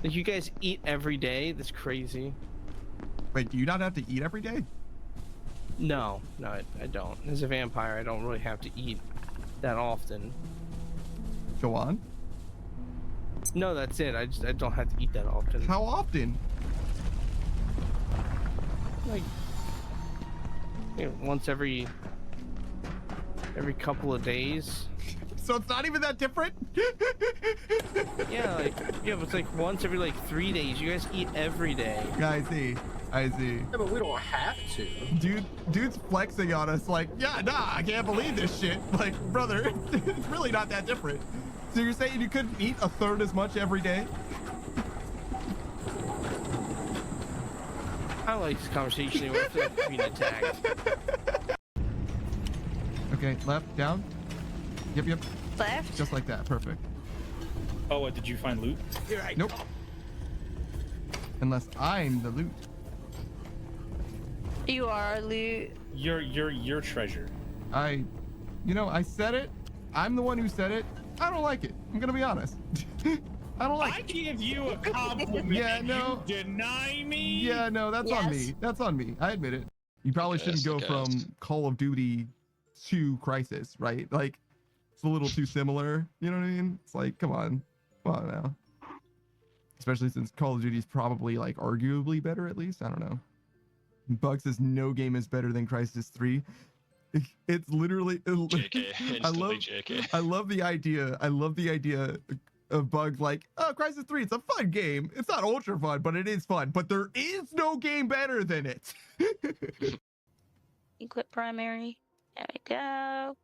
Like, you guys eat every day? That's crazy. Wait, do you not have to eat every day? No, I don't. As a vampire, I don't really have to eat that often. Go on. No, that's it. I don't have to eat that often. How often? Like, you know, once every couple of days. So it's not even that different? Yeah, but it's like once every like 3 days. You guys eat every day. Yeah, I see. Yeah, but we don't have to. Dude's flexing on us like, yeah, nah, I can't believe this shit. Like, brother, it's really not that different. So you're saying you couldn't eat a third as much every day? I don't like this conversation anymore. I feel like I'm being attacked. Okay, left, down. Yep. Left. Just like that, perfect. Oh, what, did you find loot? Nope. Unless I'm the loot. You are loot. Your treasure. I said it. I'm the one who said it. I don't like it. I'm gonna be honest. I don't like I it. give you a compliment. Yeah, no. You deny me? Yeah, no, that's on me. That's on me. I admit it. You probably shouldn't go from Call of Duty to Crisis, right? Like, it's a little too similar. You know what I mean? It's like, come on now. Especially since Call of Duty is probably like arguably better, at least. I don't know. Bug says no game is better than Crisis 3. It's literally. JK, JK. I love the idea. I love the idea of Bug like, oh, Crisis 3, it's a fun game. It's not ultra fun, but it is fun. But there is no game better than it. Equip primary. There we go.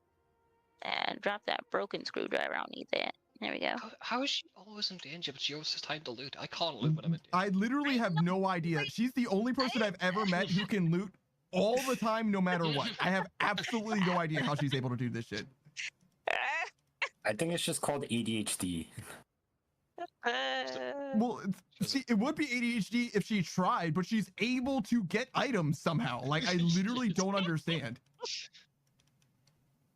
And drop that broken screwdriver. I don't need that. There we go. How is she always in danger, but she always has time to loot? I can't loot when I'm in danger. I literally have no idea. She's the only person I've ever met who can loot all the time, no matter what. I have absolutely no idea how she's able to do this shit. I think it's just called ADHD. Well, see, it would be ADHD if she tried, but she's able to get items somehow. Like, I literally don't understand.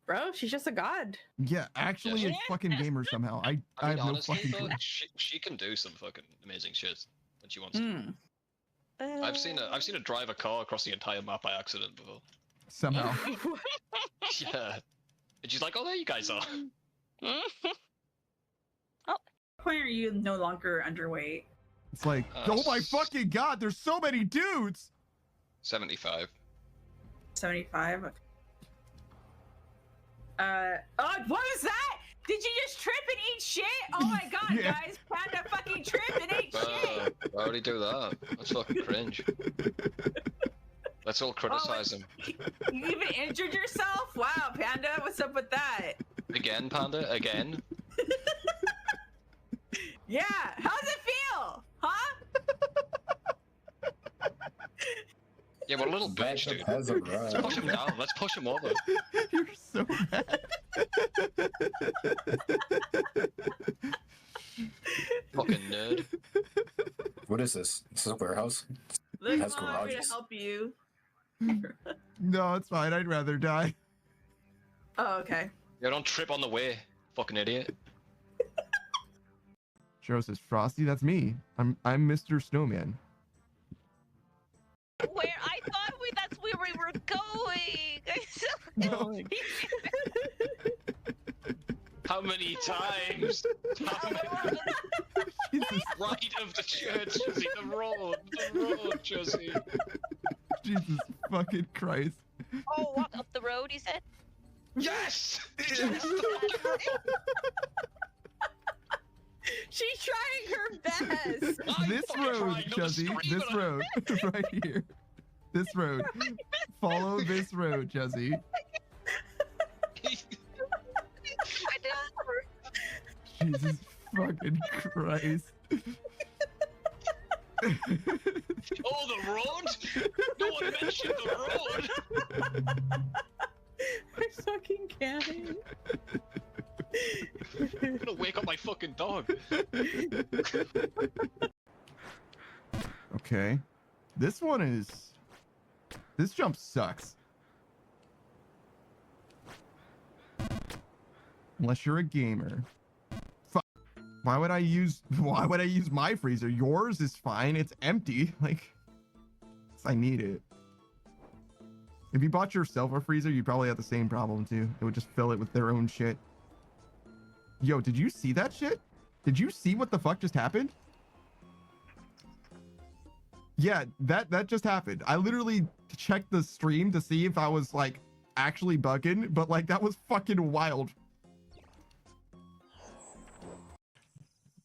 Bro, she's just a god. Yeah, actually, a fucking gamer somehow. I have honestly, no fucking though, clue. she can do some fucking amazing shit when she wants to. I've seen her drive a car across the entire map by accident before. Somehow. Yeah. And she's like, oh, there you guys are. Point are you no longer underweight? It's like, oh my fucking god, there's so many dudes! 75. 75? Okay. Oh, what was that? Did you just trip and eat shit? Oh my god, Yeah. guys! Panda fucking trip and ate shit! Why would he do that? That's fucking cringe. Let's all criticize him. You even injured yourself? Wow, Panda, what's up with that? Again, Panda? Again? Yeah, how's it feel? Huh? Yeah, what a little bitch, dude. Let's push him down. Let's push him over. You're so mad. Fucking nerd. What is this? This is a warehouse? Look, Has Mom, I'm here to garages. help you. No, it's fine. I'd rather die. Oh, okay. Yeah, don't trip on the way, fucking idiot. Churro says, Frosty, that's me. I'm Mr. Snowman. Where I thought that's where we were going. No. How many times? How many... Jesus. Right of the church, Josie. The road, Josie. Jesus fucking Christ. Oh, walk up the road, he said? Yes! She's trying her best. This road, Josie. This road. Right here. This road. Follow this road, Josie. Jesus fucking Christ. Oh, the road? No one mentioned the road! My fucking cat. I'm gonna wake up my fucking dog. Okay. This one is... This jump sucks. Unless you're a gamer. Fuck. Why would I use my freezer? Yours is fine. It's empty. Like, I need it. If you bought yourself a freezer, you'd probably have the same problem too. It would just fill it with their own shit. Yo, did you see that shit? Did you see what the fuck just happened? Yeah, that just happened. I literally checked the stream to see if I was like actually bugging, but like that was fucking wild.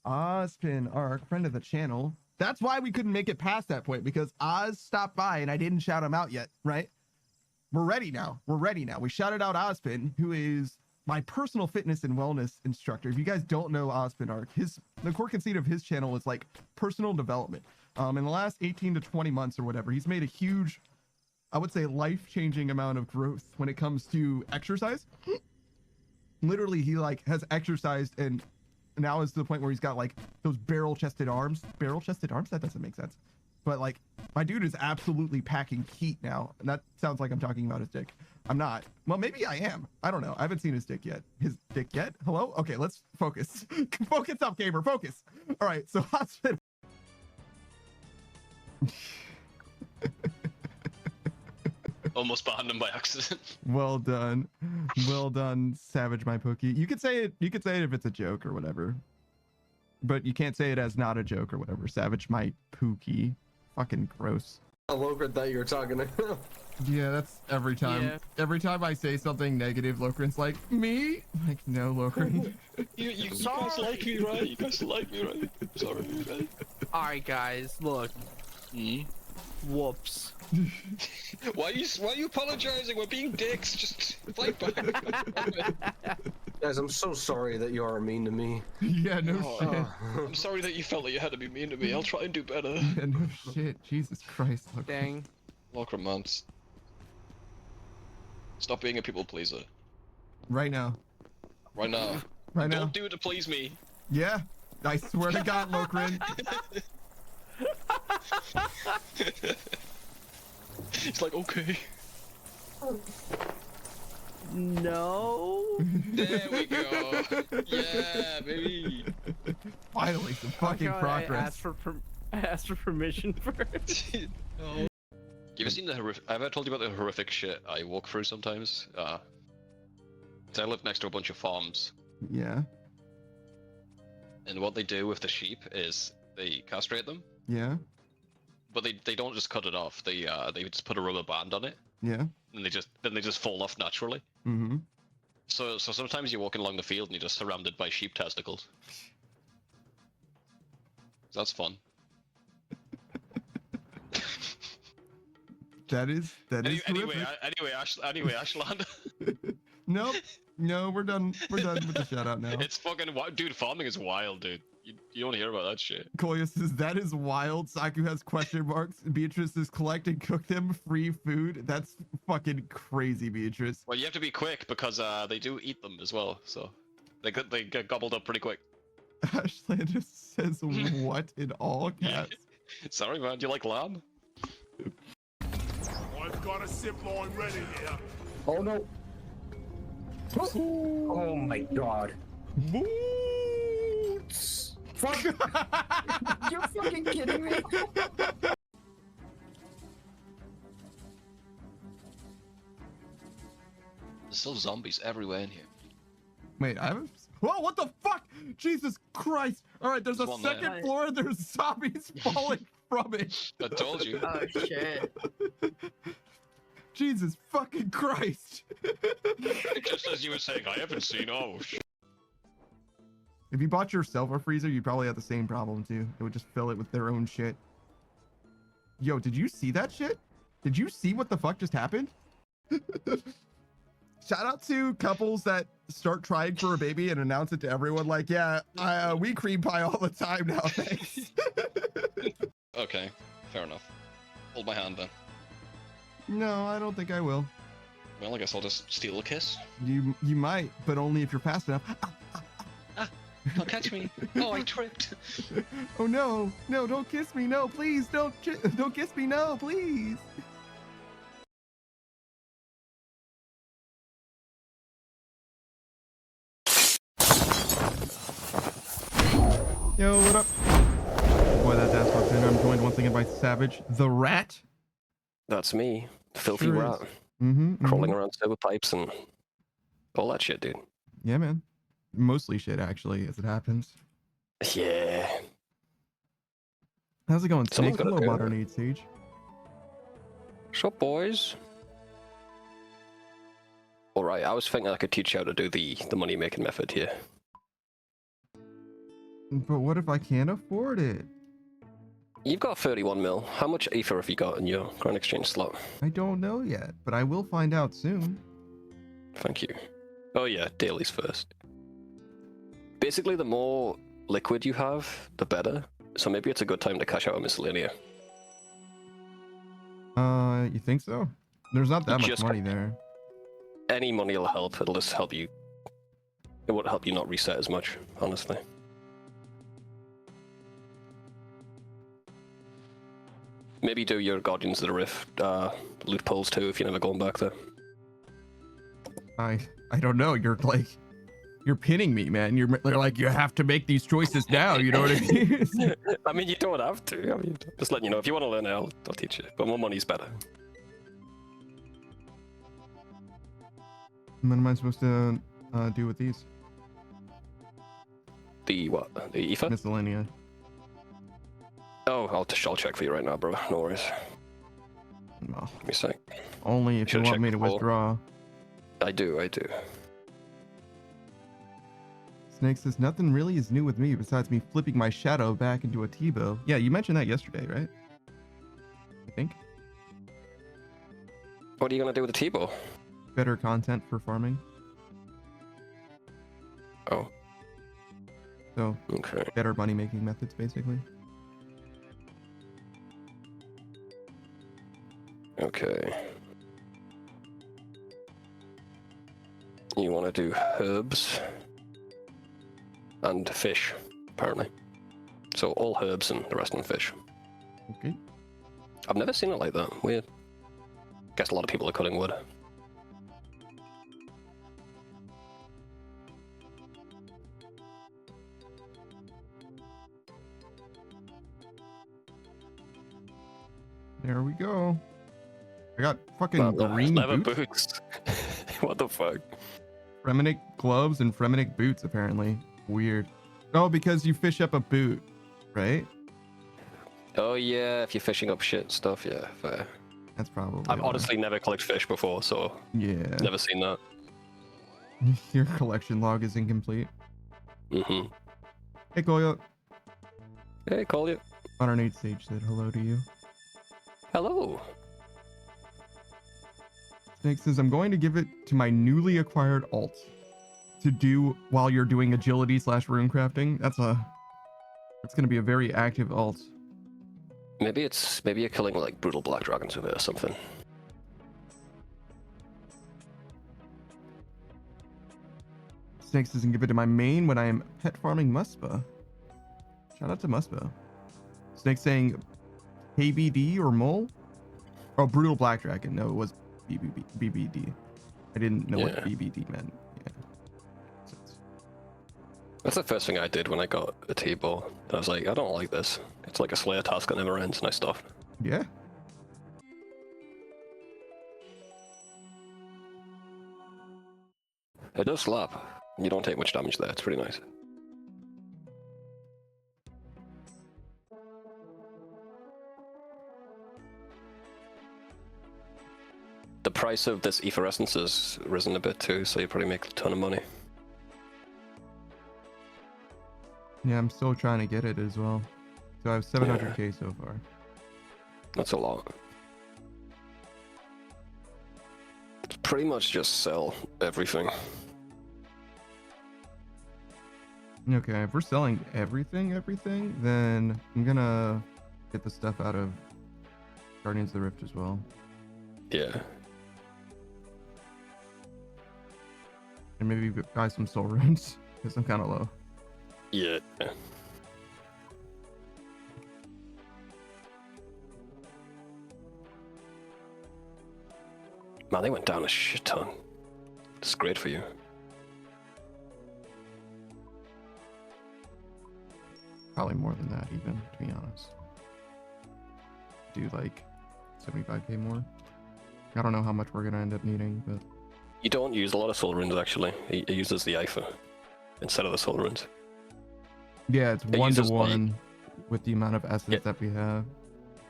Ozpin, our friend of the channel. That's why we couldn't make it past that point, because Oz stopped by and I didn't shout him out yet, right? We're ready now. We're ready now. We shouted out Ozpin, who is my personal fitness and wellness instructor. If you guys don't know Ozpin Arc, the core conceit of his channel is like personal development. In the last 18 to 20 months or whatever, he's made a huge, I would say, life-changing amount of growth when it comes to exercise. Literally, he like has exercised and now is to the point where he's got like those barrel-chested arms. Barrel-chested arms? That doesn't make sense. But like, my dude is absolutely packing heat now. And that sounds like I'm talking about his dick. I'm not. Well, maybe I am. I don't know. I haven't seen his dick yet. His dick yet? Hello? Okay, let's focus. Focus up, gamer. Focus. All right, so Ozpin. Almost behind him by accident. Well done. Well done, Savage My Pookie. You could say it if it's a joke or whatever. But you can't say it as not a joke or whatever. Savage My Pookie. Fucking gross. Lokrin thought you were talking to him. Yeah, that's every time. Yeah. Every time I say something negative, Lokrin's like, me? Like, no, Lokrin. You guys like me, right? You guys like me, right? Sorry, man. Alright, guys, look. Whoops. Why are you apologizing? We're being dicks. Just fight back. Guys, I'm so sorry that you are mean to me. Yeah, no shit. I'm sorry that you felt like you had to be mean to me. I'll try and do better. Yeah, no shit. Jesus Christ. Lokrin. Dang. Lockromance. Stop being a people pleaser. Right now. Right now. Right now. Don't do it to please me. Yeah. I swear to God, Lokrin. It's like, okay. No. There we go. Yeah, baby. Finally, some fucking God, progress. I asked for permission first. No. You ever seen the horrific? Have I told you about the horrific shit I walk through sometimes? So I live next to a bunch of farms, Yeah. and what they do with the sheep is they castrate them, Yeah. but they don't just cut it off. They just put a rubber band on it, Yeah. and they just fall off naturally. Mm-hmm. So sometimes you're walking along the field and you're just surrounded by sheep testicles. That's fun. That is Anyway, terrific. Ashland. Nope. No, we're done. We're done with the shout out now. It's fucking wild, dude. Farming is wild, dude. You don't hear about that shit. Koya says that is wild. Saku has question marks. Beatrice says collect and cook them free food. That's fucking crazy, Beatrice. Well, you have to be quick because they do eat them as well, so they get gobbled up pretty quick. Ashlander says what in all caps? Sorry, man. Do you like lamb? I've got a zip line ready here. Oh no. Oh my god. Boots. Fuck. You're fucking kidding me. There's still zombies everywhere in here. Wait, I haven't. Whoa, what the fuck? Jesus Christ. All right, there's a There's one there. second floor. There's zombies falling from it. I told you. Oh shit. Jesus fucking Christ. Just as you were saying, I haven't seen. Oh shit. If you bought yourself a freezer, you'd probably have the same problem too. It would just fill it with their own shit. Yo, did you see that shit? Did you see what the fuck just happened? Shout out to couples that start trying for a baby and announce it to everyone like, yeah, we cream pie all the time now, thanks. Okay, fair enough. Hold my hand then. No, I don't think I will. Well, I guess I'll just steal a kiss. You might, but only if you're fast enough. Don't catch me. Oh, I tripped. Oh no, no, don't kiss me, no, please, don't kiss me, no, please. up? Boy, that dash popped in. I'm joined once again by Savage the Rat. That's me. Filthy Sure rat. Mm-hmm, Crawling around sewer pipes and all that shit, dude. Yeah, man. Mostly shit, actually, as it happens. Yeah. How's it going, Someone's Snake? gotta Hello, do Modern it. Age Sage. What's up, boys? Alright, I was thinking I could teach you how to do the money-making method here. But what if I can't afford it? You've got 31 mil. How much Aether have you got in your Grand Exchange slot? I don't know yet, but I will find out soon. Thank you. Oh yeah, dailies first. Basically, the more liquid you have, the better. So maybe it's a good time to cash out a miscellanea. You think so? There's not that much Just- money there. Any money will help. It'll just help you. It won't help you not reset as much, honestly. Maybe do your Guardians of the Rift loot pulls too if you're never going back there. I don't know. You're pinning me, man. You're like, you have to make these choices now. You know what I mean? I mean, you don't have to. I mean, just letting you know. If you want to learn it, I'll teach you. But more money's better. What am I supposed to do with these? The what? The Aether? Miscellanea. Oh, I'll check for you right now, bro. No worries. Well, Give me a sec. only if you Should've want me to checked before. withdraw. I do. Snake says, nothing really is new with me besides me flipping my shadow back into a T-bow. Yeah, you mentioned that yesterday, right? I think. What are you gonna do with the T-bow? Better content for farming. Oh, So, okay. better money-making methods, basically. Okay. You want to do herbs and fish, apparently. So all herbs and the rest of them fish. Okay. I've never seen it like that. Weird. Guess a lot of people are cutting wood. There we go. I got fucking green leather boots. What the fuck? Fremenic gloves and Fremenic boots, apparently. Weird. Oh, because you fish up a boot, right? Oh yeah, if you're fishing up shit stuff, yeah, fair. That's probably I've why. honestly never collected fish before, so Yeah. never seen that. Your collection log is incomplete. Mm-hmm. Hey, Goyo. Hey, call you. Modern Age Sage said hello to you. Hello. Snake says, I'm going to give it to my newly acquired alt to do while you're doing agility / rune crafting. That's going to be a very active alt. Maybe you're killing like brutal black dragons with it or something. Snake says, and give it to my main when I am pet farming Muspa. Shout out to Muspa. Snake saying KBD or Mole? Oh, brutal black dragon. No, it was BBD. I didn't know what Yeah. BBD meant. Yeah. That's the first thing I did when I got a T-ball. I was like, I don't like this. It's like a Slayer task that never ends, and I stopped. Yeah. It does slap. You don't take much damage there. It's pretty nice. The price of this Aether essence has risen a bit too, so you probably make a ton of money. Yeah, I'm still trying to get it as well. So I have 700k so far. That's a lot. It's pretty much just sell everything. Okay, if we're selling everything, then I'm gonna get the stuff out of Guardians of the Rift as well. Yeah. And maybe buy some soul runes, because I'm kind of low. Yeah. Man, they went down a shit ton. It's great for you. Probably more than that, even, to be honest. Do like 75k more. I don't know how much we're gonna end up needing, but You don't use a lot of soul runes actually. It uses the Aether instead of the soul runes. yeah, it's It 1 to uses, 1 with the amount of essence Yeah. that we have.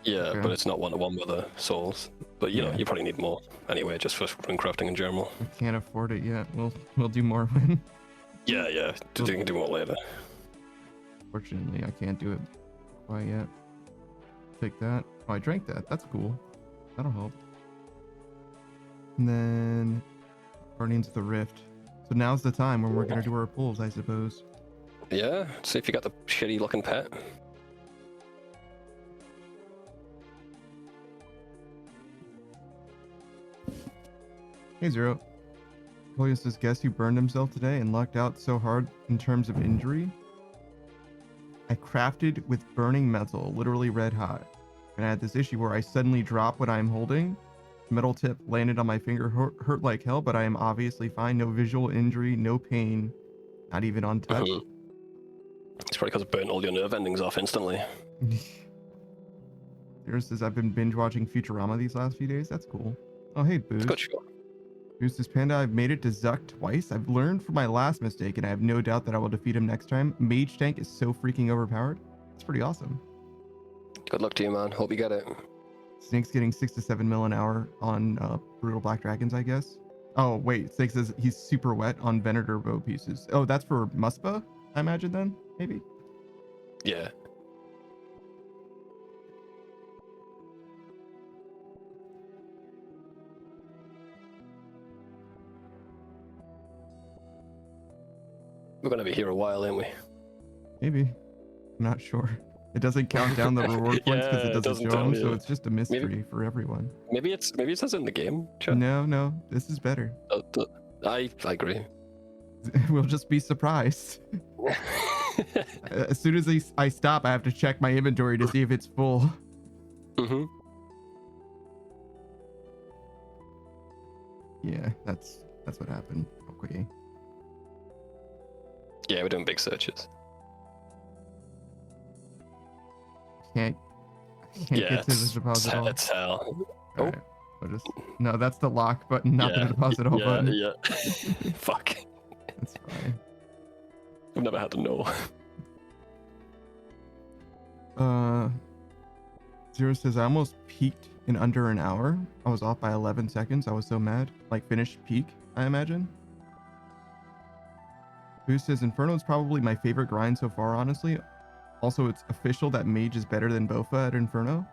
Yeah, Okay. but it's not 1 to 1 with the souls. But you know, Yeah. you probably need more anyway, just for rune crafting in general. We can't afford it yet. We'll do more when. Yeah, yeah. You can do more later. Fortunately, I can't do it quite yet. Take that. Oh, I drank that. That's cool. That'll help. And then Guardians of the Rift. So now's the time when we're gonna do our pulls, I suppose. Yeah, see if you got the shitty looking pet. Hey Zero. Polio says, guess who burned himself today and lucked out so hard in terms of injury? I crafted with burning metal, literally red hot. And I had this issue where I suddenly drop what I'm holding. Metal tip landed on my finger, hurt like hell, but I am obviously fine. No visual injury, no pain, not even on touch. It's probably because it burnt all your nerve endings off instantly. Zero says, I've been binge watching Futurama these last few days. That's cool. Oh, hey, Booze. Good show. Booze says, Panda, I've made it to Zuck twice. I've learned from my last mistake, and I have no doubt that I will defeat him next time. Mage Tank is so freaking overpowered. It's pretty awesome. Good luck to you, man. Hope you get it. Snake's getting 6 to 7 mil an hour on Brutal Black Dragons, I guess. Oh, wait. Snake says he's super wet on Venator bow pieces. Oh, that's for Muspa, I imagine then? Maybe? Yeah. We're gonna be here a while, ain't we? Maybe. I'm not sure. It doesn't count down the reward points because Yeah, it it doesn't doesn't show tell them, you. so it's just a mystery Maybe- for everyone. Maybe it says in the game. Chat. No, this is better. I agree. We'll just be surprised. As soon as I stop, I have to check my inventory to see if it's full. Mm-hmm. Yeah, that's what happened. Okay. Yeah, we're doing big searches. Can't Yeah, get to the deposit all. it's hell. All right, we'll just no, that's the lock button, not the deposit all button. Yeah. Fuck. That's fine. I've never had to know. Zero says I almost peaked in under an hour. I was off by 11 seconds. I was so mad. Like finished peak, I imagine. Who says Inferno is probably my favorite grind so far, honestly. Also, it's official that Mage is better than Bofa at Inferno.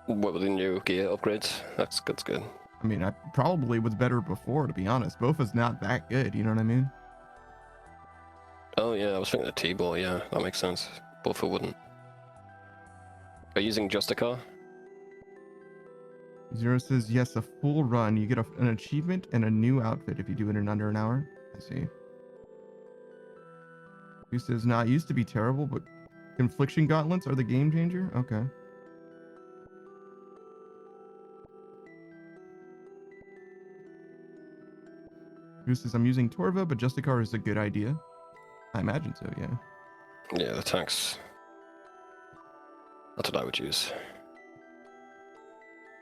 What with the new gear upgrades? That's good. I mean, I probably was better before, to be honest. Bofa's not that good, you know what I mean? Oh yeah, I was thinking the T-ball. Yeah, that makes sense. Buffer wouldn't. Are you using Justicar? Zero says, yes, a full run. You get an achievement and a new outfit if you do it in under an hour. I see. Who says, nah, it used to be terrible, but Infliction Gauntlets are the game changer? Okay. Who says, I'm using Torva, but Justicar is a good idea. I imagine so, yeah. Yeah, the tanks. That's what I would use.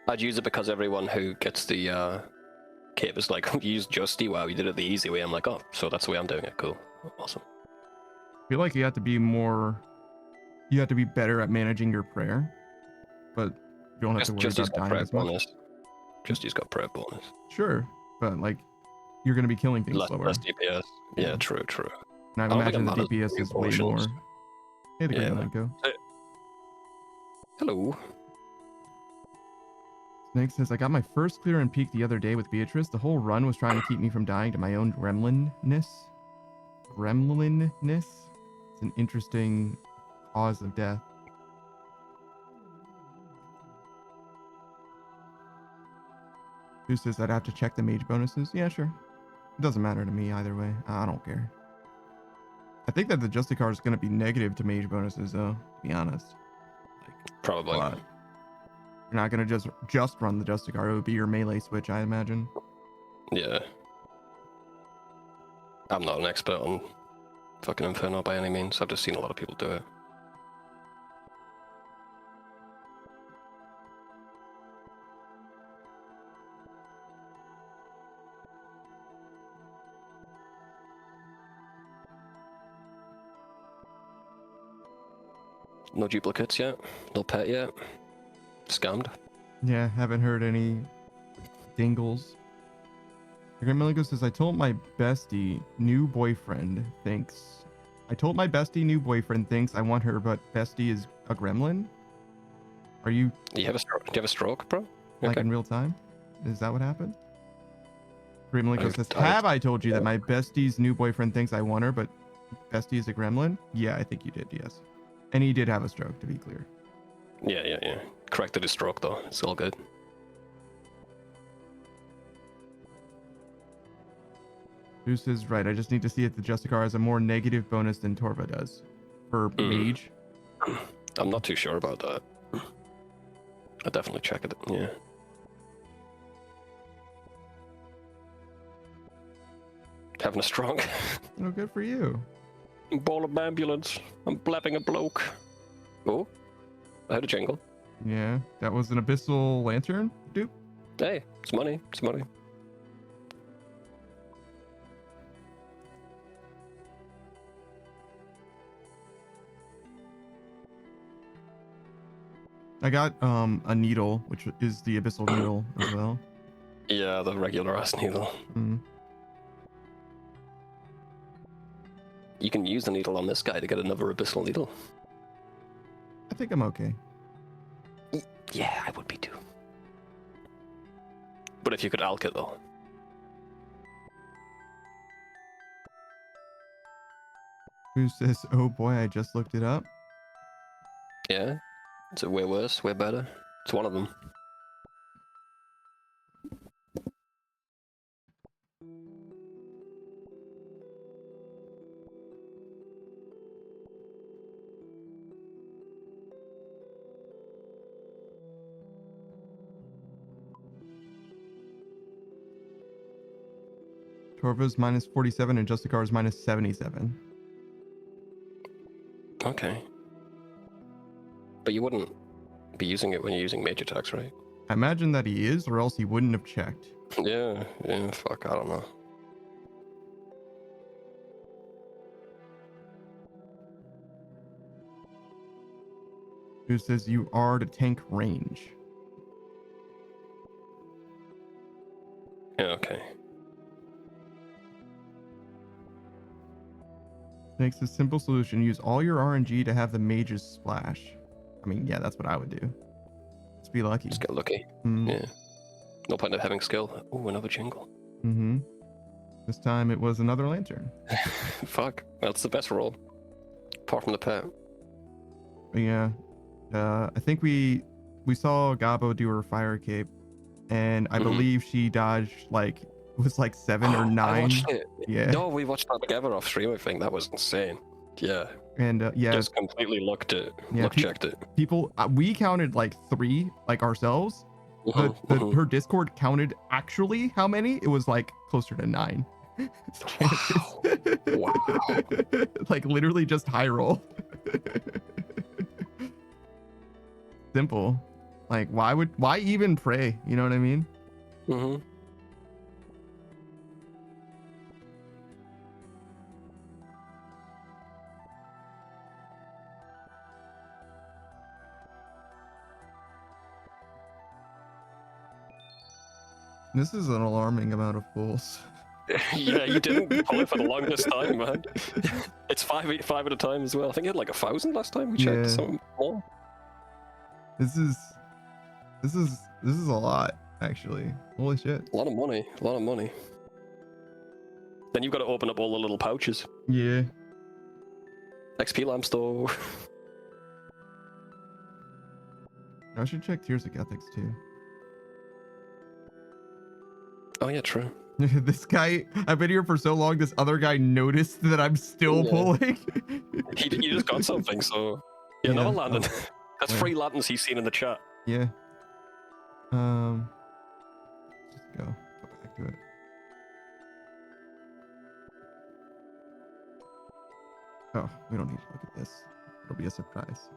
I'd use it because everyone who gets the kit is like, use Justy. Wow, you did it the easy way. I'm like, oh, so that's the way I'm doing it. Cool. Awesome. I feel like you have to be better at managing your prayer, but you don't have to worry Justy's about got dying prayer as much. bonus. Justy's got prayer bonus. Sure, but like, you're going to be killing things slower. Less DPS. Yeah, true. And I I don't think imagine the it matters DPS is way more. proportions. Hey, the Yeah. Green Light go. Hello. Snake says, I got my first clear and peak the other day with Beatrice. The whole run was trying to keep me from dying to my own gremlinness. Gremlinness? It's an interesting cause of death. Who says I'd have to check the mage bonuses? Yeah, sure. It doesn't matter to me either way. I don't care. I think that the Justicar is going to be negative to mage bonuses, though, to be honest. Probably. But you're not going to just run the Justicar. It would be your melee switch, I imagine. Yeah. I'm not an expert on fucking Inferno by any means. I've just seen a lot of people do it. No duplicates yet. No pet yet. Scammed. Yeah, haven't heard any dingles. Grimiligo says, I told my bestie new boyfriend thinks I want her, but bestie is a gremlin. Are you Do you have a stroke, bro? like Okay. in real time? Is that what happened? Grimiligo I've- says, I've- have I told you that my bestie's new boyfriend thinks I want her, but bestie is a gremlin? Yeah, I think you did, yes. And he did have a stroke, to be clear. Yeah. Corrected his stroke though. It's all good. Zeus is right. I just need to see if the Justicar has a more negative bonus than Torva does. For mage. I'm not too sure about that. I'll definitely check it. Yeah. Having a stroke. Oh, good for you. Ball of ambulance. I'm blapping a bloke. Oh, I heard a jingle. Yeah, that was an abyssal lantern, dude. Hey, it's money. It's money. I got a needle, which is the abyssal needle as well. Yeah, the regular ass needle. Mm. You can use the needle on this guy to get another abyssal needle. I think I'm okay. Yeah, I would be too. But if you could alk it though. Who says, oh boy, I just looked it up? Yeah. It's way worse, way better. It's one of them. Torva's minus 47 and Justicar's minus 77. Okay. But you wouldn't be using it when you're using mage attacks, right? I imagine that he is, or else he wouldn't have checked. Yeah, fuck, I don't know. Who says you are to tank range? Yeah, okay. Makes a simple solution. Use all your RNG to have the mages splash. I mean, yeah, that's what I would do. Just be lucky. Just get lucky. Mm. Yeah. No point of having skill. Oh, another jingle. Mm-hmm. This time it was another lantern. Fuck. That's the best roll. Apart from the pet. But yeah. I think we saw Gabo do her fire cape, and I believe she dodged like was like 7 or 9. I watched it. Yeah. No, we watched that together off stream. I think that was insane. Yeah. And yeah, Just completely looked it. Yeah, checked it. people we counted like 3 like ourselves. But her Discord counted actually how many? It was like closer to 9. Wow. Like literally just high roll. Simple. Like why even pray? You know what I mean? Mm-hmm. This is an alarming amount of fools. Yeah, you didn't pull it for the longest time, man. It's five at a time as well. I think you had like 1,000 last time we checked. Yeah. Something more. This is a lot, actually. Holy shit. A lot of money. A lot of money. Then you've got to open up all the little pouches. Yeah. XP lamps though. I should check Tears of Ethics too. Oh yeah, true. This guy, I've been here for so long, this other guy noticed that I'm still Yeah. pulling. You just got something, so yeah, Yeah. another lantern. Oh, That's where? 3 lanterns he's seen in the chat. Yeah. Just go back to it. Oh, we don't need to look at this. It'll be a surprise.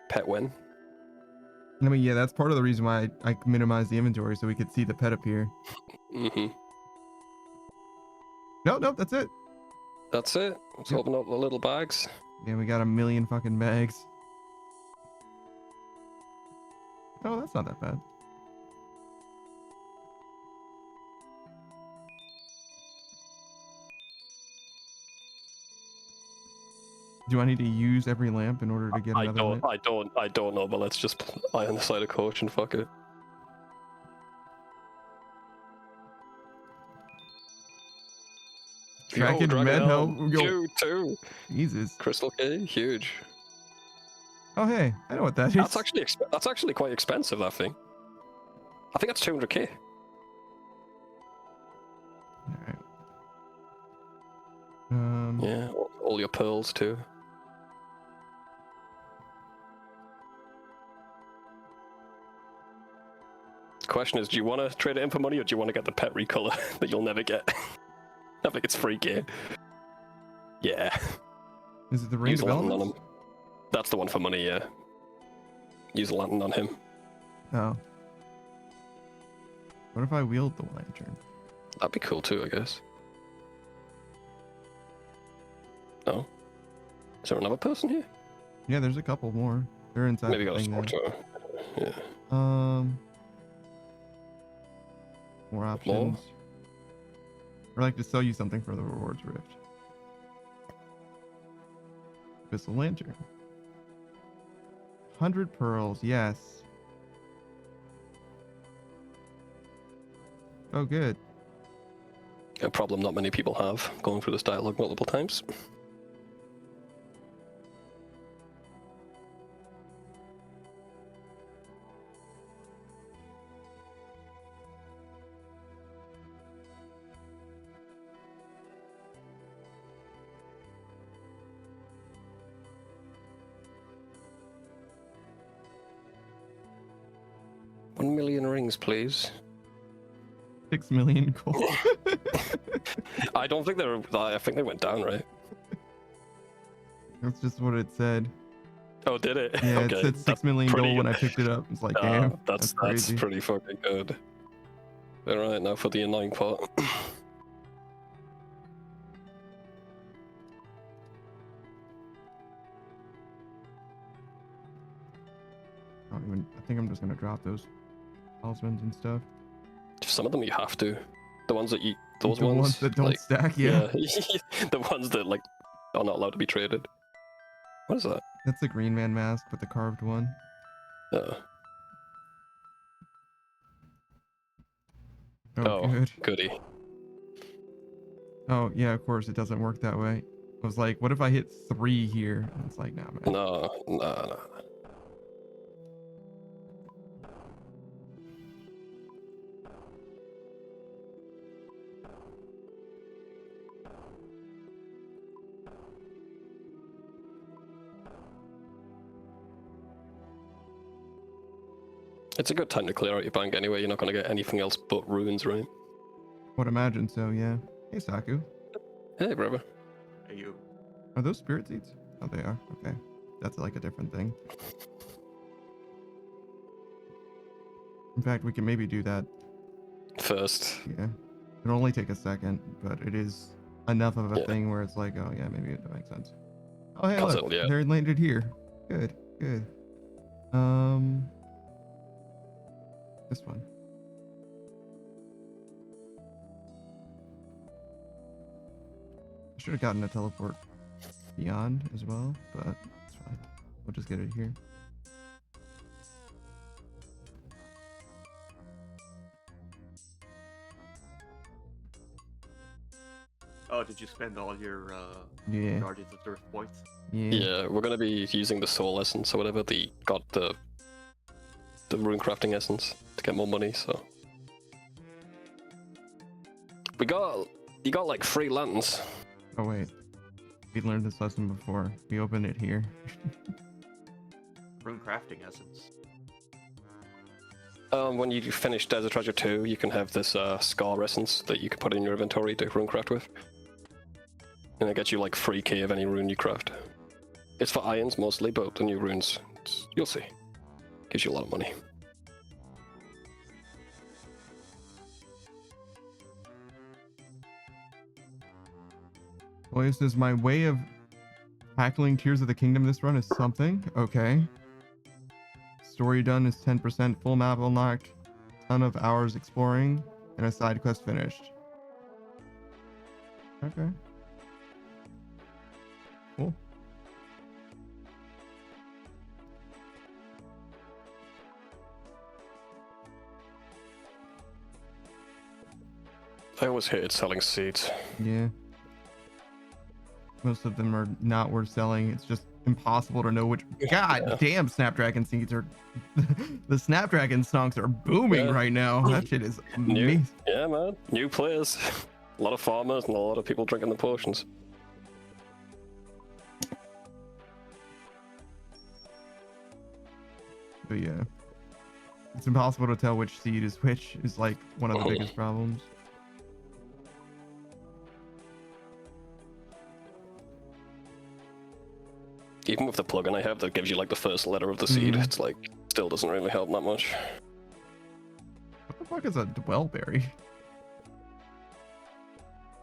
Pet win. I mean, yeah, that's part of the reason why I minimized the inventory so we could see the pet appear. Mm-hmm. No, that's it. That's it. Let's Yep. open up the little bags. Yeah, we got 1,000,000 fucking bags. Oh, that's not that bad. Do I need to use every lamp in order to get another lamp? I don't know, but let's just lie on the side of caution. Fuck it. Dragon Dragon Meadow. Helm. Two. Jesus. Crystal key, huge. Oh, hey, I know what that is. That's actually quite expensive. That thing. I think that's 200k. All right. Yeah, all your pearls too. The question is, do you want to trade it in for money, or do you want to get the pet recolor that you'll never get? I think it's free gear. Yeah. Is it the rain Use a lantern on development? him. That's the one for money, yeah. Use a lantern on him. Oh. What if I wield the lantern? That'd be cool too, I guess. Oh. Is there another person here? Yeah, there's a couple more. They're inside Maybe the got a thing sport there. tower. Yeah. More options. Or like to sell you something for the rewards rift. Crystal lantern. 100 pearls, yes. Oh, good. A problem not many people have, going through this dialogue multiple times. $1 million rings, please. 6 million gold. I don't think they're. I think they went down, right? That's just what it said. Oh, did it? Yeah, Okay. it said 6 million gold when I picked it up. It's like, damn, that's crazy. pretty fucking good. All right, now for the annoying part. I think I'm just gonna drop those talismans and stuff. Some of them you have to. The ones that you, those The ones that don't like, stack, yeah. The ones that like are not allowed to be traded. What is that? That's the Green Man mask, but the carved one. Oh, Oh, good. goody. Oh, yeah, of course, it doesn't work that way. I was like, what if I hit 3 here? And it's like, nah, man. No. It's a good time to clear out your bank anyway. You're not going to get anything else but ruins, right? Would imagine so, yeah. Hey, Saku. Hey, brother. Hey, you. Are those spirit seeds? Oh, they are. Okay. That's like a different thing. In fact, we can maybe do that. First. Yeah. It'll only take a second, but it is enough of a Yeah. thing where it's like, oh, yeah, maybe it makes sense. Oh, hey, Puzzle, look. yeah. They landed here. Good, good. This one. I should have gotten a teleport beyond as well, but it's fine. We'll just get it here. Oh, did you spend all your Yeah. Guardians of Earth points? Yeah. Yeah, we're going to be using the soul essence or whatever. Got the rune crafting essence to get more money. So you got like 3 lanterns. Oh wait, we learned this lesson before. We opened it here. Rune crafting essence. When you finish Desert Treasure 2, you can have this Scar Essence that you can put in your inventory to runecraft with. And it gets you like free key of any rune you craft. It's for irons mostly, but the new runes, you'll see. Gives you a lot of money. Well, this is my way of tackling Tears of the Kingdom this run is something. Okay. Story done is 10%, full map unlocked, ton of hours exploring, and a side quest finished. Okay. Cool. I always hated selling seeds. Yeah. Most of them are not worth selling. It's just impossible to know which. God damn, Snapdragon seeds are. The Snapdragon stonks are booming right now. That shit is amazing. Yeah, man. New players. A lot of farmers and a lot of people drinking the potions. But yeah. It's impossible to tell which seed is which, is like one of the biggest problems. Even with the plugin I have that gives you like the first letter of the seed, it's like still doesn't really help that much. What the fuck is a dwellberry?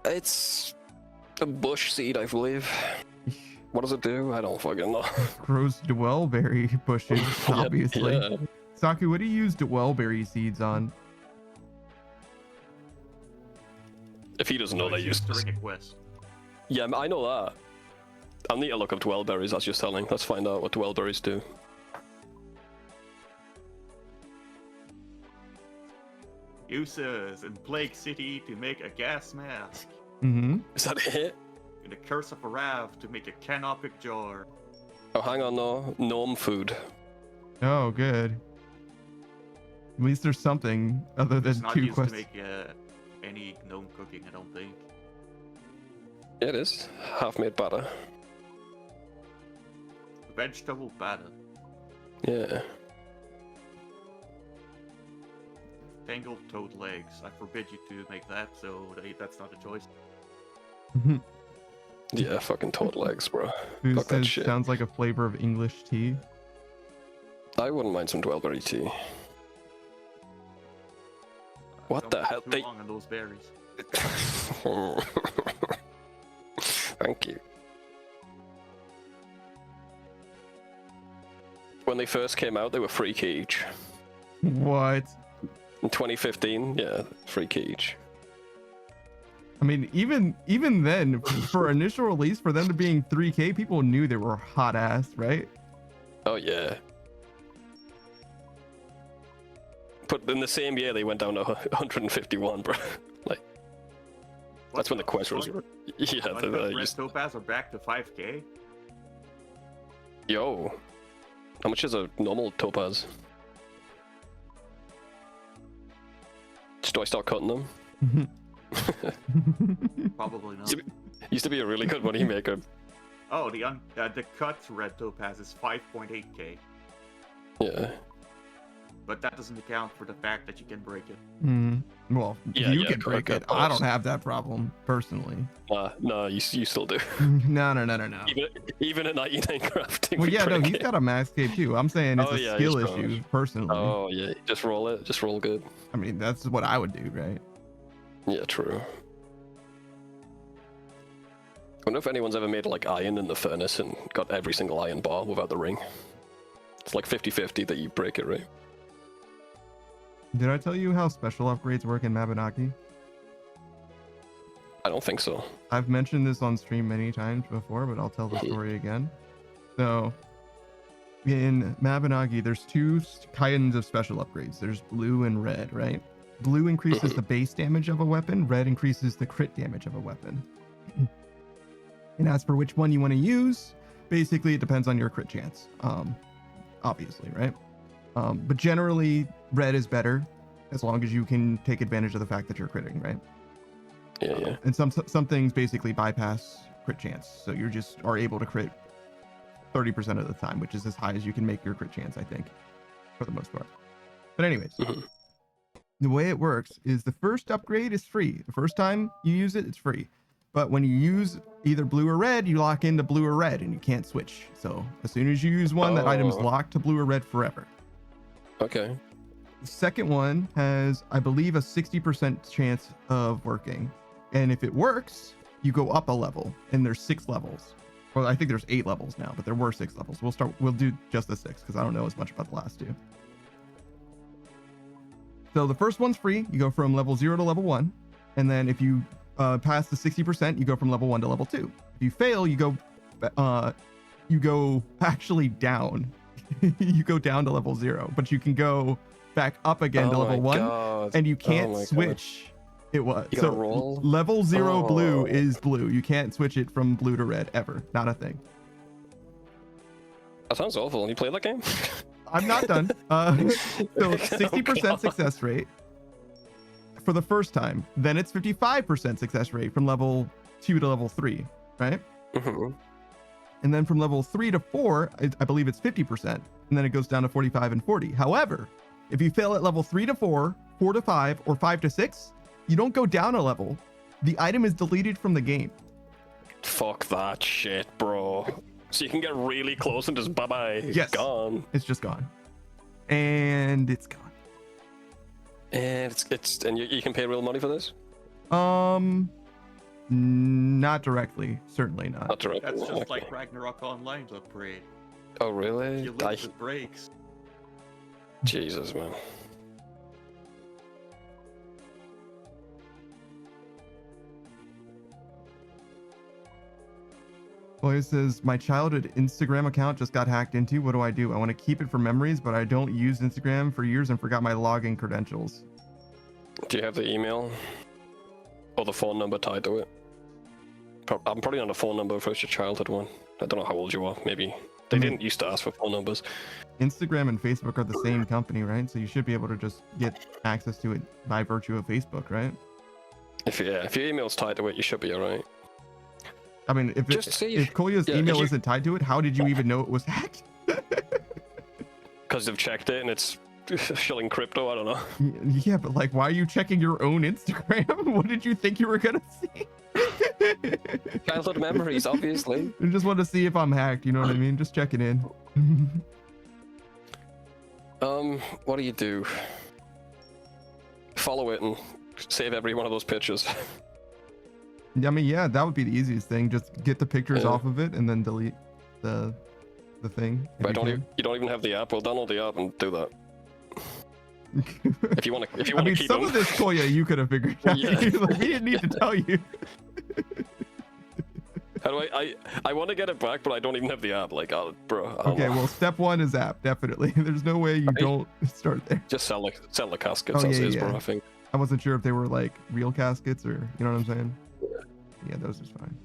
It's a bush seed, I believe. What does it do? I don't fucking know. Grows dwellberry bushes, obviously. Yeah. Saku, what do you use dwellberry seeds on? If he doesn't know, they use during a quest. Yeah, I know that. I'll need to look up dwellberries as you're selling. Let's find out what dwellberries do. Uses in Plague City to make a gas mask. Is that it? In the Curse of Arav to make a canopic jar. Oh, hang on, no. Gnome food. Oh, good. At least there's something other than It's not two used quests. to make any gnome cooking, I don't think. Yeah, it is. Half-made batter. Vegetable batter. Yeah. Tangled toad legs. I forbid you to make that, so that's not a choice. Yeah, fucking toad legs, bro. Who Fuck that says shit. sounds like a flavor of English tea? I wouldn't mind some dwellberry tea. What the hell? Too long on those berries. Thank you. When they first came out, they were free key each. What? In 2015, yeah, free key each. I mean, even then, for initial release, for them to being 3K, people knew they were hot ass, right? Oh yeah. But in the same year, they went down to 151, bro. Like, that's when the quest was. Yeah, Red Topaz are back to 5K. Yo, how much is a normal topaz? Do I start cutting them? Probably not. Used to be a really good money maker. Oh, the cut Red Topaz is 5.8K. Yeah. But that doesn't account for the fact that you can break it. Well, Yeah, you yeah, can break correct, it. of I course. don't have that problem personally. No, you still do. No. Even at 99 crafting. Well, we yeah, no, break he's it. got a max cape too. I'm saying it's Oh, a yeah, skill he's issue trash. personally. Oh yeah, just roll it. Just roll good. I mean, that's what I would do, right? Yeah, true. I wonder if anyone's ever made like iron in the furnace and got every single iron bar without the ring. It's like 50-50 that you break it, right? Did I tell you how special upgrades work in Mabinaki? I don't think so. I've mentioned this on stream many times before, but I'll tell the story again. So, in Mabinagi, there's two kinds of special upgrades. There's blue and red, right? Blue increases the base damage of a weapon. Red increases the crit damage of a weapon. And as for which one you want to use, basically it depends on your crit chance. Obviously, right? But generally, red is better as long as you can take advantage of the fact that you're critting, right? Yeah. And some things basically bypass crit chance, so you just are able to crit 30% of the time, which is as high as you can make your crit chance, I think, for the most part. But anyways, the way it works is the first upgrade is free. The first time you use it, it's free. But when you use either blue or red, you lock into blue or red and you can't switch. So as soon as you use one, that item is locked to blue or red forever. Okay. The second one has, I believe, a 60% chance of working. And if it works, you go up a level, and there's 6 levels. Well, I think there's 8 levels now, but there were 6 levels. We'll do just the 6 because I don't know as much about the last 2. So the first one's free. You go from level 0 to level 1. And then if you pass the 60%, you go from level 1 to level 2. If you fail, you go actually down. You go down to level 0, but you can go back up again to level 1, and you can't switch. It was you so roll? level 0 blue is blue. You can't switch it from blue to red ever. Not a thing. That sounds awful. You play that game? I'm not done. So 60% success rate for the first time. Then it's 55% success rate from level 2 to level 3, right? And then from level 3 to 4, I believe it's 50%, and then it goes down to 45 and 40. However, if you fail at level 3 to 4, 4 to 5, or 5 to 6, you don't go down a level. The item is deleted from the game. Fuck that shit, bro. So you can get really close and just bye-bye. Yes. Gone. It's just gone. And it's gone. And and you can pay real money for this? Not directly. Certainly not. Not directly. That's just like Ragnarok Online's upgrade. Oh, really? You live with breaks. Jesus, man. Well, it says, my childhood Instagram account just got hacked into. What do? I want to keep it for memories, but I don't use Instagram for years and forgot my login credentials. Do you have the email? Or the phone number tied to it? I'm probably on the phone number for your childhood one. I don't know how old you are. Maybe. They didn't used to ask for phone numbers. Instagram and Facebook are the same company, right? So you should be able to just get access to it by virtue of Facebook, right? If your email's tied to it, you should be alright. I mean, if Kolya's email isn't tied to it, how did you even know it was hacked? Because they've checked it and it's shilling crypto, I don't know. Yeah, but like, why are you checking your own Instagram? What did you think you were gonna see? Childhood memories, obviously. I just want to see if I'm hacked, you know what I mean? Just checking in. What do? Follow it and save every one of those pictures. I mean, yeah, that would be the easiest thing. Just get the pictures off of it and then delete the thing. But you don't even have the app. Well, download the app and do that. if you want to, I mean, keep some them. of this, Kolya, you could have figured out. Yeah. Like, we didn't need to tell you. How do I want to get it back, but I don't even have the app. Like, bro. Okay, well, step 1 is app, definitely. There's no way you don't start there. Just sell the caskets as is, bro. I think. I wasn't sure if they were like real caskets or, you know what I'm saying? Yeah, those are fine.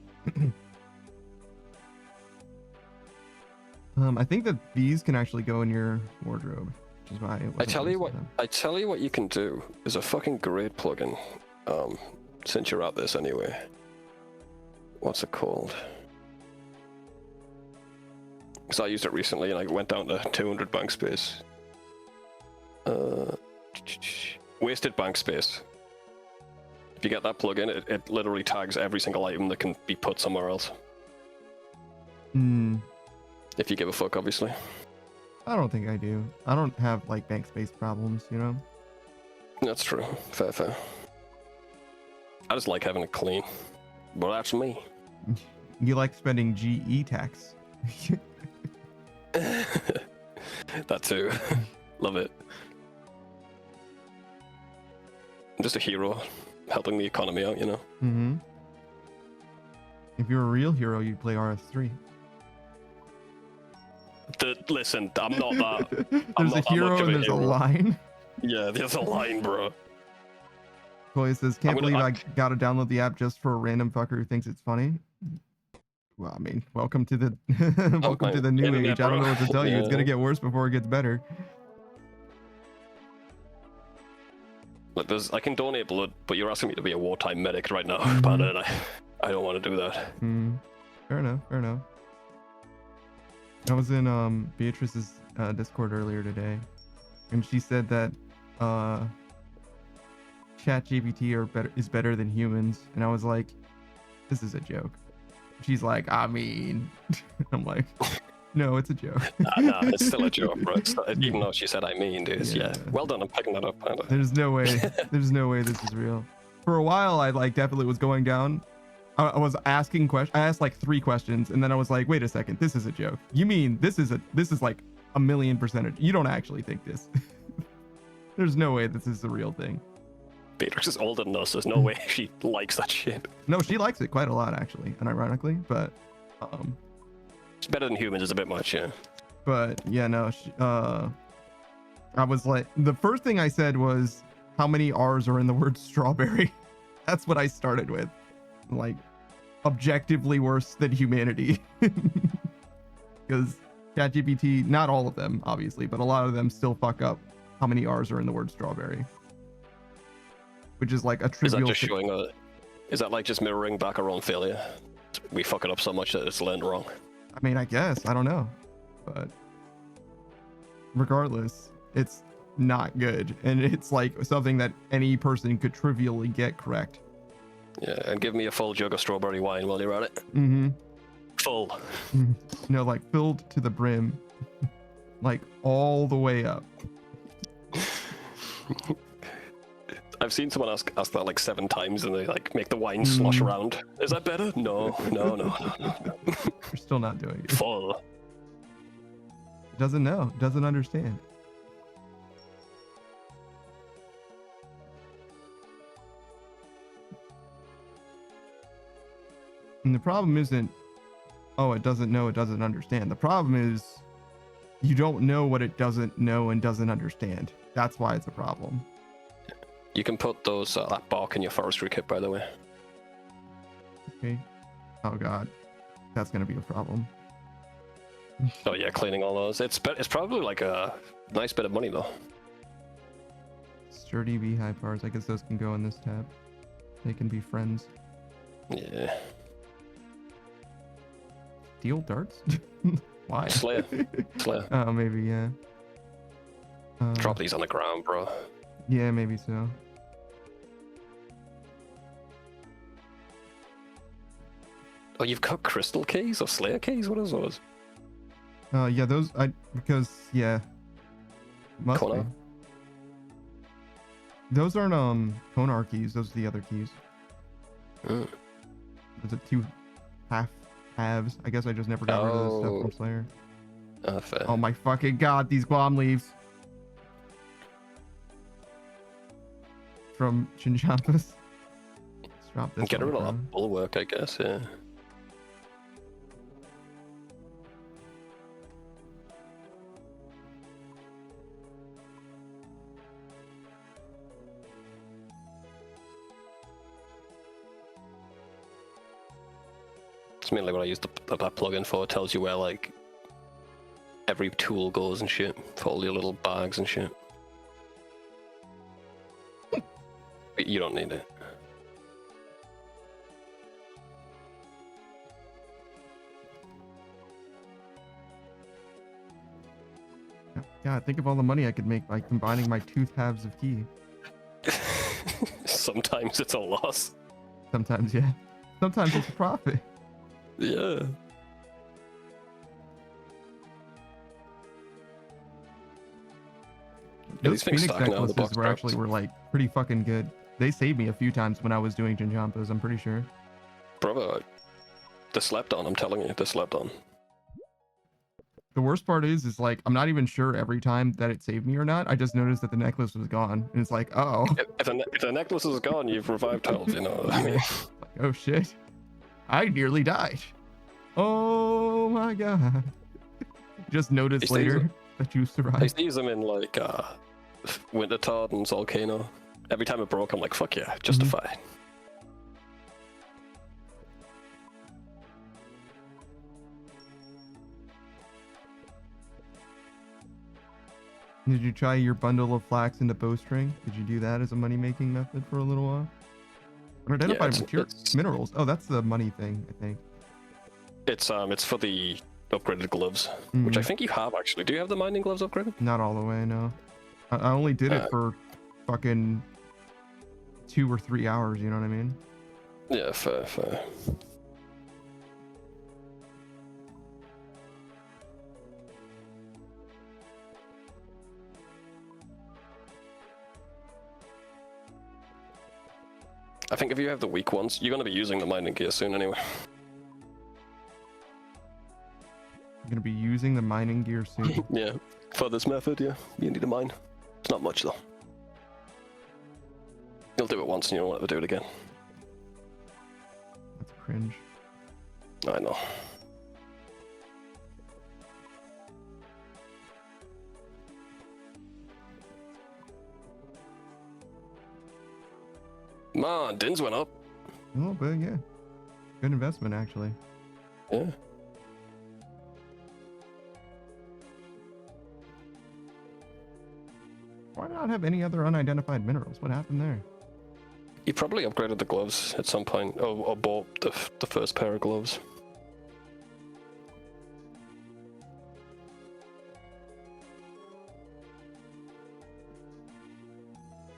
I think that these can actually go in your wardrobe, which is why I tell you what you can do is a fucking great plugin. Since you're at this anyway. What's it called? Because I used it recently and I went down to 200 bank space. Wasted bank space. If you get that plugin, it literally tags every single item that can be put somewhere else. If you give a fuck, obviously. I don't think I do. I don't have like bank space problems, you know? That's true. Fair. I just like having it clean. But that's me. You like spending GE tax. That too. Love it. I'm just a hero, helping the economy out, you know? Mm-hmm. If you're a real hero, you'd play RS3. Listen, I'm not that. There's a hero and there's a line. Yeah, there's a line, bro. Chloe says, can't believe I gotta download the app just for a random fucker who thinks it's funny. Well, I mean, welcome to the welcome to the new age. I don't know what to tell you. It's gonna get worse before it gets better. Look, I can donate blood, but you're asking me to be a wartime medic right now, but I don't want to do that. Fair enough. I was in Beatrice's Discord earlier today, and she said that ChatGPT is better than humans, and I was like, this is a joke. She's like, I mean, I'm like, no, it's a joke. Nah, it's still a joke, bro. Even though she said I mean, dude. Yeah. Well done on picking that up, Panda. There's no way this is real. For a while, I like definitely was going down. I was asking questions. I asked like 3 questions, and then I was like, wait a second, this is a joke. You mean this is like 1,000,000%? You don't actually think this? There's no way this is the real thing. Beatrix is older than us. There's no way she likes that shit. No, she likes it quite a lot, actually, unironically. But it's better than humans is a bit much, yeah. But yeah, no. I was like, the first thing I said was, how many R's are in the word strawberry? That's what I started with. Like, objectively worse than humanity. Because ChatGPT, not all of them, obviously, but a lot of them still fuck up how many R's are in the word strawberry. Which is like a trivial. Is that just showing is that like just mirroring back our own failure? We fuck it up so much that it's learned wrong. I mean, I guess. I don't know. But regardless, it's not good. And it's like something that any person could trivially get correct. Yeah, and give me a full jug of strawberry wine while you're at it. Mm-hmm. Full. No, like filled to the brim. Like all the way up. I've seen someone ask that like 7 times and they like make the wine slosh around. Is that better? No. You're still not doing it. Full. Doesn't know. Doesn't understand. And the problem isn't, oh, it doesn't know, it doesn't understand. The problem is you don't know what it doesn't know and doesn't understand. That's why it's a problem. You can put those that bark in your forestry kit, by the way. Okay. Oh god, that's gonna be a problem. Oh yeah, cleaning all those. It's probably like a nice bit of money though. Sturdy beehive bars. I guess those can go in this tab. They can be friends. Yeah. Steel darts? Why? Slayer. Oh, maybe, yeah. Drop these on the ground, bro. Yeah, maybe so. Oh, you've got crystal keys or Slayer keys? What is those? Yeah, those because yeah. Must Konar? be. Those aren't Konar keys, those are the other keys. Those are 2 halves. I guess I just never got rid of this stuff from Slayer. Fair. Oh my fucking god, these bomb leaves. From Chinchompas. Let's drop this. Get rid of that bulwark, I guess, yeah. It's mainly what I use that plugin for. It tells you where like every tool goes and shit for all your little bags and shit. But you don't need it. God, think of all the money I could make by combining my 2 halves of key. Sometimes it's a loss. Sometimes, yeah. Sometimes it's a profit. Yeah. Those Phoenix necklaces were like pretty fucking good. They saved me a few times when I was doing Chinchompas, I'm pretty sure. Brother, they slept on, I'm telling you, they slept on. The worst part is like, I'm not even sure every time that it saved me or not. I just noticed that the necklace was gone. And it's like, oh. If the necklace is gone, you've revived health, you know what I mean? Like, oh shit. I nearly died. Oh my god. Just noticed later that you survived. I used to use them in like Wintertard and Volcano. Every time it broke, I'm like, fuck yeah, justified. Did you try your bundle of flax into bowstring? Did you do that as a money-making method for a little while? Unidentified minerals. Oh, that's the money thing, I think. It's for the upgraded gloves, which I think you have actually. Do you have the mining gloves upgraded? Not all the way, no. I only did it for fucking 2 or 3 hours, you know what I mean? Yeah, fair. I think if you have the weak ones, you're going to be using the mining gear soon anyway. I'm gonna be using the mining gear soon. Yeah, for this method, yeah, you need a mine. It's not much though. You'll do it once and you don't want to do it again. That's cringe. I know. Man, DINs went up. A little bit, yeah. Good investment, actually. Yeah. Why not have any other unidentified minerals? What happened there? You probably upgraded the gloves at some point, or bought the first pair of gloves.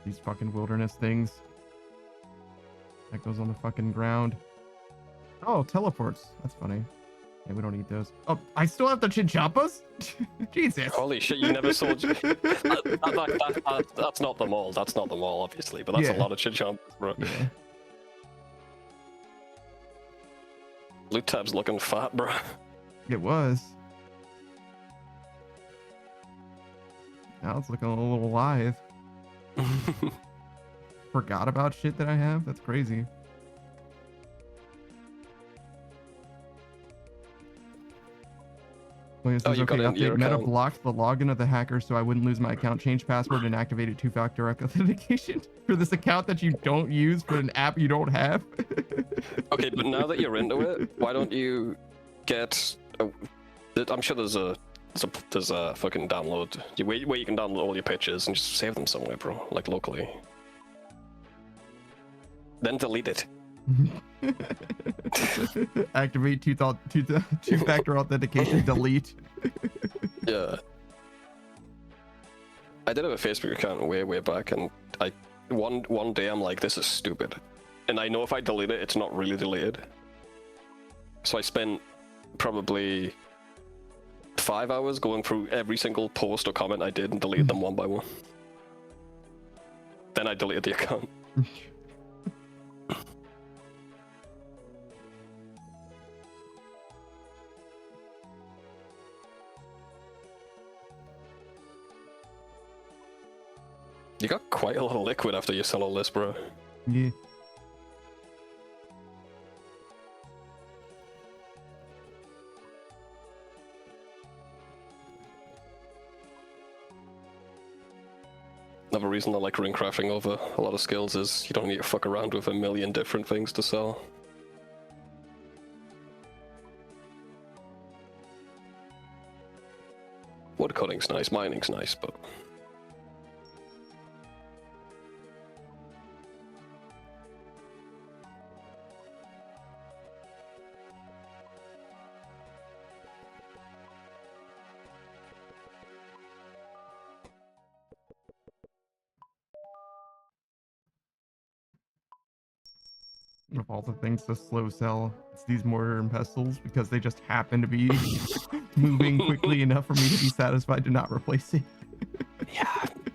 These fucking wilderness things. That goes on the fucking ground. Oh, teleports. That's funny. Yeah, we don't need those. Oh, I still have the chinchompas? Jesus. Holy shit, you never saw... that's not them all. That's not them all, obviously, but that's a lot of chinchompas, bro. Yeah. Loot tab's looking fat, bro. It was. Now it's looking a little alive. Forgot about shit that I have? That's crazy. Well, it says, you got okay, it into your update Meta account. blocked the login of the hacker so I wouldn't lose my account. Change password and activated 2-factor authentication for this account that you don't use for an app you don't have. Okay, but now that you're into it, why don't you get... I'm sure there's a fucking download where you can download all your pictures and just save them somewhere, bro, like locally. Then delete it. Activate two-factor authentication. Delete. Yeah. I did have a Facebook account way back, and one day I'm like, this is stupid, and I know if I delete it, it's not really deleted. So I spent probably 5 hours going through every single post or comment I did and deleted them one by one. Then I deleted the account. You got quite a lot of liquid after you sell all this, bro. Yeah. Another reason I like rune crafting over a lot of skills is you don't need to fuck around with a million different things to sell. Wood cutting's nice, mining's nice, but... Of all the things to slow sell, it's these mortar and pestles because they just happen to be moving quickly enough for me to be satisfied to not replace it.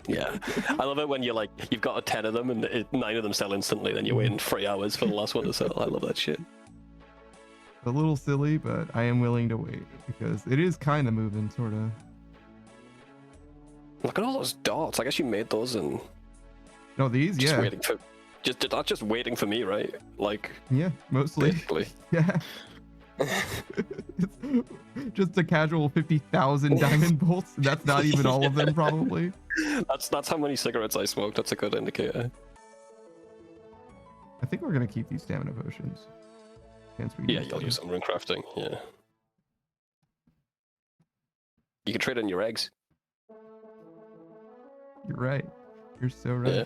Yeah. I love it when you're like, you've got 10 of them and 9 of them sell instantly, then you're waiting 3 hours for the last one to sell. I love that shit. A little silly, but I am willing to wait because it is kind of moving, sort of. Look at all those dots. I guess you made those and... No, these, just yeah. waiting for... That's just waiting for me, right? Like... Yeah, mostly. Basically. Yeah. Just a casual 50,000 diamond bolts. That's not even all of them, probably. That's how many cigarettes I smoked. That's a good indicator. I think we're gonna keep these stamina potions. Yeah, you'll use some rune crafting. Yeah. You can trade in your eggs. You're right. You're so right. Yeah.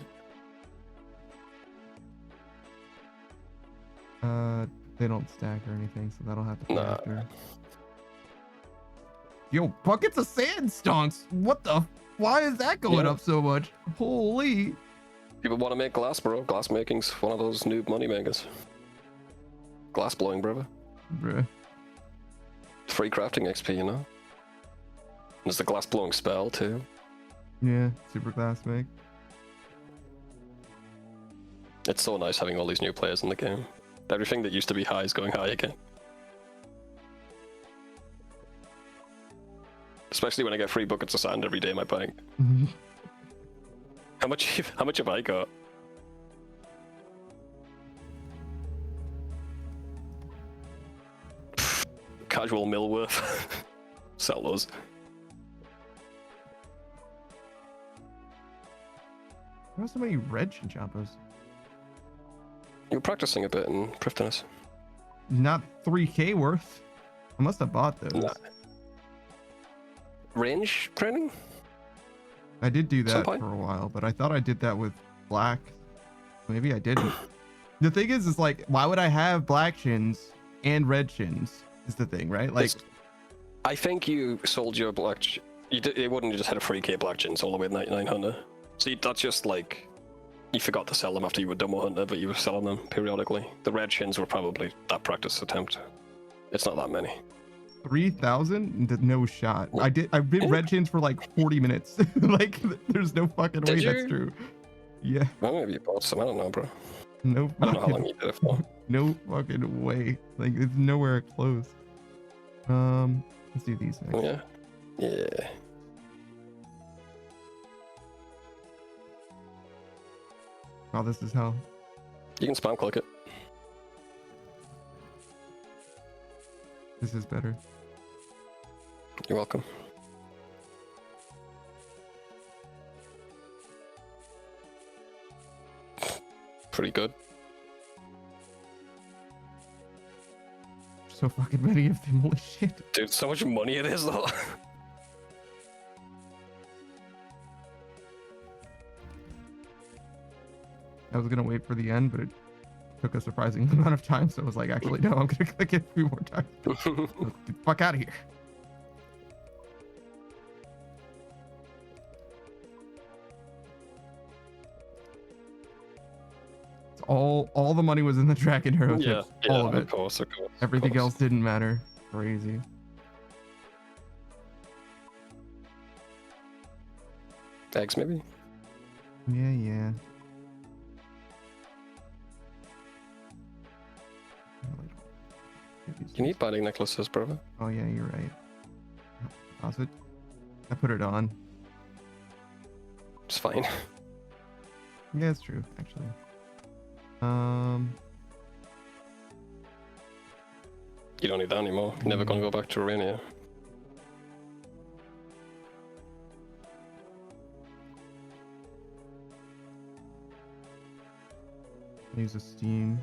They don't stack or anything, so that'll have to be after. Yo, buckets of sand stonks. What the? Why is that going up so much? Holy. People want to make glass, bro. Glass making's one of those noob money makers. Glass blowing, brother. Bruh. Free crafting XP, you know? There's the glass blowing spell, too. Yeah, super glass make. It's so nice having all these new players in the game. Everything that used to be high is going high again. Especially when I get free buckets of sand every day in my bank. How much have I got? Casual mill worth. Sell those. Why are so many red chinchompas? You were practicing a bit in Prifdinus. Not 3k worth. I must have bought those. Nah. Range training? I did do that Some for point. a while, but I thought I did that with black. Maybe I didn't. The thing is like, why would I have black chins and red chins? Is the thing, right? Like, I think you sold your black. It wouldn't. You just had a 3k black chins all the way to 9900. So that's just like you forgot to sell them after you were done with hunter, but you were selling them periodically. The red chins were probably that practice attempt. It's not that many. 3,000? No shot. I did red chins for like 40 minutes. Like, there's no fucking way that's true. Yeah. Well, maybe you bought some. I don't know, bro. No. I don't know how long you did it for. No fucking way. Like, it's nowhere close. Let's do these next. Yeah. Yeah. Oh, this is hell. You can spam click it. This is better. You're welcome. Pretty good. So fucking many of them. Holy shit. Dude, so much money it is though. I was gonna wait for the end, but it took a surprising amount of time, so I was like, actually, no, I'm gonna click it a few more times. Get the fuck out of here. It's all the money was in the Dragon Hero Yeah, chips. yeah, All of it. of course. Everything else didn't matter. Crazy. Eggs, maybe? Yeah. You need binding necklaces, brother. Oh yeah, you're right. Pause it. I put it on. It's fine. Yeah, it's true, actually. You don't need that anymore. You're never gonna go back to Arania. Use a steam.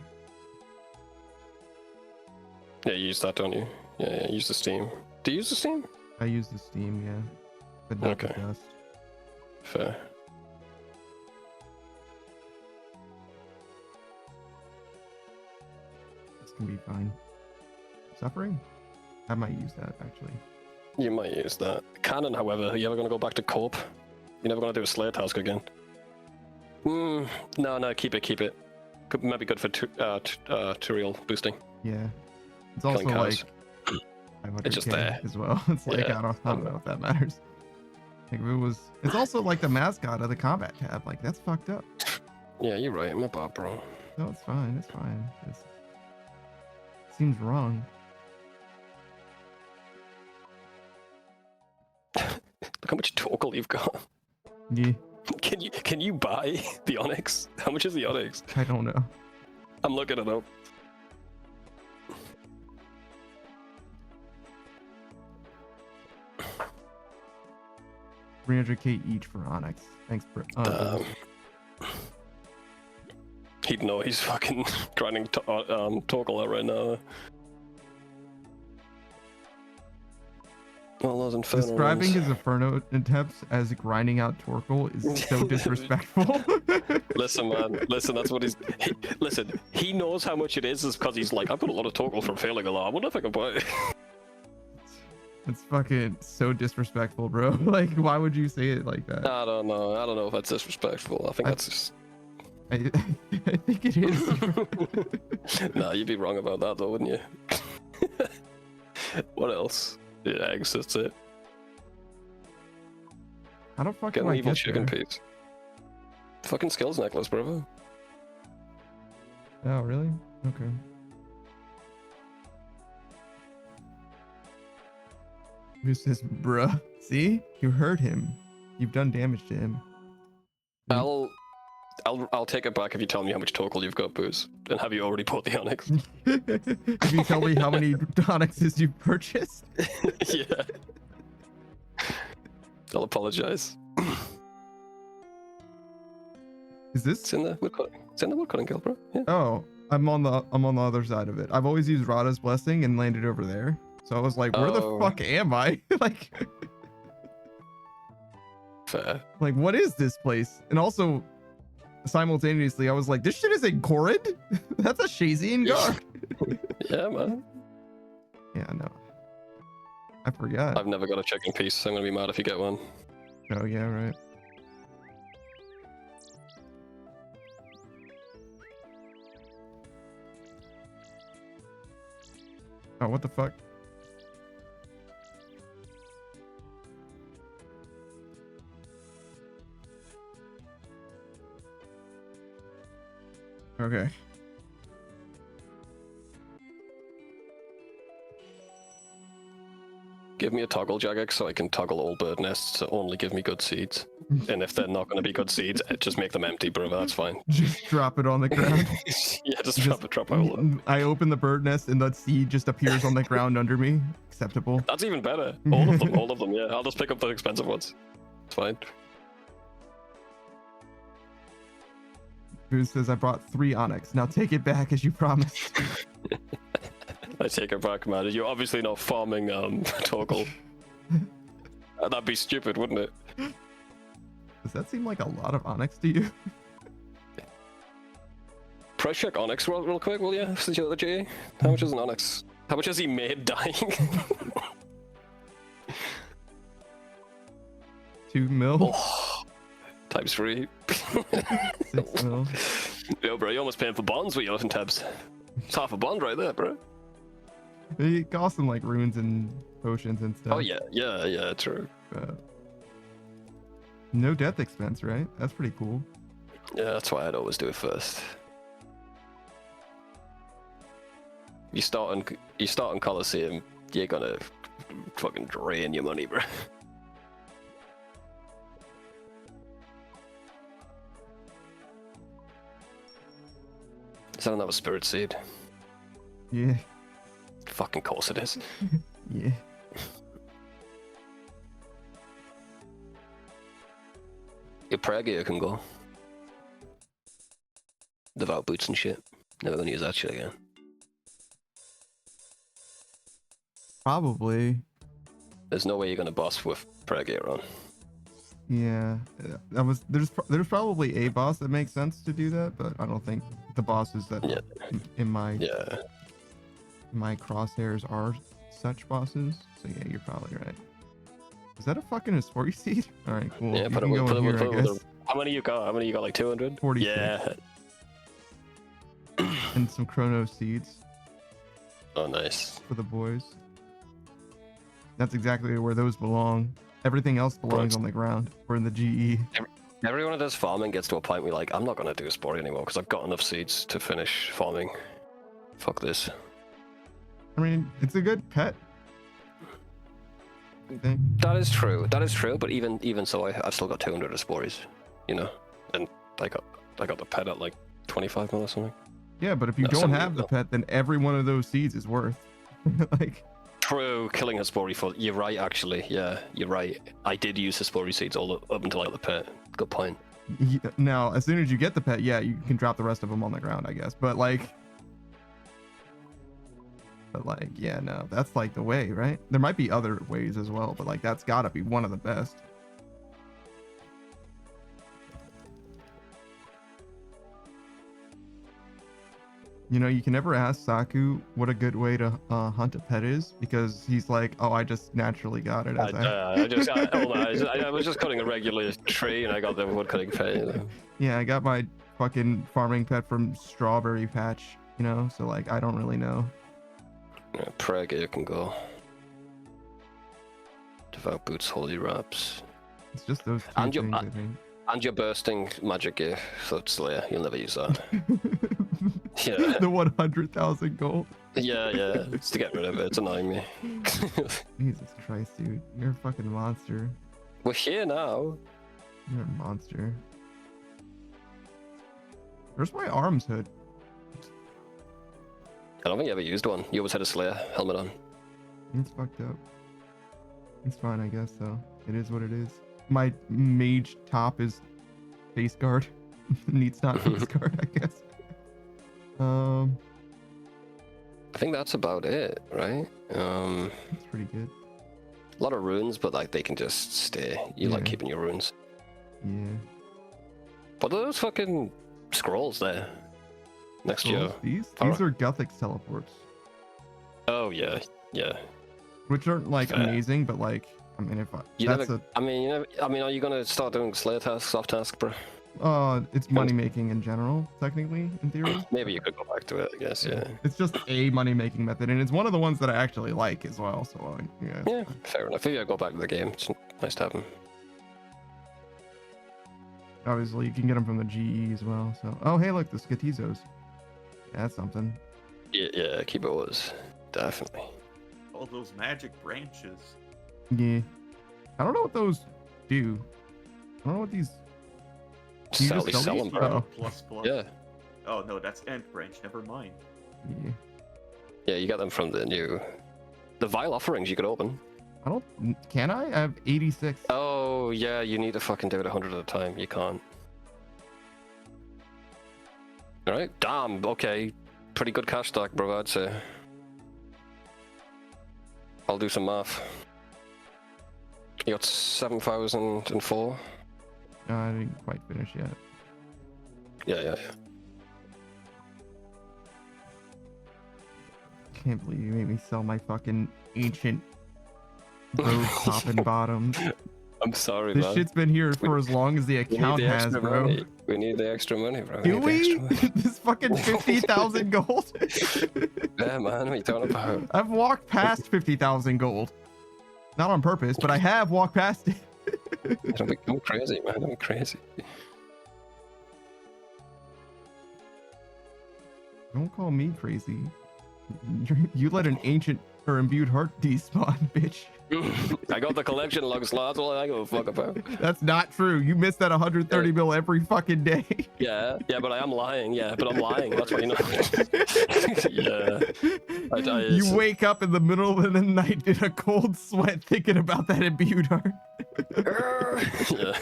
Yeah, you use that, don't you? Yeah, use the steam. Do you use the steam? I use the steam, yeah. But not the Okay. dust. Fair. This can be fine. Suffering? I might use that, actually. You might use that. Canon, however, are you ever gonna go back to Corp? You're never gonna do a Slayer task again. No, keep it. Maybe good for Turiel boosting. Yeah. It's also Killing like cows. 500k It's just there. as well. It's like, Yeah. I don't know if that matters. Like, if it was, it's also like the mascot of the combat tab. Like, that's fucked up. Yeah, you're right. I'm a bad bro. No, it's fine. It's fine. It seems wrong. Look how much Torkel you've got. Yeah. Can you buy the Onyx? How much is the Onyx? I don't know. I'm looking it up. $300k each for Onyx. Thanks, Brit. He'd know he's fucking grinding Torkel out right now. All those infernal Describing runes. his Inferno attempts as grinding out Torkel is so disrespectful. Listen, man. Listen, that's what listen, he knows how much it is because he's like, I've got a lot of Torkel from failing a lot. I wonder if I can buy it. It's fucking so disrespectful, bro. Like, why would you say it like that? I don't know. I don't know if that's disrespectful. I think that's just. I think it is. Nah, you'd be wrong about that though, wouldn't you? What else? Yeah, eggs. That's it. How the fuck Get do an I evil get chicken there? piece. Fucking skills necklace, brother. Oh, really? Okay. Who says, bruh? See? You hurt him. You've done damage to him. I'll take it back if you tell me how much total you've got, Booze. And have you already bought the onyx? If you tell me how many onyxes you've purchased? Yeah. I'll apologize. Is this? It's in the woodcutting. It's in the woodcutting guild, bro. Yeah. Oh, I'm on the other side of it. I've always used Rada's blessing and landed over there. So I was like, where the fuck am I? Like, fair. Like, what is this place? And also, simultaneously, I was like, this shit is in Korid? That's a Shazian guard. Yeah, man. Yeah, no. I forgot. I've never got a chicken piece, so I'm gonna be mad if you get one. Oh, yeah, right. Oh, what the fuck? Okay. Give me a toggle jagex so I can toggle all bird nests to only give me good seeds. And if they're not going to be good seeds, just make them empty, bro. That's fine. Just drop it on the ground. Yeah, just drop it. I open the bird nest and the seed just appears on the ground under me. Acceptable. That's even better. All of them, yeah. I'll just pick up the expensive ones. It's fine. Booze says I brought 3 onyx. Now take it back as you promised. I take it back, man. You're obviously not farming toggle. That'd be stupid, wouldn't it? Does that seem like a lot of onyx to you? Price check onyx real quick, will you? Since you're the GA. How much is an onyx? How much has he made dying? 2 mil. Oh, times 3. 6 mil. Yo, bro, you're almost paying for bonds with your tabs. It's half a bond right there, bro. It costs them like runes and potions and stuff. Oh yeah, true. No death expense, right? That's pretty cool. Yeah, that's why I'd always do it first. You start on Colosseum, you're gonna fucking drain your money, bro. Is that another spirit seed? Yeah. Fucking course it is. Yeah. Your prayer gear can go. Devout boots and shit. Never gonna use that shit again. Probably. There's no way you're gonna boss with prayer gear on. Yeah. There's probably a boss that makes sense to do that, but I don't think the bosses that in my crosshairs are such bosses. So yeah, you're probably right. Is that a fucking Aspori seed? All right, cool. Yeah, You put can it go with, in here, I guess. How many you got? Like 200? 46. Yeah. And some Chrono seeds Oh, nice. for the boys. That's exactly where those belong. Everything else belongs on the ground. We're in the GE. Everyone that does farming gets to a point where like, I'm not gonna do a sport anymore because I've got enough seeds to finish farming. Fuck this. I mean, it's a good pet. I think. That is true. But even so, I've still got 200 Aspores, you know, and I got the pet at like 25 mil or something. Yeah, but if you don't have the pet, then every one of those seeds is worth. Like. True, killing Aspori for. You're right, actually. Yeah, you're right. I did use Aspori seeds up until I got the pet. Good point. Now, as soon as you get the pet, yeah, you can drop the rest of them on the ground, I guess. But like, yeah, no, that's like the way, right? There might be other ways as well, but like that's gotta be one of the best. You know, you can never ask Saku what a good way to hunt a pet is because he's like, oh, I just naturally got it. As I was just cutting a regular tree and I got the wood cutting pet. You know? Yeah, I got my fucking farming pet from Strawberry Patch, you know, so like I don't really know. Yeah, Prague, you can go. Devout Boots, Holy Wraps. It's just those two And things, I think. And your bursting magic gear, Foot Slayer. You'll never use that. Yeah. The 100,000 gold. Yeah, it's to get rid of it. It's annoying me. Jesus Christ, dude. You're a fucking monster. We're here now. You're a monster. Where's my arms hood? I don't think you ever used one. You always had a Slayer helmet on. It's fucked up. It's fine, I guess, though. It is what it is. My mage top is face guard. Needs not face guard, I guess. I think that's about it, right? That's pretty good. A lot of runes, but like they can just stay. You like keeping your runes. Yeah. What are those fucking scrolls there? Next to you. These are Guthix teleports. Oh yeah. Which aren't like amazing, but like I mean, if I mean, are you gonna start doing Slayer tasks off task, bro? It's money making in general, technically, in theory. Maybe you could go back to it, I guess. Yeah. It's just a money making method, and it's one of the ones that I actually like as well. So yeah. Yeah, fair enough. If you go back to the game, it's nice to have them. Obviously, you can get them from the GE as well. So, oh hey, look, the Skatizos. Yeah, that's something. Yeah, keyboards, definitely. All those magic branches. Yeah. I don't know what those do. I don't know what these. Sell them, bro. Plus. Yeah. Oh no, that's Ant branch. Never mind. Yeah. Yeah, you got them from the Vile Offerings you could open. I don't. Can I? I have 86. Oh yeah, you need to fucking do it 100 at a time. You can't. All right. Damn. Okay. Pretty good cash stack, bro. I'd say. I'll do some math. You got 7,004. I didn't quite finish yet. Yeah. Can't believe you made me sell my fucking ancient road top and bottoms. I'm sorry, this man. shit's been here for as long as the account has, bro. Money. We need the extra money, bro. Do we? This fucking 50,000 gold? Yeah, man. What are you talking about? I've walked past 50,000 gold. Not on purpose, but I have walked past it. Don't be crazy, man. Don't be crazy. Don't call me crazy. You let an ancient or imbued heart despawn, bitch. I got the collection logs, lads. All I give a fuck about. That's not true. You miss that 130 mil every fucking day. Yeah, but I am lying. Yeah, but I'm lying. That's what you know. Yeah. You wake up in the middle of the night in a cold sweat thinking about that imbued heart. Yeah.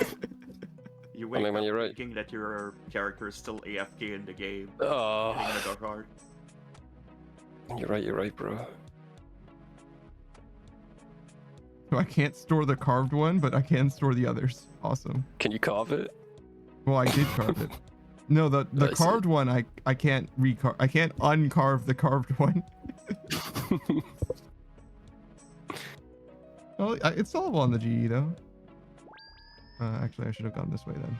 You wake man, up you're right. thinking that your character is still AFK in the game. Oh. Hitting the dark heart. You're right, bro. So I can't store the carved one, but I can store the others. Awesome. Can you carve it? Well, I did carve it. No, the carved one I can't recarve. I can't uncarve the carved one. Well, it's sellable on the GE though. Actually, I should have gone this way then.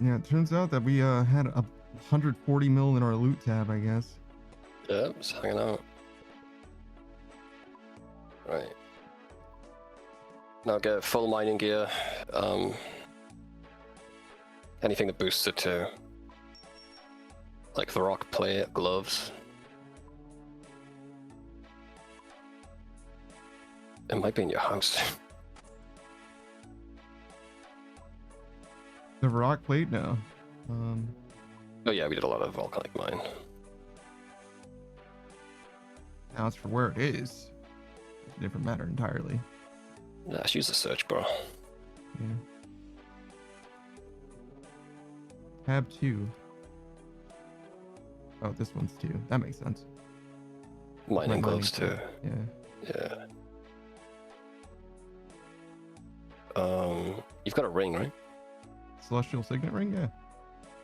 Yeah, it turns out that we had 140 mil in our loot tab, I guess. Yeah, just hanging out. Right. Now get full mining gear. Anything that boosts it too. Like the rock plate, gloves. It might be in your house. The rock plate? No. Oh yeah, we did a lot of volcanic mine. Now it's for where it is. It's a different matter entirely. Yeah, just use the search bar. Yeah. Tab 2. Oh, this one's 2. That makes sense. Mining My gloves too. Yeah. Yeah. You've got a ring, right? Celestial signet ring, yeah.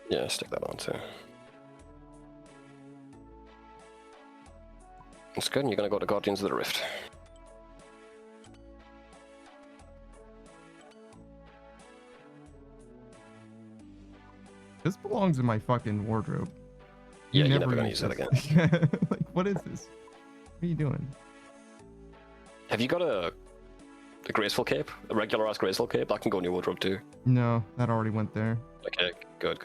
Yeah, stick that on too. That's good. And you're gonna go to Guardians of the Rift. This belongs in my fucking wardrobe. Yeah, you're never gonna use that again. Like, what is this? What are you doing? Have you got a graceful cape? A regular ass graceful cape? That can go in your wardrobe too. No, that already went there. Okay, good.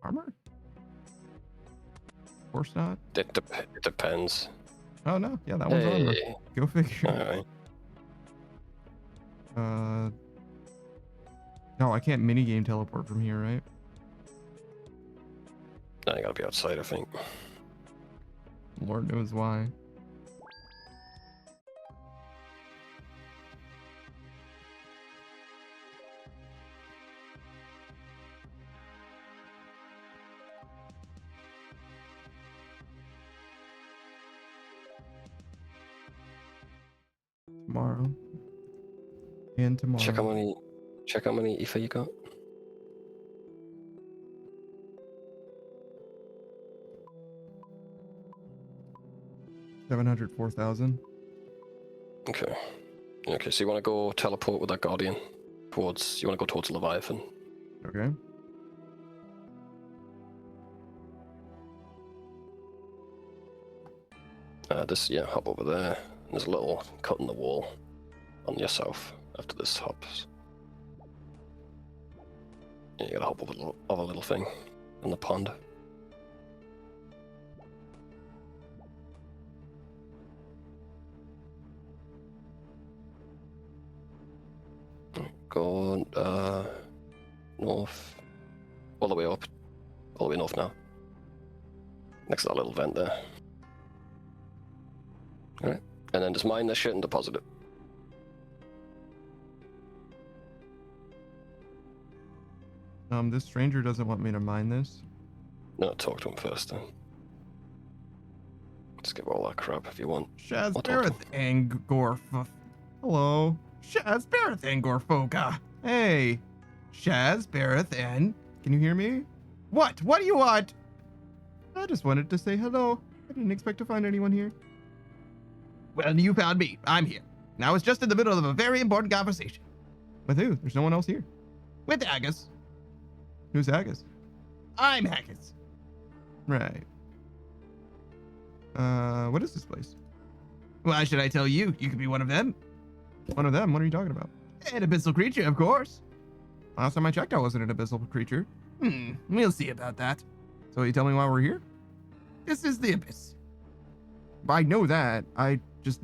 Armor? Of course not. It depends. Oh no, yeah, that one's armor. Hey. Go figure. Alright. No, I can't minigame teleport from here, right? Now you gotta be outside, I think. Lord knows why. Tomorrow. And tomorrow. Check how many Aether you got. $704,000. Okay. Okay, so you want to go teleport with that Guardian towards. You want to go towards Leviathan. Okay. Hop over there. There's a little cut in the wall on your south after this hops. Yeah, you gotta hop over a little thing in the pond. Go north, all the way up, all the way north now. Next to that little vent there. Alright, and then just mine this shit and deposit it. This stranger doesn't want me to mine this. No, talk to him first then. Just give all that crap if you want. Shaz I'll talk to him. Bareth Angorf. Hello. Shaz Bareth Angorfoka. Hey. Shaz Bareth N. Can you hear me? What? What do you want? I just wanted to say hello. I didn't expect to find anyone here. Well, you found me. I'm here. And I was just in the middle of a very important conversation. With who? There's no one else here. With Agus. Who's Agus? I'm Agus. Right. What is this place? Why should I tell you? You could be one of them. One of them? What are you talking about? An abyssal creature, of course. Last time I checked, I wasn't an abyssal creature. We'll see about that. So you tell me why we're here? This is the abyss. I know that. I just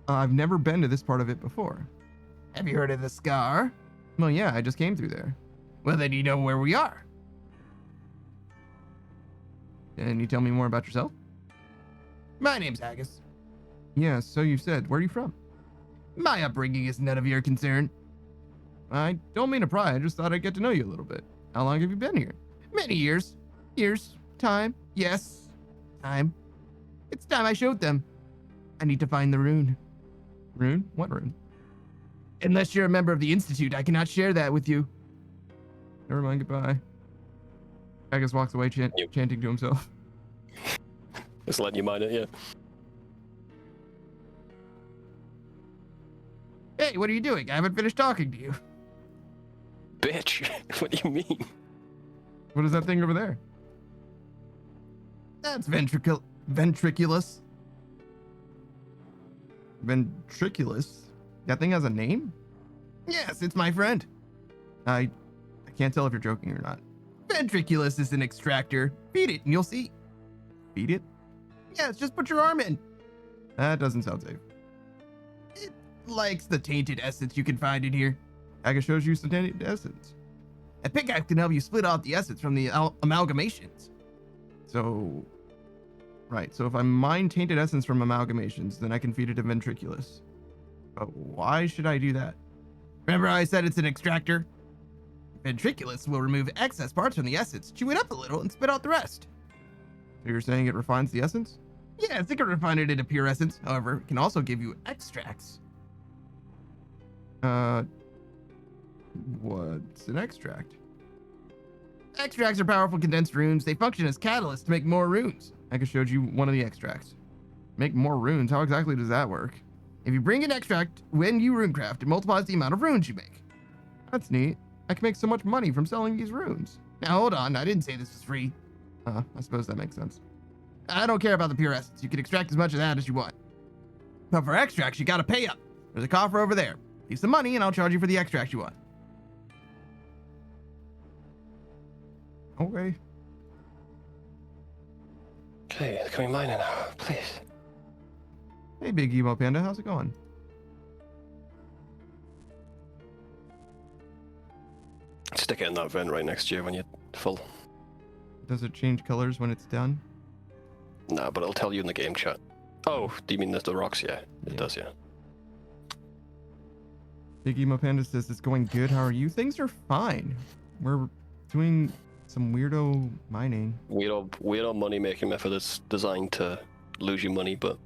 I've never been to this part of it before. Have you heard of the Scar? Well, yeah, I just came through there. Well, then you know where we are. Can you tell me more about yourself? My name's Agus. Yeah, so you said. Where are you from? My upbringing is none of your concern. I don't mean to pry. I just thought I'd get to know you a little bit. How long have you been here? Many years. Years. Time. Yes. Time. It's time I showed them. I need to find the rune. Rune? What rune? Unless you're a member of the Institute, I cannot share that with you. Never mind, goodbye. Agus walks away chanting to himself. Just letting you mine it, yeah. Hey, what are you doing? I haven't finished talking to you. Bitch, what do you mean? What is that thing over there? That's ventriculus. Ventriculus? That thing has a name? Yes, it's my friend. I can't tell if you're joking or not. Ventriculus is an extractor. Feed it and you'll see. Feed it? Yes, just put your arm in. That doesn't sound safe. It likes the tainted essence you can find in here. Aga shows you some tainted essence. A pickaxe can help you split off the essence from the amalgamations. So, Right, so if I mine tainted essence from amalgamations, then I can feed it to ventriculus. But why should I do that? Remember how I said it's an extractor? Ventriculus will remove excess parts from the essence, chew it up a little, and spit out the rest. So you're saying it refines the essence? Yes, it can refine it into pure essence. However, it can also give you extracts. What's an extract? Extracts are powerful condensed runes. They function as catalysts to make more runes. I just showed you one of the extracts. Make more runes? How exactly does that work? If you bring an extract when you runecraft, it multiplies the amount of runes you make. That's neat. I can make so much money from selling these runes. Now hold on, I didn't say this was free. I suppose that makes sense. I don't care about the pure essence. You can extract as much of that as you want. But for extracts, you gotta pay up. There's a coffer over there. Leave some money and I'll charge you for the extracts you want. Okay. Okay, can we mine it now, please? Hey, Big Emo Panda, how's it going? Stick it in that vent right next to you when you're full. Does it change colors when it's done? Nah, but it'll tell you in the game chat. Oh, do you mean the rocks? Yeah, it does, yeah. Big Emo Panda says it's going good. How are you? Things are fine. We're doing some weirdo mining. Weirdo money-making method that's designed to lose you money, but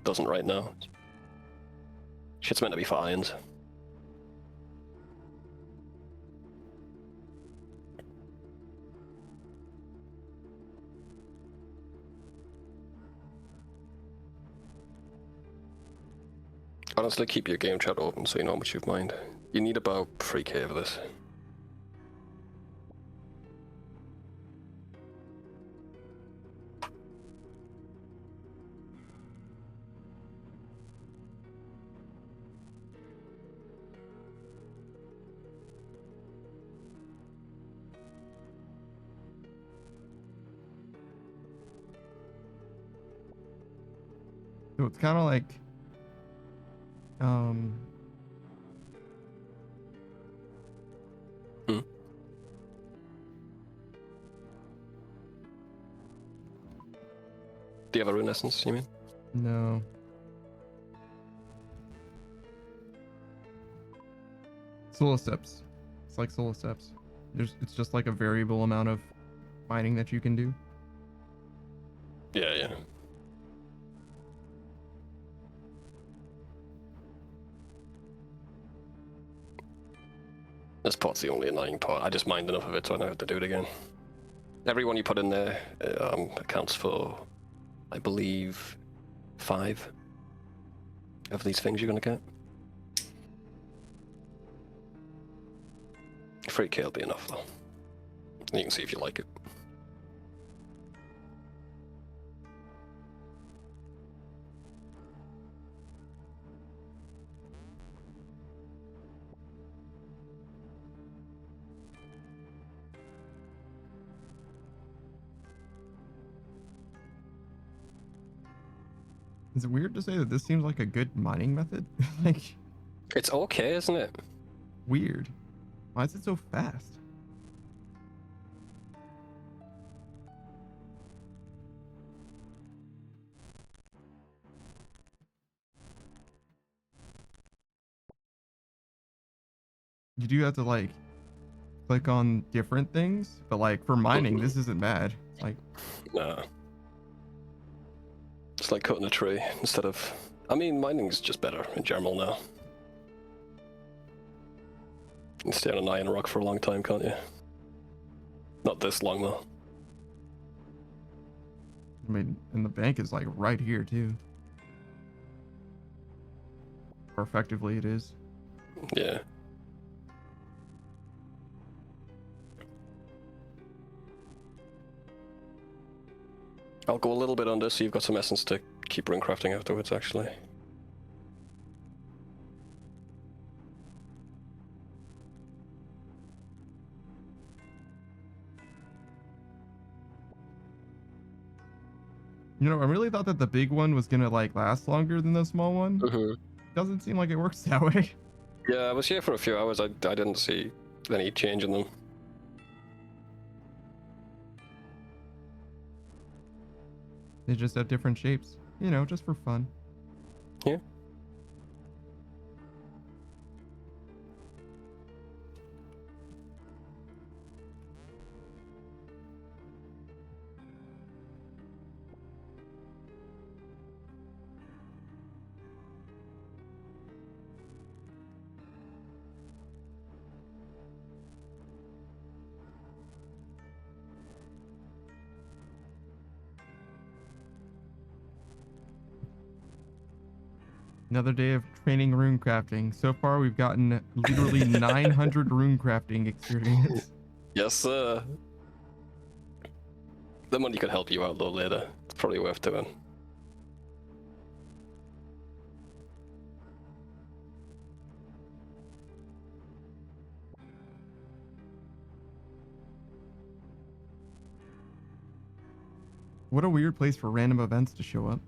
doesn't right now. Shit's meant to be for irons. Honestly, keep your game chat open so you know how much you've mined. You need about 3k for this. So it's kind of like, Do you have a rune essence, you mean? No. Solo steps. It's like solo steps. It's just like a variable amount of mining that you can do. Yeah. This part's the only annoying part. I just mined enough of it so I don't have to do it again. Everyone you put in there accounts for, I believe, 5 of these things you're gonna get. 3k will be enough though. You can see if you like it. Is it weird to say that this seems like a good mining method? Like, it's okay, isn't it? Weird. Why is it so fast? You do have to like click on different things, but like for mining, this isn't bad. It's like, nah. It's like cutting a tree instead of... I mean, mining's just better in general now. You can stay on an iron rock for a long time, can't you? Not this long, though. I mean, and the bank is like right here, too. Or effectively it is. Yeah. I'll go a little bit under so you've got some essence to keep rune crafting afterwards, actually. You know, I really thought that the big one was gonna like last longer than the small one. Mm-hmm. Doesn't seem like it works that way. Yeah, I was here for a few hours. I didn't see any change in them. They just have different shapes. You know, just for fun. Yeah. Another day of training rune crafting. So far, we've gotten literally 900 rune crafting experience. Yes, sir. The money could help you out though later. It's probably worth doing. What a weird place for random events to show up.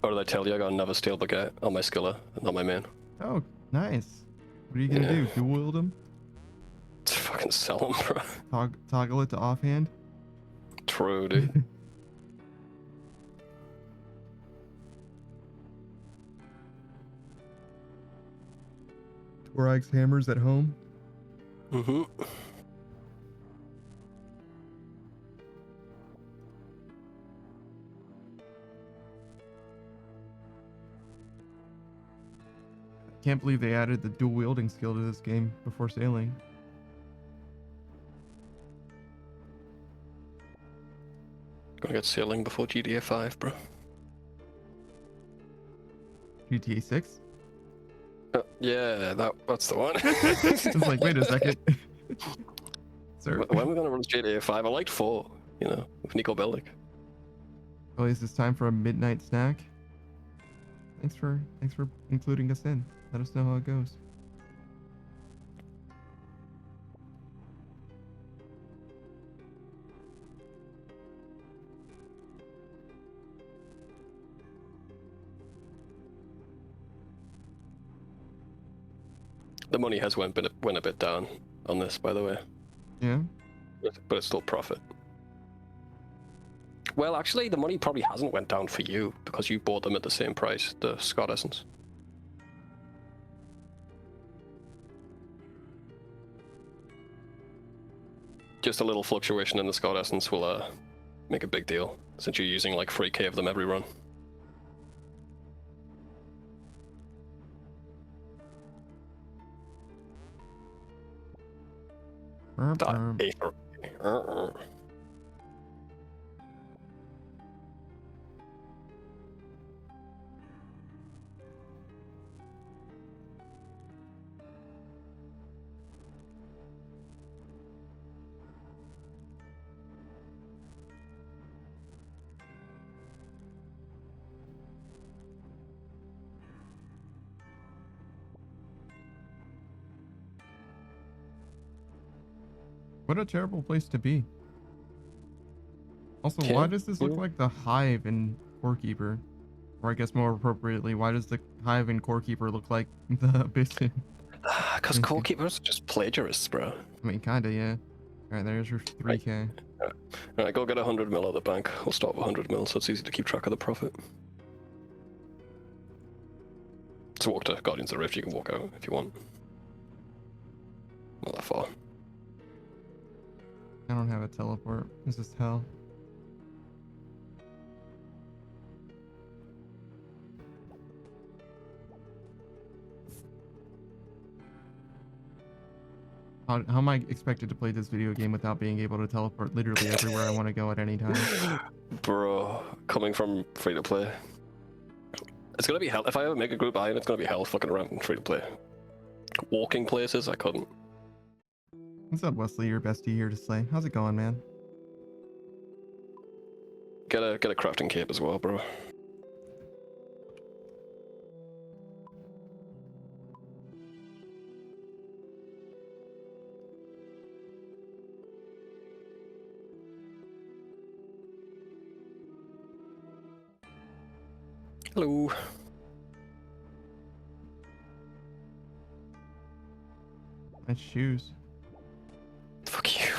Or did I tell you I got another steel baguette on my skiller, not my main? Oh, nice. What are you gonna do? Dual wield them? Fucking sell them, bro. Toggle it to offhand? True, dude. Torag's hammers at home? Mm-hmm. Can't believe they added the dual wielding skill to this game before sailing. Gonna get sailing before GTA 5, bro. GTA 6? Yeah, that's the one. I was like, wait a second. Sir. When are we gonna run GTA 5? I liked 4, you know, with Nico Bellic. Well, is this time for a midnight snack? Thanks for including us in. Let us know how it goes. The money has went a bit down on this, by the way. Yeah? But it's still profit. Well, actually, the money probably hasn't went down for you because you bought them at the same price, the Scott Essence. Just a little fluctuation in the Scott Essence will make a big deal, since you're using like 3k of them every run. Aether. What a terrible place to be. Also, Yeah, why does this look like the Hive in Core Keeper? Or I guess more appropriately, why does the Hive in Core Keeper look like the Abyssin? Because Core Keepers are just plagiarists, bro. I mean, kinda, yeah. Alright, there's your 3k. Alright, go get 100 mil at the bank. I'll start with 100 mil, so it's easy to keep track of the profit. To walk to Guardians of the Rift, you can walk out if you want. Not that far. I don't have a teleport. This is hell. How am I expected to play this video game without being able to teleport literally everywhere I want to go at any time? Bro, coming from free to play. It's gonna be hell. If I ever make a group iron, it's gonna be hell fucking around free to play. Walking places, I couldn't. What's up, Wesley? Your bestie here to slay. How's it going, man? Get a crafting cape as well, bro. Hello. Nice shoes. Fuck you.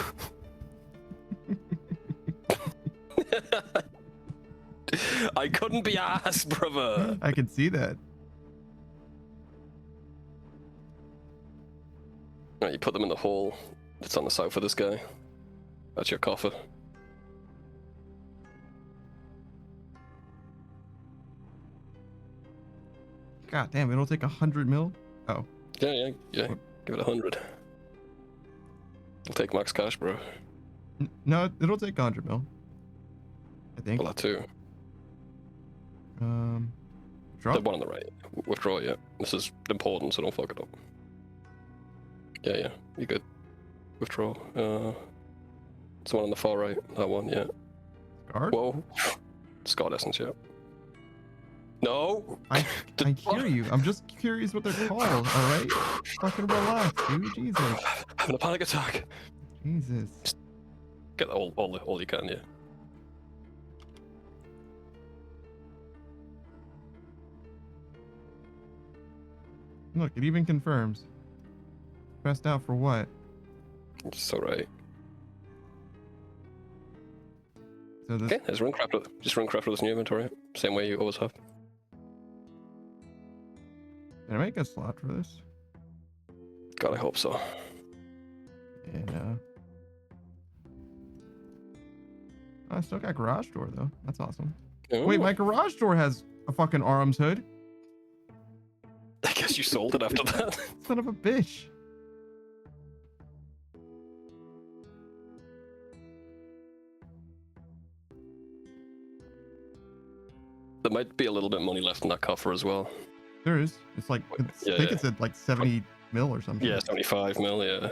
I couldn't be asked, brother. I can see that. Right, you put them in the hole that's on the south of this guy. That's your coffer. God damn, it'll take 100 mil. Oh. Yeah. Give it 100. I'll take max cash, bro. No, it'll take 100 mil. I think. Well, that too. Drop. The one on the right. Withdraw, yeah. This is important, so don't fuck it up. Yeah, you good. Withdraw. It's the one on the far right. That one, yeah. Guard? Whoa. Scarred Essence, yeah. No! I hear you. I'm just curious what they're called, alright? Fucking relax, dude. Jesus. Having a panic attack. Jesus. Get all you can, yeah. Look, it even confirms. Pressed out for what? It's alright. So this. Okay, there's Runecraft with this new inventory. Same way you always have. Can I make a slot for this? God, I hope so. Yeah. I still got garage door though. That's awesome. Ooh. Wait, my garage door has a fucking arms hood. I guess you sold it after that. Son of a bitch. There might be a little bit of money left in that coffer as well. There is. It's like I think it's at like 70 mil or something. Yeah, 75 mil, yeah.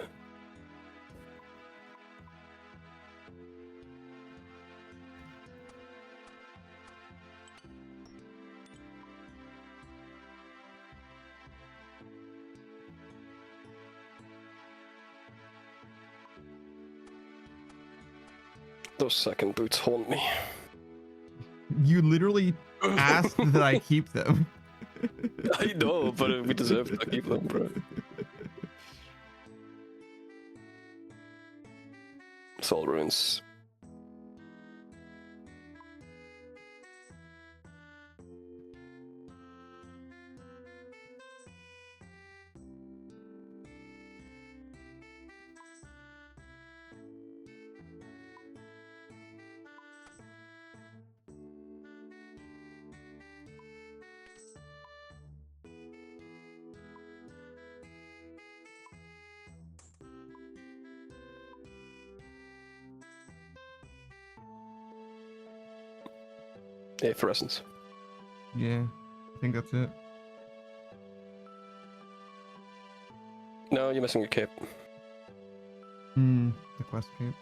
Those second boots haunt me. You literally asked that I keep them. I know, but we deserve to keep them, bro. Soul runes. Aether essence. Yeah, I think that's it. No, you're missing your cape. The quest cape.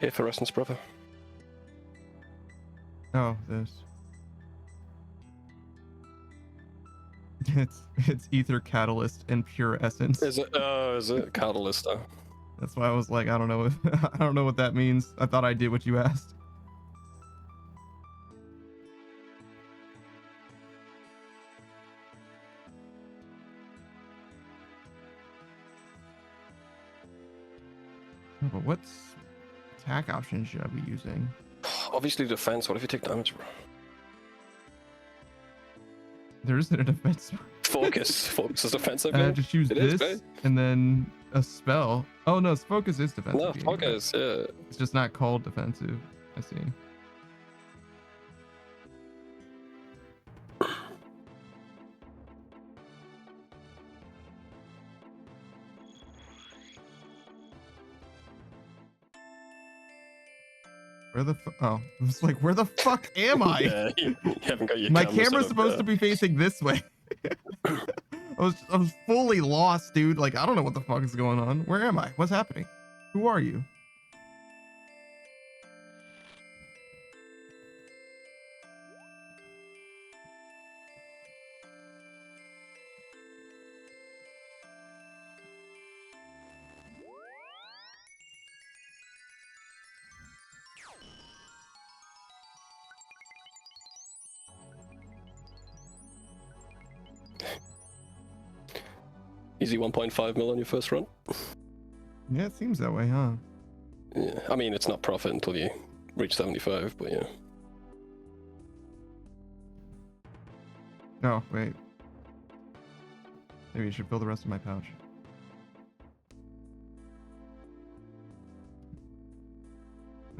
Aether essence, brother. Oh, this. It's ether catalyst and pure essence. Is it? Oh, is it catalyst? That's why I was like, I don't know. I don't know what that means. I thought I did what you asked. Oh, but what's attack option should I be using? Obviously defense. What if you take damage, bro? There isn't a defense. Focus. Focus is defensive. I just use this and then a spell. Oh no, focus is defensive. No, focus. Yeah. It's just not called defensive. I see. Where the oh, I was like, where the fuck am I? Yeah, you haven't got your My camera camera's set up supposed yet. to be facing this way. I was fully lost, dude. Like, I don't know what the fuck is going on. Where am I? What's happening? Who are you? Easy 1.5 mil on your first run. Yeah, it seems that way, huh? Yeah, I mean, it's not profit until you reach 75, but yeah. Oh, wait. Maybe I should fill the rest of my pouch.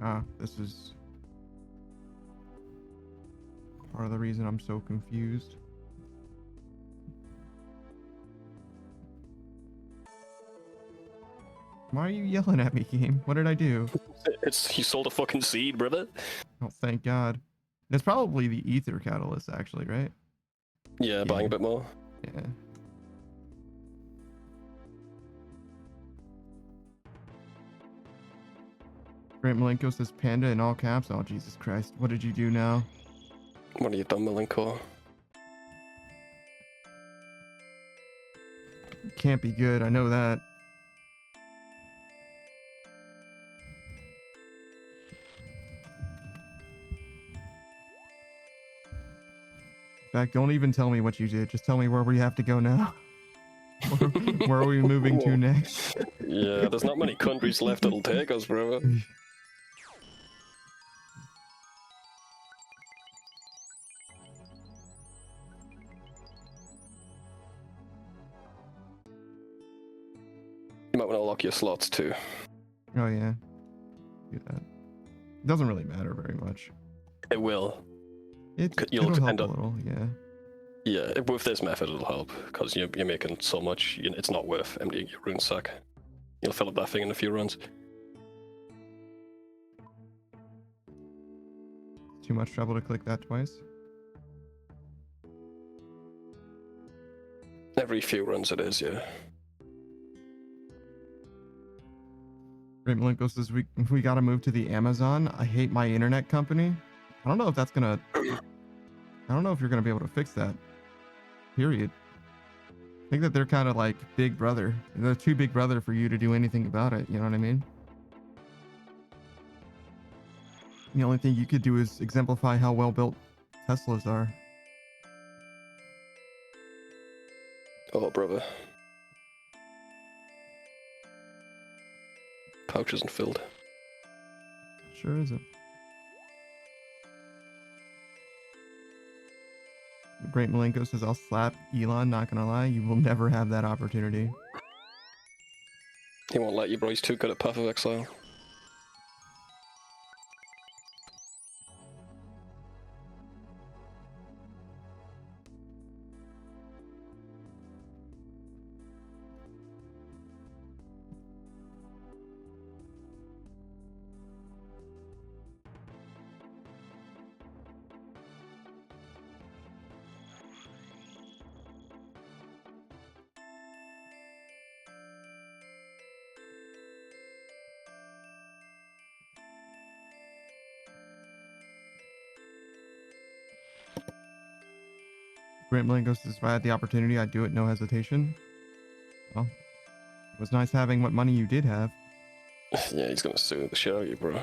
Ah, this is part of the reason I'm so confused. Why are you yelling at me, game? What did I do? It's you sold a fucking seed, brother. Oh, thank God. It's probably the Aether catalyst, actually, right? Yeah, buying a bit more. Yeah. Grant Malenko says panda in all caps. Oh, Jesus Christ. What did you do now? What have you done, Malenko? Can't be good. I know that. In fact, don't even tell me what you did. Just tell me where we have to go now. Where are we moving to next? Yeah, there's not many countries left that'll take us, brother. You might want to lock your slots too. Oh, yeah. Do that. It doesn't really matter very much. It will. It'll help a little, yeah. Yeah, with this method it'll help, because you're making so much, it's not worth emptying your rune sack. You'll fill up that thing in a few runs. Too much trouble to click that twice? Every few runs it is, yeah. Great Malenko says we gotta move to the Amazon. I hate my internet company. I don't know if that's gonna... I don't know if you're gonna be able to fix that. Period. I think that they're kind of like Big Brother. They're too Big Brother for you to do anything about it. You know what I mean? The only thing you could do is exemplify how well built Teslas are. Oh, brother. Pouch isn't filled. Sure isn't. Great Malenko says, I'll slap Elon, not gonna lie. You will never have that opportunity. He won't let you, bro. He's too good at Path of Exile. Grant Malenko says, if I had the opportunity, I'd do it, no hesitation. Well, it was nice having what money you did have. Yeah, he's gonna sue the shit out of you, bro.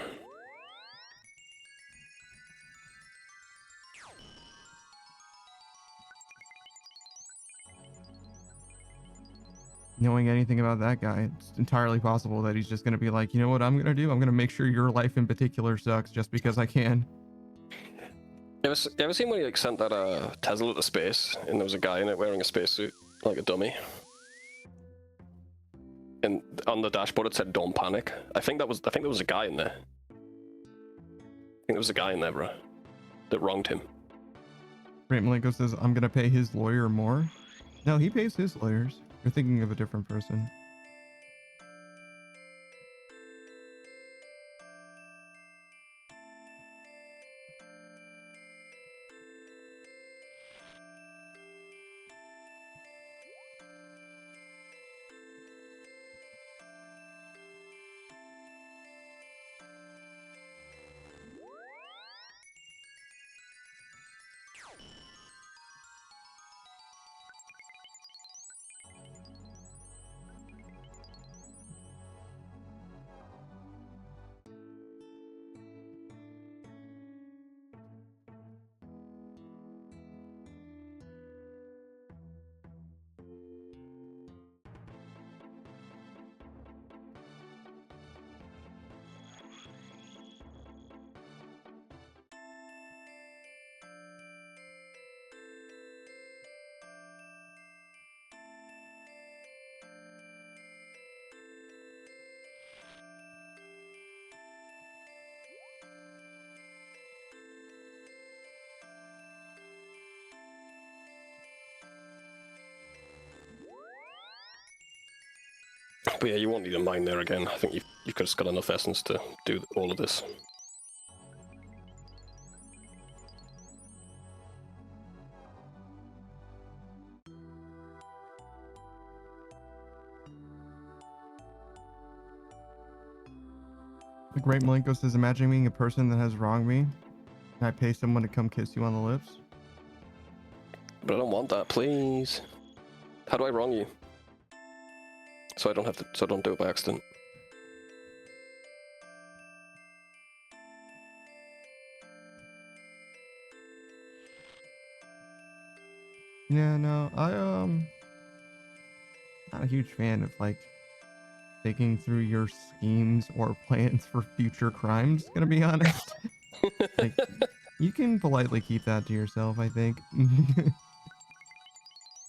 Knowing anything about that guy, it's entirely possible that he's just going to be like, you know what I'm going to do? I'm going to make sure your life in particular sucks just because I can. You ever seen when he like sent that Tesla to space and there was a guy in it wearing a spacesuit, like a dummy? And on the dashboard it said "Don't panic." I think there was a guy in there. I think there was a guy in there, bro, that wronged him. Grant Malenko says, I'm going to pay his lawyer more. No, he pays his lawyers. You're thinking of a different person. But yeah, you won't need a mine there again. I think you've just got enough essence to do all of this. The Great Malenko says, imagine being a person that has wronged me. Can I pay someone to come kiss you on the lips? But I don't want that, please. How do I wrong you? So I don't have to. So I don't do it by accident. Yeah, no, not a huge fan of like thinking through your schemes or plans for future crimes, gonna be honest. Like, you can politely keep that to yourself, I think.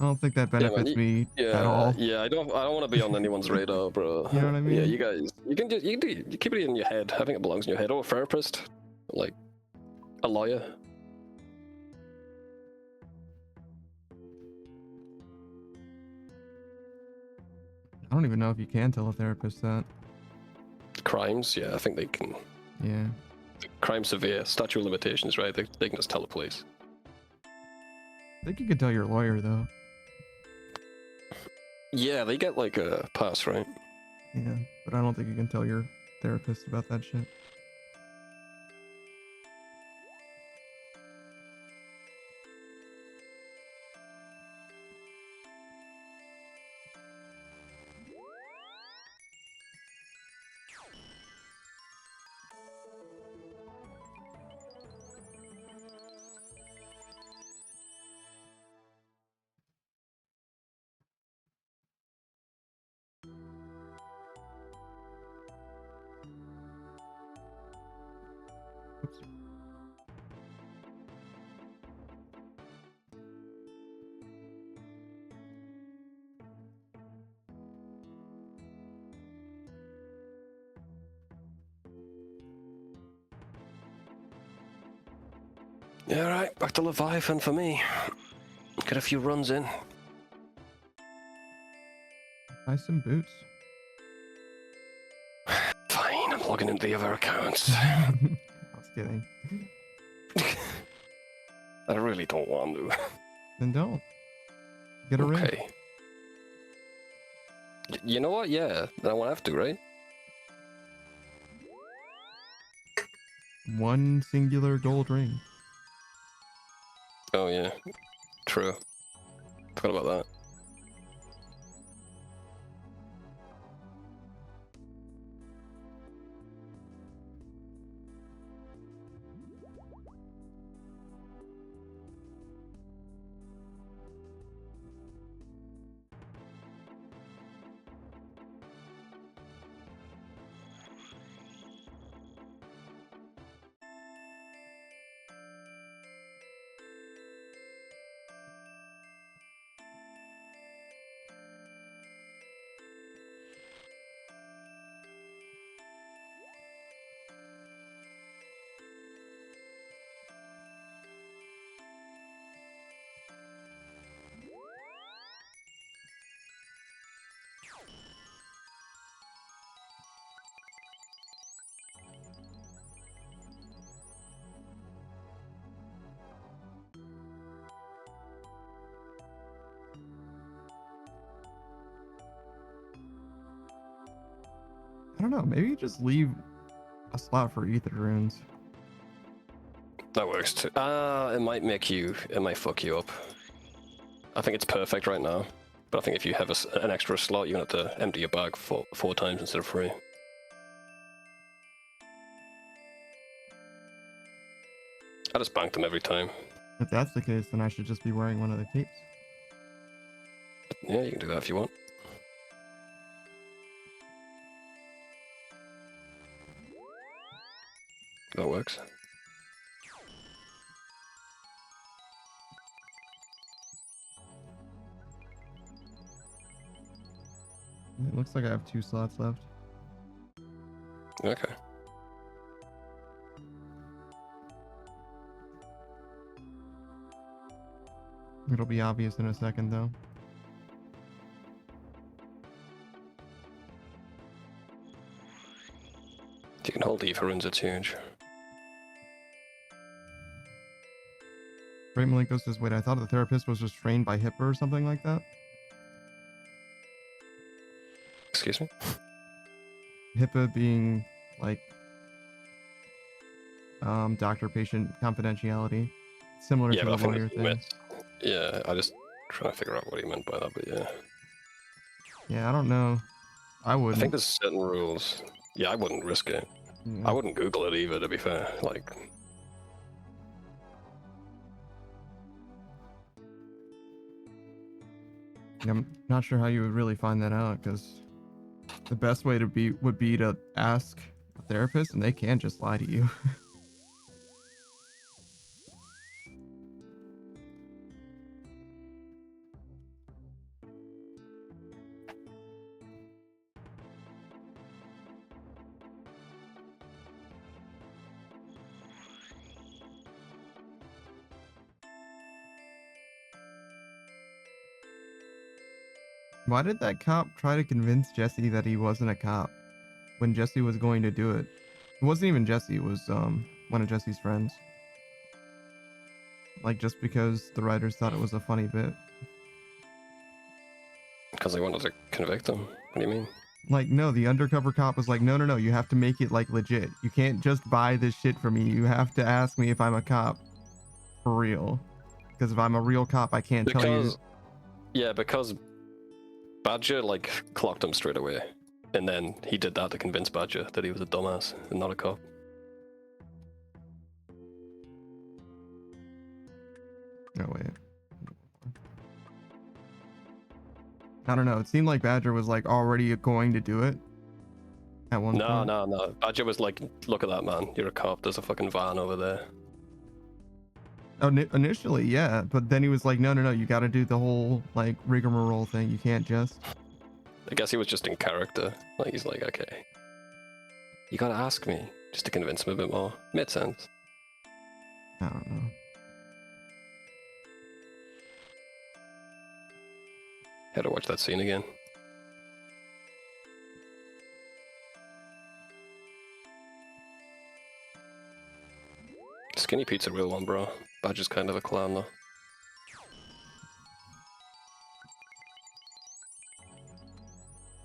I don't think that benefits me at all. Yeah, I don't want to be on anyone's radar, bro. You know what I mean? Yeah, you guys, you can keep it in your head. I think it belongs in your head. Or a therapist, like a lawyer. I don't even know if you can tell a therapist that. Crimes, yeah, I think they can. Yeah. Crime severe, statute of limitations, right? They can just tell the police. I think you can tell your lawyer though. Yeah, they get like a pass, right? Yeah, but I don't think you can tell your therapist about that shit. Oops. Yeah, right. Back to Leviathan for me. Get a few runs in. Buy some boots. Fine, I'm logging into the other accounts. I was kidding. I really don't want to. Then don't. Get a ring. Okay. You know what? Yeah, then I won't have to, right? One singular gold ring. Oh yeah, true. Forgot about that. I don't know. Maybe just leave a slot for Aether runes. That works too. It might fuck you up. I think it's perfect right now, but I think if you have an extra slot, you're gonna have to empty your bag four times instead of 3. I just bank them every time. If that's the case, then I should just be wearing one of the capes. Yeah, you can do that if you want. That works. It looks like I have 2 slots left. Okay. It'll be obvious in a second, though. called Aether runes, it's huge. Great Malenko says, wait, I thought the therapist was just trained by HIPAA or something like that. Excuse me? HIPAA being like doctor-patient confidentiality, similar Yeah, to but I the think lawyer it's thing. myth. Yeah, I just trying to figure out what he meant by that, but yeah. Yeah, I don't know. I I wouldn't. think there's certain rules. Yeah, I wouldn't risk it. I wouldn't Google it either, to be fair. Like, I'm not sure how you would really find that out, because the best way to would be to ask a therapist, and they can just lie to you. Why did that cop try to convince Jesse that he wasn't a cop when Jesse was going to do it? It wasn't even Jesse, it was one of Jesse's friends. Like, just because the writers thought it was a funny bit. because they wanted to convict him. What do you mean? Like, no, the undercover cop was like, no, you have to make it like legit. You can't just buy this shit from me. You have to ask me if I'm a cop for real. Because if I'm a real cop, I can't tell you. Yeah, because Badger, like, clocked him straight away. And then he did that to convince Badger that he was a dumbass and not a cop. No, wait. I don't know. It seemed like Badger was like already going to do it at one point. No. Badger was like, look at that, man. You're a cop. There's a fucking van over there. Oh, initially, yeah. But then he was like, no. You got to do the whole like rigmarole thing. You can't just. I guess he was just in character. Like, he's like, okay. You gotta ask me. Just to convince him a bit more. Made sense. I don't know. Had to watch that scene again. Skinny Pete's a real one, bro. Badger's kind of a clown, though.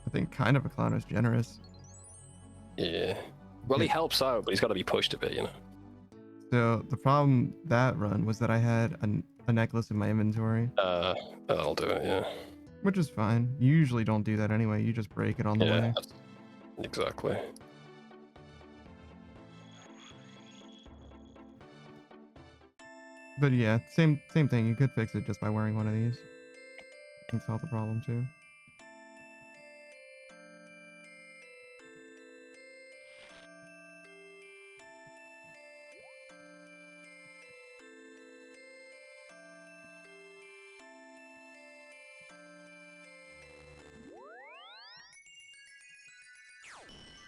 I think kind of a clown is generous. Yeah. Well, he helps out, but he's got to be pushed a bit, you know? So the problem that run was that I had a necklace in my inventory. I'll do it, yeah. Which is fine. You usually don't do that anyway. You just break it on the way. Exactly. But yeah, same thing. You could fix it just by wearing one of these. I can solve the problem too.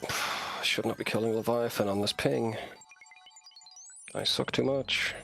I should not be killing Leviathan on this ping. I suck too much.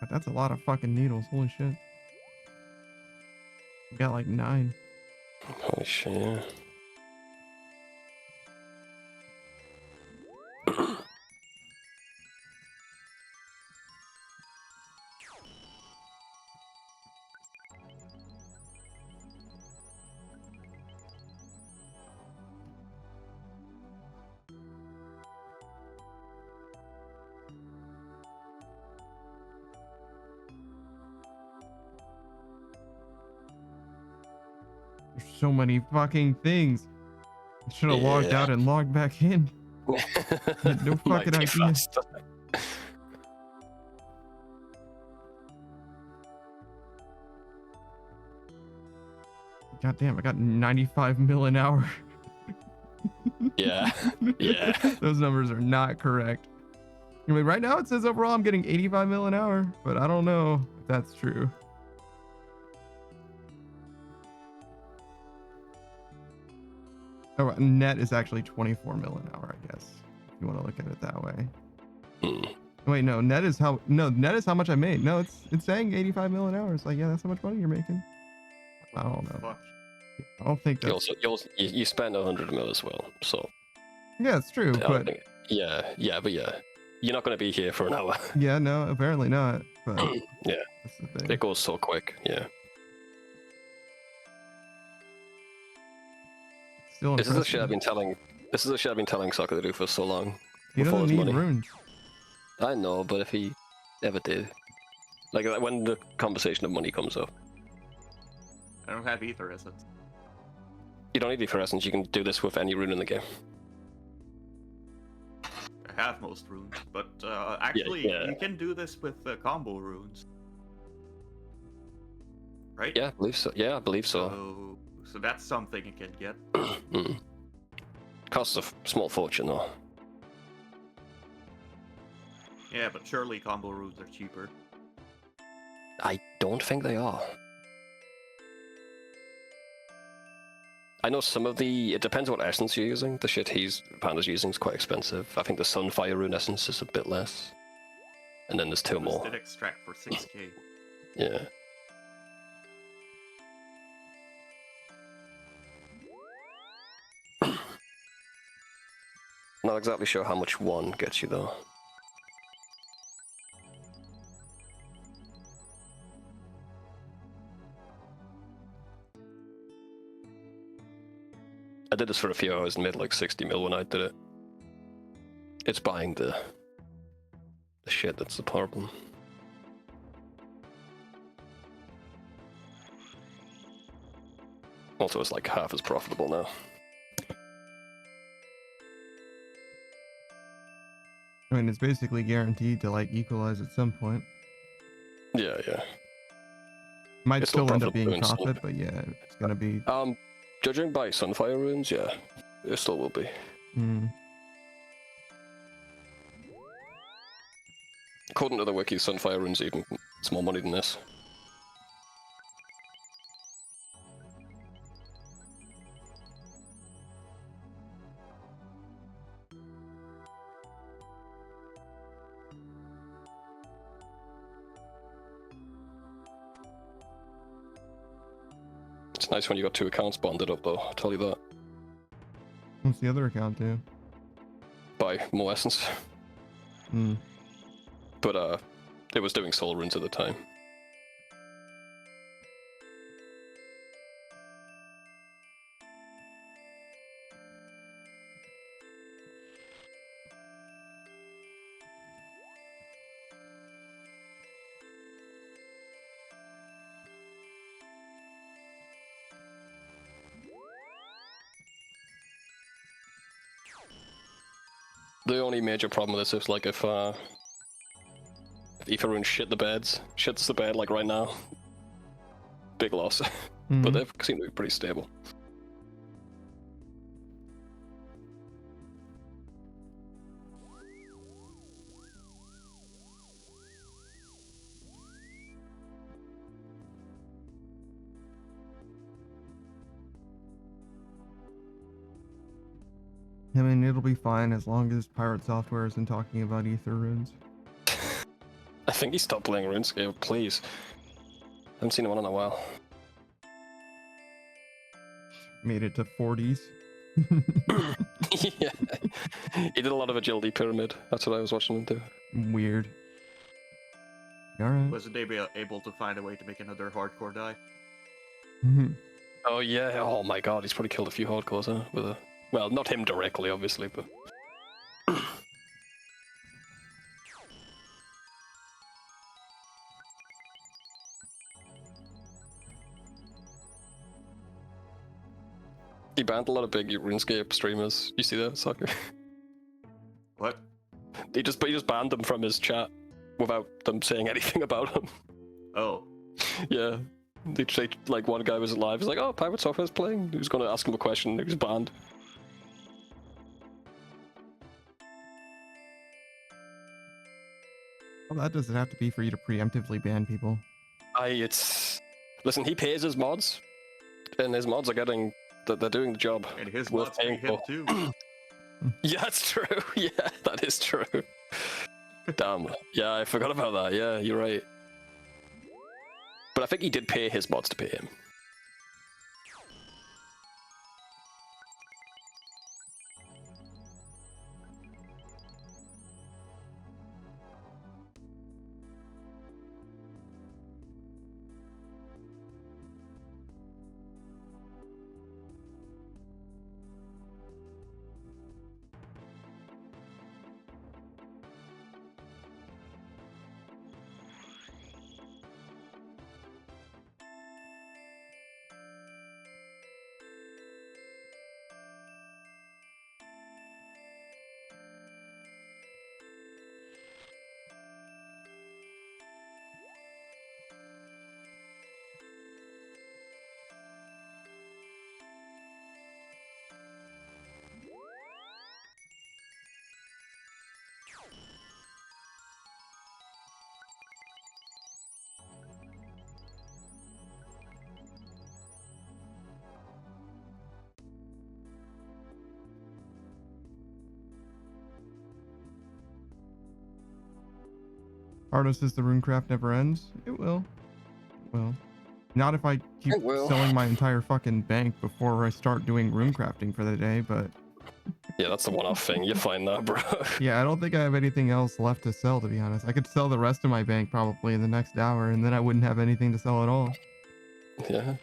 But that's a lot of fucking needles. Holy shit. We got like 9. Holy shit, yeah. There's so many fucking things. I should have logged out and logged back in. No fucking idea. Faster. God damn, I got 95 mil an hour. Yeah. Yeah. Those numbers are not correct. I mean, right now it says overall I'm getting 85 mil an hour, but I don't know if that's true. Oh, net is actually 24 mil an hour, I guess, if you want to look at it that way. Wait, no, net is how much I made. No, it's saying 85 mil an hour. It's like, yeah, that's how much money you're making. I don't know. Fuck. I don't think that's... You spent 100 mil as well, so... Yeah, it's true, but... Yeah, you're not going to be here for an hour. Yeah, no, apparently not, but... Yeah, that's the thing. it goes so quick, yeah. Still This is the shit impressive. I've been telling Soccer to do for so long. He before doesn't his need money. runes. I know, but if he ever did... Like, when the conversation of money comes up. I don't have Aether essence. You don't need Effervescence, you can do this with any rune in the game. I have most runes, but actually, you can do this with combo runes. Right? Yeah, I believe so. Yeah, I believe so. So that's something you can get. Costs a small fortune, though. Yeah, but surely combo runes are cheaper. I don't think they are. I know some of the... It depends what essence you're using. The shit Panda's using is quite expensive. I think the Sunfire rune essence is a bit less. And then there's two more. Did extract for 6k. Yeah. Not exactly sure how much one gets you, though. I did this for a few hours and made like 60 mil when I did it. It's buying the shit that's the problem. Also, it's like half as profitable now. I mean, it's basically guaranteed to like equalize at some point. Yeah. Might It's still still end up being profitable profit, but yeah, it's gonna be... Judging by Sunfire runes, yeah, it still will be. According to the wiki, Sunfire runes even it's more money than this. It's nice when you got two accounts bonded up, though. I'll tell you that. What's the other account do? Buy more essence. But it was doing soul runes at the time. The only major problem with this is like if Aether rune shits the bed like right now. Big loss. But they seem to be pretty stable. I mean, it'll be fine as long as Pirate Software isn't talking about Aether runes. I think he stopped playing Runescape, please. I haven't seen him on in a while. Made it to 40s. Yeah. He did a lot of Agility Pyramid. That's what I was watching him do. Weird. Alright. Wasn't they able to find a way to make another hardcore die? Oh yeah, oh my god, he's probably killed a few hardcores, huh? With a... Well, not him directly, obviously, but... He banned a lot of big RuneScape streamers. You see that, Soccer? What? He just banned them from his chat without them saying anything about him. Oh. Yeah. Like one guy was live, he's like, oh, Pirate Software's playing. He was going to ask him a question, he was banned. Well, that doesn't have to be for you to preemptively ban people. Listen, he pays his mods, and his mods are getting, they're doing the job. And his worth mods pay paying him for. too. Yeah, that's true. Yeah, that is true. Damn. Yeah, I forgot about that. Yeah, you're right. But I think he did pay his mods to pay him. Ardo says the runecraft never ends. It will. It will. Not if I keep It will. selling my entire fucking bank before I start doing runecrafting for the day, but Yeah, that's the one-off thing. You find that, bro. yeah, I don't think I have anything else left to sell, to be honest. I could sell the rest of my bank probably in the next hour, and then I wouldn't have anything to sell at all. Yeah.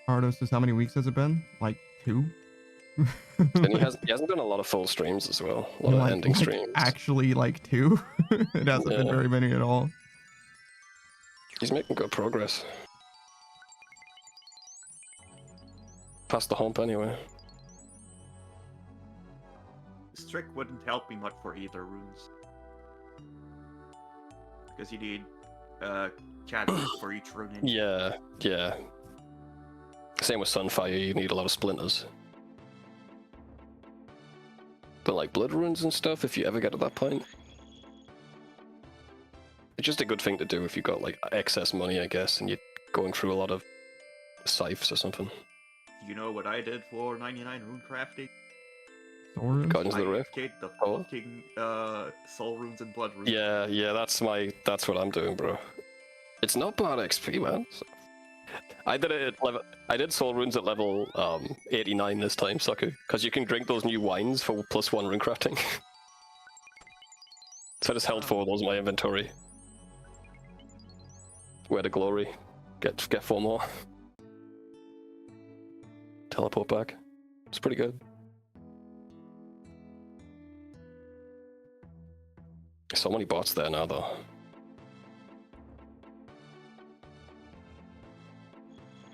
Ardo says, how many weeks has it been? Like 2? And he hasn't done a lot of full streams as well. A lot of ending streams. Actually, like 2? It hasn't been very many at all. He's making good progress. Past the hump anyway. Strict wouldn't help me much for either runes. Because you need channels for each rune. Yeah, yeah. Same with Sunfire, you need a lot of splinters. But like blood runes and stuff, if you ever get to that point. It's just a good thing to do if you've got like excess money, I guess, and you're going through a lot of scythes or something. You know what I did for 99 rune crafting? Got into the rift. I the fucking soul runes and blood runes. Yeah, yeah, that's what I'm doing, bro. It's not bad XP, man. I did it at level. I did soul runes at level 89 this time, sucker, because you can drink those new wines for +1 rune crafting. So I just held 4 of those in my inventory. Wear the glory. Get 4 more. Teleport back. It's pretty good. So many bots there now, though.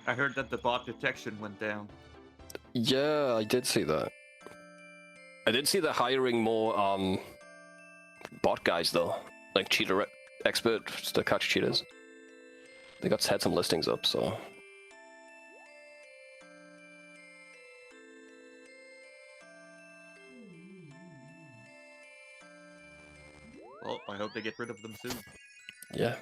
I heard that the bot detection went down. Yeah, I did see that. I did see they're hiring more bot guys though, like cheater experts to catch cheaters. They had some listings up, so. Well, I hope they get rid of them soon. Yeah.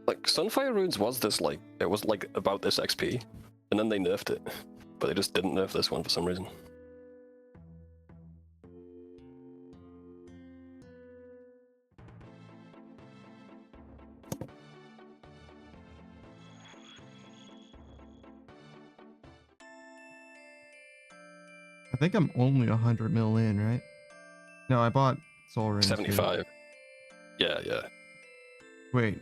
Like, Sunfire Runes was this, like, it was, like, about this XP, and then they nerfed it, but they just didn't nerf this one for some reason. I think I'm only 100 mil in, right? No, I bought soul rings. 75. Yeah, yeah. Wait.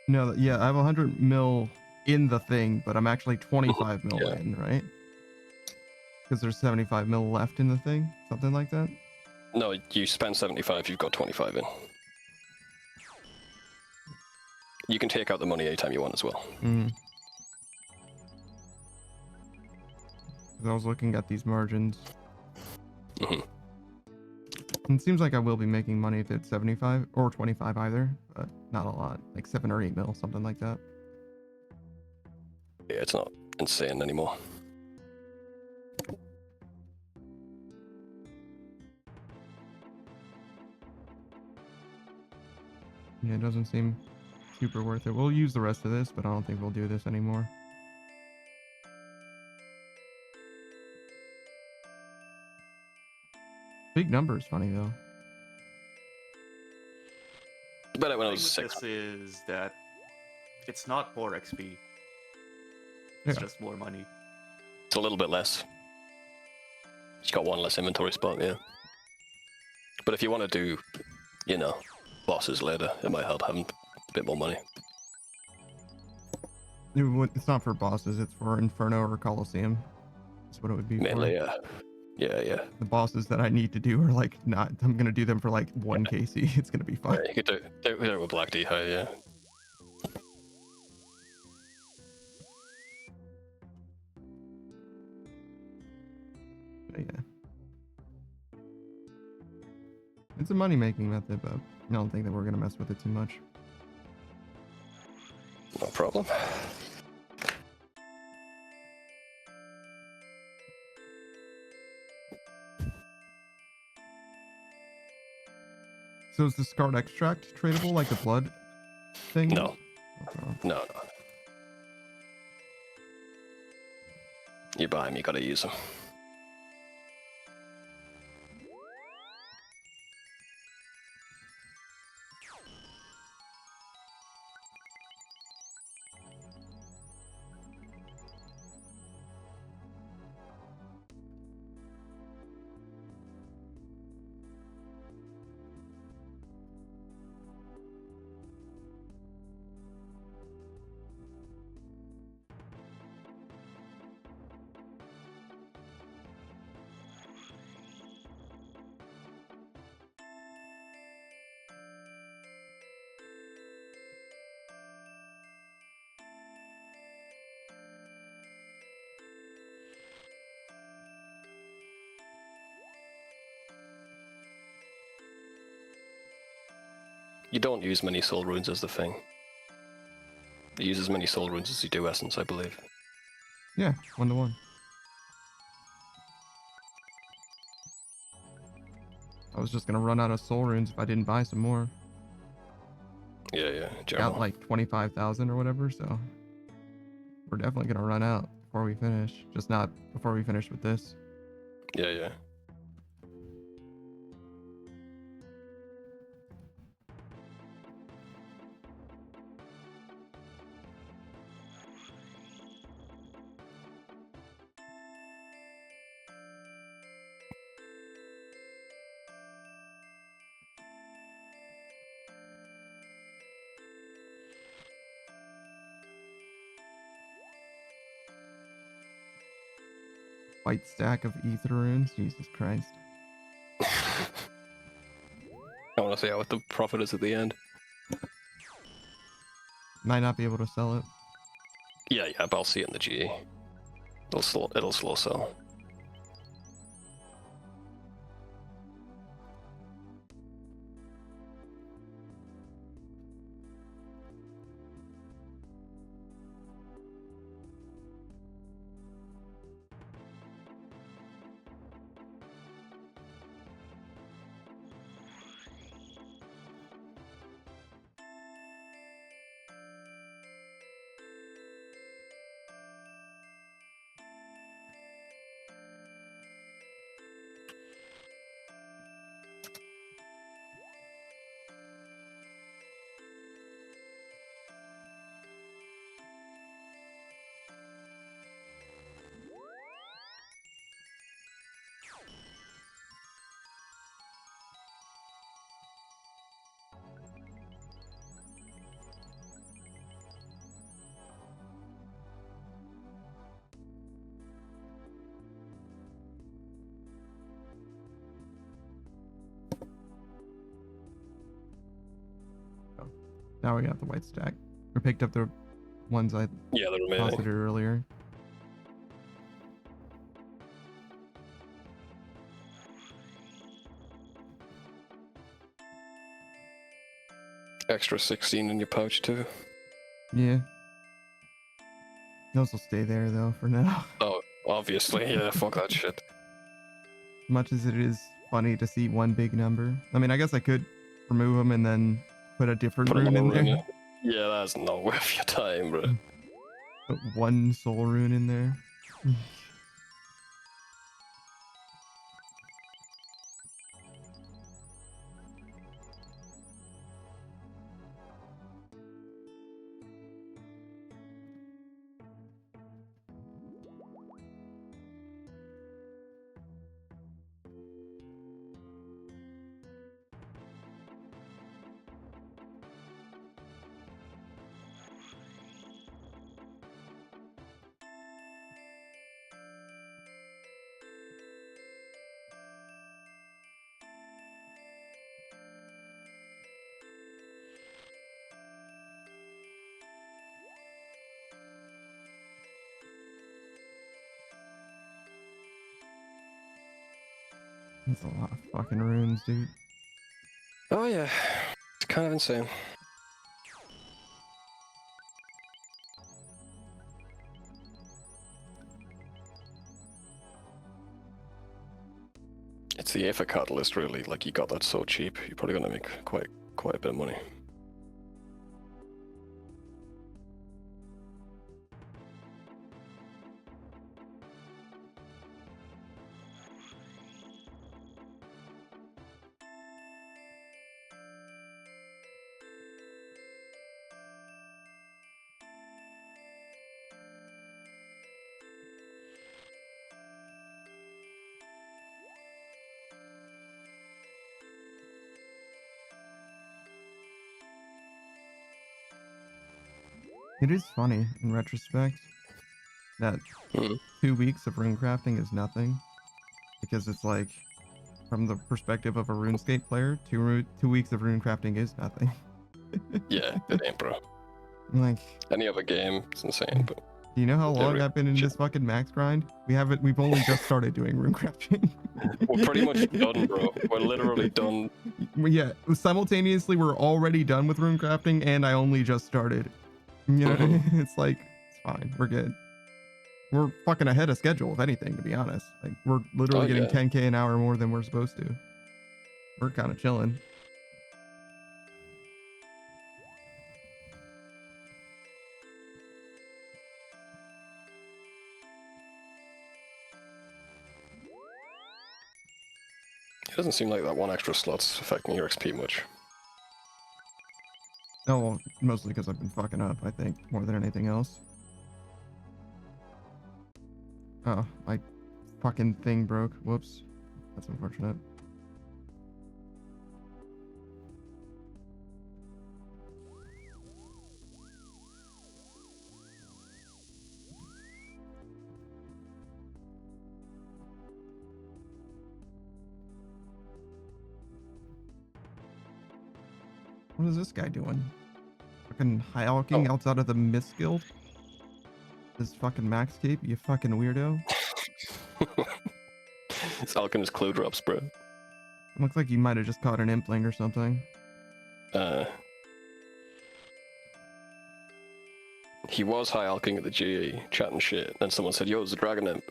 No, yeah, I have 100 mil in the thing, but I'm actually 25 mil Yeah. in, right? Because there's 75 mil left in the thing, something like that. No, you spend 75, you've got 25 in. You can take out the money anytime you want as well. I was looking at these margins. Mm-hmm. And it seems like I will be making money if it's 75 or 25 either, but not a lot, like 7 or 8 mil, something like that. Yeah, it's not insane anymore. Yeah, it doesn't seem super worth it. We'll use the rest of this, but I don't think we'll do this anymore. Big number is funny though. Better when I The was thing with 6. this is that it's not more XP. It's just more money. It's a little bit less. You got one less inventory spot, yeah. But if you want to do, you know, bosses later, it might help having a bit more money. It's not for bosses, it's for Inferno or Coliseum. That's what it would be Mainly, for. yeah. Yeah. The bosses that I need to do are like not, I'm going to do them for like 1 KC. It's going to be fun. Yeah, you could do it with Black D High, yeah. But yeah. It's a money making method, but I don't think that we're going to mess with it too much. No problem. So is the scarred extract tradable like the blood thing? No. Okay. No. You buy them, you gotta use them. You don't use many soul runes as the thing. You use as many soul runes as you do essence, I believe. Yeah, 1 to 1. I was just going to run out of soul runes if I didn't buy some more. Yeah. Got like 25,000 or whatever, so we're definitely going to run out before we finish. Just not before we finish with this. Yeah. White stack of Aether runes. Jesus Christ. I want to see what the profit is at the end. Might not be able to sell it. Yeah, but I'll see it in the GE. It'll slow sell. Now we got the white stack. We picked up the ones I Yeah, the remaining. posited earlier. extra 16 in your pouch too. Yeah. Those will stay there though for now. Oh, obviously, yeah. Fuck that shit. Much as it is funny to see one big number. I mean, I guess I could remove them and then put a different Put rune in another there. rune in. Yeah, that's not worth your time, bro. Put one soul rune in there. That's a lot of fucking runes, dude. Oh yeah, it's kind of insane. It's the Aether catalyst, really. Like, you got that so cheap, you're probably gonna make quite a bit of money. It is funny in retrospect that 2 weeks of rune crafting is nothing, because it's like, from the perspective of a RuneScape player, 2 weeks of rune crafting is nothing. Yeah, it ain't, bro. Like, Any other game, it's insane, but... do you know how long Literally. I've been in this fucking max grind? We've only just started doing rune crafting. We're pretty much done, bro. We're literally done. Yeah, simultaneously we're already done with rune crafting, and I only just started. You know, it's like, it's fine, we're good. We're fucking ahead of schedule, if anything, to be honest. Like, we're literally getting 10k an hour more than we're supposed to. We're kind of chilling. It doesn't seem like that one extra slot's affecting your XP much. Oh, well, mostly because I've been fucking up, I think, more than anything else. Oh, my fucking thing broke. Whoops. That's unfortunate. What is this guy doing? Fucking high-alking outside of the Mist Guild? This fucking max cape, you fucking weirdo. It's Alchemist clue drops, bro. Looks like you might have just caught an impling or something. He was high alching at the GE, chatting shit, and then someone said, yo, it's a dragon imp.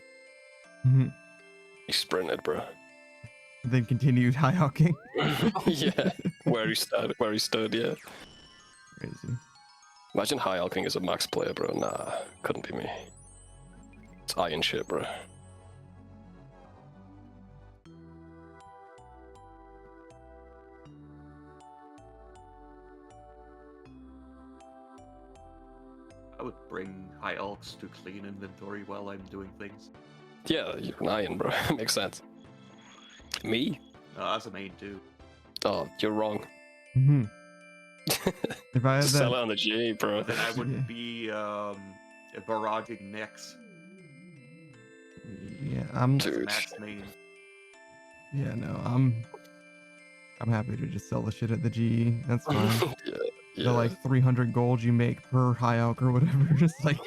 He sprinted, bro. Then continued high-alking. Yeah, where he stood, yeah. Crazy. Imagine high alching as a max player, bro. Nah, couldn't be me. It's iron shit, bro. I would bring high alts to clean inventory while I'm doing things. Yeah, you're an iron, bro. Makes sense. Me? As a main too. Oh, you're wrong. If I had Sell that... it on the GA, bro. Then I would be barraging next. Yeah, I'm... Dude. Max main. Yeah, no, I'm happy to just sell the shit at the GE. That's fine. Yeah. The like 300 gold you make per high alk or whatever, just like...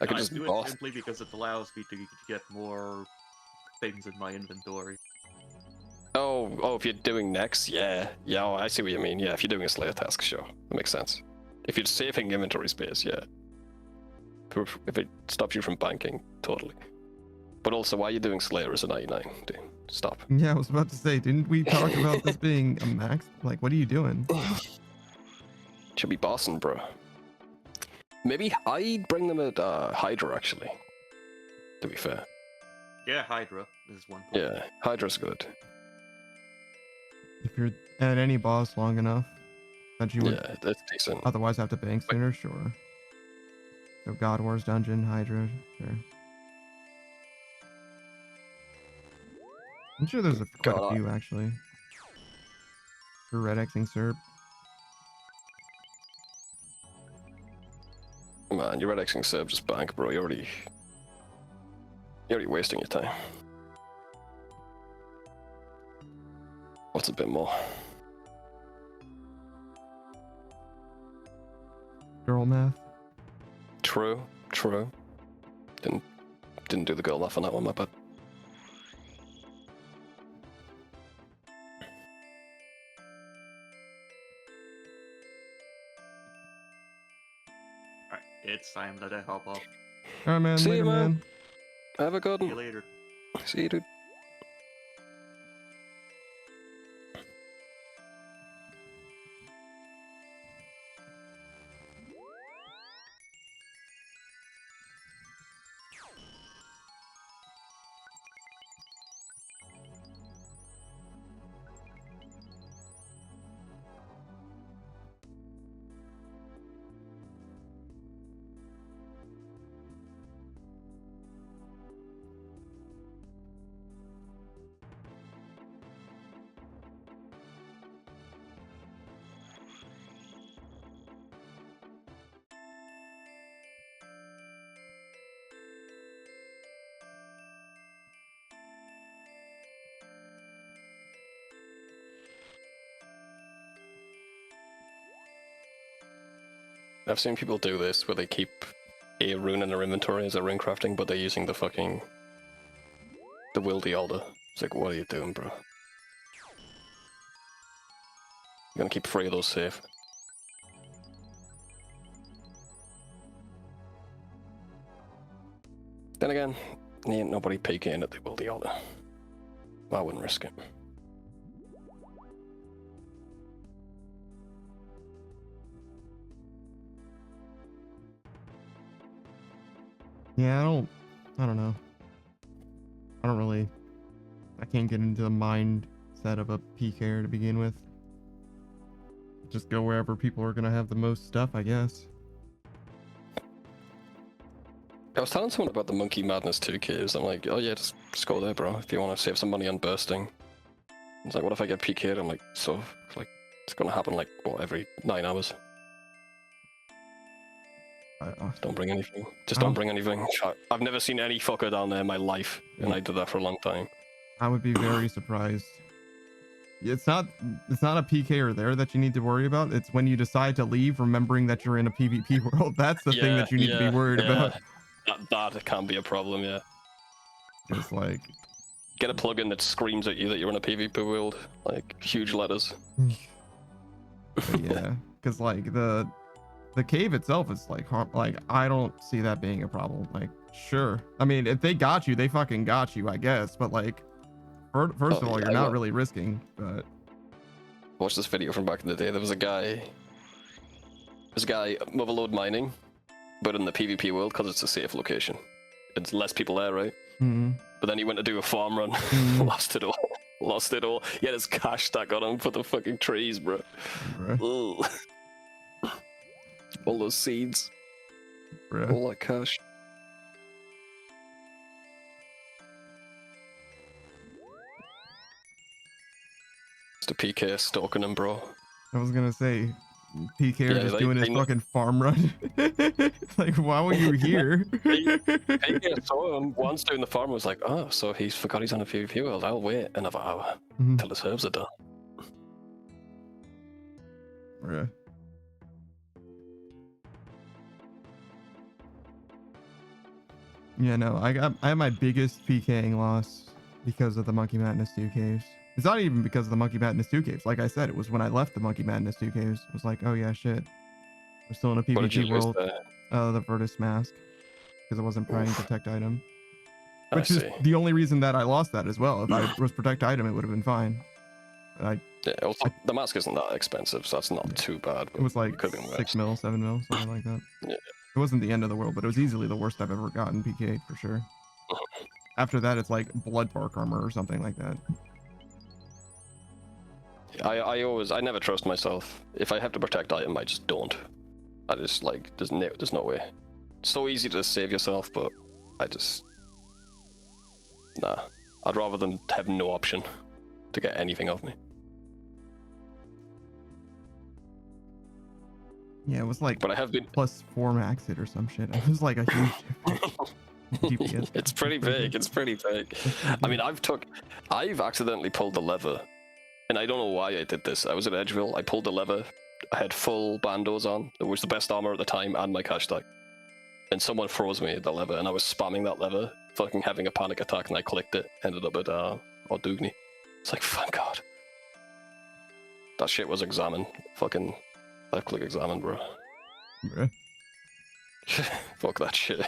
I could I just do boss. it simply because it allows me to get more things in my inventory. Oh, if you're doing next, yeah. Oh, I see what you mean. Yeah, if you're doing a Slayer task, sure. That makes sense. If you're saving inventory space, yeah. If it stops you from banking, totally. But also, why are you doing Slayer as a 99? Dude, stop. Yeah, I was about to say, didn't we talk about this being a max? Like, what are you doing? Should be bossing, bro. Maybe I'd bring them at Hydra, actually. To be fair. Yeah, Hydra is one. Yeah, Hydra's good. If you're at any boss long enough that you would Yeah, that's decent. otherwise have to bank sooner, sure. So God Wars Dungeon, Hydra, sure. I'm sure there's quite a few actually. For Red Xing Serp. Man, you're Red Xing Serb just bank, bro. You're already wasting your time. What's a bit more? Girl math. True. Didn't do the girl math on that one, my bad. Alright, it's time that I hop off. Alright, man. See Later, you, man. man. Have a good See one. you later. See you, dude. I've seen people do this where they keep a rune in their inventory as a rune crafting, but they're using the wildy alder. It's like, what are you doing, bro? You're gonna keep 3 of those safe. Then again, ain't nobody PKing at the wildy alder. I wouldn't risk it. Yeah, I don't know. I can't get into the mindset of a PKer to begin with. Just go wherever people are gonna have the most stuff, I guess. I was telling someone about the Monkey Madness 2 caves. I'm like, oh yeah, just go there, bro, if you want to save some money on bursting. It's like, what if I get PK'd? I'm like, so, like, it's gonna happen like, what, every 9 hours? Don't bring anything. Just don't bring anything. I've never seen any fucker down there in my life, and I did that for a long time. I would be very surprised. It's not a PKer there that you need to worry about. It's when you decide to leave, remembering that you're in a PvP world. That's the thing that you need to be worried about. That can be a problem, yeah. Just like... Get a plugin that screams at you that you're in a PvP world. Like, huge letters. Yeah, because like the cave itself is like I don't see that being a problem. Like, sure, I mean, if they got you, they fucking got you, I guess. But like, first of all, you're not really risking. But watch this video from back in the day. There was a guy motherload mining, but in the PvP world because it's a safe location. It's less people there, right? Mm-hmm. But then he went to do a farm run, lost it all. He had his cash stack on him for the fucking trees, bro. Ugh. All those seeds. Bruh. All that cash. It's the PK stalking him, bro. I was gonna say, PK Yeah, just doing his fucking farm run. Like, why were you here? PK saw him once doing the farm, was like, oh, so he forgot he's on a PvP world. I'll wait another hour till his herbs are done. Bruh. Yeah, no, I had my biggest PKing loss because of the Monkey Madness 2 caves. It's not even because of the Monkey Madness 2 caves. Like I said, it was when I left the Monkey Madness 2 caves. It was like, oh yeah, shit. We're still in a What did you PvP lose world. there? The Virtus mask. Because I wasn't prying protect item. I Which is see. the only reason that I lost that as well. If I was protect item, it would have been fine. But Yeah, also, the mask isn't that expensive, so that's not too bad. it was like could have been 6 worse. mil, 7 mil, something like that. Yeah. It wasn't the end of the world, but it was easily the worst I've ever gotten PK for sure. After that, it's like blood bark armor or something like that. I never trust myself. If I have to protect item, I just don't. I just like there's no way. It's so easy to save yourself, but I just nah. I'd rather than have no option to get anything off me. Yeah, it was like But I have been. +4 max hit or some shit. It was like a huge DPS. It's pretty big. It's pretty big. I mean, I've accidentally pulled the lever, and I don't know why I did this. I was at Edgeville. I pulled the lever. I had full bandos on. It was the best armor at the time, and my cash stack. And someone froze me at the lever, and I was spamming that lever, fucking having a panic attack, and I clicked it. Ended up at Ordugny. It's like, thank God. That shit was examined. Fucking left click examine, bro. Bruh. Fuck that shit.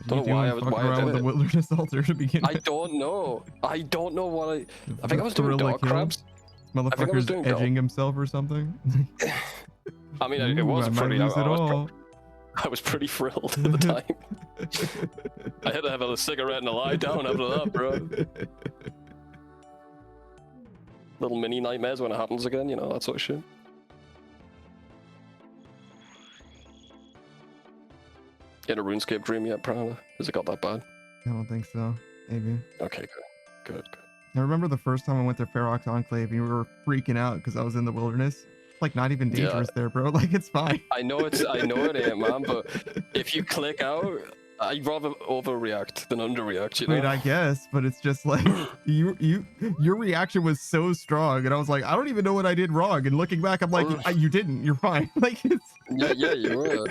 Don't know why I was why I around did with it. the wilderness altar to begin I with. don't know. I don't know what I think I was doing Gorilla dog kill. crabs. I was Motherfucker's doing edging himself or something. I mean, it Ooh, was I might pretty. lose it all. I was pretty thrilled at the time. I had to have a cigarette and a lie down after that, bro. Little mini nightmares when it happens again, you know, that sort of shit. You had a RuneScape dream yet, Prowler? Has it got that bad? I don't think so. Maybe. Okay, good. I remember the first time I went to Ferox Enclave and you were freaking out because I was in the wilderness. It's like not even dangerous there, bro. Like it's fine. I know it ain't, man, but if you click out, I'd rather overreact than underreact, you know? I mean, I guess, but it's just like your reaction was so strong, and I was like, I don't even know what I did wrong. And looking back, I'm like, you didn't. You're fine. Like it's. Yeah, you were.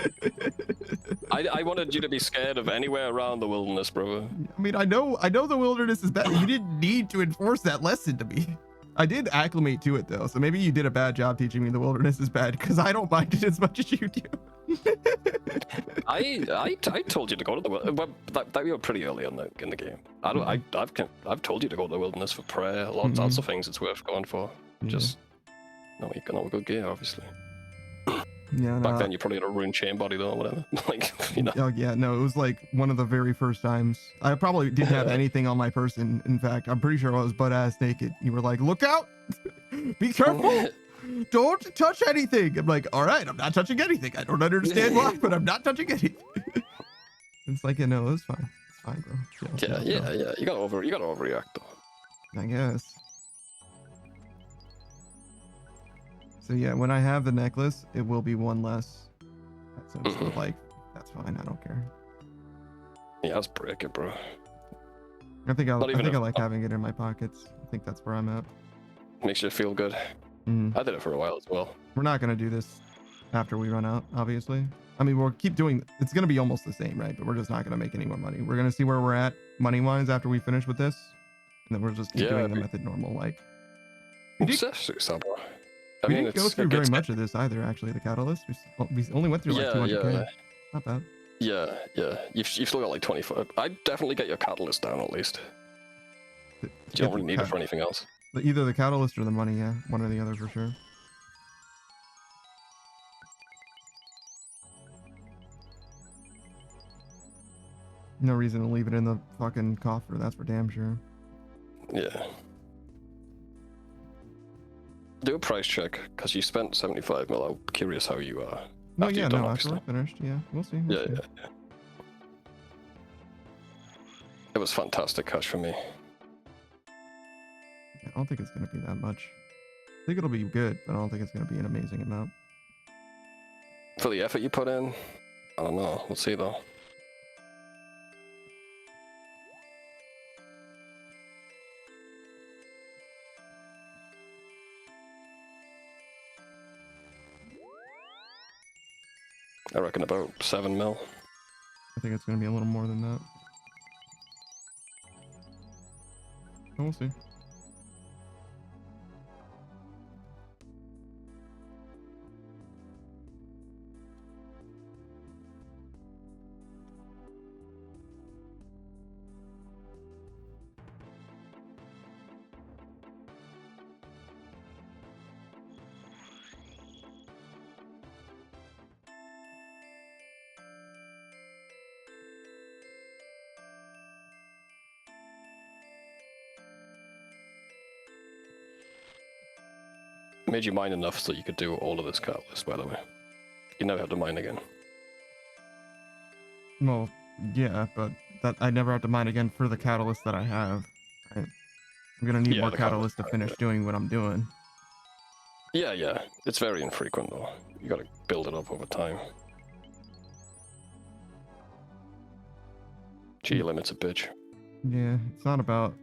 I wanted you to be scared of anywhere around the wilderness, bro. I mean, I know the wilderness is bad. You didn't need to enforce that lesson to me. I did acclimate to it though, so maybe you did a bad job teaching me the wilderness is bad because I don't mind it as much as you do. I told you to go to the wilderness. That we were pretty early in the game. I've told you to go to the wilderness for prayer. Lots of things it's worth going for. Just no, you can have a good gear, obviously. Yeah. Back then you probably had a rune chain body though, or whatever. Like, you know. Oh yeah, no, it was like one of the very first times. I probably didn't have anything on my person. In fact, I'm pretty sure I was butt ass naked. You were like, "Look out! Be careful! Don't touch anything." I'm like, "All right, I'm not touching anything. I don't understand why, but I'm not touching anything." It's like, you know, it's fine. It's fine, bro. Yeah. You gotta overreact though. I guess. So yeah, when I have the necklace, it will be one less. So it's sort of like, that's fine. I don't care. Yeah, let's break it, bro. I think I like having it in my pockets. I think that's where I'm at. Makes you feel good. I did it for a while as well. We're not gonna do this after we run out, obviously. I mean, we'll keep doing. It's gonna be almost the same, right? But we're just not gonna make any more money. We're gonna see where we're at money-wise after we finish with this, and then we'll just keep doing the method normal. Like, we didn't go through very much of this either. Actually, the catalyst. We only went through like 200k. Not bad. Yeah. You've still got like 25. I'd definitely get your catalyst down at least. You don't really need it for anything else. Either the catalyst or the money, yeah. One or the other for sure. No reason to leave it in the fucking coffer, that's for damn sure. Yeah. Do a price check, because you spent 75 mil. I'm curious how you are. No, yeah, no, after we're finished, yeah. We'll see. Yeah. It was fantastic cash for me. I don't think it's going to be that much. I think it'll be good, but I don't think it's going to be an amazing amount. For the effort you put in, I don't know. We'll see though. I reckon about 7 mil. I think it's going to be a little more than that. But we'll see. made you mine enough so you could do all of this catalyst, by the way. You never have to mine again. Well, yeah, but that I never have to mine again for the catalyst that I have. Right? I'm gonna need more catalyst to finish doing what I'm doing. Yeah, yeah. It's very infrequent though. You gotta build it up over time. G limit's a bitch. Yeah, it's not about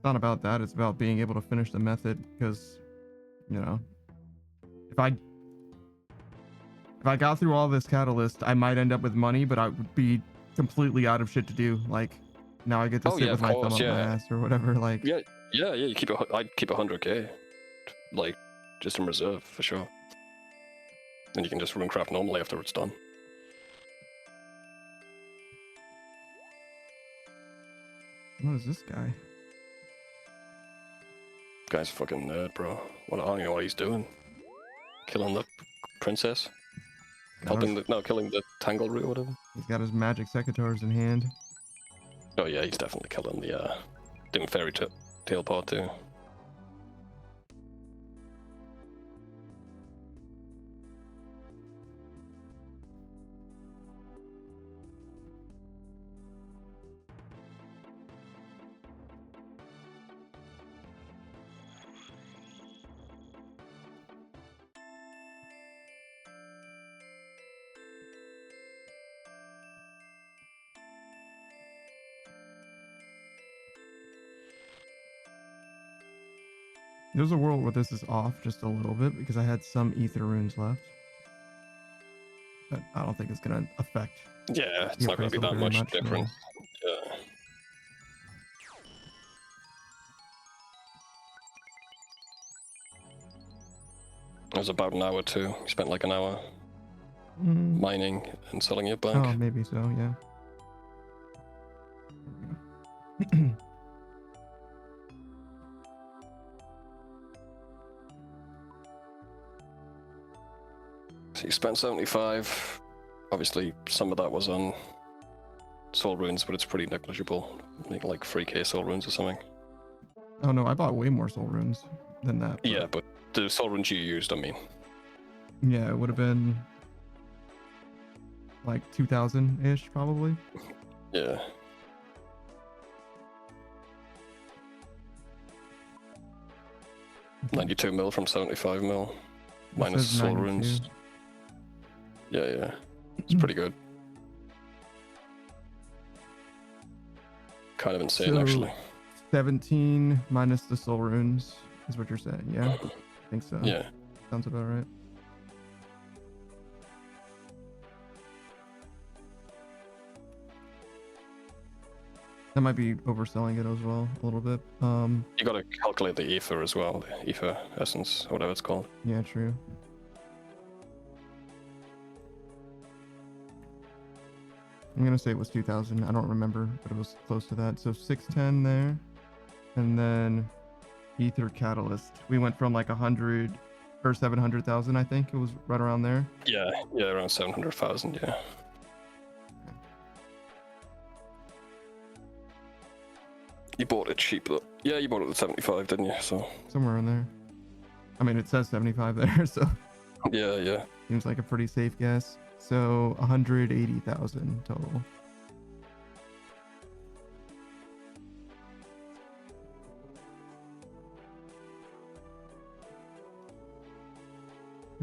that. It's about being able to finish the method because, you know, if I got through all this catalyst, I might end up with money, but I would be completely out of shit to do. Like, now I get to sit with my thumb up my ass or whatever. Like, yeah. You keep I'd keep 100k, like, just in reserve for sure. And you can just runecraft normally after it's done. What is this guy? Guy's a fucking nerd, bro. I don't know what he's doing. Killing the princess. Killing the Tangle Root or whatever. He's got his magic secateurs in hand. Oh yeah, he's definitely killing the doing fairy tale part too. There's a world where this is off just a little bit because I had some Aether runes left. But I don't think it's going to affect. Yeah, it's not going to be that much different. Yeah. It was about an hour too. You spent like an hour mining and selling your bank. Oh, maybe so, yeah. So you spent 75. Obviously, some of that was on soul runes, but it's pretty negligible. Maybe like 3k soul runes or something. Oh no, I bought way more soul runes than that. But... yeah, but the soul runes you used, I mean. Yeah, it would have been like 2,000-ish, probably. Yeah. $92 mil from 75 mil. Minus soul runes. Yeah. It's pretty good. Kind of insane, actually. 17 minus the soul runes is what you're saying, yeah? I think so. Yeah. Sounds about right. That might be overselling it as well, a little bit. You gotta calculate the Aether as well, the Aether essence, or whatever it's called. Yeah, true. I'm gonna say it was 2,000. I don't remember, but it was close to that. So 610 there, and then Aether Catalyst. We went from like 100 or 700,000. I think it was right around there. Yeah, around 700,000. Yeah. You bought it cheap though. Yeah, you bought it at 75, didn't you? So somewhere in there. I mean, it says 75 there, so yeah. Seems like a pretty safe guess. So 180,000 total.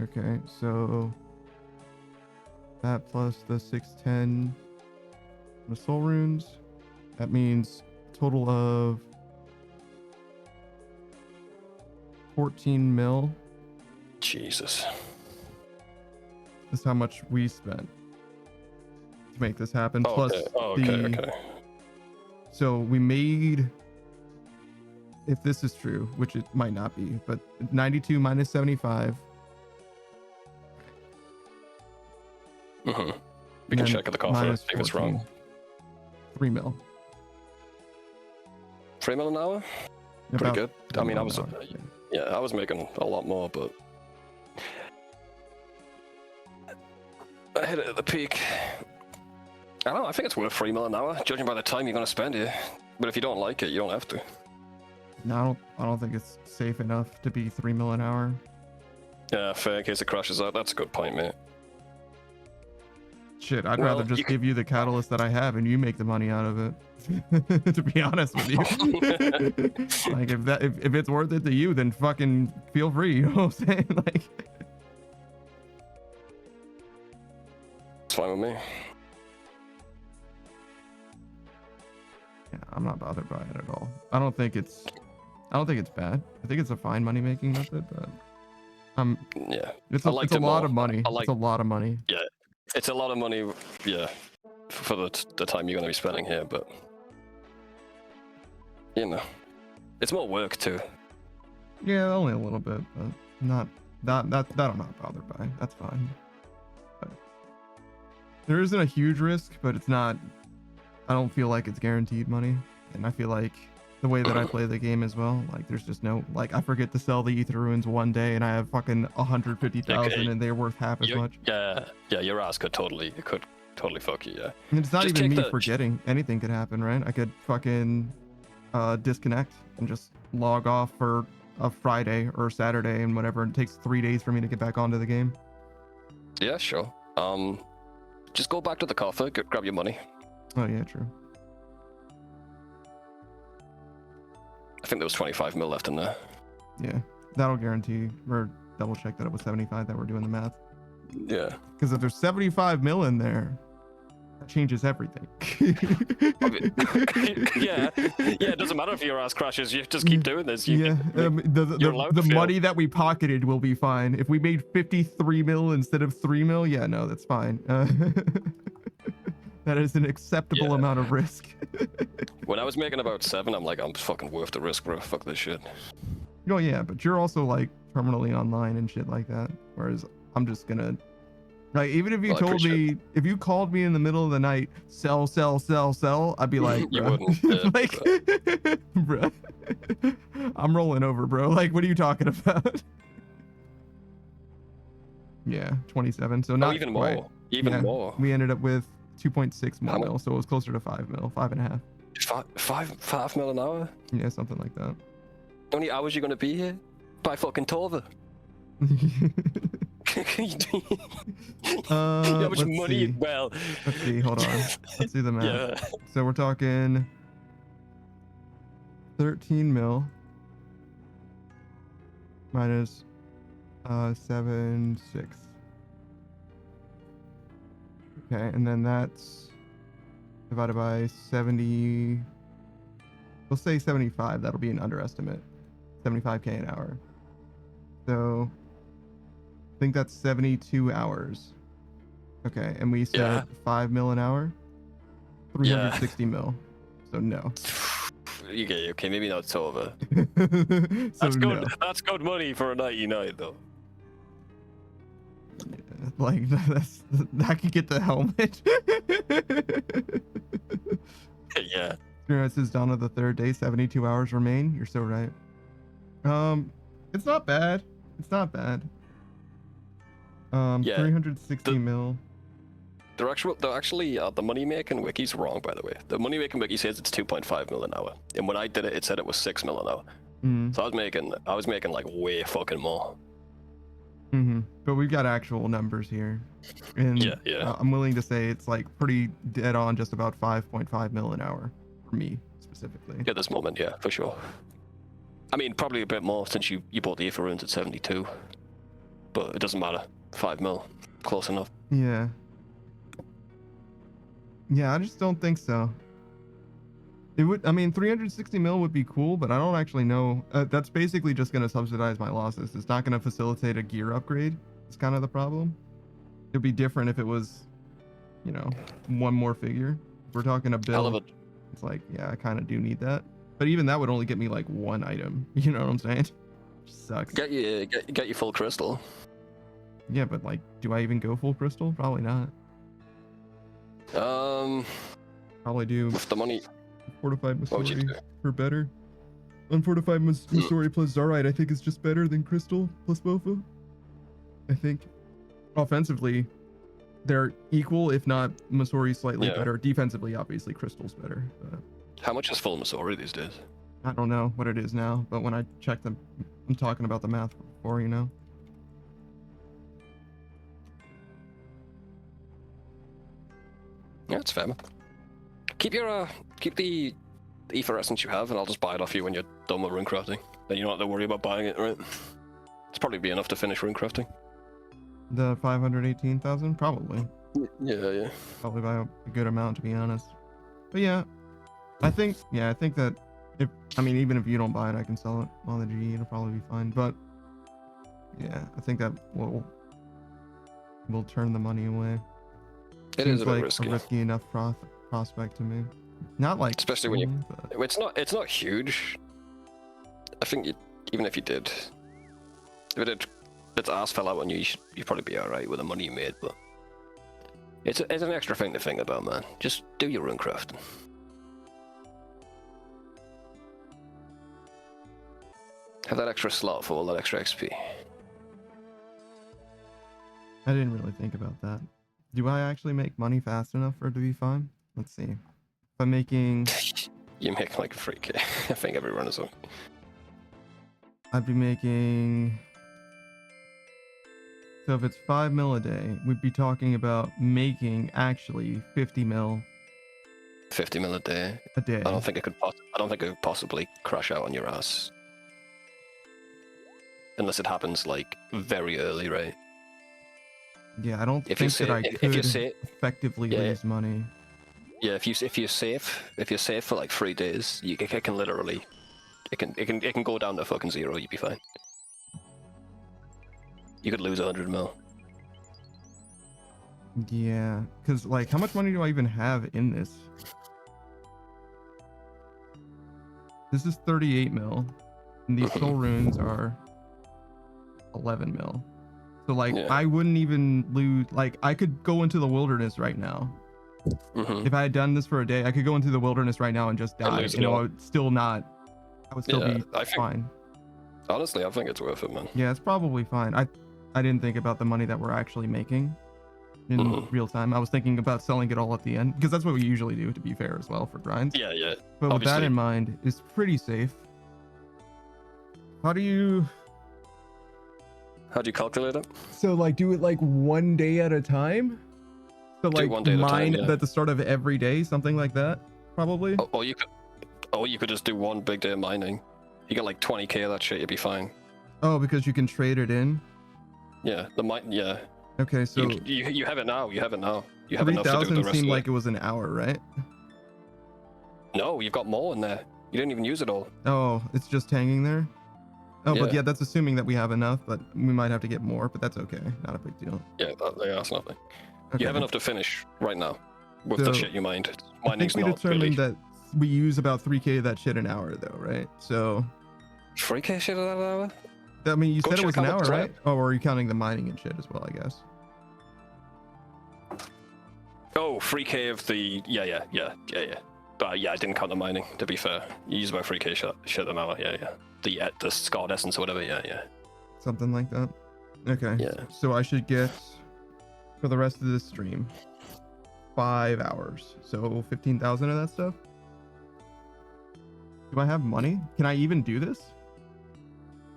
Okay, so that plus the 610, the soul runes, that means a total of 14 mil. Jesus. That's how much we spent to make this happen. Oh, plus okay. So we made, if this is true, which it might not be, but 92 minus 75. We can check at the coffer if it's wrong. 3 mil. 3 mil an hour? Pretty good. I mean, I was making a lot more, but I hit it at the peak. I don't know, I think it's worth 3 mil an hour, judging by the time you're going to spend here. But if you don't like it, you don't have to. No, I don't think it's safe enough to be 3 mil an hour. Yeah, fair. In case it crashes out, that's a good point, mate. Shit, I'd Well, rather just you give you the catalyst that I have and you make the money out of it. To be honest with you. Like if it's worth it to you, then fucking feel free. You know what I'm saying? Like It's fine with me. yeah, I'm not bothered by it at all. I don't think it's bad. I think it's a fine money making method, but Yeah. it's I a, liked it's a it lot more. of money. I like- It's a lot of money. Yeah. It's a lot of money, yeah, for the time you're going to be spending here, but you know, it's more work too. Yeah, only a little bit, but not that I'm not bothered by. That's fine. But there isn't a huge risk, but it's not. I don't feel like it's guaranteed money, and I feel like the way that I play the game as well, like there's just no like I forget to sell the Aether runes one day, and I have fucking 150,000, and they're worth half as much. Yeah, your ass could totally fuck you. Yeah. And it's not Just even take me the- forgetting. Anything could happen, right? I could fucking disconnect and just log off for a Friday or Saturday and whatever. It takes 3 days for me to get back onto the game. Yeah, sure. Just go back to the coffer, grab your money. Oh yeah, true. I think there was 25 mil left in there. Yeah, that'll guarantee or double check that it was 75 that we're doing the math. Yeah. Because if there's 75 mil in there, that changes everything. Yeah, it doesn't matter if your ass crashes. You just keep doing this. Yeah, you're allowed the to fail. money that we pocketed will be fine. If we made 53 mil instead of 3 mil, yeah, no, that's fine. That is an acceptable amount of risk. When I was making about 7, I'm like, I'm fucking worth the risk, bro. Fuck this shit. Oh yeah, but you're also like permanently online and shit like that. Whereas I'm just gonna, like, even if you Well, I told appreciate me, if you called me in the middle of the night, sell, I'd be like, You bro. wouldn't, yeah, like, bro, I'm rolling over, bro. Like, what are you talking about? Yeah, 27. So not even quite. more. Even Yeah, more. We ended up with 2.6 How mil, so it was closer to 5 mil, 5.5. 5 mil an hour? Yeah, something like that. How many hours you gonna be here? By fucking Torva. How much Let's money? see. Well, Let's see. Hold on. Let's do the math. yeah. So we're talking 13 mil minus 7.6. Okay, and then that's divided by 70. We'll say 75. That'll be an underestimate. 75k an hour. So I think that's 72 hours. Okay, and we said Yeah. 5 mil an hour. 360 mil. So no. Okay, maybe not Torva. So That's good. no. That's good money for a 99 though. Like that could get the helmet. Yeah. It says down to the 3rd day, 72 hours remain. You're so right. It's not bad. It's not bad. Yeah, 360 mil. They're actually the money making wiki's wrong, by the way. The money making wiki says it's 2.5 mil an hour, and when I did it, it said it was 6 mil an hour. Mm-hmm. So I was making like way fucking more. Mm-hmm. But we've got actual numbers here, and Yeah. I'm willing to say it's like pretty dead on, just about 5.5 mil an hour for me specifically. At this moment, yeah, for sure. I mean, probably a bit more since you bought the Aether runes at 72, but it doesn't matter. 5 mil, close enough. Yeah. Yeah, I just don't think so. It would, I mean, 360 mil would be cool, but I don't actually know. That's basically just going to subsidize my losses. It's not going to facilitate a gear upgrade. It's kind of the problem. It'd be different if it was, you know, one more figure. If we're talking a build, it's like, yeah, I kind of do need that. But even that would only get me like one item. You know what I'm saying? Sucks. Get your full crystal. Yeah, but like, do I even go full crystal? Probably not. Probably do. With the money. Fortified What would you Masori do? for better. Unfortified Masori plus Zarite, I think, is just better than Crystal plus Bofa. I think offensively, they're equal, if not Masori slightly Yeah. better. Defensively, obviously, Crystal's better. But How much is full Masori these days? I don't know what it is now, but when I checked them, I'm talking about the math before, you know. Yeah, it's fair. Man. Keep the Aether essence you have, and I'll just buy it off you when you're done with runecrafting. Then you don't have to worry about buying it, right? It's probably be enough to finish runecrafting. The 518,000, probably. Yeah. Probably by a good amount, to be honest. But yeah, I think that even if you don't buy it, I can sell it on the GE. It'll probably be fine. But yeah, I think that will turn the money away. It Seems is a bit like risky. a risky enough prospect to me. Not like, especially when you. but... It's not huge. I think even if you did, if its ass fell out on you, you'd probably be all right with the money you made. But it's an extra thing to think about, man. Just do your runecrafting. Have that extra slot for all that extra XP. I didn't really think about that. Do I actually make money fast enough for it to be fine? Let's see. If I'm making... You make like 3k. I think every run is on. I'd be making... So if it's 5 mil a day, we'd be talking about making actually 50 mil. 50 mil a day. A day. I don't think it could possibly crash out on your ass. Unless it happens like very early, right? Yeah, I don't think that I could effectively lose money. Yeah, if you're safe for like 3 days, it can literally, it can go down to fucking zero. You'd be fine. You could lose 100 mil. Yeah, because like, how much money do I even have in this? This is 38 mil, and these soul runes are 11 mil. So like, I wouldn't even lose. Like, I could go into the wilderness right now. If I had done this for a day, I could go into the wilderness right now and just die. You know, I would still be fine. Honestly, I think it's worth it, man. Yeah, it's probably fine. I didn't think about the money that we're actually making in real time. I was thinking about selling it all at the end, because that's what we usually do, to be fair, as well, for grinds. Yeah. But with that in mind, it's pretty safe. How do you calculate it? So like, do it like 1 day at a time? So like mine at the start of every day, something like that, probably. Or you could just do one big day of mining. You get like 20k of that shit, you'd be fine. Oh, because you can trade it in. Yeah, yeah. Okay, so you have it now. You have enough to do the rest of it. 3,000 seemed like it was an hour, right? No, you've got more in there. You didn't even use it all. Oh, it's just hanging there. Oh, but yeah, that's assuming that we have enough, but we might have to get more, but that's okay. Not a big deal. Yeah, that's nothing. Okay. You have enough to finish right now with So, the shit you mined. I think we determined that we use about 3k of that shit an hour, though, right? So 3k shit an hour? I mean, you said it was an hour, right? Oh, or are you counting the mining and shit as well, I guess? Oh, 3k of the... Yeah. But yeah, I didn't count the mining, to be fair. You use about 3k shit an hour, yeah. The scarred essence or whatever, yeah. Something like that. Okay. Yeah. So I should get, for the rest of this stream, 5 hours. So 15,000 of that stuff. Do I have money? Can I even do this?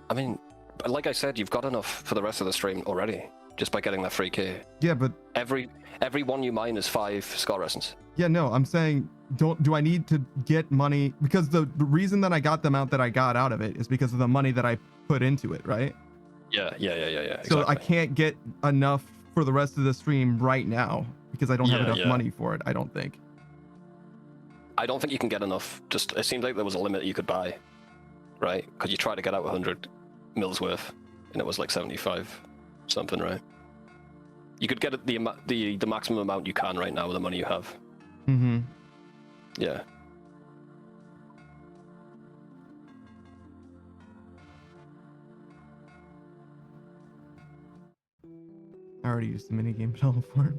I mean, like I said, you've got enough for the rest of the stream already, just by getting that 3k. Yeah, but every one you mine is 5 scar essence. Yeah, no, I'm saying, do I need to get money? Because the reason that I got the amount that I got out of it is because of the money that I put into it, right? Yeah. Exactly. So I can't get enough for the rest of the stream right now because I don't have enough money for it, I don't think. I don't think you can get enough. Just, it seemed like there was a limit you could buy, right? Because you tried to get out 100 mils worth, and it was like 75 something, right? You could get the maximum amount you can right now with the money you have. Mm-hmm. Yeah. I already used the minigame teleport.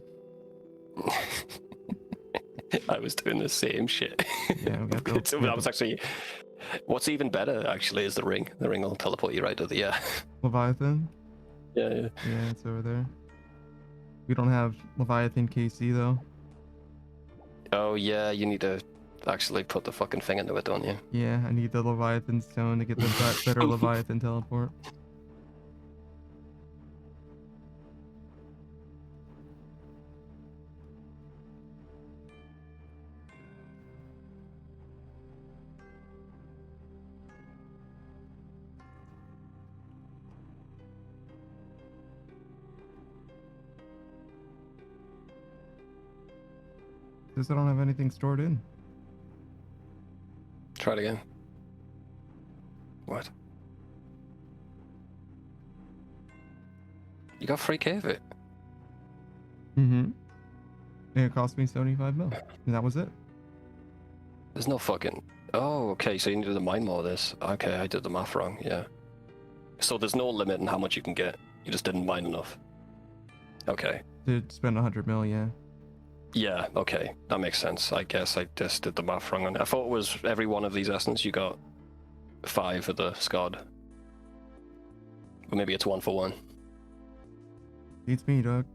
I was doing the same shit. Yeah, that was actually... What's even better, actually, is the ring. The ring will teleport you right to the... Leviathan? Yeah. Yeah, it's over there. We don't have Leviathan KC, though. Oh, yeah, you need to actually put the fucking thing into it, don't you? Yeah, I need the Leviathan stone to get the better Leviathan teleport. Says I don't have anything stored in. Try it again. What? You got free cave it? Mm-hmm. And it cost me 75 mil. And that was it. There's no fucking... Oh, okay, so you needed to mine more of this. Okay, I did the math wrong, yeah. So there's no limit in how much you can get. You just didn't mine enough. Okay. Did spend 100 mil, yeah. Yeah, okay. That makes sense. I guess I just did the math wrong. I thought it was every one of these essence you got 5 of the SCOD. Or maybe it's 1 for 1. Beats me, dog.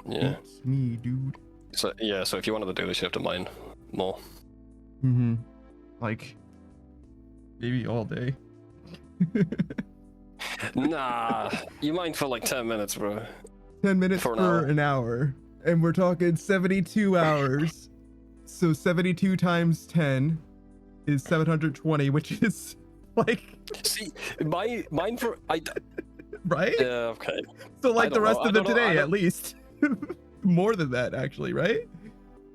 Yeah. Beats me, dude. So yeah, so if you wanted to do this, you have to mine more. Mm-hmm. Like, maybe all day. Nah, you mine for like 10 minutes, bro. 10 minutes For for an an hour. And we're talking 72 hours. So 72 times 10 is 720, which is like... See, mine for... Right? Yeah, okay. So like I the don't rest know. of the today, at least. More than that, actually, right?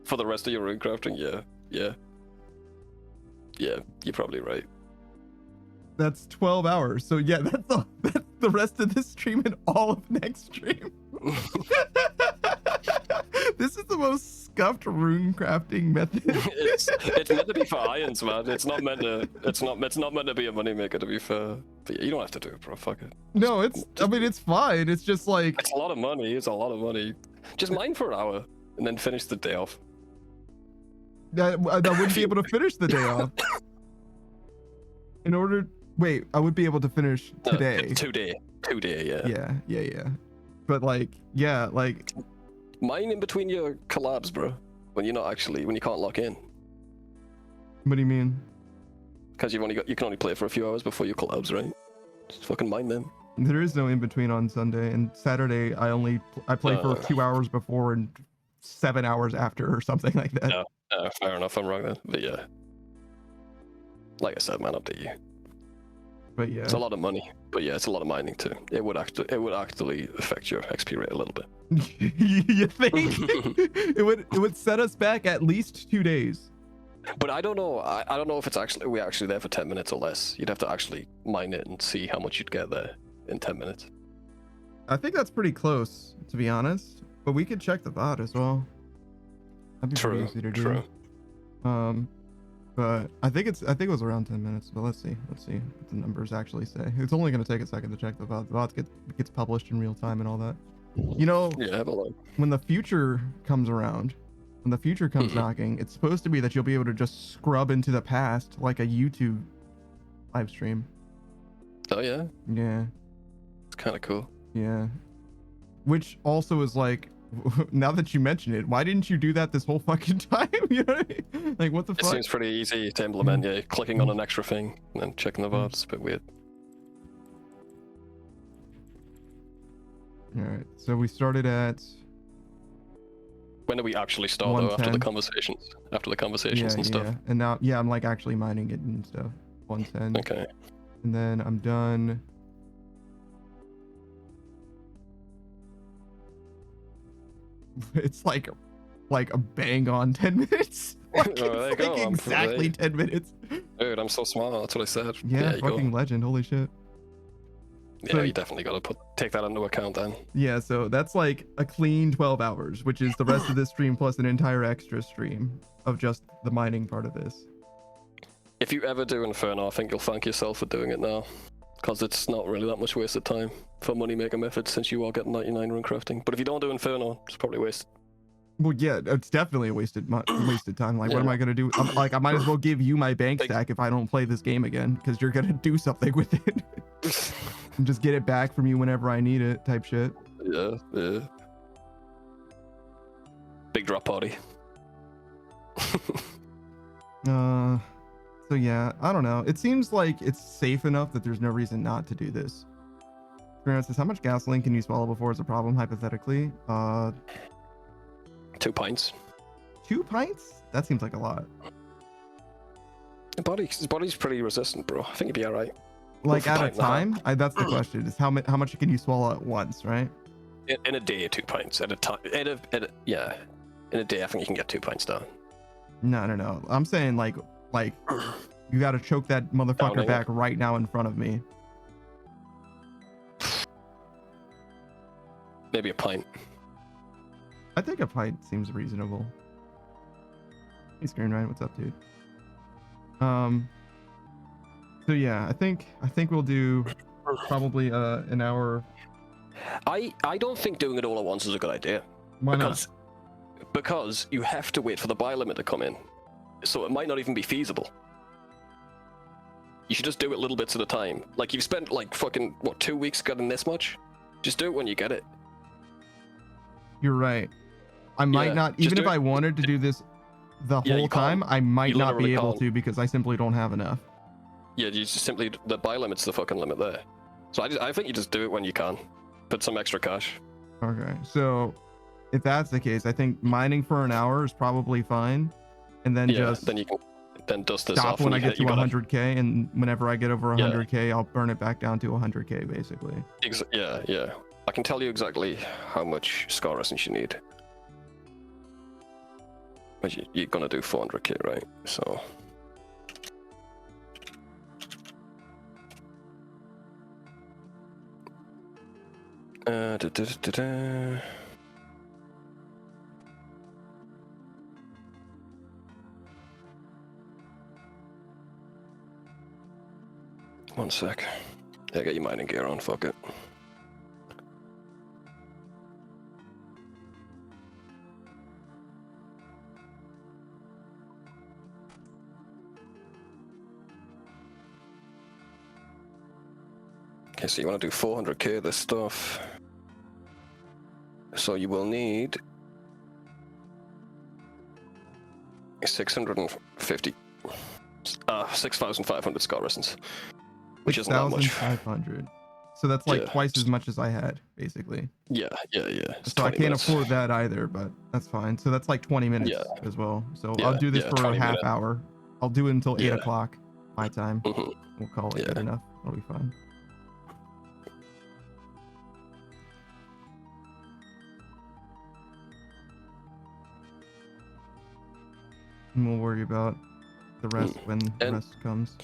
For the rest of your rune crafting, yeah. Yeah. Yeah, you're probably right. That's 12 hours. So yeah, that's the rest of this stream and all of next stream. This is the most scuffed rune crafting method. it's meant to be for irons, man. It's not meant to be a moneymaker, to be fair. But you don't have to do it, bro. Fuck it. No, I mean it's fine. It's just like it's a lot of money. It's a lot of money. Just mine for an hour and then finish the day off. I wouldn't be able to finish the day off. Wait, I would be able to finish today. Today, yeah. Yeah. But like, yeah, like mine in between your collabs, bro. When you can't lock in. What do you mean? Because you can only play for a few hours before your collabs, right? Just fucking mine them. There is no in between on Sunday, and Saturday I play for 2 hours before and 7 hours after or something like that. No, fair enough. I'm wrong then. But yeah, like I said, man, up to you. But yeah, it's a lot of money. But yeah, it's a lot of mining too. It would actually affect your XP rate a little bit. You think? it would set us back at least 2 days. But I don't know. I don't know if we're actually there for 10 minutes or less. You'd have to actually mine it and see how much you'd get there in 10 minutes. I think that's pretty close, to be honest. But we could check the VOD as well. That'd be pretty easy to do. True. But I think it was around 10 minutes. But let's see what the numbers actually say. It's only going to take a second to check the VOD. The VOD gets published in real time and all that. You know, yeah, when the future comes around, when the future comes knocking, it's supposed to be that you'll be able to just scrub into the past like a YouTube live stream. Oh yeah? Yeah. It's kind of cool. Yeah. Which also is like, now that you mention it, why didn't you do that this whole fucking time? You know what I mean? Like, what the fuck? It seems pretty easy to implement, yeah. Clicking on an extra thing and then checking the VODs, a bit weird. Alright, so we started at... When do we actually start, though, after the conversations? After the conversations and stuff? Yeah, and now, yeah, I'm like actually mining it and stuff. 110. Okay. And then I'm done. It's like a bang on 10 minutes. Like, there you go. Exactly 10 minutes. Dude, I'm so smart. That's what I said. Yeah, fucking legend. Holy shit. Yeah, So, you definitely got to take that into account then. Yeah, so that's like a clean 12 hours, which is the rest of this stream plus an entire extra stream of just the mining part of this. If you ever do Inferno, I think you'll thank yourself for doing it now. Because it's not really that much wasted time for moneymaker methods since you are getting 99 rune crafting. But if you don't do Inferno, it's probably wasted. Well, yeah, it's definitely a wasted time. Like, Yeah. what am I gonna do? I might as well give you my bank stack if I don't play this game again, because you're gonna do something with it. And just get it back from you whenever I need it, type shit. Yeah. Big drop party. So yeah, I don't know. It seems like it's safe enough that there's no reason not to do this. Grant says, how much gasoline can you swallow before it's a problem, hypothetically? 2 pints. 2 pints? That seems like a lot. His body's pretty resistant, bro. I think you'd be alright. Like Well, at a pint and a half. time? That's the question. Is how much can you swallow at once, right? In a day, 2 pints. At a time. Yeah. In a day, I think you can get 2 pints down. No. I'm saying like you gotta choke that motherfucker Downing back right now in front of me. Maybe a pint. I think a pint seems reasonable. Hey Screen Ryan, what's up, dude? So yeah, I think we'll do probably an hour. I don't think doing it all at once is a good idea. Why not? Because you have to wait for the buy limit to come in. So it might not even be feasible. You should just do it little bits at a time. Like, you've spent like fucking 2 weeks getting this much? Just do it when you get it. You're right. I might not, even if I wanted to do this the whole time, I might not be able to because I simply don't have enough. Yeah, you just simply, the buy limit's the fucking limit there. So I think you just do it when you can. Put some extra cash. Okay, so if that's the case, I think mining for an hour is probably fine. And then then you can dust this stop off when I you get to 100k, and whenever I get over 100k, I'll burn it back down to 100k basically. Yeah. I can tell you exactly how much scar essence you need. But you're gonna do 400k, right? So. One sec. Yeah, get your mining gear on, fuck it. Okay, so you want to do 400k of this stuff. So you will need 650, 6,500 scar essence, which isn't that much. 6,500. So that's like twice as much as I had, basically. Yeah. So I can't afford that either, but that's fine. So that's like 20 minutes as well. So I'll do this for a half hour. I'll do it until 8 o'clock my time. We'll call it good enough. It'll be fine. And we'll worry about the rest when the rest comes.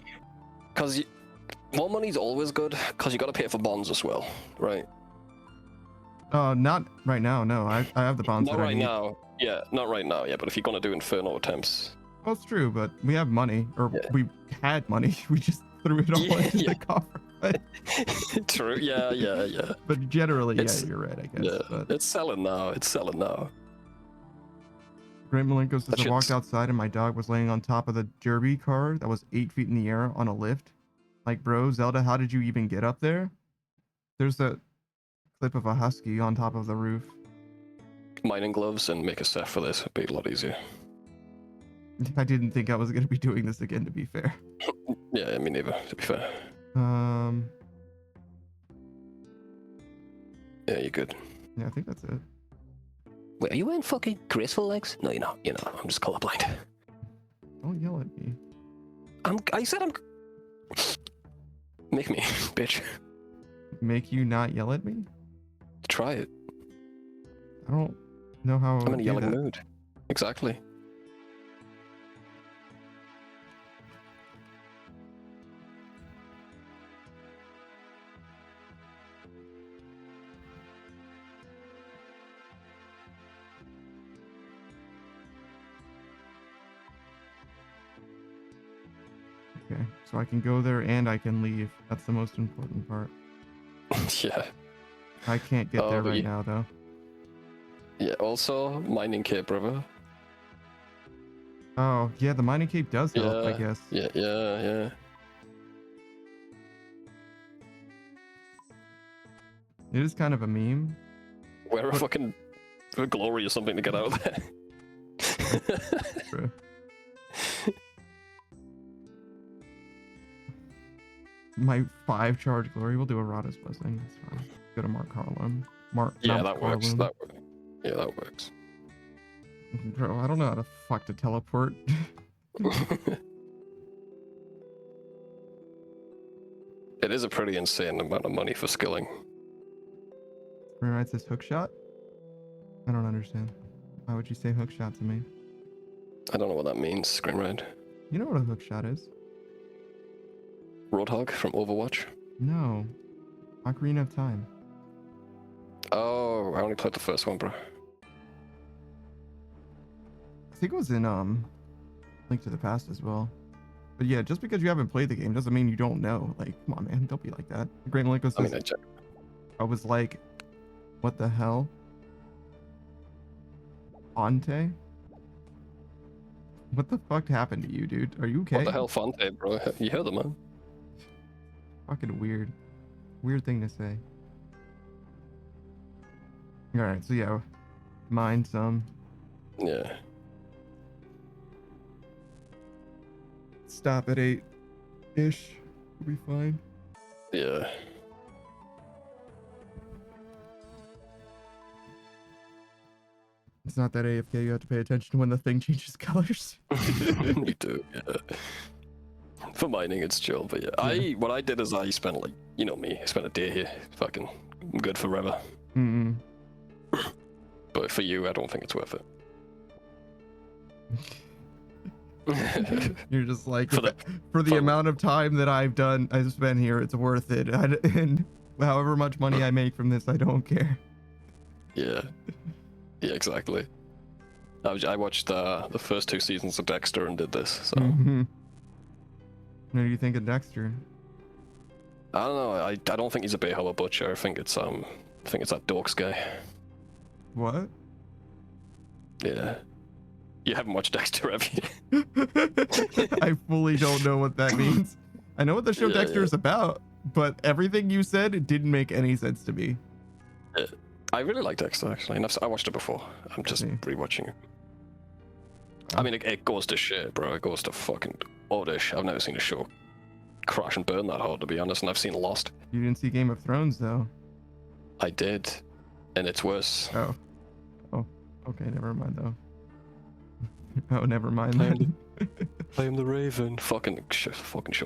Because more money's always good, because you got to pay for bonds as well, right? Not right now, no. I have the bonds. Not right now, yeah. Not right now, yeah. But if you're gonna do Inferno attempts, well, it's true. But we have money, or we had money. We just threw it all into the coffer. True. Yeah. But generally, you're right. I guess. Yeah, but it's selling now. Grant Malenko says, I walked outside and my dog was laying on top of the derby car that was 8 feet in the air on a lift. Like, bro, Zelda, how did you even get up there? There's that clip of a husky on top of the roof. Mining gloves and make a set for this would be a lot easier. I didn't think I was going to be doing this again, to be fair. Yeah, me neither, to be fair. Yeah, you're good. Yeah, I think that's it. Wait, are you wearing fucking graceful legs? No, you're not. I'm just colorblind. Don't yell at me. I said I'm... Make me, bitch. Make you not yell at me? Try it. I don't know how I'm in a yelling mood. Exactly. Okay, so I can go there and I can leave. That's the most important part. Yeah. I can't get there right now, though. Yeah, also, mining cape, brother. Oh, yeah, the mining cape does help, I guess. Yeah. It is kind of a meme. Wear a fucking glory or something to get out of there. True. my 5 charge glory. We'll do a Rada's blessing. It's fine. Go to Mark Harlem. Yeah, Mount that works. Harlem. That works. Yeah, that works. Bro, I don't know how to fuck to teleport. It is a pretty insane amount of money for skilling. Right, says hook shot. I don't understand. Why would you say hook shot to me? I don't know what that means, Screenride. You know what a hook shot is? Roadhog from Overwatch? No. Ocarina of Time. Oh, I only played the first one, bro. I think it was in Link to the Past as well. But yeah, just because you haven't played the game doesn't mean you don't know. Like, come on, man, don't be like that. Great Link was. I was like, what the hell? Ante? What the fuck happened to you, dude? Are you okay? What the hell, Fonte, bro? You heard the man. Fucking weird. Weird thing to say. Alright, so yeah. Mine some. Yeah. Stop at 8-ish. We'll be fine. Yeah. It's not that AFK, you have to pay attention when the thing changes colors. You do, yeah. For mining, it's chill, but yeah. What I did is I spent, like, you know me, I spent a day here. Fucking good forever. Mm-mm. But for you, I don't think it's worth it. You're just like, for the amount of time that I've spent here, it's worth it. And however much money I make from this, I don't care. Yeah. Yeah, exactly. I watched the first 2 seasons of Dexter and did this, so. Mm-hmm. What do you think of Dexter? I don't know. I don't think he's a Bayhauer butcher. I think it's that Dorks guy. What? Yeah. You haven't watched Dexter, have you? I fully don't know what that means. I know what the show Dexter is about, but everything you said, it didn't make any sense to me. I really like Dexter, actually, and I watched it before. I'm just rewatching it. I mean, it goes to shit, bro. It goes to fucking oddish. I've never seen a show crash and burn that hard, to be honest, and I've seen Lost. You didn't see Game of Thrones, though. I did, and it's worse. Oh. Okay, never mind, though. Oh, never mind then. I am the Raven. Fucking show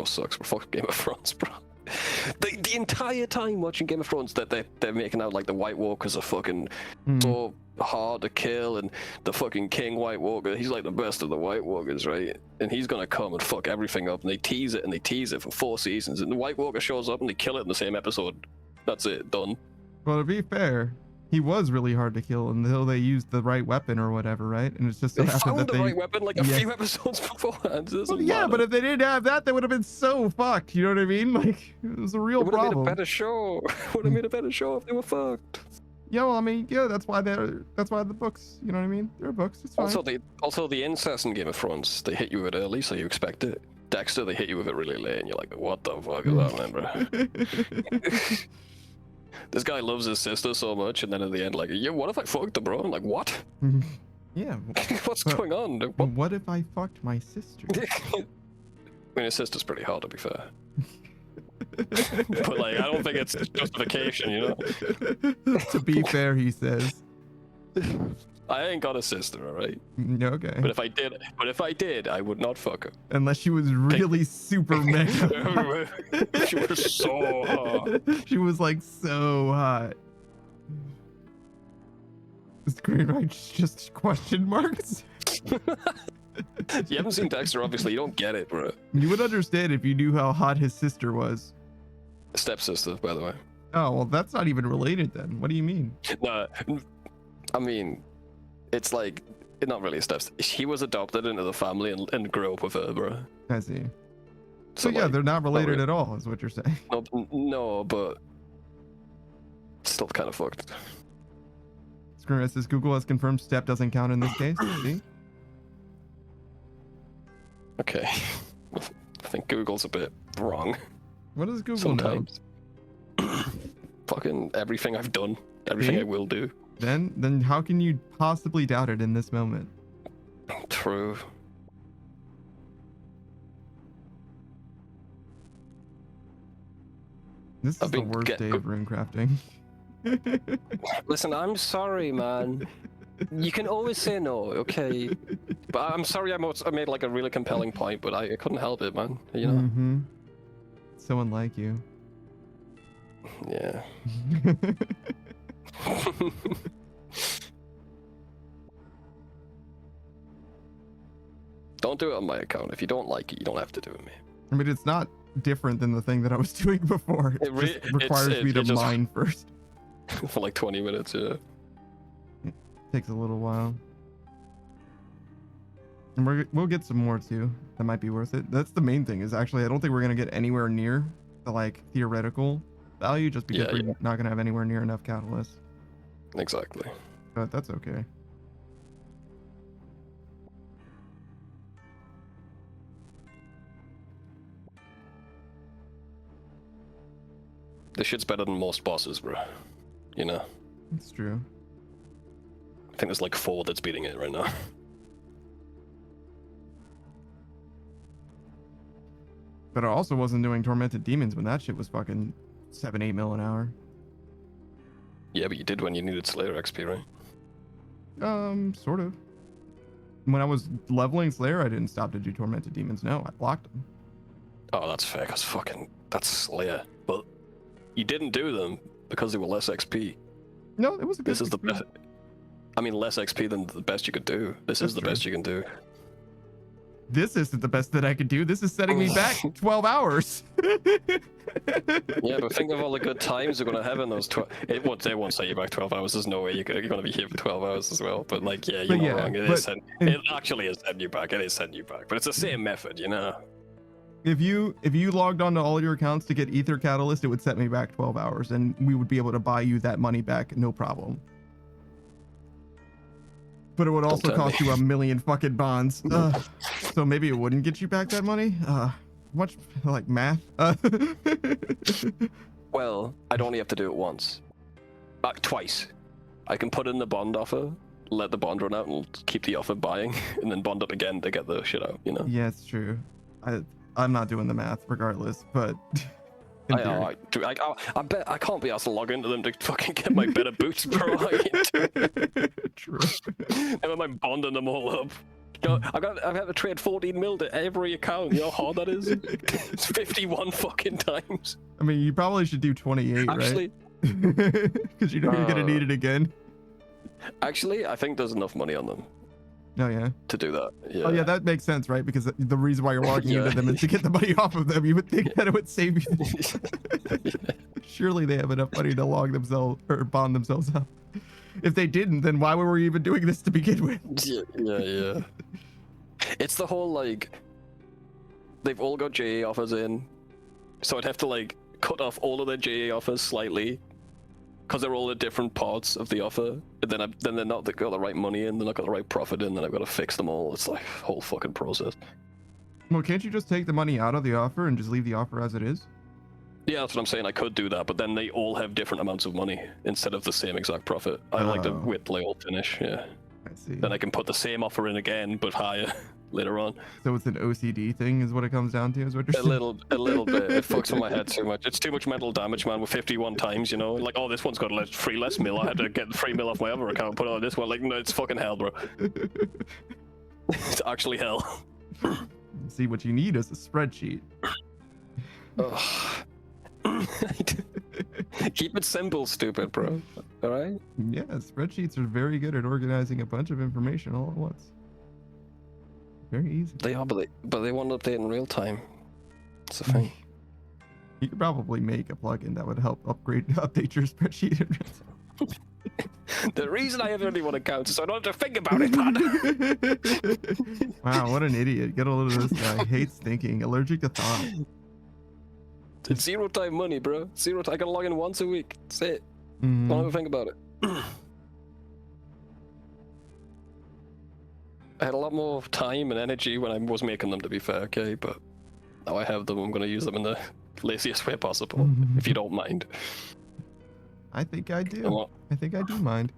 sucks. We're fucking Game of Thrones, bro. The entire time watching Game of Thrones, that they're making out like the White Walkers are fucking so hard to kill, and the fucking King White Walker, he's like the best of the White Walkers, right? And he's gonna come and fuck everything up, and they tease it for 4 seasons, and the White Walker shows up and they kill it in the same episode. That's it, done. Well, to be fair, he was really hard to kill until they used the right weapon or whatever, right? And it's just so they happened found that the right weapon like a few episodes beforehand. Well, yeah, but if they didn't have that, they would have been so fucked. You know what I mean? Like, it was a real problem. Would have made a better show. Would have made a better show if they were fucked. Yeah, well, I mean, yeah, that's why the books. You know what I mean? They're books. It's fine. Also the incest in Game of Thrones, they hit you with it early, so you expect it. Dexter, they hit you with it really late, and you're like, what the fuck is that, man, bro? This guy loves his sister so much, and then at the end, like, yeah, what if I fucked her, bro? I'm like, what? Yeah. What's going on? What if I fucked my sister? I mean, his sister's pretty hard, to be fair. But, like, I don't think it's justification, you know? To be fair, he says. I ain't got a sister, alright? Okay. But if I did, I would not fuck her. Unless she was really super mega. She was so hot. She was like so hot. Is Green Right just question marks? You haven't seen Dexter, obviously. You don't get it, bro. You would understand if you knew how hot his sister was. Stepsister, by the way. Oh, well, that's not even related then. What do you mean? No, I mean, it's like, not really a stepsister. He was adopted into the family and grew up with her, bro. I see. So yeah, like, they're not related at all, is what you're saying. No, but still kind of fucked. Screw says Google has confirmed step doesn't count in this case. See? Okay. I think Google's a bit wrong. What does Google sometimes know? Fucking everything I've done, everything I will do. Then how can you possibly doubt it in this moment? True. This is the worst day of rune crafting. Listen, I'm sorry, man. You can always say no, okay? But I'm sorry I made like a really compelling point, but I couldn't help it, man. You know? Mm-hmm. Someone like you. Yeah. Don't do it on my account. If you don't like it, you don't have to do it, man. I mean, it's not different than the thing that I was doing before. It just requires me to mine first. For like 20 minutes, yeah. It takes a little while. And we'll get some more too. That might be worth it. That's the main thing, is actually I don't think we're going to get anywhere near the like theoretical value, just because we're not going to have anywhere near enough catalysts. Exactly. But that's okay. This shit's better than most bosses, bro. You know? It's true. I think there's like 4 that's beating it right now. But I also wasn't doing Tormented Demons when that shit was fucking 7-8 mil an hour. Yeah, but you did when you needed Slayer XP, right? Sort of. When I was leveling Slayer, I didn't stop to do Tormented Demons. No, I blocked them. Oh, that's fair, because that's Slayer. But you didn't do them because they were less XP. No, it was a good. This is the best. I mean, less XP than the best you could do. This is the best you can do. This isn't the best that I could do. This is setting me back 12 hours. Yeah, but think of all the good times you're going to have in those 12. They won't set you back 12 hours. There's no way you're going to be here for 12 hours as well. But like, yeah, you're not wrong. It actually is setting you back. It is setting you back. But it's the same method, you know? If you logged on to all your accounts to get Aether Catalyst, it would set me back 12 hours, and we would be able to buy you that money back, no problem. But it would also cost you 1 million fucking bonds. So maybe it wouldn't get you back that money? Much like math. Well, I'd only have to do it once. Twice. I can put in the bond offer, let the bond run out, and keep the offer buying, and then bond up again to get the shit out, you know? Yeah, it's true. I'm not doing the math regardless, but I bet I can't be asked to log into them to fucking get my better boots, bro. True. Never mind bonding them all up. You know, I've had to trade 14 mil to every account. You know how hard that is? It's 51 fucking times. I mean, you probably should do 28, actually, right? Because you know you're gonna need it again. Actually, I think there's enough money on them. Oh yeah. To do that. Yeah. Oh yeah, that makes sense, right? Because the reason why you're logging into them is to get the money off of them. You would think that it would save you. Surely they have enough money to log themselves or bond themselves up. If they didn't, then why were we even doing this to begin with? Yeah. It's the whole like, they've all got JA offers in, so I'd have to like cut off all of their JA offers slightly, because they're all at different parts of the offer. And then they're not got the right money in, they're not got the right profit in, then I've got to fix them all. It's like a whole fucking process. Well, can't you just take the money out of the offer and just leave the offer as it is? Yeah, that's what I'm saying. I could do that, but then they all have different amounts of money instead of the same exact profit. I like to wait till they all finish, yeah. I see. Then I can put the same offer in again, but higher later on. So it's an OCD thing is what it comes down to, is what you're saying? A little bit. It fucks with my head too much. It's too much mental damage, man, with 51 times, you know? Like, oh, this one's got less mil. I had to get 3 mil off my other account and put it on this one. Like, no, it's fucking hell, bro. It's actually hell. See, what you need is a spreadsheet. Keep it simple, stupid, bro. All right? Yeah, spreadsheets are very good at organizing a bunch of information all at once. Very easy. They are, but they won't update in real time. It's the thing. You could probably make a plugin that would help update your spreadsheet. The reason I have only one account is so I don't have to think about it, man. Wow, what an idiot. Get a load of this guy. Hates thinking. Allergic to thought. It's 0 time money, bro. 0 time. I gotta log in once a week. That's it. Don't ever think about it. I had a lot more time and energy when I was making them, to be fair, okay? But now I have them, I'm gonna use them in the laziest way possible, if you don't mind. I think I do. I think I do mind.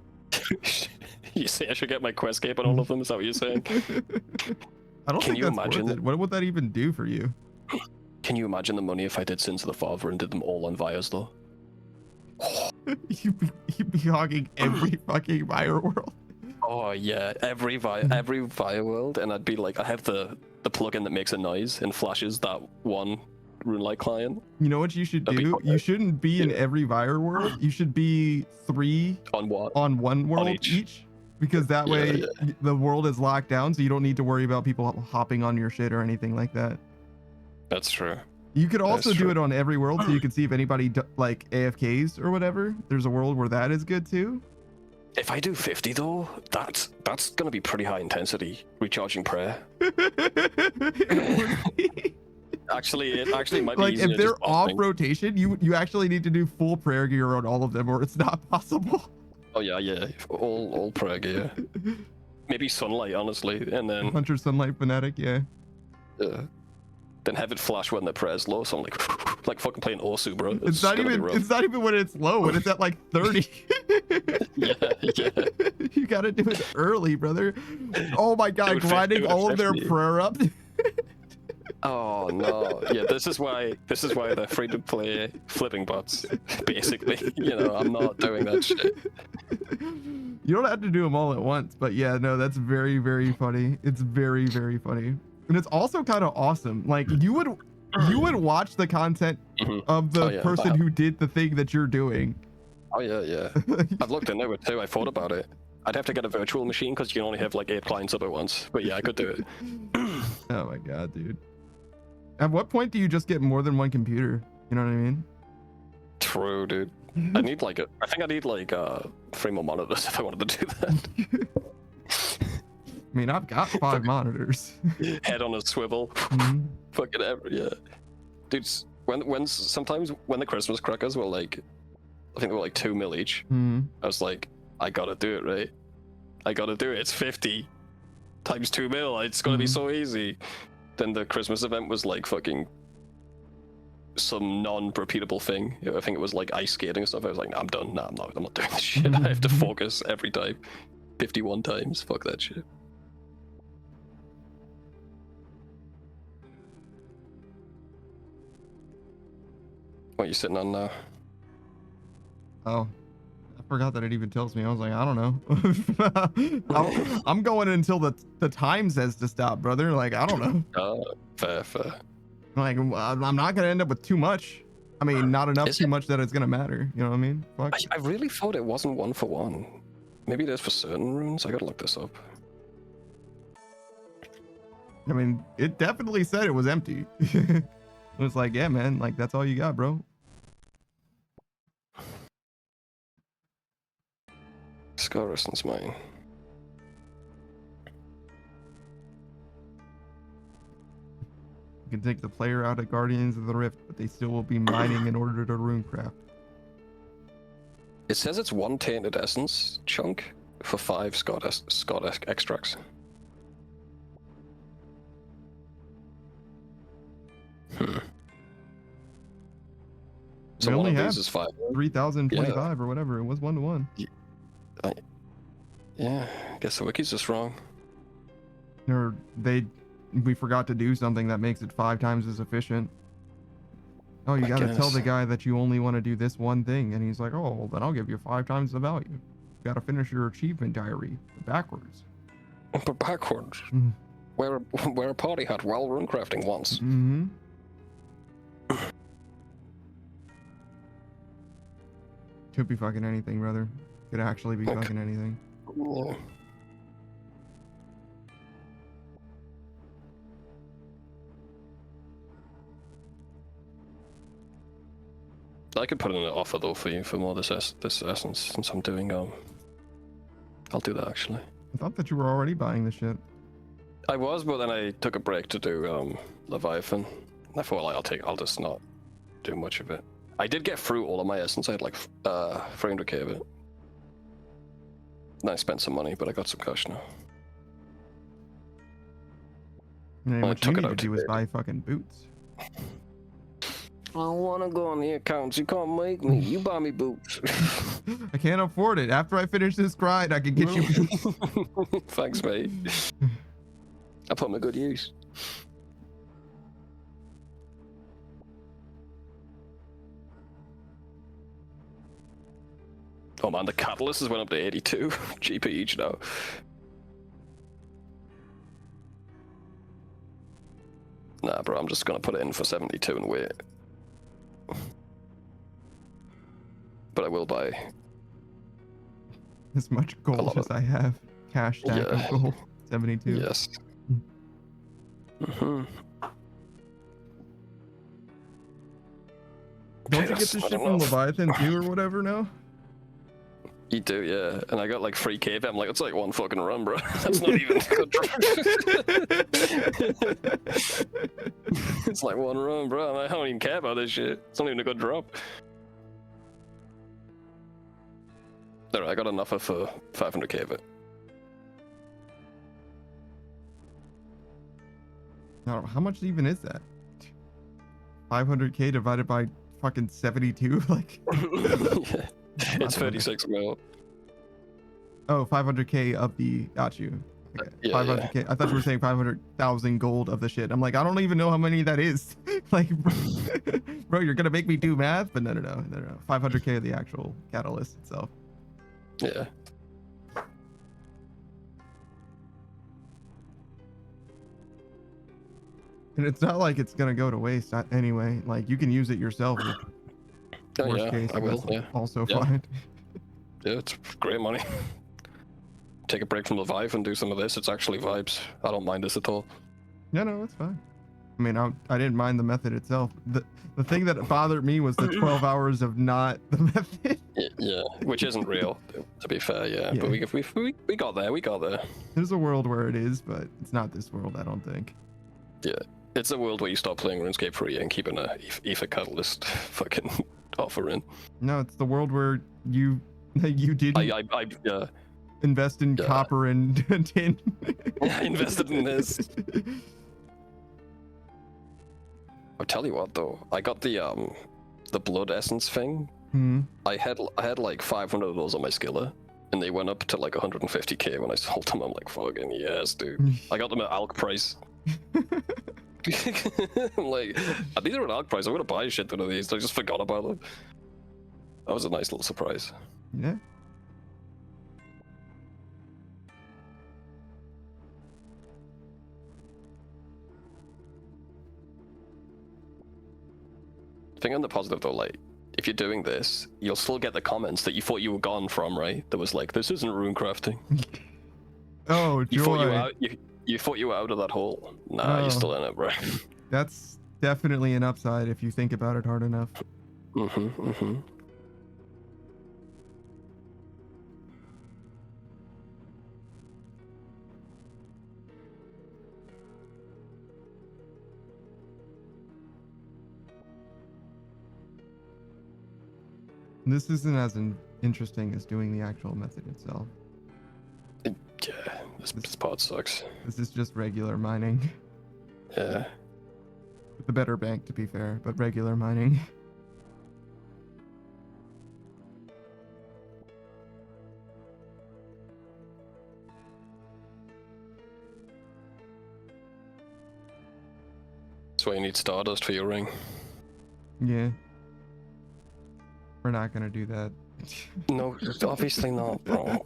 You say I should get my quest cape on all of them? Is that what you're saying? I don't think that's worth it. What would that even do for you? Can you imagine the money if I did Sins of the Father and did them all on Vias though? You'd be hogging every fucking Vire world. Oh yeah, every Via world, and I'd be like, I have the plugin that makes a noise and flashes that one RuneLite client. You know what you should That'd be do? cool. You shouldn't be in every Vire world. You should be 3 On what? on one world each. because that way Yeah. the world is locked down, so you don't need to worry about people hopping on your shit or anything like that. That's true. You could also That's do true. it on every world, so you can see if anybody like AFKs or whatever. There's a world where that is good too. If I do 50 though, that's gonna be pretty high intensity recharging prayer. Actually, it actually might be Like easier if they're just off busting. rotation, you actually need to do full prayer gear on all of them, or it's not possible. Oh yeah, all prayer gear. Maybe sunlight, honestly, and then Hunter Sunlight Fanatic, yeah. then have it flash when the prayer's low. So I'm like fucking playing Orsu, bro. It's not gonna be even rough. it's not even when it's low, when it's at like 30. Yeah. You gotta do it early, brother. Oh my god, would grinding all of their 50. prayer up. Oh no. Yeah, this is why they're free to play flipping bots. Basically, I'm not doing that shit. You don't have to do them all at once, but yeah, no, that's very, very funny. It's very, very funny. And it's also kind of awesome. Like you would watch the content of the Oh, yeah, person wow. who did the thing that you're doing. Oh yeah. I've looked into it too. I thought about it. I'd have to get a virtual machine because you can only have like 8 clients up at once. But yeah, I could do it. Oh my god, dude. At what point do you just get more than one computer? You know what I mean? True, dude. I think I need like 3 more monitors if I wanted to do that. I mean, I've got 5 monitors. Head on a swivel. Mhm. Fucking yeah. Dude, sometimes when the Christmas crackers were like, I think they were like 2 mil each. Mhm. I was like, I gotta do it, right? I gotta do it. It's 50 times 2 mil. It's gonna be so easy. Then the Christmas event was like fucking some non-repeatable thing. I think it was like ice skating and stuff. I was like, nah, I'm done. Nah, I'm not doing this shit. I have to focus every time. 51 times. Fuck that shit. What are you sitting on now? Oh, I forgot that it even tells me. I was like, I don't know. I'm going until the time says to stop, brother. Like, I don't know. Fair. Like, I'm not gonna end up with too much. I mean, not enough too much that it's gonna matter. You know what I mean? Fuck. I really thought it wasn't 1 for 1. Maybe it is for certain runes. I gotta look this up. I mean, it definitely said it was empty. It was like, yeah, man. Like, that's all you got, bro. Scarison's mine. You can take the player out of Guardians of the Rift, but they still will be mining in order to runecraft. It says it's 1 tainted essence chunk for 5 Scott extracts. So We one only of have these is 5. 3,025 or whatever. It was 1-to-1. Yeah, I guess the wiki's just wrong. Or we forgot to do something that makes it 5 times as efficient. Oh, you I gotta tell guess. the guy that you only want to do this one thing, and he's like, oh, well, then I'll give you 5 times the value. You gotta finish your achievement diary backwards. But backwards. Mhm. Where a party had while runecrafting once. Mm-hmm. Could be fucking anything, brother. Could actually be Okay. fucking anything. Yeah. I could put in an offer though for you for more this essence since I'm doing I'll do that actually. I thought that you were already buying the shit. I was, but then I took a break to do Leviathan. I thought like I'll just not do much of it. I did get through all of my essence. I had like 300k of it. And I spent some money, but I got some cash now. And I what you took it need to out do is today. buy fucking boots. I want to go on the accounts. You can't make me. You buy me boots. I can't afford it. After I finish this grind, I can get you boots. Thanks, mate. I put them to good use. Oh man, the catalyst has went up to 82 GP each now. Nah, bro, I'm just gonna put it in for 72 and wait. But I will buy as much gold as I have. Cash stack of gold. 72. Yes. Mm-hmm. Don't you get this shit from Leviathan too, or whatever now? You do, yeah. And I got like free cave. I'm like, it's like one fucking run, bro. That's not even good. It's like one run, bro. I don't even care about this shit. It's not even a good drop. Alright, I got enough for 500k of it. Now, how much even is that? 500k divided by fucking 72? Like, yeah. It's 36 mil. Oh, 500k of the. Got you. Okay. Yeah, 500k. Yeah. I thought you were saying 500,000 gold of the shit. I'm like, I don't even know how many that is. Like, bro, you're gonna make me do math, but no. 500k of the actual catalyst itself. Yeah. And it's not like it's gonna go to waste anyway. Like, you can use it yourself. Worst case, I will. Yeah. Also fine. Yeah, it's great money. Take a break from the Vive and do some of this. It's actually vibes. I don't mind this at all. Yeah, no, it's fine. I mean, I didn't mind the method itself. The thing that bothered me was the 12 hours of not the method. Yeah, which isn't real, to be fair. Yeah, but we got there. We got there. There's a world where it is, but it's not this world, I don't think. Yeah, it's a world where you stop playing RuneScape free and keeping a Aether Catalyst fucking offer in. No, it's the world where you didn't I invest in copper and tin. I invested in this. I'll tell you what though, I got the blood essence thing. I had like 500 of those on my skiller, and they went up to like 150k when I sold them. I'm like, fucking yes, dude. I got them at ALC price. I'm like, these are at ALC price. I'm gonna buy a shit ton of these. I just forgot about them. That was a nice little surprise. Yeah. Thing on the positive though, like, if you're doing this, you'll still get the comments that you thought you were gone from, right? That was like, this isn't rune crafting. Oh, joy. You thought you were out of that hole. Nah, you're still in it, bro. That's definitely an upside if you think about it hard enough. This isn't as interesting as doing the actual method itself. Yeah, this part sucks. This is just regular mining. Yeah. With a better bank, to be fair, but regular mining. That's why you need Stardust for your ring. Yeah. We're not gonna do that. No, obviously not, bro.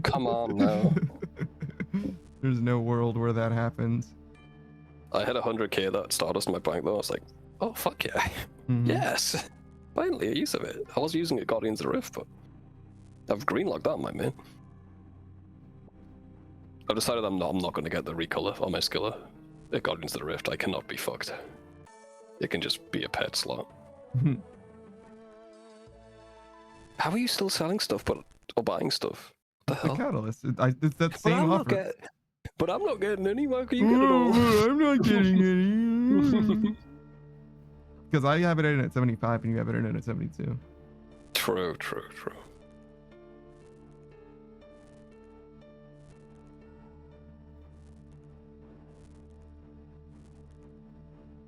Come on, no. There's no world where that happens. I had 100k of that Stardust in my bank though. I was like, oh fuck yeah. Yes! Finally a use of it. I was using it Guardians of the Rift, but I've greenlocked that, my man. I've decided I'm not going to get the recolor on my skiller. At Guardians of the Rift, I cannot be fucked. It can just be a pet slot. How are you still selling stuff or buying stuff? What the hell? The catalyst. It's that same offer. But I'm not getting any. Why can you get it all? I'm not getting any. Because I have it in at 75 and you have it in at 72. True.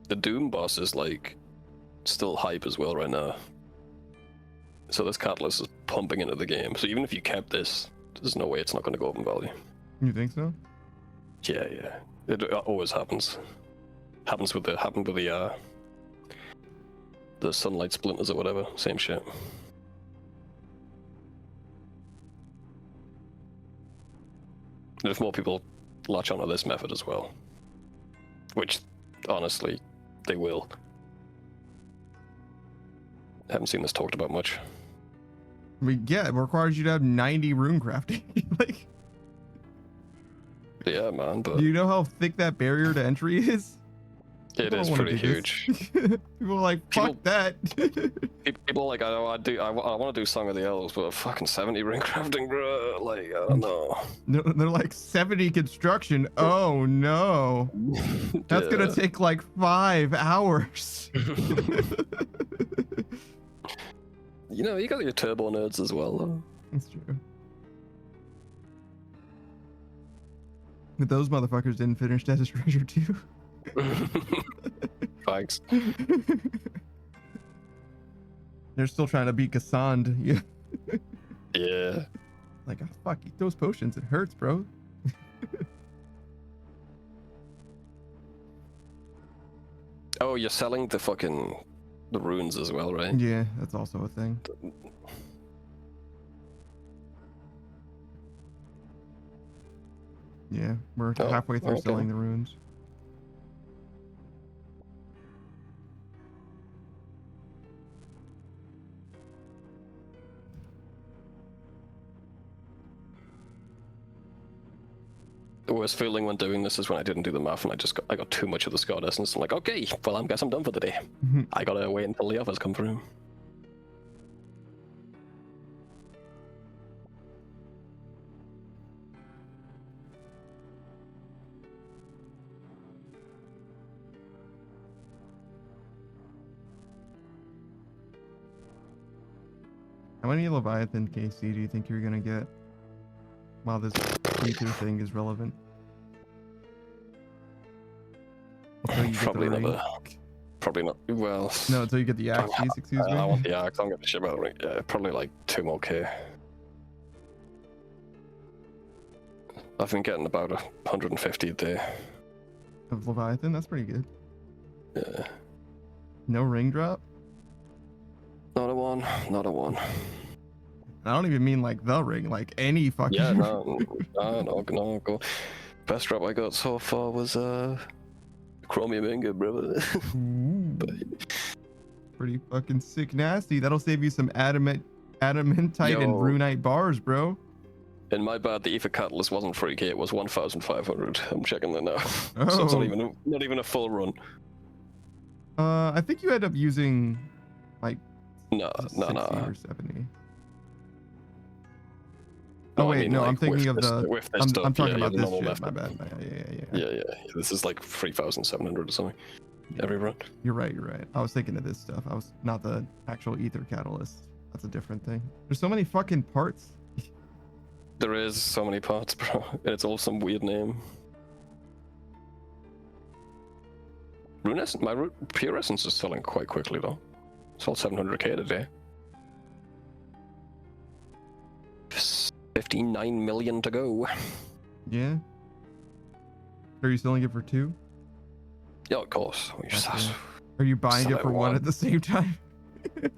The Doom boss is like still hype as well right now. So this catalyst is pumping into the game. So even if you kept this, there's no way it's not going to go up in value. You think so? Yeah. It always happens. Happened with the sunlight splinters or whatever. Same shit. And if more people latch onto this method as well, which honestly they will. I haven't seen this talked about much. I mean, yeah, it requires you to have 90 rune crafting. Like, yeah, man. But do you know how thick that barrier to entry is? it is pretty huge. People are like, fuck that. People are like, I want to do Song of the Elves, but fucking 70 ring crafting, bro. Like, I don't know. They're like 70 construction. Oh no, that's gonna take like 5 hours. You know, you got your turbo nerds as well, though. That's true. But those motherfuckers didn't finish Desert Treasure 2. Thanks. They're still trying to beat Cassandra. Yeah. Yeah. Like, oh, fuck, eat those potions. It hurts, bro. Oh, you're selling the runes as well, right? Yeah, that's also a thing. Yeah, we're halfway through selling the runes. The worst feeling when doing this is when I didn't do the math and I got too much of the Scott essence. I'm like, okay, well, I guess I'm done for the day. I gotta wait until the others come through. How many Leviathan KC do you think you're gonna get while this Aether thing is relevant? Probably never. Probably not. Well. No, until you get the axe piece, excuse me. I want the axe. I'm gonna ship out. Yeah, probably like 2 more K. I've been getting about 150 a day. Of Leviathan? That's pretty good. Yeah. No ring drop? Not a one. Not a one. I don't even mean like the ring, like any fucking. Yeah, no, go. Best drop I got so far was chromium ingot, brother. Pretty fucking sick, nasty. That'll save you some adamantite and runite bars, bro. In my bad, the Aether catalyst wasn't 3K. It was 1,500. I'm checking that now. Oh. So it's not even a full run. I think you end up using like. No. 60 or 70. No, Oh wait, I mean, no, like, I'm thinking of the. I'm talking about this shit. method. My bad. Yeah. This is like 3,700 or something every run. You're right. I was thinking of this stuff. I was not the actual Aether catalyst. That's a different thing. There's so many fucking parts. There is so many parts, bro. It's all some weird name. My pure essence is selling quite quickly though. Sold 700k today. 59 million to go. Yeah. Are you selling it for 2? Yeah, of course. Are you buying it for 1 at the same time?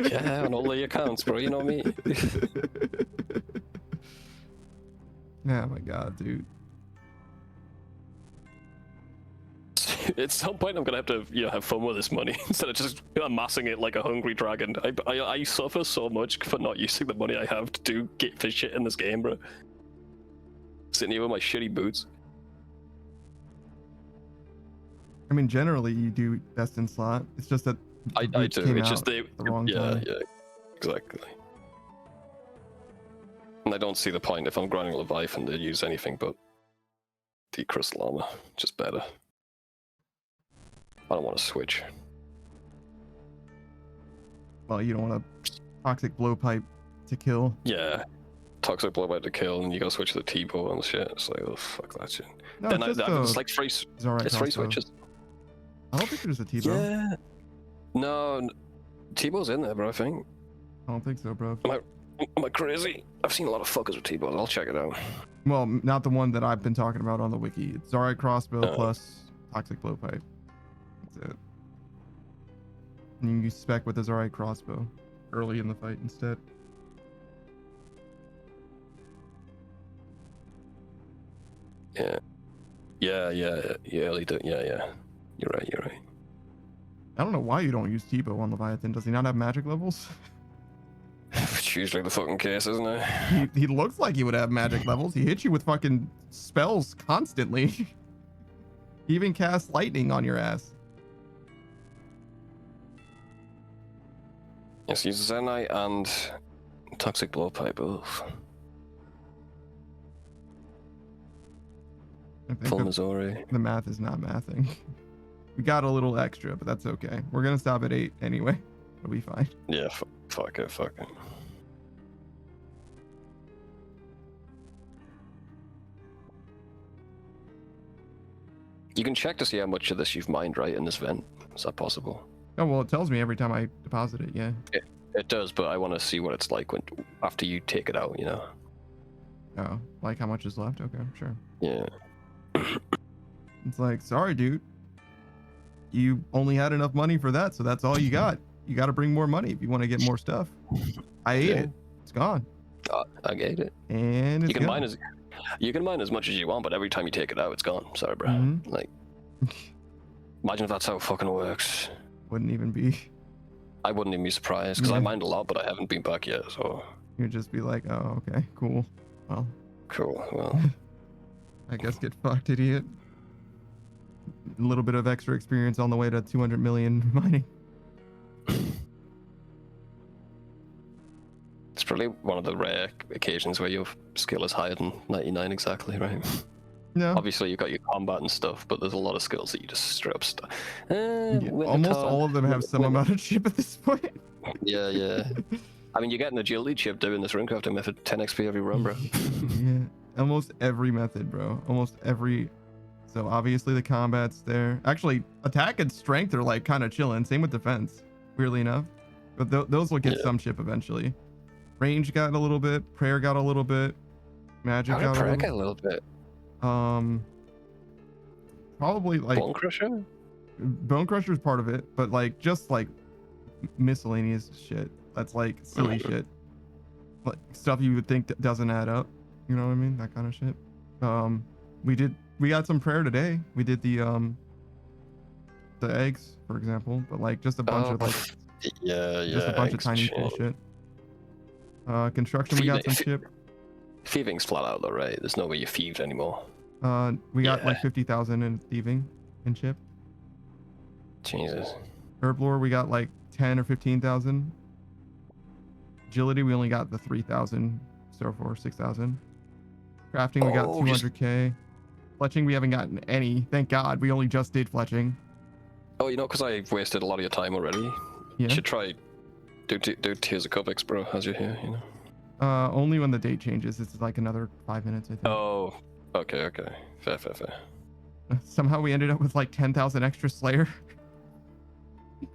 Yeah, on all the accounts, bro. You know me. Oh my god, dude. At some point, I'm gonna have to, have fun with this money instead of just amassing it like a hungry dragon. I suffer so much for not using the money I have to get for shit in this game, bro. Sitting here with my shitty boots. I mean, generally you do best in slot. It's just that I do. It's just the wrong time. Yeah, exactly. And I don't see the point if I'm grinding Leviathan to use anything but the crystal armor. Just better. I don't want to switch. Well, you don't want a toxic blowpipe to kill. Yeah. Toxic blowpipe to kill, and you gotta switch to the T-bow and shit. It's like, oh, fuck that shit. No, Then it's like free. It's free switches. I don't think there's a T-bow. Yeah. No, T-bow's in there, bro, I think. I don't think so, bro. Am I crazy? I've seen a lot of fuckers with T-bows. I'll check it out. Well, not the one that I've been talking about on the wiki. It's Zarite crossbow plus toxic blowpipe. That's it. And you can spec with the Zarite crossbow early in the fight instead. Yeah. Yeah. Early yeah. You're right. I don't know why you don't use Tebow on Leviathan. Does he not have magic levels? It's usually the fucking case, isn't it? He looks like he would have magic levels. He hits you with fucking spells constantly. He even casts lightning on your ass. Yes, use Zenite and Toxic Blowpipe both. I think Full Missouri. the math is not mathing. We got a little extra, but that's okay. We're gonna stop at 8 anyway. It'll be fine. Yeah, fuck it. You can check to see how much of this you've mined, right, in this vent. Is that possible? Oh, well, it tells me every time I deposit it, yeah. It does, but I want to see what it's like after you take it out, you know? Oh, like how much is left? Okay, sure. Yeah. It's like, sorry, dude. You only had enough money for that, so that's all you got. You got to bring more money if you want to get more stuff. I ate it. It's gone. I ate it. And it's you can gone. You can mine as much as you want, but every time you take it out, it's gone. Sorry, bro. Mhm. Like, imagine if that's how it fucking works. Wouldn't even be. I wouldn't even be surprised, because I mined a lot, but I haven't been back yet, so... You'd just be like, oh, okay, cool. Well, Cool, well... I guess get fucked, idiot. A little bit of extra experience on the way to 200 million mining. It's probably one of the rare occasions where your skill is higher than 99 exactly, right? No. Obviously, you've got your combat and stuff, but there's a lot of skills that you just straight up Yeah, almost all of them have some amount of chip at this point. Yeah. I mean, you're getting agility chip doing this runecrafting method, 10 XP every run, bro. Yeah, almost every method, bro. Almost every. So obviously the combat's there. Actually, attack and strength are like kind of chilling. Same with defense, weirdly enough. But those will get some chip eventually. Range got a little bit. Prayer got a little bit. Magic got a little bit. Probably like Bone Crusher. Bone Crusher is part of it, but like just like miscellaneous shit. That's like silly shit. Like stuff you would think doesn't add up. You know what I mean? That kind of shit. We got some prayer today. We did the eggs, for example, but like just a bunch of like just a bunch of tiny shit. Construction, we got some chip. Thieving's flat out though, right? There's no way you thieved anymore. We got like 50,000 in thieving and chip. Jesus. Herblore, we got like 10 or 15,000. Agility, we only got the 3,000 so far, 6,000. Crafting, we got 200k. Fletching, we haven't gotten any. Thank God, we only just did fletching. Oh, you know, because I wasted a lot of your time already. Yeah. You should try do Tears of Covex, bro, as you're here, you know. Only when the date changes. It's like another 5 minutes, I think. Oh, okay. Fair. Somehow we ended up with like 10,000 extra Slayer.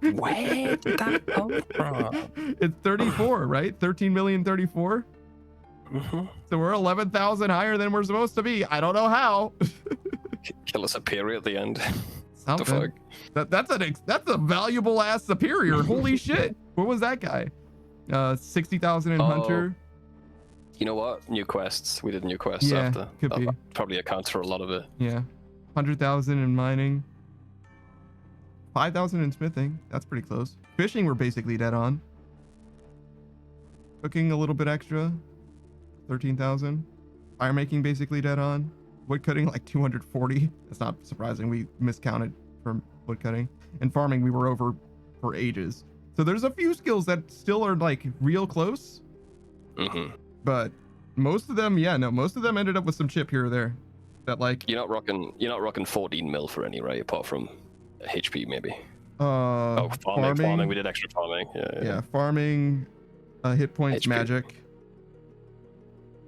Where did that come from? It's 34, right? 13 million 34. Mm-hmm. So we're 11,000 higher than we're supposed to be. I don't know how. Kill a superior at the end. Something. That's a valuable ass superior. Holy shit. What was that guy? 60,000 in Hunter. You know what? New quests. We did new quests after. Could be. Probably accounts for a lot of it. Yeah. 100,000 in mining. 5,000 in smithing. That's pretty close. Fishing, we're basically dead on. Cooking a little bit extra. 13,000. Fire making basically dead on. Wood cutting like 240. That's not surprising. We miscounted for wood cutting. And farming, we were over for ages. So there's a few skills that still are like real close. Mm-hmm. But most of them, most of them ended up with some chip here or there. That like you're not rocking 14 mil for any, right? Apart from HP maybe. Farming. We did extra farming. Yeah. Farming, hit points, HP. magic.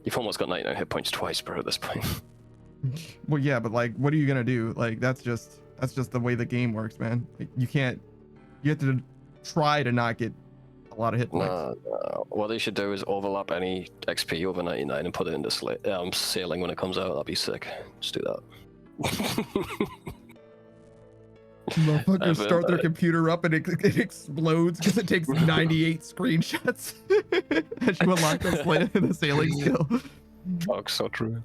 You've almost got 99 hit points twice, bro, at this point. Well, yeah, but like, what are you gonna do? Like, that's just the way the game works, man. Like, you have to try to not get a lot of hit points. No. What they should do is overlap any XP over 99 and put it into sailing when it comes out. That'd be sick. Just do that. Motherfuckers start their computer up and it explodes because it takes 98 screenshots as you unlock the sailing skill. Fuck, so true.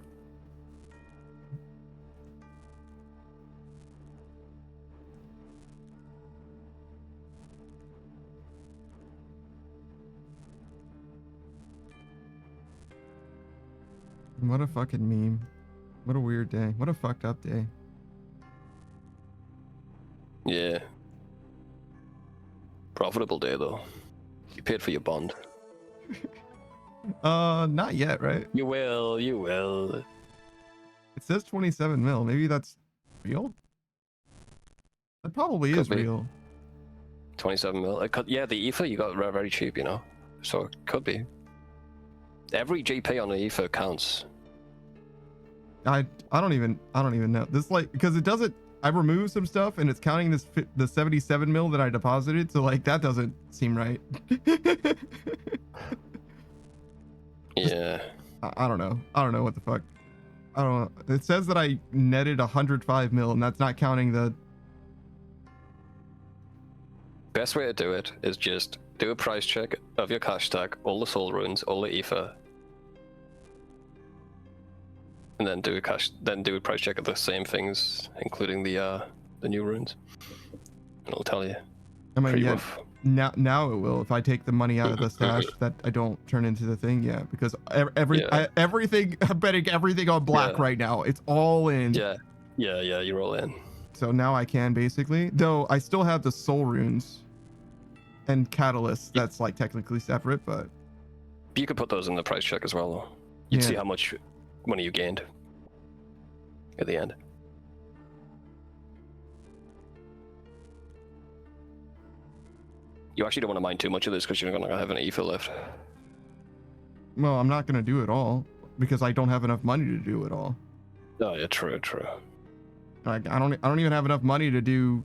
What a fucking meme. What a weird day. What a fucked up day. Yeah. Profitable day though. You paid for your bond. Not yet, right? You will, you will. It says 27 mil. Maybe that's real? That probably Could is be. real. 27 mil. It could, yeah, the Aether you got very, very cheap, you know. So it could be. Every GP on the Aether counts. I don't even know. This like because it doesn't. I removed some stuff and it's counting the 77 mil that I deposited. So like that doesn't seem right. Yeah. I don't know. I don't know what the fuck. I don't know. It says that I netted 105 mil and that's not counting the. Best way to do it is just do a price check of your cash stack, all the soul runes, all the Aether. And then do a price check of the same things, including the new runes. And it'll tell you. I mean, Pretty yeah. rough. Now it will if I take the money out of the stash that I don't turn into the thing. Yeah, because everything I'm betting everything on black Yeah. right now. It's all in. Yeah, you're all in. So now I can basically, though I still have the soul runes and catalysts. That's like technically separate, but You could put those in the price check as well, though. You'd Yeah. see how much money you gained at the end. You actually don't want to mine too much of this because you're not going to have an Aether left. well, I'm not gonna do it all because I don't have enough money to do it all. Oh yeah, true. Like I don't even have enough money to do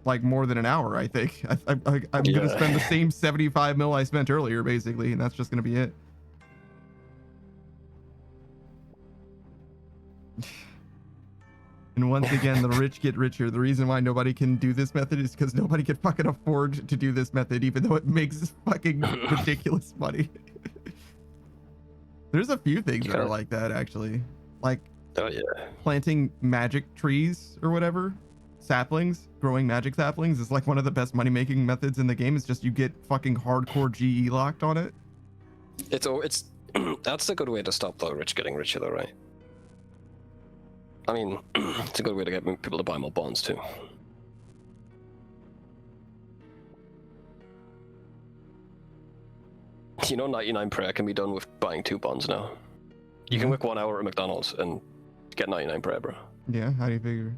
like more than an hour. I think I'm gonna Yeah. spend the same 75 mil I spent earlier basically, and that's just gonna be it. And once again, the rich get richer. The reason why nobody can do this method is because nobody can fucking afford to do this method, even though it makes fucking ridiculous money. There's a few things that are like that, actually. Like Oh yeah. planting magic trees or whatever. Saplings, growing magic saplings is like one of the best money-making methods in the game. It's just you get fucking hardcore GE locked on it. It's that's a good way to stop the rich getting richer, though, right? I mean, it's a good way to get people to buy more bonds too. You know, 99 prayer can be done with buying 2 bonds now. You can work 1 hour at McDonald's and get 99 prayer, bro. Yeah, how do you figure?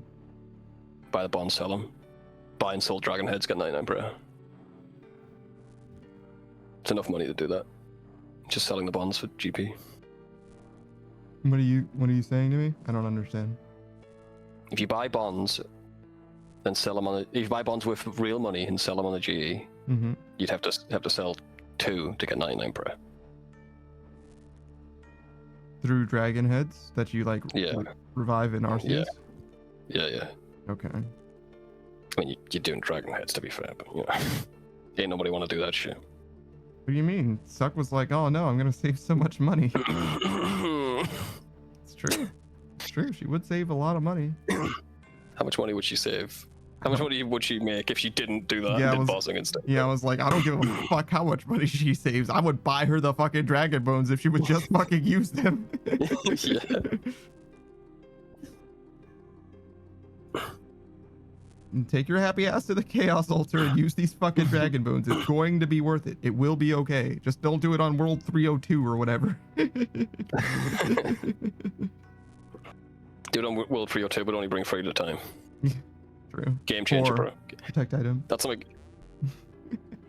Buy the bonds, sell them. Buy and sell dragon heads, get 99 prayer. It's enough money to do that. Just selling the bonds for GP. What are you saying to me? I don't understand. If you buy bonds and sell them if you buy bonds with real money and sell them on the GE, Mm-hmm. you'd have to sell 2 to get 99 prayer. Through dragon heads that you like revive in Arceus? Yeah. Okay. I mean, you're doing dragon heads to be fair, but you know, ain't nobody want to do that shit. What do you mean? Suck was like, oh no, I'm gonna save so much money. It's true. It's true. She would save a lot of money. How much money would she save? How much money would she make if she didn't do that Yeah, and did bossing instead? Yeah, I was like, I don't give a fuck how much money she saves. I would buy her the fucking dragon bones if she would just fucking use them. Yeah. And take your happy ass to the chaos altar and use these fucking dragon bones. It's going to be worth it. It will be okay. Just don't do it on World 302 or whatever. Do it on World 302, but only bring 3 at a time. True. Game changer, Or bro. protect item. That's something.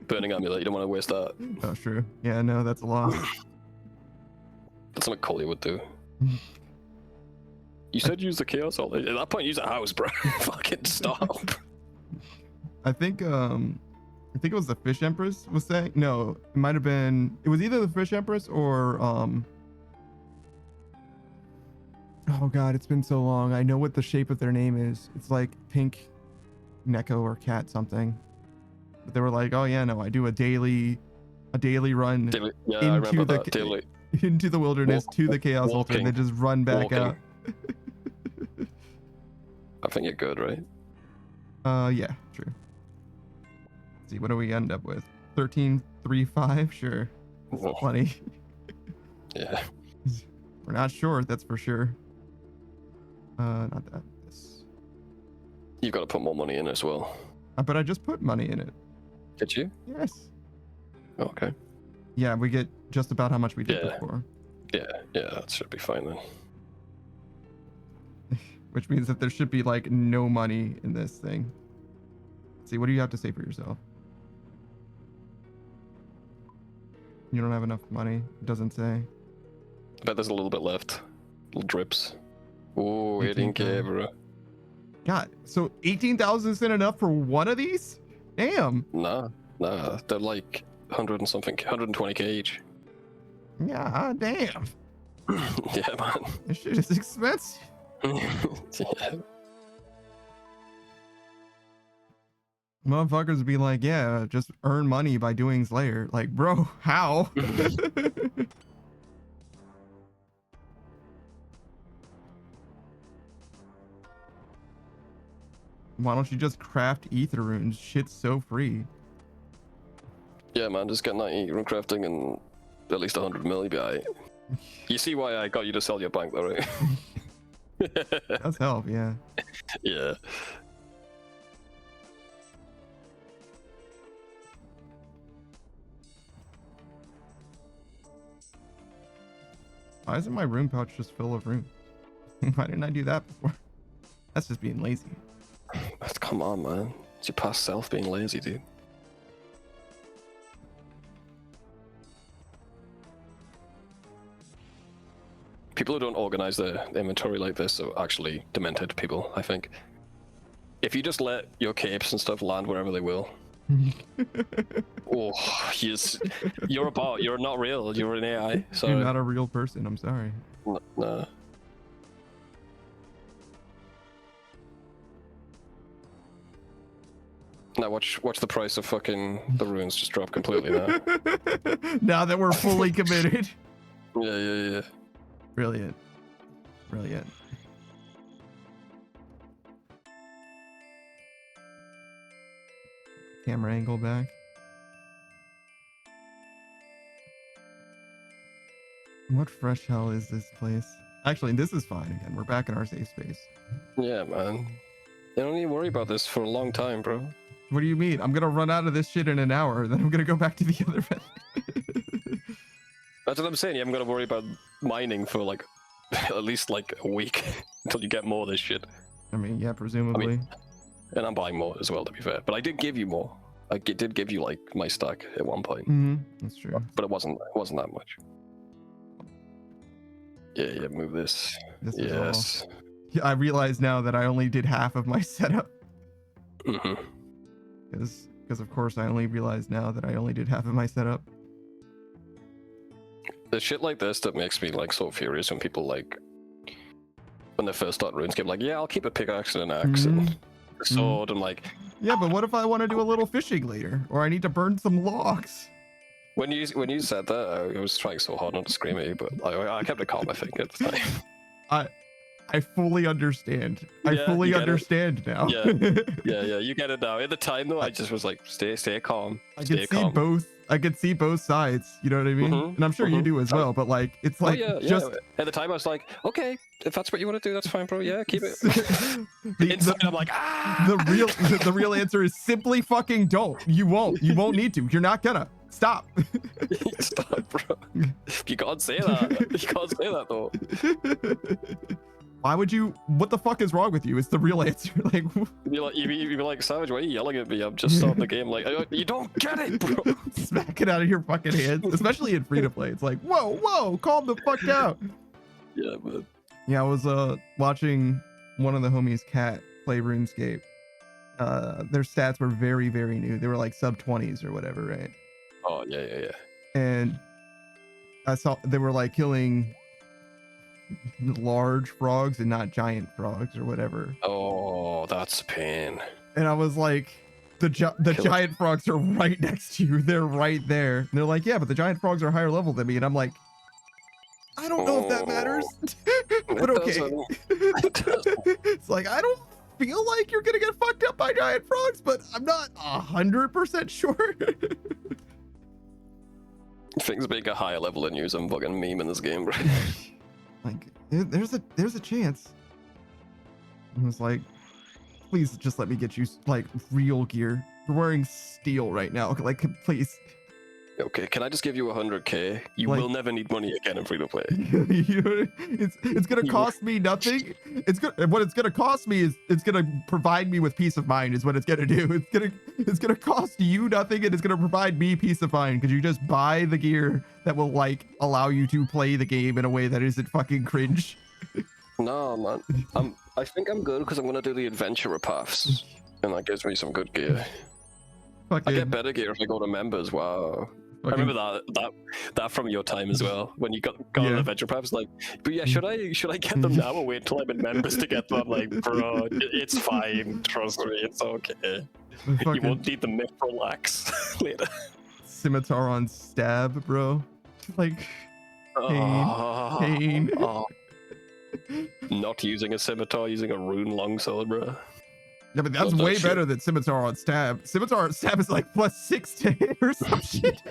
Burning amulet, you don't want to waste that. Oh, true. Yeah, no, that's a loss. That's something Coley would do. You said use the chaos altar. At that point, use a house, bro. Fucking stop. I think it was the Fish Empress was saying. No, it might have been. It was either the Fish Empress or Oh god, it's been so long. I know what the shape of their name is. It's like pink Neko or cat something. But they were like, oh yeah, no, I do a daily run Yeah, I remember that. Daily. into the wilderness to the chaos altar and then just run back out. I think you're good, right? Yeah, true. Let's see, what do we end up with? 13.35? Sure. That's plenty. Yeah. We're not sure, that's for sure. Not that. This. You've got to put more money in as well. But I just put money in it. Did you? Yes. Okay. Yeah, we get just about how much we did Yeah. before. Yeah, that should be fine then. Which means that there should be like no money in this thing. Let's see, what do you have to say for yourself? You don't have enough money? It doesn't say. I bet there's a little bit left. Little drips. Oh, 18K, bro. God, so 18,000 isn't enough for one of these? Damn. Nah, they're like 100 and something, 120K each. Yeah, damn. Yeah, man. This shit is expensive. Yeah. Motherfuckers be like, yeah, just earn money by doing Slayer. Like, bro, how? Why don't you just craft Aether runes? Shit's so free. Yeah, man, just get 90 rune crafting and at least 100 mil, you'll be alright. You see why I got you to sell your bank though, right? That's help, yeah. Yeah. Why isn't my rune pouch just full of runes? Why didn't I do that before? That's just being lazy. Come on, man. It's your past self being lazy, dude. People who don't organize their inventory like this are actually demented people, I think. If you just let your capes and stuff land wherever they will. Oh, you're a bot. You're not real. You're an AI. Sorry. You're not a real person. I'm sorry. Nah. Now watch the price of fucking the runes just drop completely now. Now that we're fully committed. Yeah. Brilliant. Brilliant. Camera angle back. What fresh hell is this place? Actually, this is fine again. We're back in our safe space. Yeah, man. You don't need to worry about this for a long time, bro. What do you mean? I'm gonna run out of this shit in an hour, then I'm gonna go back to the other bed. That's what I'm saying. You haven't got to worry about mining for like at least like a week until you get more of this shit. I mean, yeah, presumably. And I'm buying more as well, to be fair. But I did give you more. I did give you like my stack at one point. Mm-hmm. That's true. But it wasn't that much. Yeah. Move this. This is yes. all. Yeah, I realize now that I only did half of my setup. Mm-hmm. Because of course I only realize now that I only did half of my setup. The shit like this that makes me like so furious when people like when they first start Runescape, like, yeah, I'll keep a pickaxe and an axe and a sword. I'm like, yeah, but what if I want to do a little fishing later, or I need to burn some logs? When you said that, I was trying so hard not to scream at you, but I kept it calm, I think, at the time. I fully understand. I fully understand now. Yeah, you get it now. At the time though, I just was like, stay calm. I could see both sides, you know what I mean? And I'm sure you do as well, but like it's like just at the time I was like, okay, if that's what you want to do, that's fine, bro. Yeah, keep it. Inside, I'm like, the real answer is simply fucking don't. You won't need to. You're not gonna. Stop. Stop, bro. You can't say that. You can't say that though. Why would you? What the fuck is wrong with you? It's the real answer. Like, you'd be like, Savage, why are you yelling at me? I'm just starting the game. Like, you don't get it, bro. Smack it out of your fucking hands, especially in free to play. It's like, whoa, calm the fuck down. Yeah, man. Yeah, I was watching one of the homies' cat play RuneScape. Their stats were very, very new. They were like sub 20s or whatever, right? Oh yeah. And I saw they were like killing large frogs and not giant frogs or whatever. Oh, that's a pain. And I was like, the giant frogs are right next to you. They're right there. And they're like, yeah, but the giant frogs are higher level than me. And I'm like, I don't know if that matters. But okay. It's like, I don't feel like you're gonna get fucked up by giant frogs, but I'm not 100% sure. Things being a higher level than you, some fucking meme in this game, bro. Like, there's a chance. I was like, please just let me get you like real gear. You're wearing steel right now. Like, please. Okay, can I just give you 100k? You Like- will never need money again in free to play. It's gonna cost me nothing. What it's gonna cost me is it's gonna provide me with peace of mind. Is what it's gonna do. It's gonna cost you nothing, and it's gonna provide me peace of mind because you just buy the gear that will like allow you to play the game in a way that isn't fucking cringe. No, man. I think I'm good because I'm gonna do the adventurer paths, and that gives me some good gear. Fucking, I get better gear if I go to members. Wow. I remember that from your time as well when you got Yeah. on adventure paths. Like, but yeah, should I get them now or wait until I'm in members to get them? Like, bro, it's fine. Trust me, it's okay. You won't need the mithril axe later. Scimitar on stab, bro. Like, pain. Not using a scimitar, using a rune longsword, bro. Yeah, but that's Love that way shit. better than Scimitar on stab. Scimitar on stab is like +6 to hit or some shit.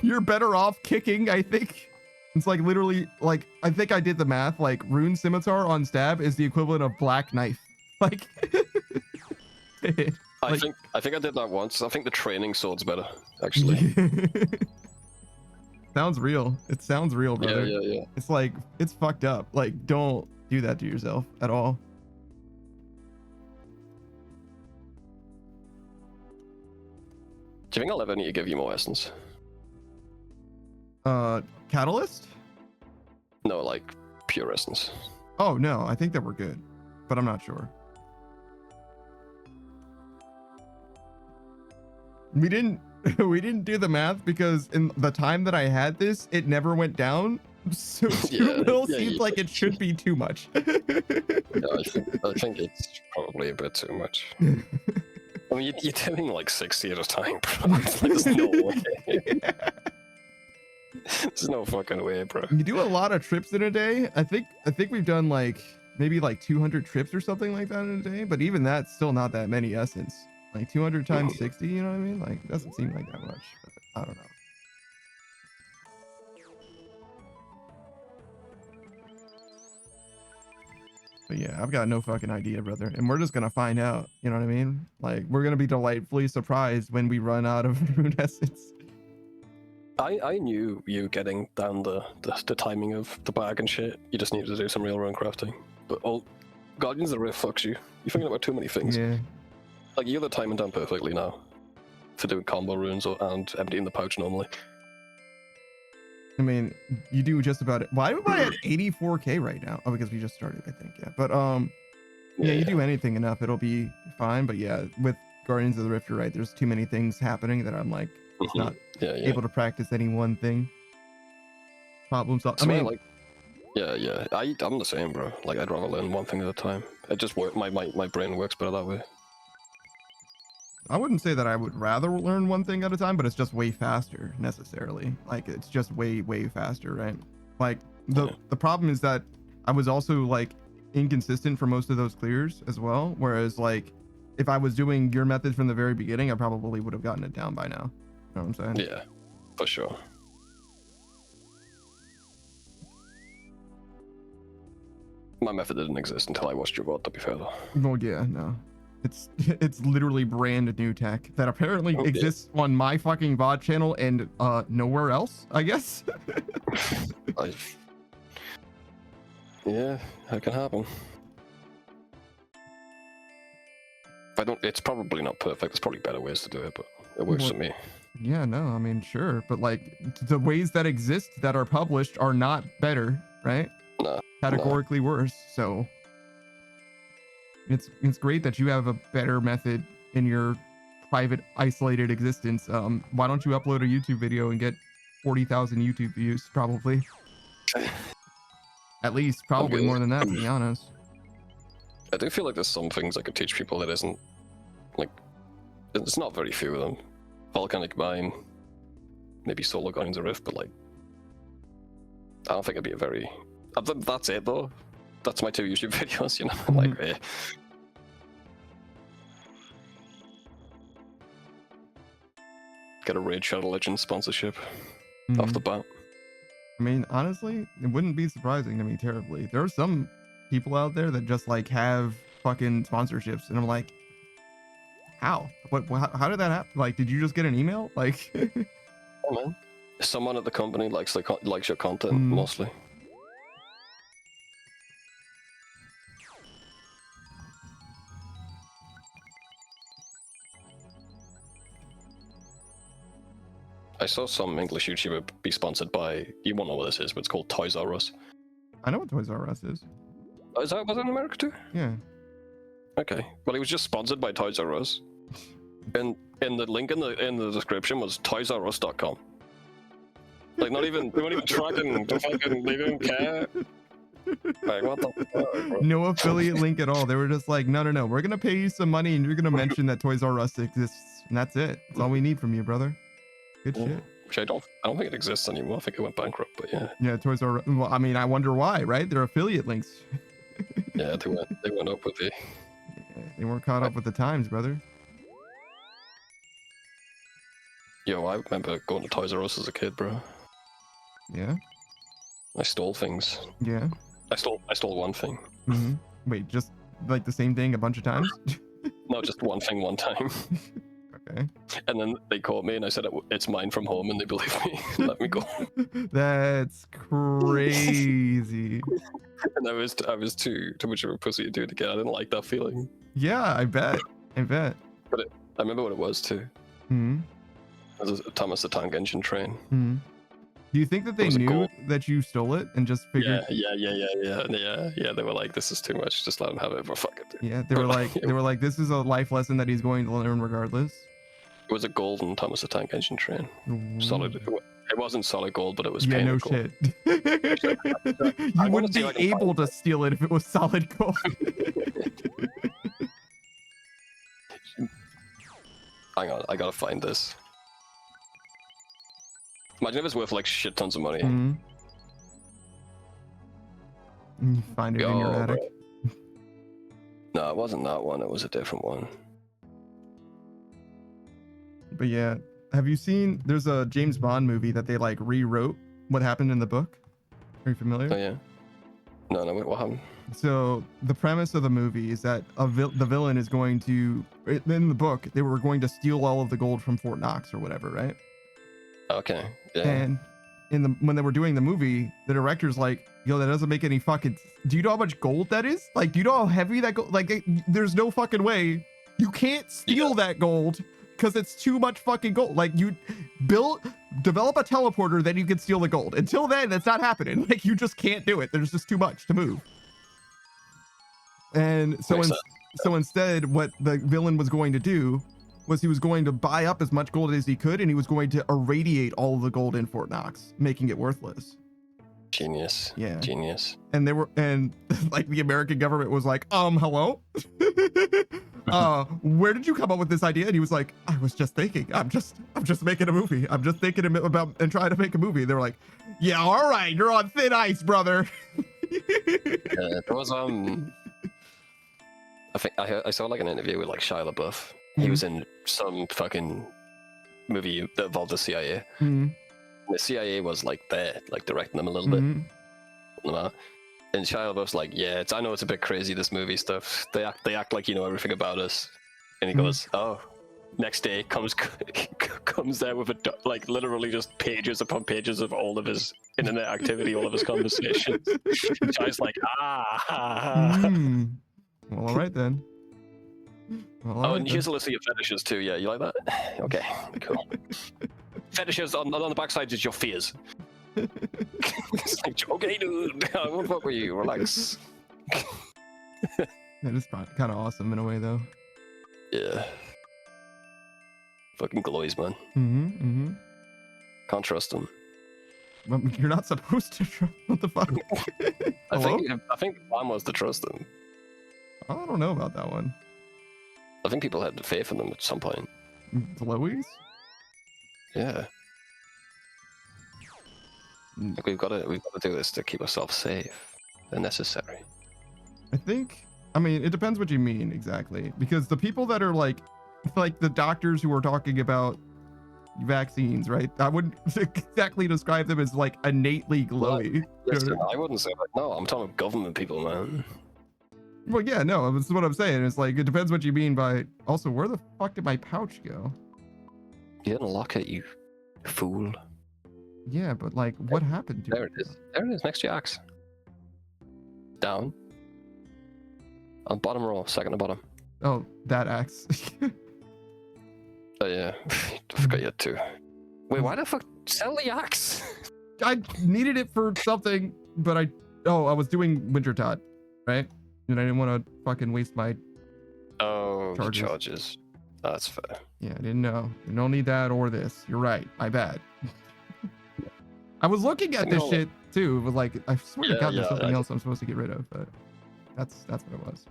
You're better off kicking, I think. It's like literally, like, I think I did the math. Like, rune Scimitar on stab is the equivalent of black knife. Like, I think I did that once. I think the training sword's better, actually. Sounds real. It sounds real, brother. Yeah. It's like, it's fucked up. Like, don't do that to yourself at all. Do you think I'll ever need to give you more essence? Catalyst? No, like pure essence. Oh no, I think that we're good, but I'm not sure. We didn't do the math because in the time that I had this, it never went down. So 2 mil seems like it should be too much. Yeah, I think it's probably a bit too much. I mean, you're doing like 60 at a time, bro. Like, there's no way. There's no fucking way, bro. You do a lot of trips in a day. I think we've done like maybe like 200 trips or something like that in a day, but even that's still not that many essence. Like 200 times 60, you know what I mean? Like, it doesn't seem like that much. But I don't know. But yeah, I've got no fucking idea, brother. And we're just gonna find out. You know what I mean? Like, we're gonna be delightfully surprised when we run out of rune essence. I knew you getting down the timing of the bag and shit. You just needed to do some real rune crafting. But Guardians of the Rift fucks you. You're thinking about too many things. Yeah. Like, you're the timing down perfectly now for doing combo runes and emptying the pouch normally. I mean, you do just about it. Why am I at 84k right now? Oh, because we just started, I think. Yeah, but yeah, you do anything enough, it'll be fine. But yeah, with Guardians of the Rift, you're right. There's too many things happening that I'm like not able to practice any one thing. Problem solved. I mean, like, yeah. I'm the same, bro. Like, I'd rather learn one thing at a time. It just work. My brain works better that way. I wouldn't say that I would rather learn one thing at a time, but it's just way faster necessarily. Like, it's just way faster, right? Like the problem is that I was also like inconsistent for most of those clears as well. Whereas like if I was doing your method from the very beginning, I probably would have gotten it down by now. You know what I'm saying? Yeah, for sure. My method didn't exist until I watched your VOD, to be fair though. Well, yeah, no. It's literally brand new tech that apparently exists on my fucking VOD channel and nowhere else, I guess. Yeah, that can happen. It's probably not perfect. There's probably better ways to do it, but it works for me. Yeah, no, I mean, sure, but like the ways that exist that are published are not better, right? No, categorically worse. So it's great that you have a better method in your private isolated existence. Why don't you upload a YouTube video and get 40,000 YouTube views? Probably. At least, probably more than that, to be honest. I do feel like there's some things I could teach people that isn't, like, it's not very few of them. Volcanic Mine, maybe Solo Guardians of Rift, but like, I don't think it'd be a very, that's it though. That's my 2 YouTube videos, you know, like, Get a Raid Shadow Legends sponsorship off the bat. I mean, honestly, it wouldn't be surprising to me terribly. There are some people out there that just like have fucking sponsorships, and I'm like, how? How did that happen? Like, did you just get an email? Like, Oh man, someone at the company likes your content mostly. I saw some English YouTuber be sponsored by, you won't know what this is, but it's called Toys R Us. I know what Toys R Us is. Oh, was that in America too? Yeah. Okay. Well, he was just sponsored by Toys R Us. And the link in the description was toysrus.com. Like, not even, they weren't even tracking the fucking, they didn't care. Like, what the fuck, bro? No affiliate link at all. They were just like, no, we're gonna pay you some money and you're gonna mention that Toys R Us exists, and that's it. That's all we need from you, brother. Good shit. Which I don't think it exists anymore. I think it went bankrupt, but yeah. Yeah, Toys R Us. Well, I mean, I wonder why, right? They're affiliate links. Yeah, they went up with the. Yeah, they weren't caught up with the times, brother. Yo, I remember going to Toys R Us as a kid, bro. Yeah. I stole things. Yeah. I stole one thing. Mm-hmm. Wait, just like the same thing a bunch of times? No, just one thing one time. Okay. And then they caught me, and I said it's mine from home, and they believed me and let me go. That's crazy. And I was too much of a pussy to do it again. I didn't like that feeling. Yeah, I bet. But I remember what it was too. Hmm. It was a Thomas the Tank Engine train. Hmm. Do you think that they knew that you stole it and just figured? Yeah. They were like, "This is too much. Just let him have it." But fuck it. Yeah, they were like, "This is a life lesson that he's going to learn regardless." It was a golden Thomas the Tank Engine train. Ooh. Solid. It wasn't solid gold, but it was yeah, no gold. shit. You wouldn't be able to steal it if it was solid gold. Hang on, I gotta find this. Imagine if it's worth like shit tons of money. Mm-hmm. You find it in your attic. Bro. No, it wasn't that one. It was a different one. But yeah, have you seen? There's a James Bond movie that they like rewrote what happened in the book. Are you familiar? Oh yeah. No, wait, what happened? So the premise of the movie is that the villain is going to, in the book, they were going to steal all of the gold from Fort Knox or whatever, right? Okay. Yeah. And when they were doing the movie, the director's like, "Yo, that doesn't make any fucking. Do you know how much gold that is? Like, do you know how heavy that gold? Like, there's no fucking way you can't steal that gold because it's too much fucking gold. Like, you develop a teleporter, then you can steal the gold. Until then, that's not happening. Like, you just can't do it. There's just too much to move." And so instead, what the villain was going to do was he was going to buy up as much gold as he could, and he was going to irradiate all of the gold in Fort Knox, making it worthless. Genius. Yeah. Genius. And like the American government was like, hello? Where did you come up with this idea? And he was like, I was just thinking, I'm just making a movie. I'm just thinking about and trying to make a movie. They were like, yeah, all right, you're on thin ice, brother. There was I think I saw like an interview with like Shia LaBeouf. He was in some fucking movie that involved the CIA. Mm-hmm. The CIA was like there, like directing them a little bit. You know? And Shia LaBeouf's like, yeah, I know it's a bit crazy, this movie stuff. They act like you know everything about us. And he goes, oh. Next day comes there with like literally just pages upon pages of all of his internet activity, all of his conversations. Shia's like, Well, all right then. Well, and here's a list of your fetishes too. Yeah, you like that? Okay, cool. Fetishes on the backside is your fears. It's like, okay, dude, I won't fuck with you. Relax. That is kind of awesome in a way, though. Yeah. Fucking glowies, man. Can't trust them. Well, you're not supposed to trust. What the fuck? I think the plan was to trust them. I don't know about that one. I think people had faith in them at some point. Glowies? Yeah. Like we've got to do this to keep ourselves safe. They're necessary. I mean, it depends what you mean exactly, because the people that are like the doctors who are talking about vaccines, right? I wouldn't exactly describe them as like innately glowy. Listen, I wouldn't say that. No, I'm talking about government people, man. Well, yeah, no, that's what I'm saying. It's like, it depends what you mean by. Also, where the fuck did my pouch go? You didn't lock it, you fool. Yeah, but like, what happened to There it is. There it is, next to your axe. Down. On bottom row, second to bottom. Oh, that axe. Oh yeah, I forgot you had two. Wait, why the fuck sell the axe? I needed it for something, but I was doing winter tot, right? And I didn't want to fucking waste my charges. That's fair. Yeah, I didn't know. You don't need that or this. You're right. My bad. I was looking at this shit too, but like, I swear to God, there's something else I'm supposed to get rid of, but that's what it was.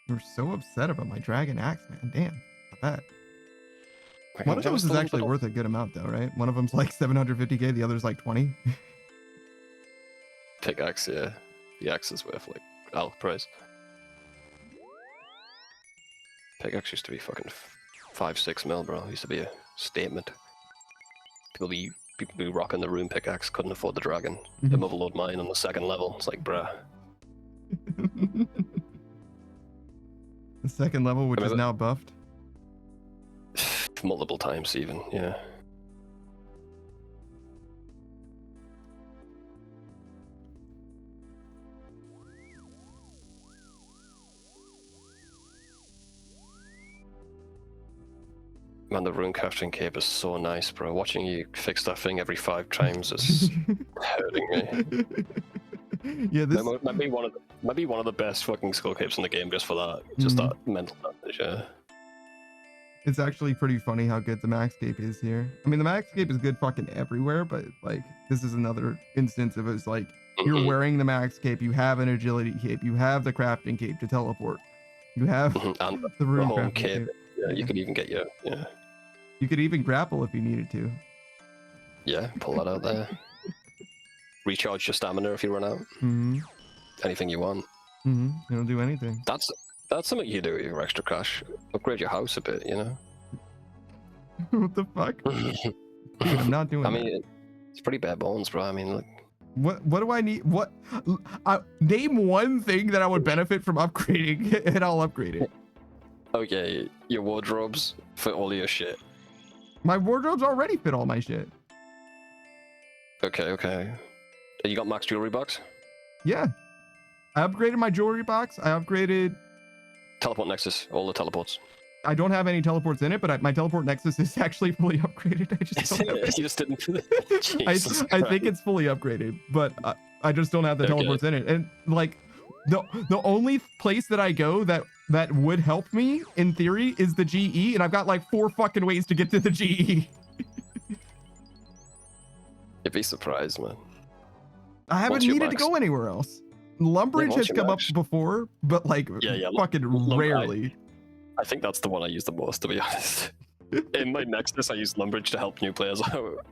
You're so upset about my dragon axe, man. Damn, not bad. One of those is actually worth a good amount, though, right? One of them's like 750k, the other's like 20. Pickaxe, yeah. The axe is worth like Alc price. Pickaxe used to be fucking 5-6 mil, bro. Used to be a statement. People be rocking the rune pickaxe, couldn't afford the dragon. The overload mine on the second level. It's like, bruh. The second level, which is now buffed. Multiple times, even, yeah. Man, the rune crafting cape is so nice, bro. Watching you fix that thing every 5 times is hurting me. Yeah, this might be one of the best fucking skull capes in the game just for that. Just that mental damage, yeah. It's actually pretty funny how good the max cape is here. I mean, the max cape is good fucking everywhere, but like, this is another instance of it's like, you're wearing the max cape, you have an agility cape, you have the crafting cape to teleport, you have and the rune home crafting cape. cape. Yeah, you could even get your, yeah. You could even grapple if you needed to. Yeah, pull that out there. Recharge your stamina if you run out. Anything you want. It'll do anything. That's something you do with your extra cash. Upgrade your house a bit, you know? What the fuck? Dude, I'm not doing I mean, it's pretty bare bones, bro. I mean, look. What do I need? What? Name one thing that I would benefit from upgrading, and I'll upgrade it. Okay, your wardrobes fit all your shit. My wardrobes already fit all my shit. Okay. You got max jewelry box? Yeah. I upgraded my jewelry box. I upgraded... Teleport nexus, all the teleports. I don't have any teleports in it, but my teleport nexus is actually fully upgraded. I just don't have You just didn't... I think it's fully upgraded, but I just don't have the teleports in it. And like, the only place that I go that would help me, in theory, is the GE, and I've got like 4 fucking ways to get to the GE. You'd be surprised, man. I haven't needed to go anywhere else. Lumbridge has come up before, but like fucking rarely. I think that's the one I use the most, to be honest. In my Nexus, I use Lumbridge to help new players out.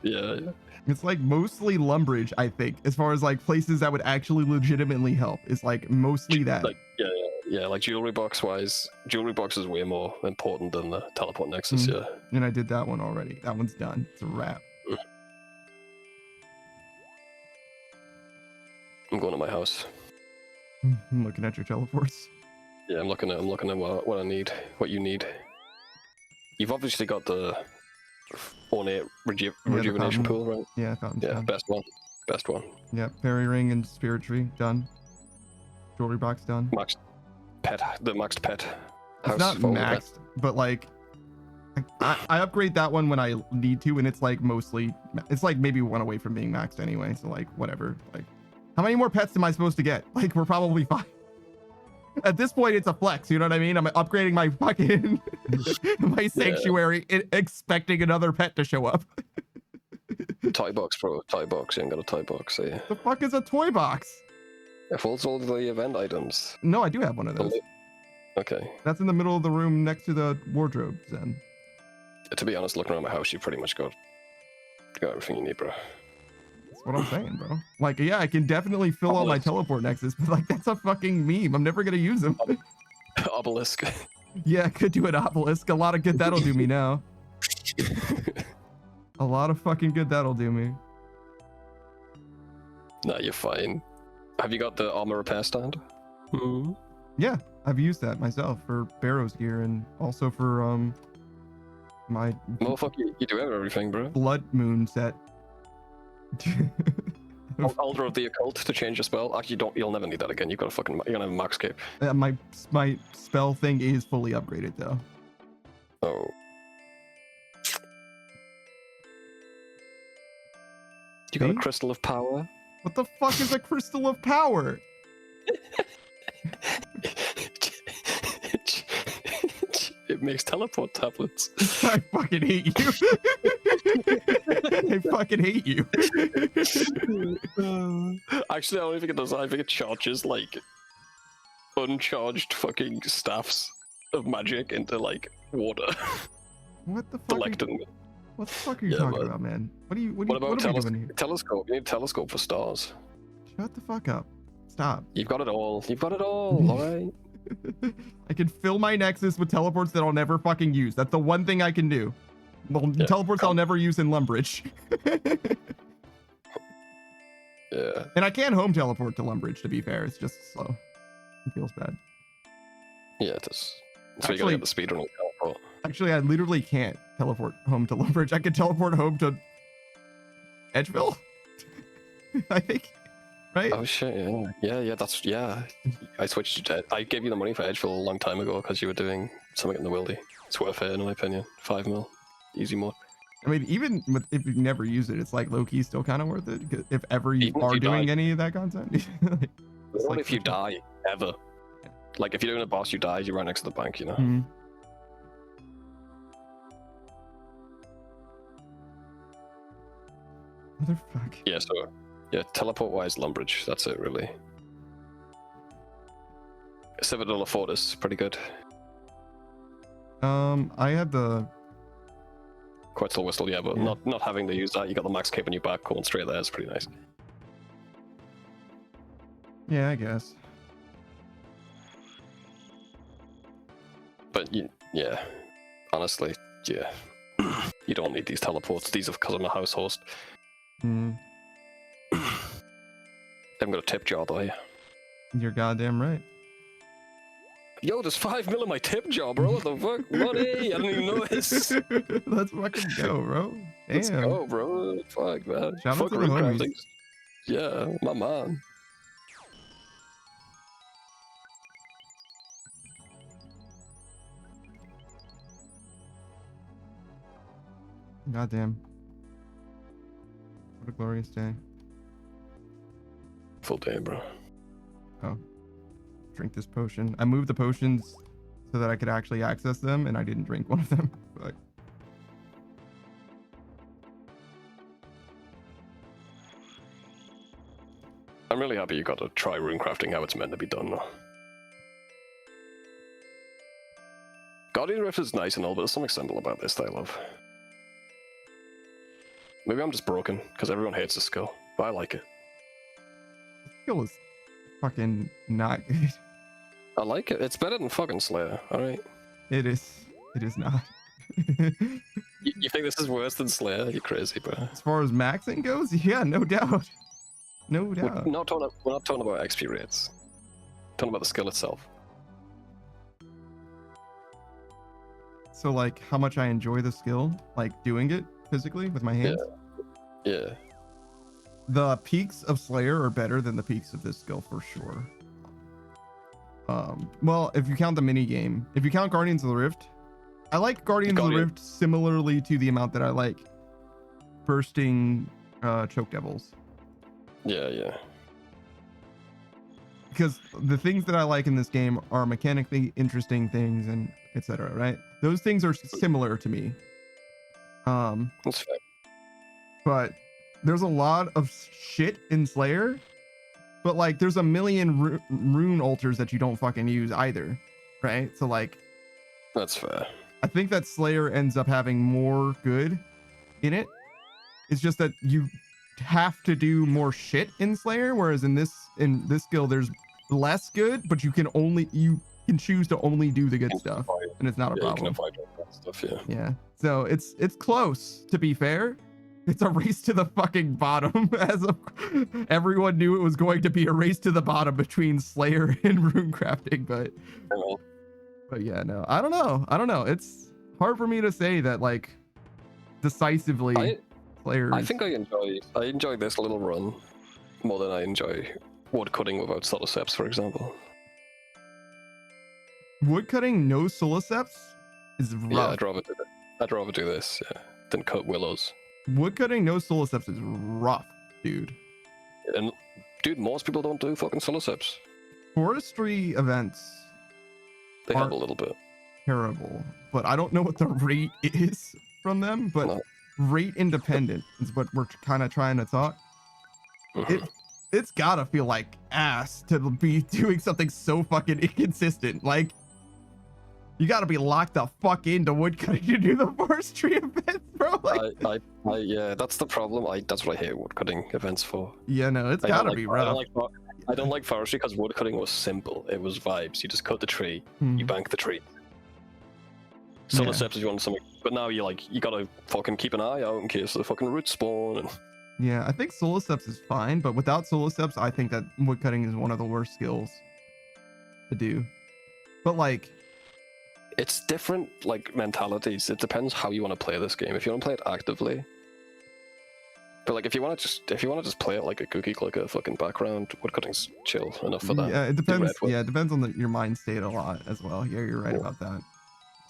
Yeah. It's like mostly Lumbridge, I think, as far as like places that would actually legitimately help. It's like mostly that. Like, yeah, like jewelry box wise, jewelry box is way more important than the teleport Nexus, yeah. And I did that one already. That one's done. It's a wrap. I'm going to my house. I'm looking at your teleports. Yeah, I'm looking at what I need, what you need. You've obviously got the ornate rejuvenation pool, right? Yeah, fountain's done. Best one. Yeah, fairy ring and spirit tree done. Jewelry box done. The maxed pet. It's not maxed, but like I upgrade that one when I need to, and it's like maybe one away from being maxed anyway. So like whatever. Like, how many more pets am I supposed to get? Like, we're probably fine. At this point, it's a flex. You know what I mean? I'm upgrading my fucking my sanctuary, expecting another pet to show up. Toy box, bro. Toy box. You ain't got a toy box, so yeah. The fuck is a toy box? It holds all the event items. No, I do have one of those. Okay. That's in the middle of the room next to the wardrobe, then. To be honest, looking around my house, you pretty much got everything you need, bro. That's what I'm saying, bro. Like, yeah, I can definitely fill all my teleport nexus, but like, that's a fucking meme. I'm never gonna use them. Obelisk. Yeah, I could do an obelisk. A lot of good that'll do me now. A lot of fucking good that'll do me. Nah, you're fine. Have you got the armor repair stand? Hmm. Yeah, I've used that myself for Barrow's gear and also for my Motherfucker, you do everything, bro. blood moon set. Altar of the Occult to change your spell. Actually, you'll never need that again. You've got a fucking, you're gonna have max cape. My spell thing is fully upgraded though. Oh. You got a crystal of power? What the fuck is a crystal of power? It makes teleport tablets. I fucking hate you. I fucking hate you. Actually, I don't think it does that. I think it charges like uncharged fucking staffs of magic into like water. What the fuck? What the fuck are you talking about, man? What are we doing here? Telescope? You need a telescope for stars. Shut the fuck up. Stop. You've got it all. You've got it all. All right. I can fill my nexus with teleports that I'll never fucking use. That's the one thing I can do. Well, Yeah, teleports I'll never use in Lumbridge. Yeah. And I can home teleport to Lumbridge, to be fair. It's just slow. It feels bad. Yeah, it is. So you gotta get the speed on teleport. Actually, I literally can't teleport home to Lumbridge. I could teleport home to Edgeville, I think. Right? Oh shit! Yeah. I switched to. I gave you the money for Edgeville a long time ago because you were doing something in the wildy. It's worth it in my opinion. 5 mil, easy mode. I mean, even if you never use it, it's like low key still kind of worth it. If ever you Even if are you doing die. any of that content. Like, it's Only like if you die ever. Like if you're doing a boss, you die, you're right next to the bank, you know. Mhm. Motherfuck. Yeah. So yeah, teleport wise, Lumbridge. That's it really. Citadel of Fortis, pretty good. I had the Quetzal Whistle, yeah, but Yeah. not having to use that, you got the max cape on your back, going straight there is pretty nice. yeah, I guess. But yeah, honestly, yeah, you don't need these teleports. These are because I'm a house host. Mm, They haven't got a tip jar though. Yeah. you're goddamn right. Yo, there's 5 mil in my tip jar, bro. What the fuck? Money! I didn't even notice. Let's fucking go, bro. Damn. Let's go, bro. Fuck, man. Shout out Fuck to the rune homies. crafting. Yeah, my man. Goddamn. What a glorious day. Full day, bro. Oh. Drink this potion. I moved the potions so that I could actually access them, and I didn't drink one of them. But I'm really happy you got to try rune crafting how it's meant to be done, though. Guardian Rift is nice and all, but there's something simple about this that I love. Maybe I'm just broken, because everyone hates the skill, but I like it. the skill is fucking not good. I like it. It's better than fucking Slayer, alright? It is. It is not. You think this is worse than Slayer? You're crazy, bro. As far as maxing goes, yeah, no doubt. No We're doubt. not talking about XP rates. We're talking about the skill itself. So like how much I enjoy the skill, like doing it physically with my hands. Yeah. The peaks of Slayer are better than the peaks of this skill for sure. Well, if you count the mini game, if you count Guardians of the Rift, I like Guardians of the Rift similarly to the amount that I like bursting choke devils. Yeah. Because the things that I like in this game are mechanically interesting things and etc. Right? Those things are similar to me. That's fair. But there's a lot of shit in Slayer. But like, there's a million rune altars that you don't fucking use either, right? So like, That's fair. I think that Slayer ends up having more good in it. It's just that you have to do more shit in Slayer, whereas in this skill there's less good, but you can choose to only do the good stuff, and it's not a problem. You can avoid all that stuff, yeah. Yeah. So it's close, to be fair. It's a race to the fucking bottom, as everyone knew it was going to be a race to the bottom between Slayer and runecrafting, but yeah, no, I don't know. It's hard for me to say that like decisively. Slayer. I think I enjoy this little run more than I enjoy woodcutting without soloceps, for example. Woodcutting no soloceps is rough. Yeah, I'd rather do this, yeah, than cut willows. Woodcutting no soloceps is rough, dude. And dude, most people don't do fucking soloceps. Forestry events, they have a little bit terrible, but I don't know what the rate is from them, but no. Rate independent is what we're kind of trying to talk. It's gotta feel like ass to be doing something so fucking inconsistent. Like, you gotta be locked the fuck into woodcutting to do the forestry events, bro. Like, yeah, that's the problem. That's what I hate woodcutting events for. Yeah, no, it's gotta be rough. I don't like forestry because woodcutting was simple. It was vibes. You just cut the tree, you bank the tree. Soloceps if you want something, but now you gotta fucking keep an eye out in case the fucking roots spawn. And yeah, I think soloceps is fine, but without soloceps, I think that woodcutting is one of the worst skills to do. But like, it's different like mentalities. It depends how you want to play this game. If you want to play it actively, but like if you want to just play it like a cookie clicker fucking background, woodcutting's chill enough for that. Yeah, it depends. Yeah, it depends on your mind state a lot as well. Yeah, you're right about that.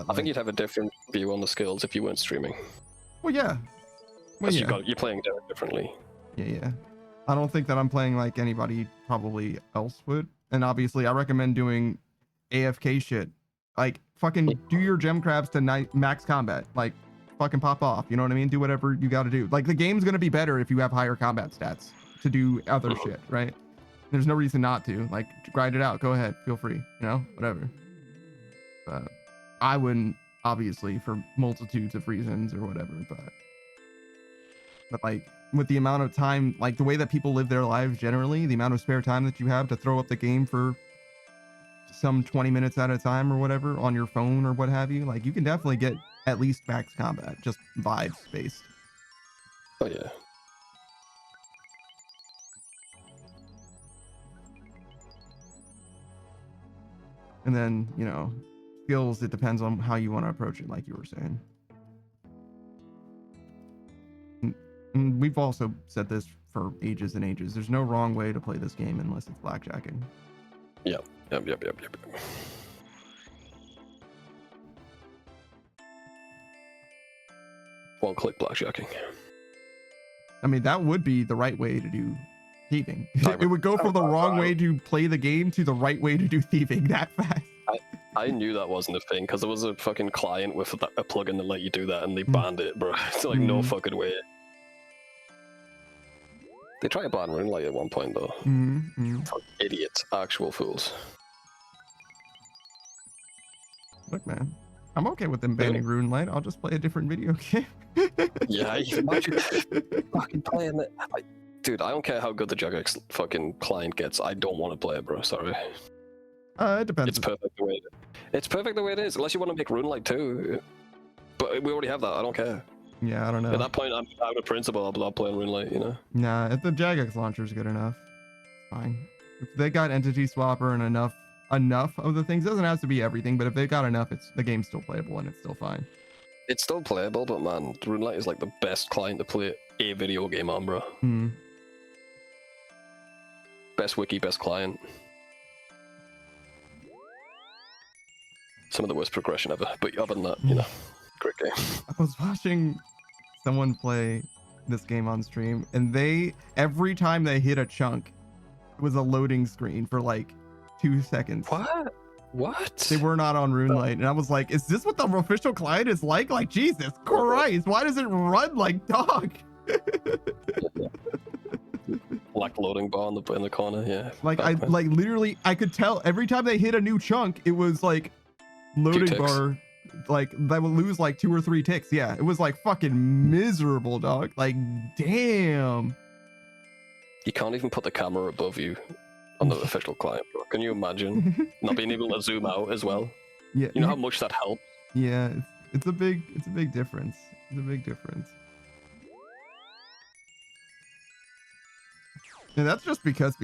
I think you'd have a different view on the skills if you weren't streaming. Well, yeah. Well, yeah. You're playing differently. Yeah. I don't think that I'm playing like anybody probably else would. And obviously, I recommend doing AFK shit. Like, fucking do your gem crabs to max combat. Like, fucking pop off. You know what I mean? Do whatever you got to do. Like, the game's going to be better if you have higher combat stats to do other shit, right? There's no reason not to. Like, grind it out. Go ahead. Feel free. You know? Whatever. But I wouldn't, obviously, for multitudes of reasons or whatever, but like with the amount of time, like the way that people live their lives generally, the amount of spare time that you have to throw up the game for some 20 minutes at a time or whatever on your phone or what have you, like you can definitely get at least max combat, just vibes based. Oh yeah. And then, you know, skills, it depends on how you want to approach it, like you were saying. And we've also said this for ages and ages. There's no wrong way to play this game unless it's blackjacking. Yep. One-click blackjacking. I mean, that would be the right way to do thieving. It would go from the wrong way to play the game to the right way to do thieving that fast. I knew that wasn't a thing because there was a fucking client with a plugin that let you do that and they banned it, bro. It's like no fucking way. They tried to ban Runelight at one point though. Idiots, actual fools. Look, man, I'm okay with them banning Runelight. I'll just play a different video game. Yeah, imagine fucking playing it. Dude, I don't care how good the Jagex fucking client gets. I don't want to play it, bro. Sorry. It depends. It's perfect the way it is. It's perfect the way it is, unless you want to make Runelight too. But we already have that. I don't care. Yeah, I don't know. At that point, I'm out of principle. I'll not play Runelight, you know? Nah, if the Jagex launcher is good enough, it's fine. If they got Entity Swapper and enough of the things, it doesn't have to be everything, but if they got enough, the game's still playable and it's still fine. It's still playable, but man, Runelight is like the best client to play a video game on, bro. Best wiki, best client. Some of the worst progression ever, but other than that, you know, great game. I was watching someone play this game on stream, and every time they hit a chunk, it was a loading screen for like 2 seconds. What? They were not on Runelight, and I was like, is this what the official client is like? Like, Jesus Christ, why does it run like dog? Black loading bar in the corner, yeah. Like, literally, I could tell every time they hit a new chunk, it was like loading bar, like that would lose like 2 or 3 ticks. Yeah, it was like fucking miserable, dog. Like, damn. You can't even put the camera above you on the official client, bro. Can you imagine not being able to zoom out as well? Yeah. You know how much that helps? Yeah, it's a big difference. It's a big difference. And that's just because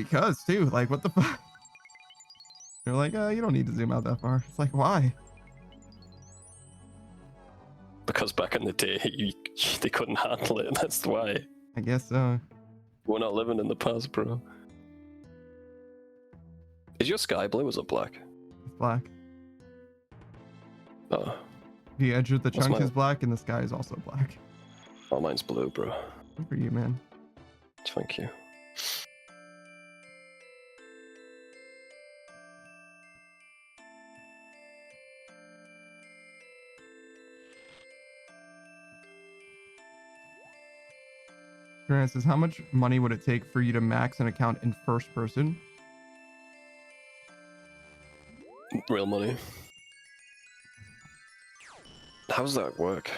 too. Like, what the fuck? They're like, oh, you don't need to zoom out that far. It's like, why? Because back in the day, they couldn't handle it. That's why. I guess so. We're not living in the past, bro. Is your sky blue or is it black? It's black. Oh. The edge of the What's chunk mine? is black and the sky is also black. Oh, mine's blue, bro. Good for you, man. Thank you. Grant says, how much money would it take for you to max an account in first person? Real money. How does that work?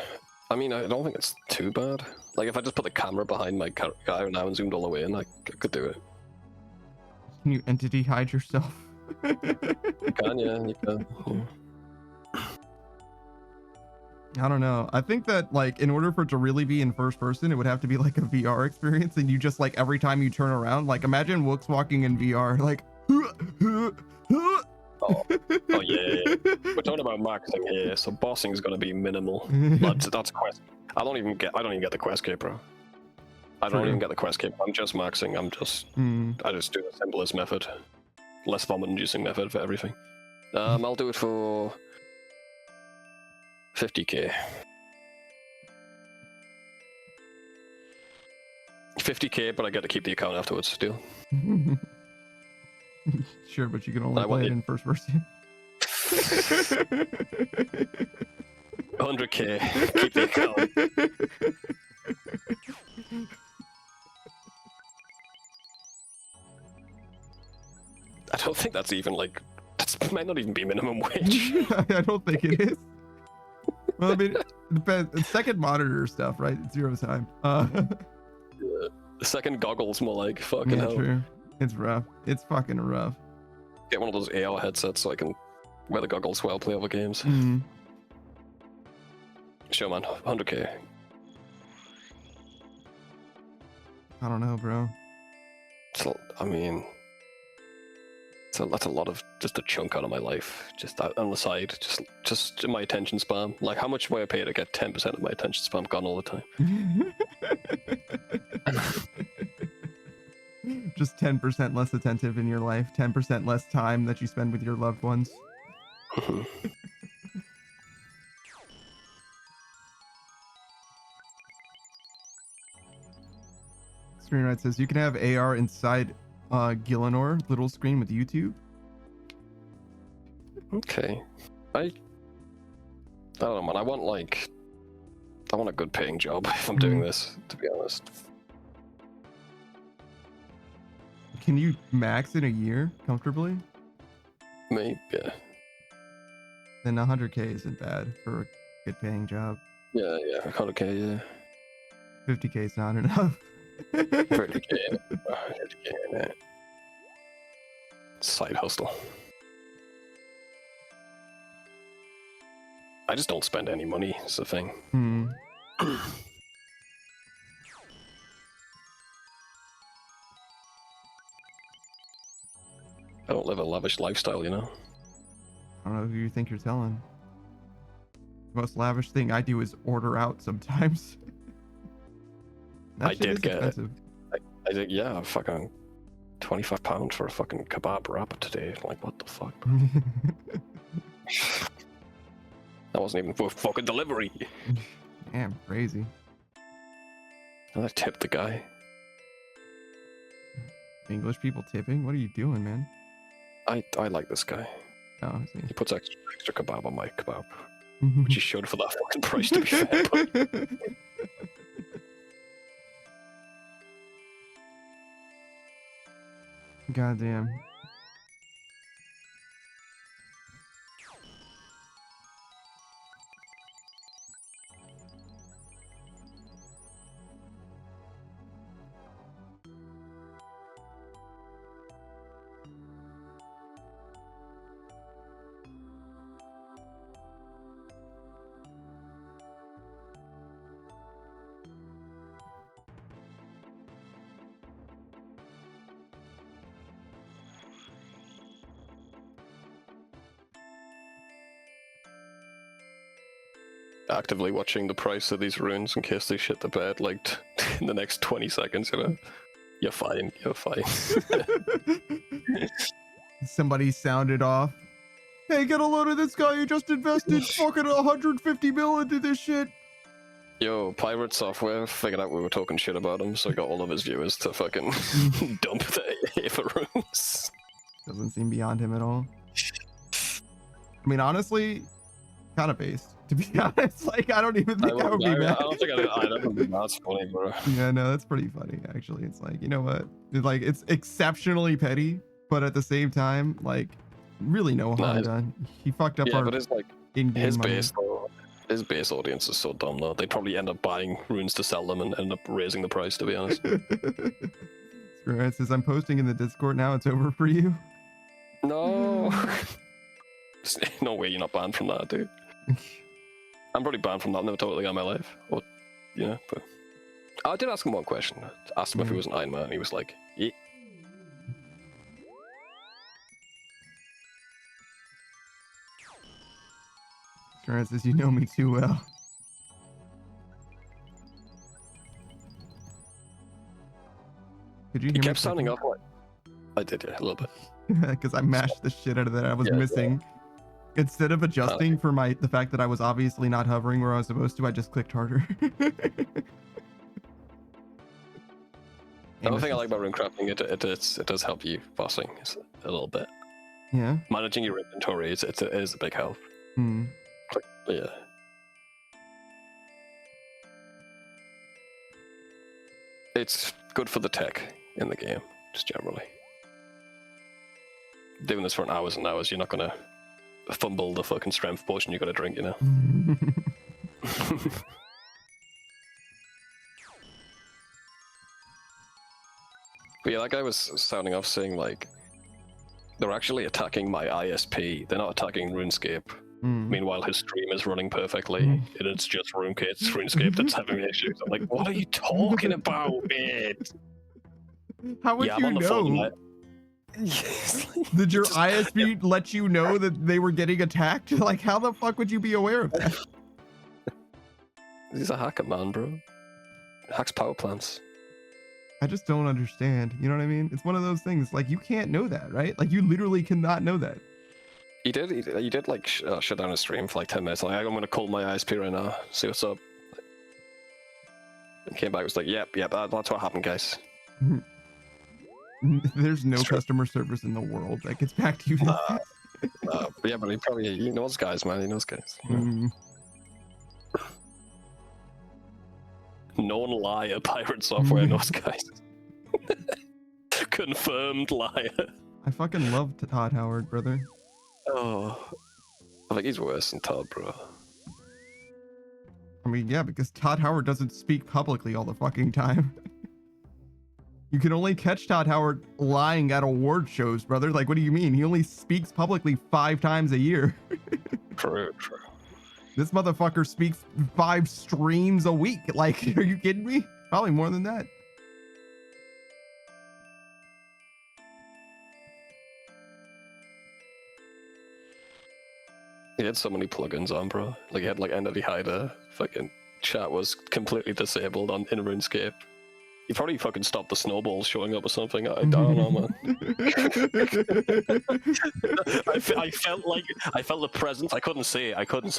I mean, I don't think it's too bad. Like, if I just put the camera behind my guy now and zoomed all the way in, I could do it. Can you entity hide yourself? You can, yeah, you can. Yeah. I don't know. I think that, like, in order for it to really be in first person, it would have to be like a VR experience, and you just, like, every time you turn around, like, imagine Wooks walking in VR, like, Oh yeah. We're talking about maxing here, so bossing's gonna be minimal. That's quest. I don't even get the quest kit, bro. I don't even get the quest kit. I'm just maxing. I just do the simplest method, less vomit-inducing method for everything. I'll do it for 50k. 50k, but I get to keep the account afterwards. Deal. Sure, but you can only play it in first person. 100k. Keep the account. I don't think that's even like. That might not even be minimum wage. I don't think it is. Well, I mean, it depends. It's second monitor stuff, right? It's 0 time. The second goggles more like fucking Yeah, hell. true. It's rough. It's fucking rough. Get one of those AR headsets so I can wear the goggles while I play other games. Sure, man. 100k. I don't know, bro. I mean, that's a lot of just a chunk out of my life. Just on the side, just my attention span. Like, how much would I pay to get 10% of my attention span gone all the time? Just 10% less attentive in your life, 10% less time that you spend with your loved ones. Screenwrite says you can have AR inside Gillinor little screen with YouTube. Okay. I don't know, man. I want a good paying job if I'm doing this, to be honest. Can you max in a year comfortably? Maybe, yeah. Then 100k isn't bad for a good paying job. Yeah, 100k, yeah. 50k is not enough. 30k, 30k, yeah. Side hustle. I just don't spend any money, is the thing. I don't live a lavish lifestyle, you know? I don't know who you think you're telling. The most lavish thing I do is order out sometimes. I did get expensive. I did, yeah, fucking £25 for a fucking kebab wrap today. Like, what the fuck? That wasn't even for fucking delivery. Damn, crazy. And I tipped the guy. English people tipping? What are you doing, man? I like this guy. Oh, I see. He puts extra kebab on my kebab. Which he should for that fucking price, to be fair. But... Goddamn. actively watching the price of these runes in case they shit the bed like in the next 20 seconds, you know. You're fine, you're fine. Somebody sounded off. Hey, get a load of this guy. You just invested fucking 150 mil into this shit. Yo, Pirate Software figured out we were talking shit about him, so he got all of his viewers to fucking dump the Aether runes. Doesn't seem beyond him at all. I mean, honestly, kind of based. To be honest, like, I don't even think I would be mad. I don't think I don't think that's funny, bro. Yeah, no, that's pretty funny, actually. It's like, you know what? It's like, it's exceptionally petty, but at the same time, like, really no harm done. He fucked up yeah, our but it's like his base, though. His base audience is so dumb, though. They'd probably end up buying runes to sell them and end up raising the price, to be honest. Screw it, says, I'm posting in the Discord now. It's over for you. No. There's no way you're not banned from that, dude. I'm probably banned from that. I've never totally got in my life. Or, you know, but I did ask him one question. I asked him if he was an Iron Man, and he was like, yeah. Francis, you know me too well. Could you hear He me? kept sounding off like... I did, yeah, a little bit. Because I mashed the shit out of that. I was missing. Yeah. Instead of adjusting for the fact that I was obviously not hovering where I was supposed to, I just clicked harder. The other thing I like about runecrafting, it does help you bossing a little bit. Yeah. Managing your inventory is a big help. Hmm. Yeah. It's good for the tech in the game, just generally. Doing this for hours and hours, you're not gonna fumble the fucking strength potion you gotta drink, you know? But yeah, that guy was sounding off saying, like, they're actually attacking my ISP, they're not attacking Runescape. Meanwhile, his stream is running perfectly, and it's just RuneScape that's having issues. I'm like, what are you talking about, man? How would you know? Did your ISP let you know that they were getting attacked? Like, how the fuck would you be aware of that? He's a hacker, man, bro. Hacks power plants. I just don't understand. You know what I mean? It's one of those things. Like, you can't know that, right? Like, you literally cannot know that. He did like shut down his stream for like 10 minutes. Like, I'm gonna call my ISP right now, see what's up. And came back, was like, yep, that's what happened, guys. There's no customer service in the world that gets back to you. Yeah, but he knows guys, man. He knows guys. Known liar, Pirate Software knows guys. Confirmed liar. I fucking love Todd Howard, brother. Oh, I think he's worse than Todd, bro. I mean, yeah, because Todd Howard doesn't speak publicly all the fucking time. You can only catch Todd Howard lying at award shows, brother. Like, what do you mean? He only speaks publicly 5 times a year. True. This motherfucker speaks 5 streams a week. Like, are you kidding me? Probably more than that. He had so many plugins on, bro. Like, he had like Entity Hider. Fucking chat was completely disabled in RuneScape. He probably fucking stopped the snowballs showing up or something. I don't know, man. I felt the presence. I couldn't say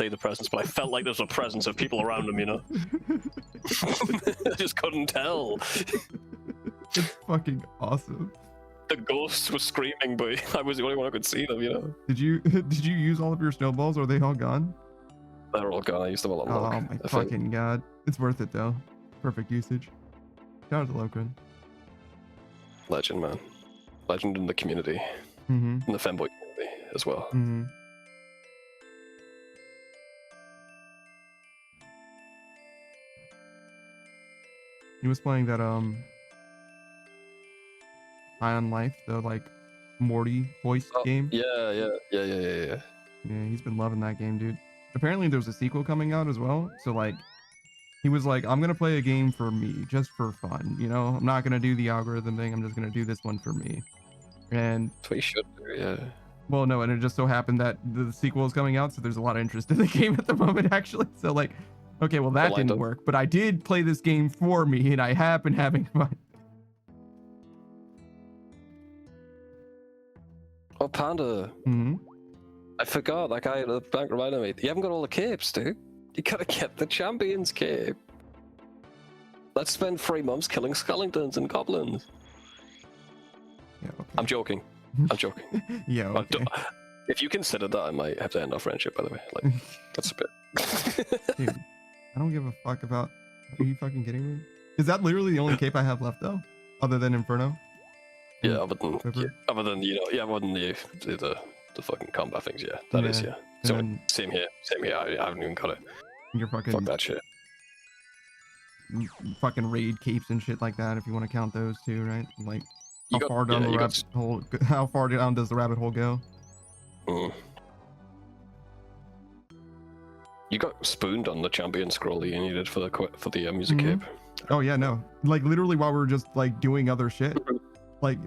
the presence, but I felt like there was a presence of people around him, you know? I just couldn't tell. It's fucking awesome. The ghosts were screaming, but I was the only one who could see them, you know? Did you use all of your snowballs, or are they all gone? They're all gone. I used them all at Oh Log, my fucking god. It's worth it, though. Perfect usage. Shout out to Logan. Legend, man. Legend in the community. In the femboy community as well. He was playing that High on Life, the like Morty voice game. Yeah. Yeah, he's been loving that game, dude. Apparently there's a sequel coming out as well. So like, he was like, I'm gonna play a game for me, just for fun. You know, I'm not gonna do the algorithm thing. I'm just gonna do this one for me. And that's what you should do, yeah. Well, no, and it just so happened that the sequel is coming out, so there's a lot of interest in the game at the moment, actually. So, like, okay, well, that didn't work, but I did play this game for me, and I have been having fun. Oh, Panda. Mm-hmm. I forgot, that guy at the bank reminded me. You haven't got all the capes, dude. You gotta get the Champion's cape. Let's spend 3 months killing skeletons and goblins. Yeah, okay. I'm joking. I'm joking. Yeah, okay. If you consider that, I might have to end our friendship, by the way. Like, that's a bit... Dude, I don't give a fuck about... Are you fucking kidding me? Is that literally the only cape I have left, though? Other than Inferno? Yeah, other than other than the fucking combat things, yeah. That is, yeah. So, then, same here. I haven't even got it. You're fucking... Fuck that shit. Fucking raid capes and shit like that, if you want to count those too, right? Like, how far down does the rabbit hole go? You got spooned on the champion scrolly and you did for the music cape. Oh yeah, no. Like literally while we were just like doing other shit. Like,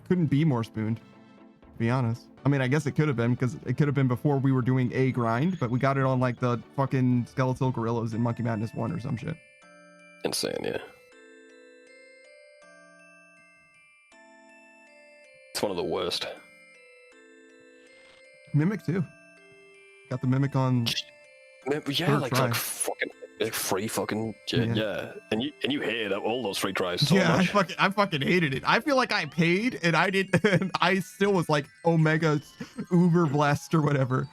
couldn't be more spooned, to be honest. I mean, I guess it could have been, because it could have been before we were doing a grind, but we got it on like the fucking skeletal gorillas in Monkey Madness 1 or some shit. Insane, yeah. It's one of the worst. Mimic too. Got the Mimic on. Yeah, like fucking free fucking yeah. And you hated all those free tries so much. I fucking hated it. I feel like I paid and I did, and I still was like Omega Uber blessed or whatever.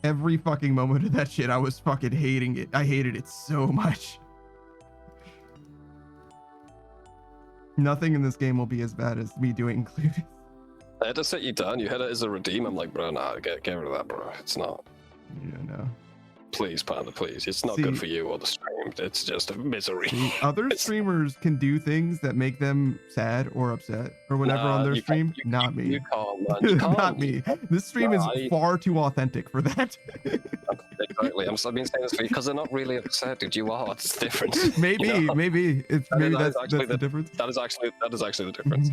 Every fucking moment of that shit, I was fucking hating it. I hated it so much. Nothing in this game will be as bad as me doing included. I had to set you down. You had it as a redeem. I'm like, bro, nah, get rid of that, bro. It's not. Yeah, no. Please, Panda, please. It's not good for you or the stream. It's just a misery. Other streamers can do things that make them sad or upset or whatever on their stream. Not me. You can't, man. You can't. Not me. This stream is far too authentic for that. Exactly. I've been saying this for you because they're not really upset, dude. You are. It's different. Maybe it's maybe that's the difference. That is actually the difference.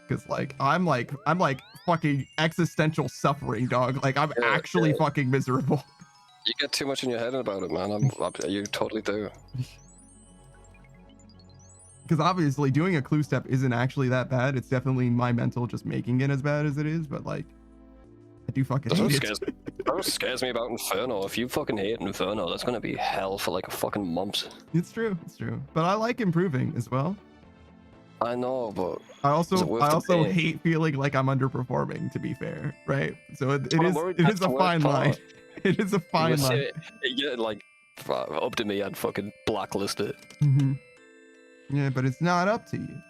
Because like I'm like fucking existential suffering, dog. Like I'm actually fucking miserable. You get too much in your head about it, man. You totally do. Because obviously doing a clue step isn't actually that bad. It's definitely my mental just making it as bad as it is. But like, I do fucking hate it. That's what scares me about Inferno. If you fucking hate Inferno, that's gonna be hell for like a fucking month. It's true. It's true. But I like improving as well. I know, but I also hate feeling like I'm underperforming, to be fair, right? So it is a fine line. It is a fine line. Yeah, like up to me, I'd fucking blacklist it. Yeah, but it's not up to you.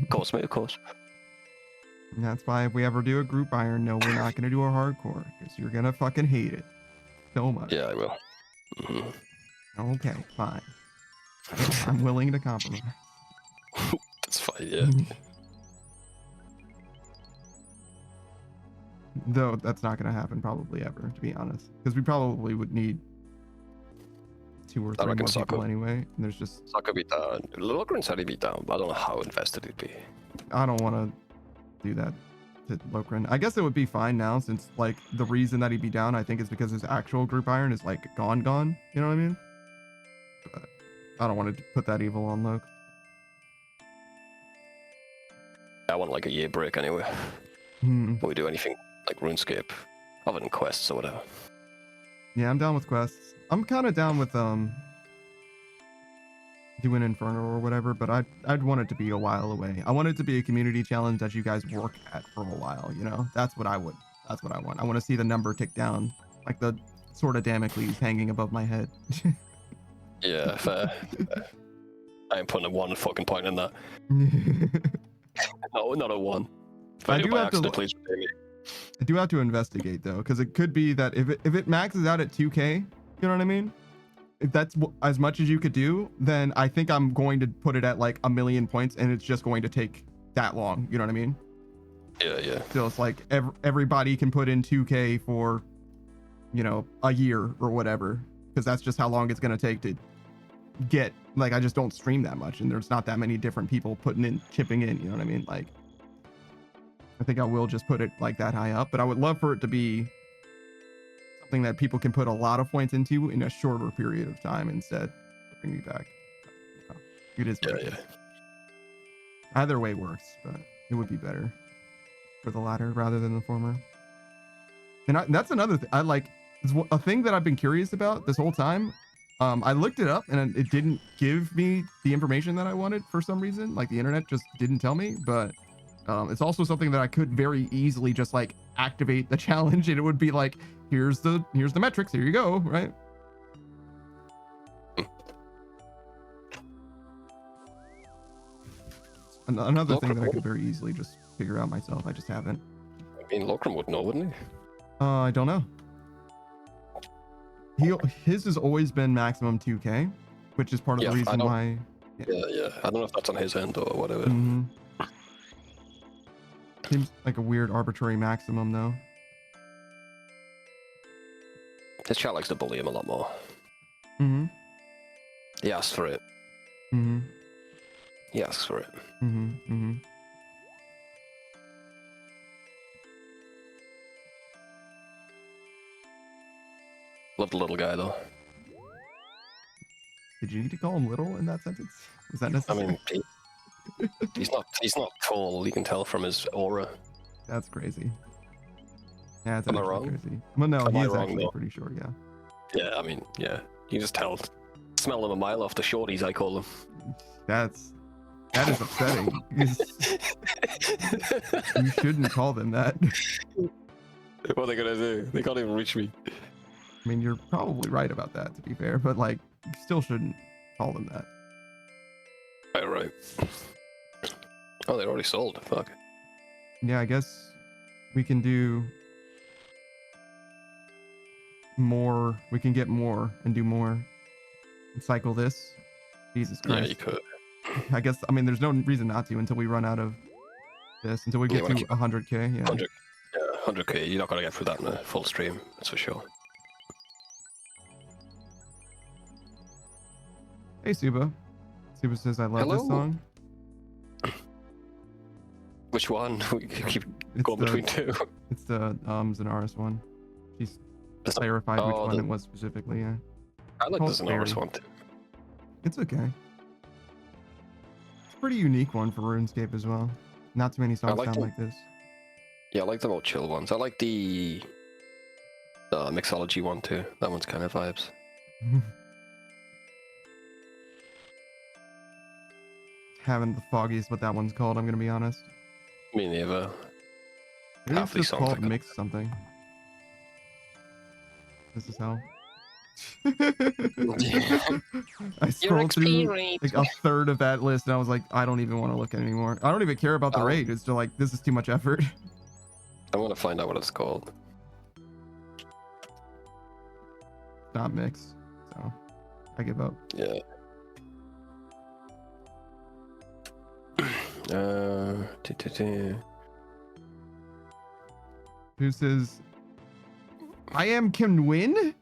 Of course, mate, of course. And that's why if we ever do a group iron, no, we're not gonna do a hardcore, because you're gonna fucking hate it so much. Yeah, I will. Okay, fine. I'm willing to compromise. That's fine, yeah. Though that's not going to happen probably ever, to be honest. Because we probably would need 2 or 3 more people anyway. And there's just... Soccer be down. Logren said he'd be down, but I don't know how invested he'd be. I don't want to do that to Logren. I guess it would be fine now, since like the reason that he'd be down, I think, is because his actual group iron is like gone. You know what I mean? But I don't want to put that evil on Log. I want like a year break anyway. Before we do anything like RuneScape, other than quests or whatever. Yeah, I'm down with quests. I'm kind of down with doing Inferno or whatever, but I'd want it to be a while away. I want it to be a community challenge that you guys work at for a while, you know? That's what I want. I want to see the number tick down, like the sort of Damocles hanging above my head. Yeah, fair. I ain't putting a 1 fucking point in that. No, not a 1. I do have to investigate though, because it could be that if it maxes out at 2K, you know what I mean? If that's as much as you could do, then I think I'm going to put it at like 1,000,000 points, and it's just going to take that long. You know what I mean? Yeah. So it's like everybody can put in 2K for, you know, a year or whatever, because that's just how long it's going to take to get like I just don't stream that much, and there's not that many different people chipping in. You know what I mean? Like, I think I will just put it like that high up, but I would love for it to be something that people can put a lot of points into in a shorter period of time instead. Bring me back. It is. What it is. Either way works, but it would be better for the latter rather than the former. And that's another thing I like. It's a thing that I've been curious about this whole time. I looked it up and it didn't give me the information that I wanted for some reason. Like the internet just didn't tell me, but it's also something that I could very easily just like activate the challenge and it would be like, here's the metrics, here you go, right? Another thing that I could very easily just figure out myself. I just haven't. I mean, Locrum would know, wouldn't he? I don't know. His has always been maximum 2K, which is part of the reason why. Yeah. I don't know if that's on his end or whatever. Mm-hmm. Seems like a weird arbitrary maximum though. His chat likes to bully him a lot more. Mm-hmm. He asks for it. Mm-hmm. He asks for it. Mm-hmm. Mm-hmm. Love the little guy though. Did you need to call him little in that sentence? Was that necessary? I mean, he's not tall. You can tell from his aura. That's crazy. Yeah, it's Am I actually wrong? crazy. Well, no, Am I he's wrong, actually though? pretty short. Yeah. Yeah, I mean, yeah. You just tell. Smell him a mile off, the shorties, I call them. That is upsetting. You shouldn't call them that. What are they gonna do? They can't even reach me. I mean, you're probably right about that, to be fair, but like, you still shouldn't call them that. Right. Oh, they're already sold. Fuck. Yeah, I guess we can do more. We can get more and do more and cycle this. Jesus Christ. Yeah, you could. I guess, I mean, there's no reason not to until we run out of this, until we get to 100K. Yeah. 100K. You're not gonna get through that in a full stream. That's for sure. Hey, Suba. Suba says, I love this song. Which one? We keep going between two. It's the Zanaris one. She's clarified which one it was specifically, yeah. I like the Zanaris one too. It's okay. It's a pretty unique one for RuneScape as well. Not too many songs sound like this. Yeah, I like the more chill ones. I like the Mixology one too. That one's kind of vibes. Haven't the foggiest what that one's called, I'm gonna be honest. Me neither. Maybe it's just called Mix something. This is how. I scrolled through like a third of that list and I was like, I don't even want to look at it anymore. I don't even care about the raid. It's just like, this is too much effort. I want to find out what it's called. Not Mix, so I give up. Yeah. Who says, I am Kim Win?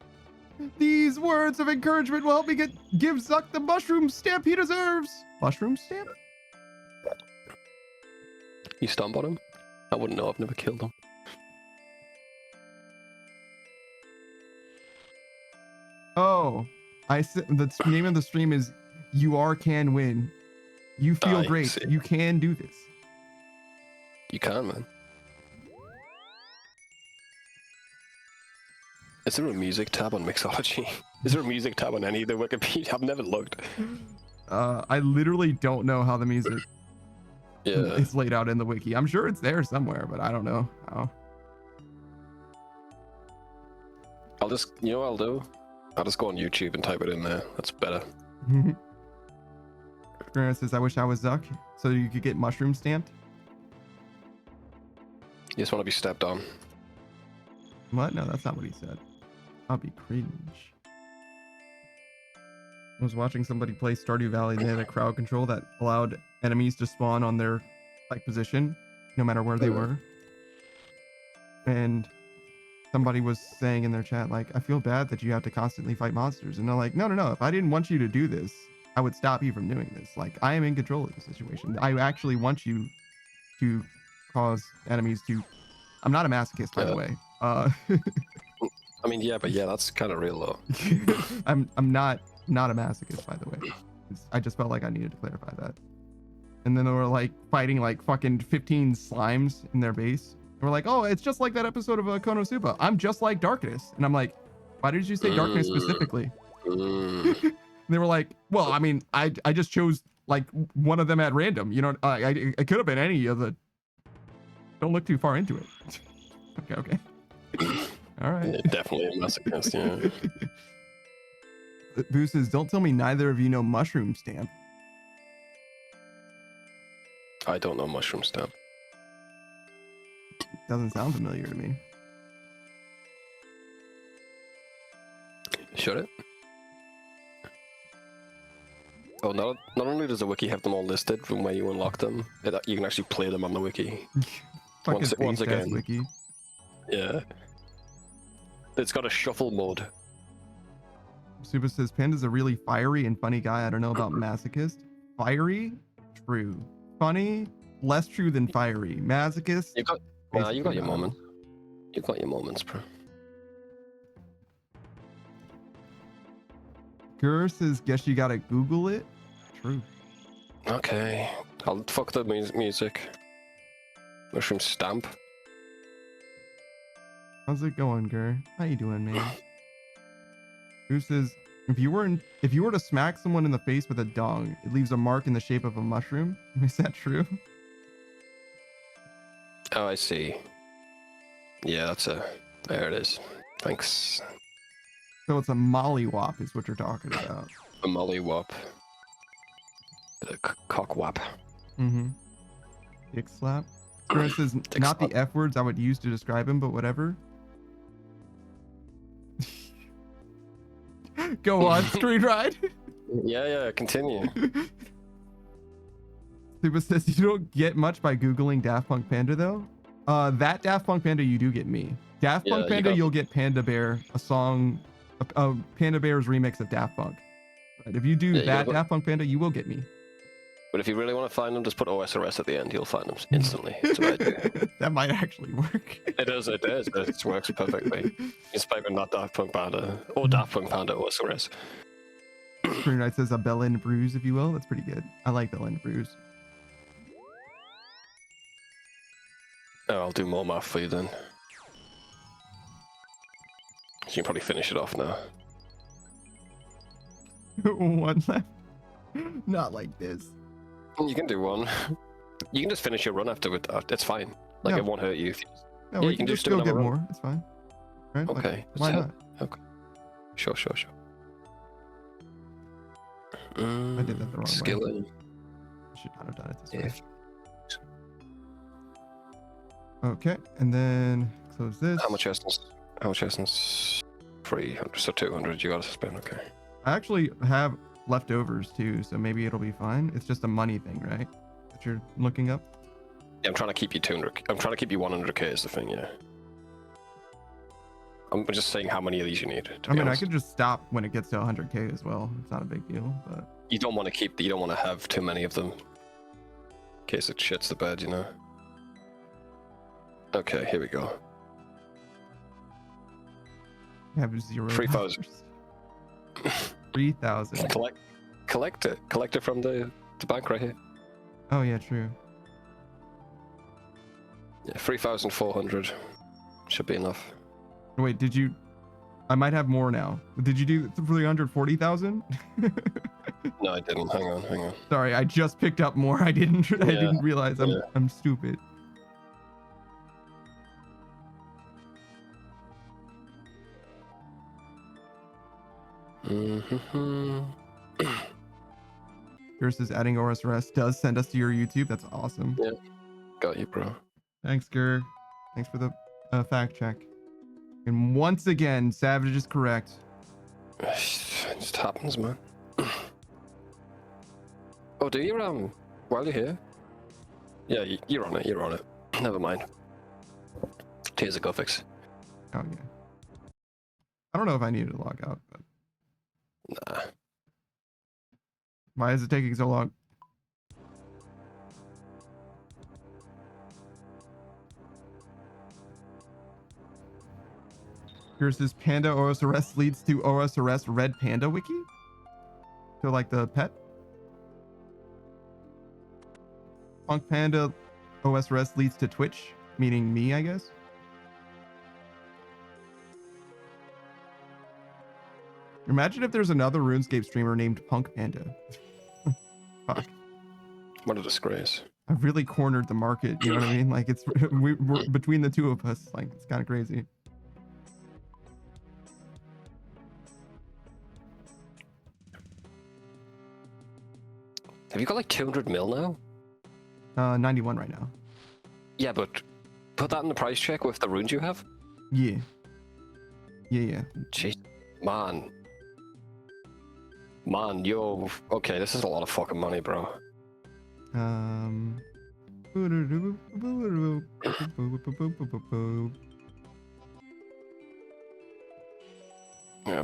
These words of encouragement will help me give Zuck the mushroom stamp he deserves. Mushroom stamp? You stomp on him? I wouldn't know. I've never killed him. Oh, the name of the stream is You Can Win. You feel great. You can do this. You can, man. Is there a music tab on Mixology? Is there a music tab on any of the Wikipedia? I've never looked. I literally don't know how the music is laid out in the wiki. I'm sure it's there somewhere, but I don't know how. I'll just, you know what I'll do? I'll just go on YouTube and type it in there. That's better. Grant says, I wish I was Zuck, so you could get mushroom stamped. You just want to be stepped on. What? No, that's not what he said. I'll be cringe. I was watching somebody play Stardew Valley and they had a crowd control that allowed enemies to spawn on their position, no matter where they were. And somebody was saying in their chat, like, I feel bad that you have to constantly fight monsters. And they're like, no, no, no. If I didn't want you to do this, I would stop you from doing this. Like, I am in control of the situation. I actually want you to cause enemies to... I'm not a masochist, by the way. I mean, yeah, but yeah, that's kind of real though. I'm not a masochist, by the way. I just felt like I needed to clarify that. And then they were like fighting like fucking 15 slimes in their base. We're like, oh, it's just like that episode of Konosuba. I'm just like Darkness. And I'm like, why did you say Darkness specifically? And they were like, well, I mean, I just chose like one of them at random. You know, it could have been any of the... Don't look too far into it. Okay. All right. Yeah, definitely a masochist, yeah. Boo says, don't tell me neither of you know Mushroom Stamp. I don't know Mushroom Stamp. Doesn't sound familiar to me. Should it? Oh, not only does the wiki have them all listed from where you unlock them, you can actually play them on the wiki. once again. Wiki. Yeah. It's got a shuffle mode. Suba says, Panda's a really fiery and funny guy. I don't know about masochist. Fiery? True. Funny? Less true than fiery. Masochist? You got your moments. You've got your moments, bro. Gur says, guess you gotta Google it. True. Okay. I'll fuck the music. Mushroom Stamp. How's it going, Gur? How you doing, man? Who says, if you were to smack someone in the face with a dong, it leaves a mark in the shape of a mushroom? Is that true? Oh, I see. Yeah, there it is. Thanks. So it's a mollywop is what you're talking about. A mollywop. The cockwap. Mm-hmm. Dick slap. Gur says, not the F words I would use to describe him, but whatever. Go on, screen ride. Yeah, continue. Suba says you don't get much by Googling Daft Punk Panda though. That Daft Punk Panda you do get me. Daft Punk Panda you'll get Panda Bear, a song, Panda Bear's remix of Daft Punk. But if you do that Daft Punk Panda, you will get me. But if you really want to find them, just put OSRS at the end. You'll find them instantly. That's what I do. That might actually work. It does. It works perfectly. Just type in not Daft Punk Panda or Daft Punk Panda OSRS. Screen Ride says a Bellin Bruise, if you will. That's pretty good. I like Bellin Bruise. Oh, I'll do more math for you then. So you can probably finish it off now. One left. Not like this. You can do one. You can just finish your run after it. It's fine. Like, it won't hurt you. No, yeah, you can just go get more. It's fine. Right? Okay. Like, why not? Okay. Sure. I did that the wrong way. I should not have done it this way. Okay, and then close this. How much essence? 300, so 200 you gotta spend, okay. I actually have leftovers too, so maybe it'll be fine. It's just a money thing, right? That you're looking up? Yeah, I'm trying to keep you 200. I'm trying to keep you 100k is the thing, yeah. I'm just saying how many of these you need. I mean, I could just stop when it gets to 100k as well. It's not a big deal, but... You don't want to have too many of them. In case it shits the bed, you know? Okay, here we go. I have 0. 3,000. 3,000. Collect it from the bank right here. Oh yeah, true. Yeah, 3,400 should be enough. Wait, did you? I might have more now. Did you do 340,000? No, I didn't. Hang on. Sorry, I just picked up more. I didn't realize. I'm stupid. Yours is adding OSRS does send us to your YouTube. That's awesome. Yeah, got you, bro. Thanks, Gur. Thanks for the fact check. And once again, Savage is correct. It just happens, man. Oh, do you while you're here? Yeah, you're on it. Never mind. Tears of Gothics. Oh yeah. I don't know if I needed to log out, but Nah. why is it taking so long? Here's this Panda OSRS leads to OSRS Red Panda Wiki. So like the pet. Punk Panda OSRS leads to Twitch, meaning me, I guess. Imagine if there's another RuneScape streamer named Punk Panda. Fuck. What a disgrace. I've really cornered the market, you know what I mean? Like it's we're between the two of us, like it's kind of crazy. Have you got like 200 mil now? 91 right now. Yeah, but put that in the price check with the runes you have. Yeah. Yeah. Jeez, man. Man, yo. Okay, this is a lot of fucking money, bro. Yeah,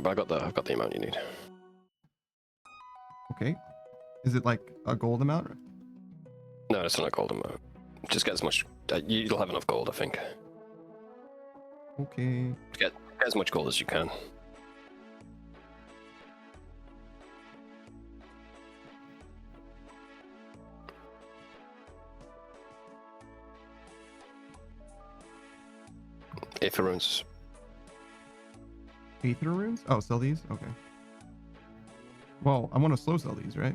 but I've got the amount you need. Okay. Is it like a gold amount? No, it's not a gold amount. Just get as much. You'll have enough gold, I think. Okay. Get as much gold as you can. Aether runes. Aether runes? Oh, sell these? Okay. Well, I want to slow sell these, right?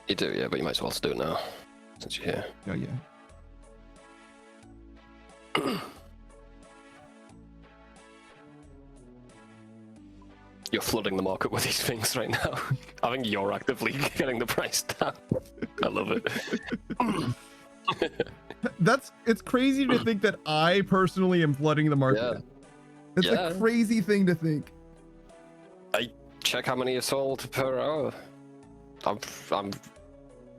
You do, yeah, but you might as well do it now, since you're here. Oh, yeah. You're flooding the market with these things right now. I think you're actively getting the price down. I love it. It's crazy to think that I personally am flooding the market. Yeah. It's a crazy thing to think. I check how many are sold per hour. I'm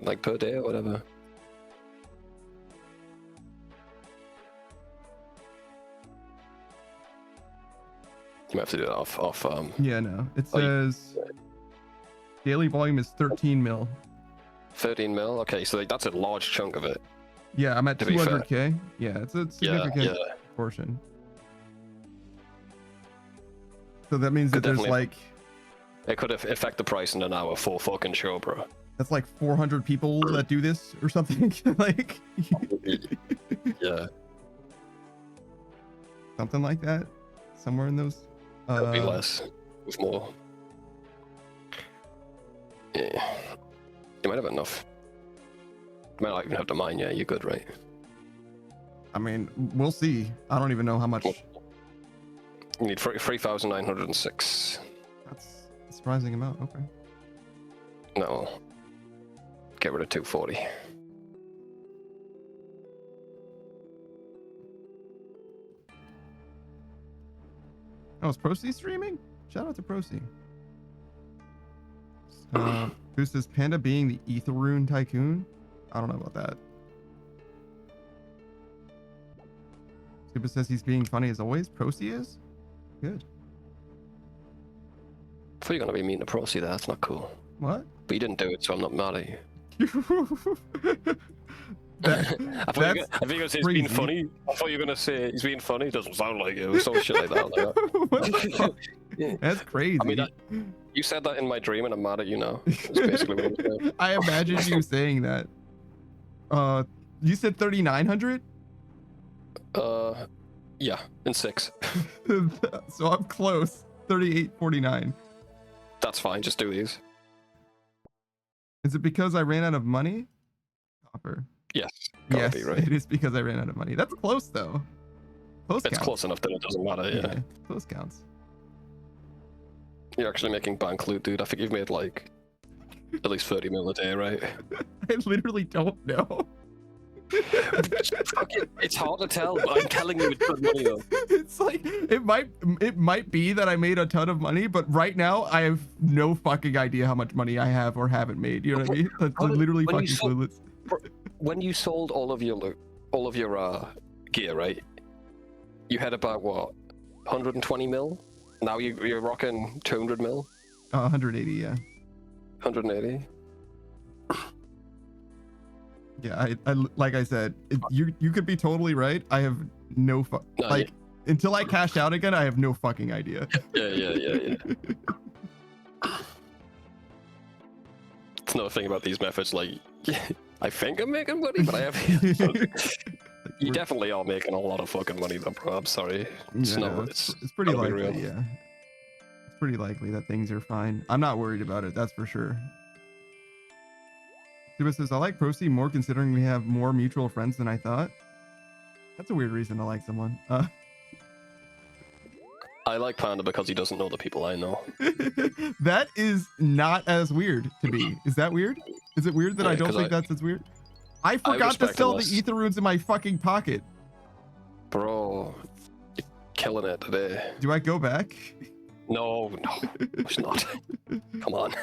like per day or whatever. You might have to do it off. Yeah, no. It says daily volume is 13 mil. 13 mil. Okay, so that's a large chunk of it. Yeah, I'm at 200k. Yeah, it's a significant portion. So that means that there's like... It could affect the price in an hour for fucking sure, bro. That's like 400 people that do this or something. Like... Yeah. Something like that. Somewhere in those... Could be less. With more. Yeah. You might have enough. You might not even have to mine, yeah, you're good, right? I mean, we'll see. I don't even know how much... You need 3,906. That's a surprising amount, okay. No. Get rid of 240. Oh, is Procy streaming? Shout out to Procy. Who says Panda being the Aether rune tycoon? I don't know about that. Scuba says he's being funny as always. Procy is? Good. I thought you were going to be mean to Procy there. That's not cool. What? But you didn't do it, so I'm not mad at you. I thought you were going to say he's being funny. I thought you were going to say he's being funny. It doesn't sound like it. Or some shit like that. What the fuck? Yeah. That's crazy. I mean, you said that in my dream, and I'm mad at you now. That's basically what I'm saying. I imagined you saying that. You said 3,900? Yeah, in 6. So I'm close. 38.49. That's fine. Just do these. Is it because I ran out of money? Copper. Yes. Yes, be, right? It is because I ran out of money. That's close though. Close It's counts. close enough that it doesn't matter. Yeah. Close counts. You're actually making bank loot, dude. I think you've made like at least 30 mil a day, right? I literally don't know. It's hard to tell, but I'm telling you it's good money though. It's like it might be that I made a ton of money, but right now I have no fucking idea how much money I have or haven't made. You know what I mean? That's literally fucking clueless. When you sold all of your loot, all of your gear, right? You had about what, 120 mil. Now you're rocking 200 mil. 180, yeah. 180. Yeah, I like I said, you could be totally right. I have no until I cash out again, I have no fucking idea. Yeah. It's another thing about these methods, like, I think I'm making money, but I have... You definitely are making a lot of fucking money though, bro. I'm sorry. It's pretty likely, yeah. It's pretty likely that things are fine. I'm not worried about it, that's for sure. Suba says, I like Procy more considering we have more mutual friends than I thought. That's a weird reason to like someone. I like Panda because he doesn't know the people I know. That is not as weird to me. Is that weird? Is it weird that I don't think that's as weird? I forgot to sell the Aether runes in my fucking pocket. Bro, you're killing it today. Do I go back? No, it's not. Come on.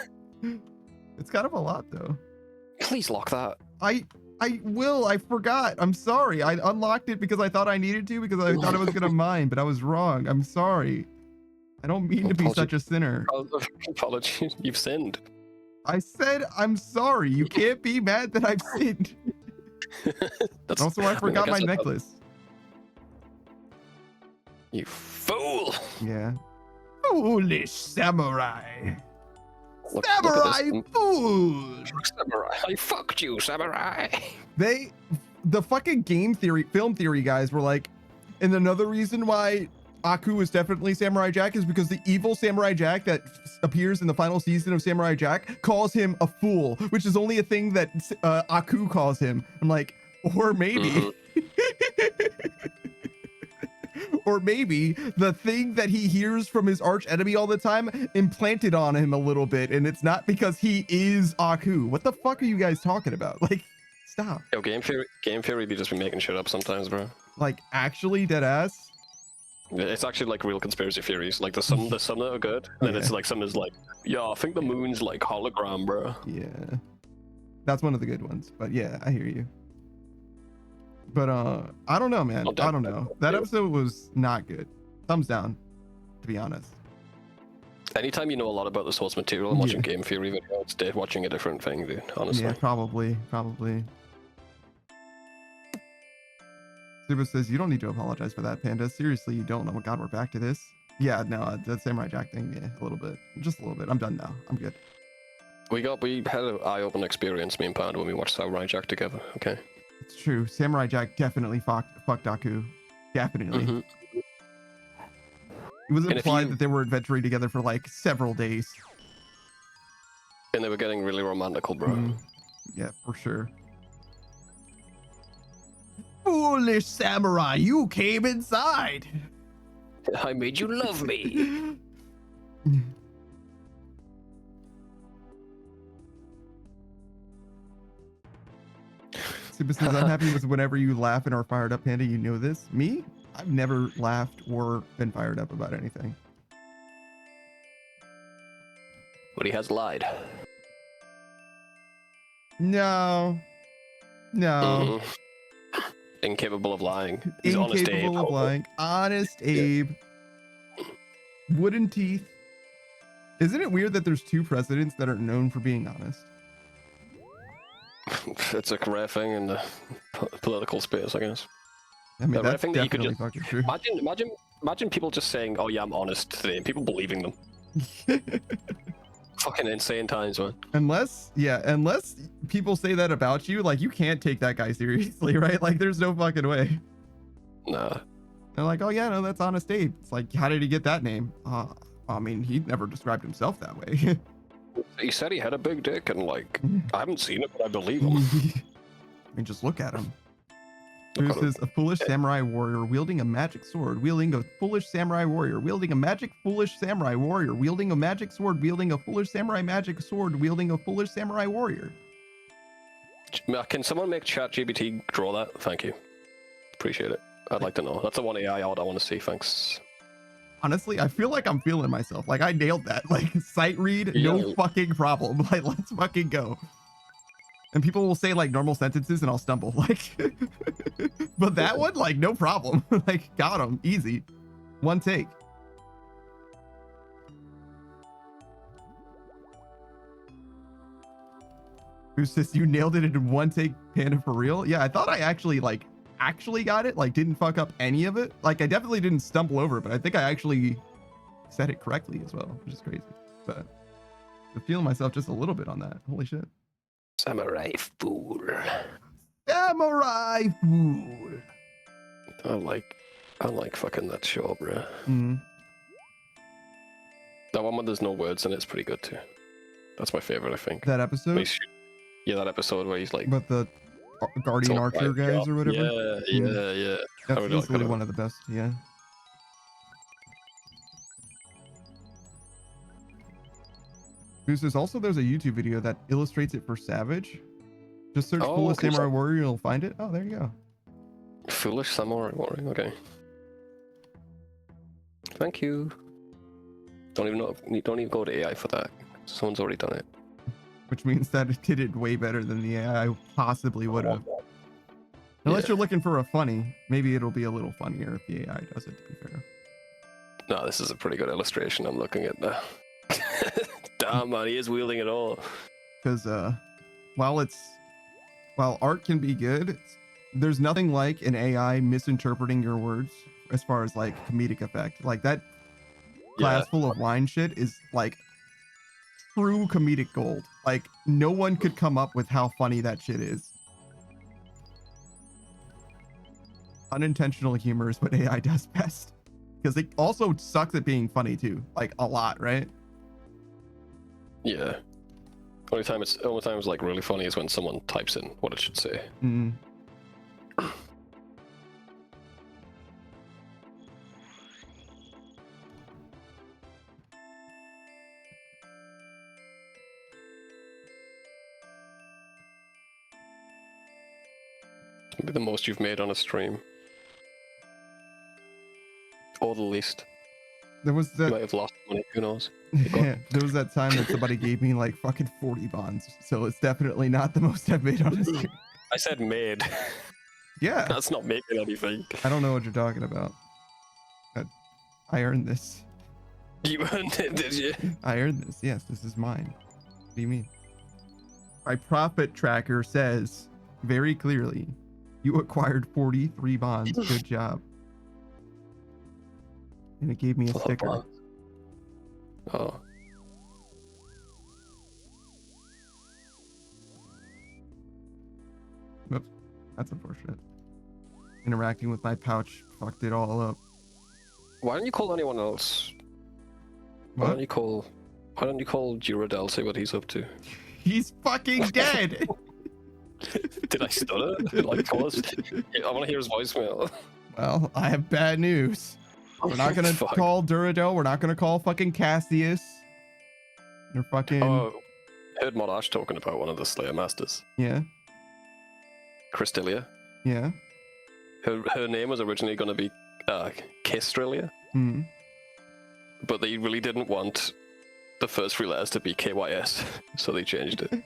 It's kind of a lot though. Please lock that. I will. I forgot. I'm sorry. I unlocked it because I thought I needed to because I thought I was gonna mine, but I was wrong. I'm sorry. I don't mean to be such a sinner. Apologies. You've sinned. I said I'm sorry. You can't be mad that I've sinned. Also, I forgot my necklace. You fool. Yeah. Foolish samurai. Look, Samurai fool. Samurai. I fucked you, samurai. The fucking film theory guys were like, and another reason why Aku is definitely Samurai Jack is because the evil Samurai Jack that appears in the final season of Samurai Jack calls him a fool, which is only a thing that Aku calls him. I'm like, or maybe, or maybe the thing that he hears from his arch enemy all the time implanted on him a little bit, and it's not because he is Aku. What the fuck are you guys talking about? Like, stop. Yo, game theory be just be making shit up sometimes, bro. Like, actually, dead ass. It's actually like real conspiracy theories. Like there's some that are good, and then it's like some is like, yeah, I think the moon's like hologram, bro. Yeah, that's one of the good ones. But yeah, I hear you. But I don't know, man. I don't know. That episode was not good. Thumbs down, to be honest. Anytime you know a lot about the source material and watching game theory videos, it's watching a different thing, dude. Honestly. Yeah, probably. Suba says, you don't need to apologize for that, Panda. Seriously, you don't. Oh my god, we're back to this. Yeah, no, that Samurai Jack thing, yeah, a little bit. Just a little bit. I'm done now. I'm good. We had an eye-opening experience, me and Panda, when we watched Samurai Jack together, okay? It's true. Samurai Jack definitely fucked Aku. Definitely. It was implied that they were adventuring together for like several days. And they were getting really romantical, bro. Yeah, for sure. Foolish samurai, you came inside. I made you love me. Super says, I'm happy with whenever you laugh and are fired up, Panda. You know this. Me? I've never laughed or been fired up about anything. But he has lied. No. Incapable of lying. He's honest Abe. Incapable of lying. Honest Abe. Wooden teeth. Isn't it weird that there's two presidents that are known for being honest? It's a rare thing in the political space, I guess. I mean, that's thing that definitely you could fucking true. Imagine people just saying, "Oh yeah, I'm honest" today, and people believing them. Fucking insane times, man. Unless people say that about you, like, you can't take that guy seriously, right? Like, there's no fucking way. Nah. They're like, oh yeah, no, that's Honest Abe. It's like, how did he get that name? I mean, he never described himself that way. He said he had a big dick, and like, I haven't seen it, but I believe him. I mean, just look at him. Who says a foolish samurai warrior wielding a magic sword, wielding a foolish samurai warrior, wielding a magic foolish samurai warrior, wielding a magic sword, wielding a foolish samurai magic sword, wielding a foolish samurai warrior. Can someone make ChatGPT draw that? Thank you. Appreciate it. I'd like to know. That's the one AI out I want to see. Thanks. Honestly, I feel like I'm feeling myself. Like, I nailed that. Like, sight read, no fucking problem. Like, let's fucking go. And people will say like normal sentences and I'll stumble. Like, but that one, like, no problem. Like, got him. Easy. One take. Who says you nailed it in one take, Panda, for real? Yeah, I thought I actually got it, like didn't fuck up any of it. Like I definitely didn't stumble over it, but I think I actually said it correctly as well, which is crazy. But I'm feeling myself just a little bit on that. Holy shit. Samurai fool. Samurai fool. I like fucking that show, bro. Mm. That one when there's no words in it's pretty good too. That's my favorite, I think. That episode? Yeah, that episode where he's like... But the Guardian Archer guys or whatever? Yeah. That's really easily one of the best, yeah. There's also there's a YouTube video that illustrates it for Savage. Just search Foolish Samurai Warrior and you'll find it. Oh, there you go. Foolish Samurai Warrior, okay. Thank you. Don't even go to AI for that. Someone's already done it. Which means that it did it way better than the AI possibly would have. Unless you're looking for a funny, maybe it'll be a little funnier if the AI does it, to be fair. No, this is a pretty good illustration I'm looking at now. Damn, man, he is wielding it all. Because while art can be good, there's nothing like an AI misinterpreting your words as far as like comedic effect. Like that glass full of wine shit is like true comedic gold. Like no one could come up with how funny that shit is. Unintentional humor is what AI does best. Because it also sucks at being funny too. Like a lot, right? Yeah. Only time it's like really funny is when someone types in what it should say. Mm. Maybe the most you've made on a stream. Or the least. There was that. You might have lost money, who knows? Yeah, there was that time that somebody gave me like fucking 40 bonds. So it's definitely not the most I've made on a stream. I said made. Yeah. That's not making anything. I don't know what you're talking about. I earned this. You earned it, did you? I earned this. Yes, this is mine. What do you mean? My profit tracker says very clearly, you acquired 43 bonds. Good job. And it gave me a sticker. Oh. Oops. That's unfortunate. Interacting with my pouch fucked it all up. Why don't you call anyone else? What? Why don't you call Duradel, see what he's up to? He's fucking dead! Did I stutter? Like, call us? I want to hear his voicemail. Well, I have bad news. We're not gonna call Duradel. We're not gonna call fucking Cassius. They're fucking. Oh, I heard Modash talking about one of the Slayer Masters. Yeah. Christelia. Yeah. Her name was originally going to be Kistrilia. Hmm. But they really didn't want the first three letters to be KYS, so they changed it. And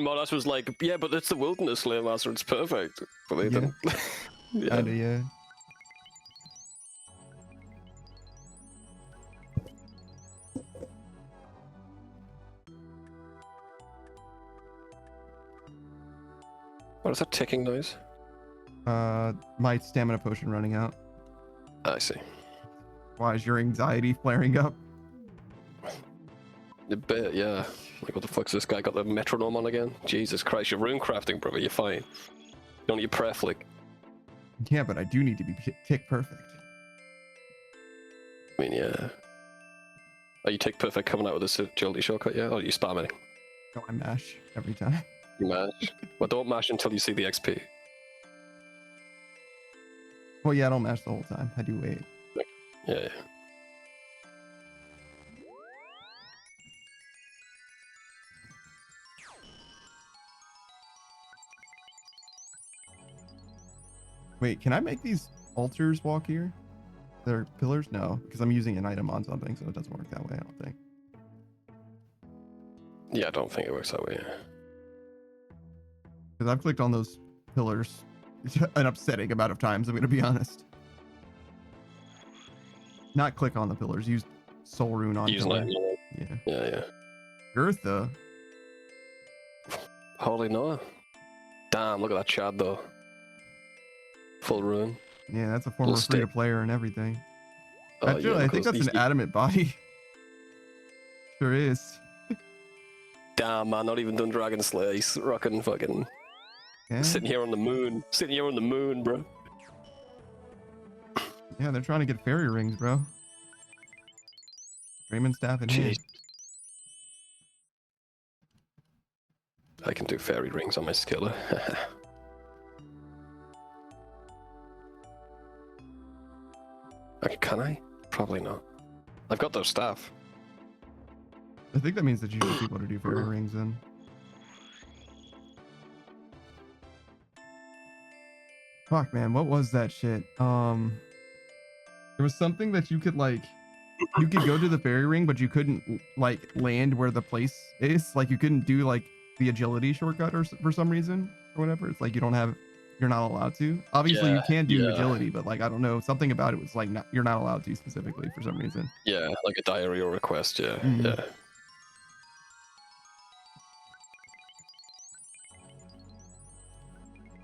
Modash was like, yeah, but it's the Wilderness Slayer Master, it's perfect. But they didn't. Yeah. Yeah. What is that ticking noise? My stamina potion running out. I see. Why is your anxiety flaring up? A bit, yeah. Like, what the fuck's this guy got the metronome on again? Jesus Christ, you're rune crafting, brother. You're fine. You don't need your prayer flick. Yeah, but I do need to be tick perfect. I mean, yeah. Are you tick perfect coming out with this agility shortcut yet? Or are you spamming? No, I mash every time. You mash? Well, don't mash until you see the XP. Well, yeah, I don't mash the whole time. I do wait. Yeah. Wait, can I make these altars walk here? They're pillars? No, because I'm using an item on something, so it doesn't work that way, I don't think. Yeah, I don't think it works that way. Because I've clicked on those pillars an upsetting amount of times, I'm going to be honest. Not click on the pillars. Use soul rune on Use pillar. Nightmare. Yeah. Yeah. Gertha. Holy no. Damn, look at that Chad though. Full rune. Yeah, that's a former Little free to stick. player and everything. Oh, Actually, yeah, I look think at that's those an adamant body. Sure is. Damn, man, not even done Dragon Slayer. He's rocking fucking. Yeah. Sitting here on the moon. Sitting here on the moon, bro. Yeah, they're trying to get fairy rings, bro. Raymond staff in hand. Jeez. I can do fairy rings on my skiller. Okay, can I? Probably not. I've got those staff. I think that means that you should be able to do fairy rings then. Fuck, man, what was that shit? There was something that you could like, you could go to the fairy ring, but you couldn't like land where the place is. Like you couldn't do like the agility shortcut or for some reason or whatever. It's like you don't have, you're not allowed to. Obviously, you can do agility, but like I don't know, something about it was like you're not allowed to specifically for some reason. Yeah, like a diary or request. Yeah, yeah.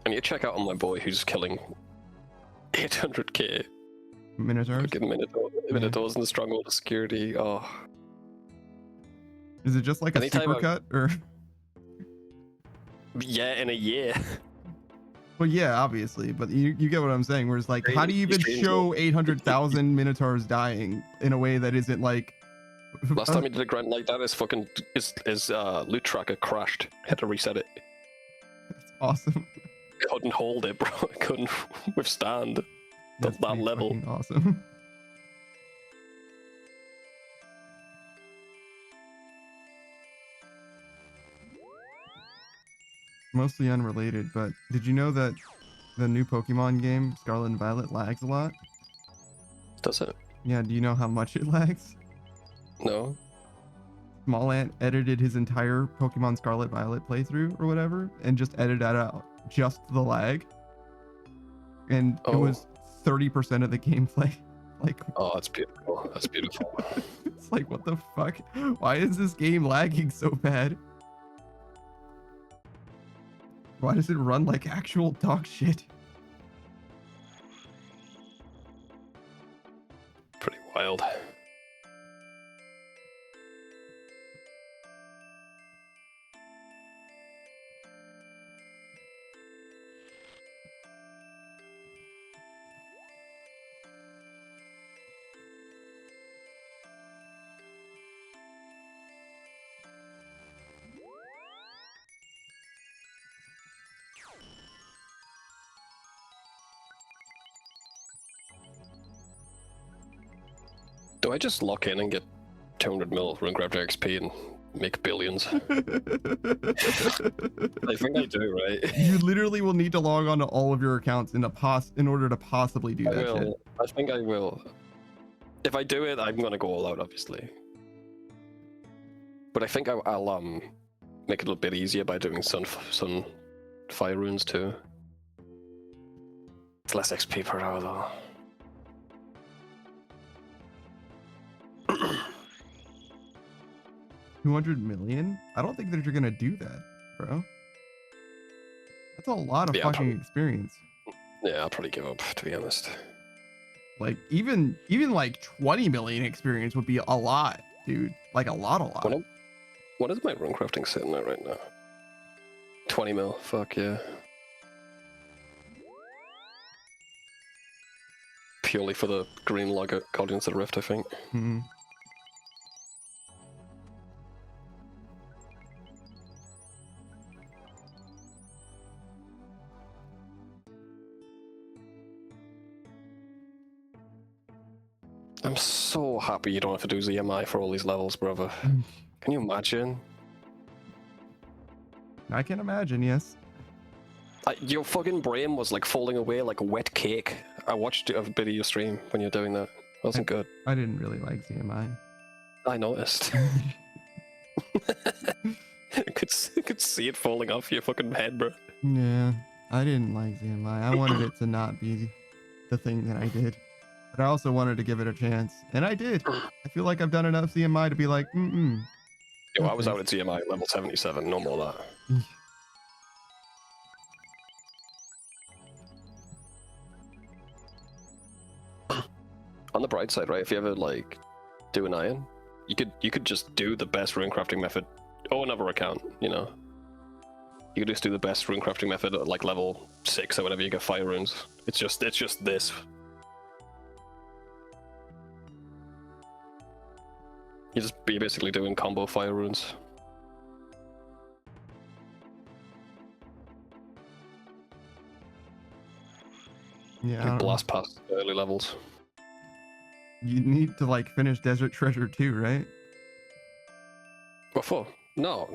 I need to check out on my boy who's killing 800k. Minotaurs? Fucking Minotaurs in the Stronghold of Security. Oh. Is it just like a supercut or? Yeah, in a year. Well, yeah, obviously, but you get what I'm saying. Where it's like, how do you even show 800,000 Minotaurs dying in a way that isn't like? Last time he did a grind like that, his loot tracker crashed. Had to reset it. That's awesome. Couldn't hold it, bro. Couldn't withstand that level. Awesome. Mostly unrelated, but did you know that the new Pokemon game, Scarlet and Violet, lags a lot? Does it? Yeah, do you know how much it lags? No. Small Ant edited his entire Pokemon Scarlet Violet playthrough or whatever, and just edited out just the lag. And it was 30% of the gameplay. Like, oh, that's beautiful. That's beautiful. It's like, what the fuck? Why is this game lagging so bad? Why does it run like actual dog shit? Pretty wild. Do I just lock in and get 200 mil Runecraft XP and make billions? I think I do, right? You literally will need to log on to all of your accounts in order to possibly do that shit. I think I will. If I do it, I'm gonna go all out, obviously. But I think I'll make it a little bit easier by doing sun fire runes too. It's less XP per hour though. 200 million? I don't think that you're gonna do that, bro. That's a lot of fucking experience. Yeah, I'll probably give up, to be honest. Like even like 20 million experience would be a lot, dude. Like a lot. What is my runecrafting sitting at right now? 20 mil. Fuck yeah. Purely for the green log Guardians of the Rift, I think. Mm-hmm. I'm so happy you don't have to do ZMI for all these levels, brother. Can you imagine? I can imagine, yes. Your fucking brain was like falling away like a wet cake. I watched a bit of your stream when you're doing that. It wasn't good. I didn't really like ZMI. I noticed. I could see it falling off your fucking head, bro. Yeah, I didn't like ZMI. I wanted it to not be the thing that I did. But I also wanted to give it a chance, and I did. I feel like I've done enough CMI to be like, Yo, I was out at CMI at level 77, no more of that. On the bright side, right, if you ever like do an iron, you could just do the best rune crafting method or another account, you know. You could just do the best rune crafting method at like level 6 or whatever, you get fire runes. It's just this. You're basically doing combo fire runes. Yeah. You blast past early levels. You need to like finish Desert Treasure too, right? What for? No.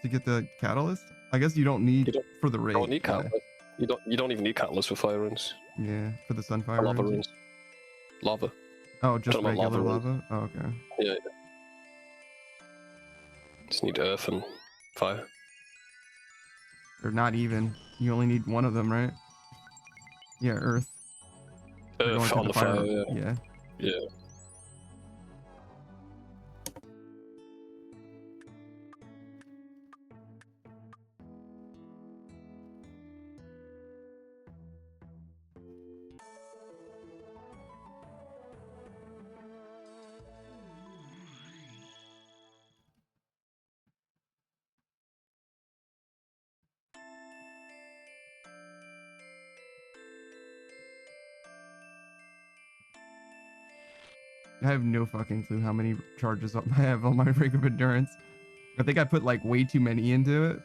To get the catalyst? I guess you don't need for the raid. You don't need catalyst. You don't even need catalyst for fire runes. Yeah, for the sunfire Lava runes. runes. Lava. Oh, just Talking about regular lava lava? Oh, okay. Yeah. Just need earth and fire. Or not even. You only need one of them, right? Yeah, earth. Earth on the fire, Yeah. Yeah. I have no fucking clue how many charges I have on my ring of endurance. I think I put like way too many into it.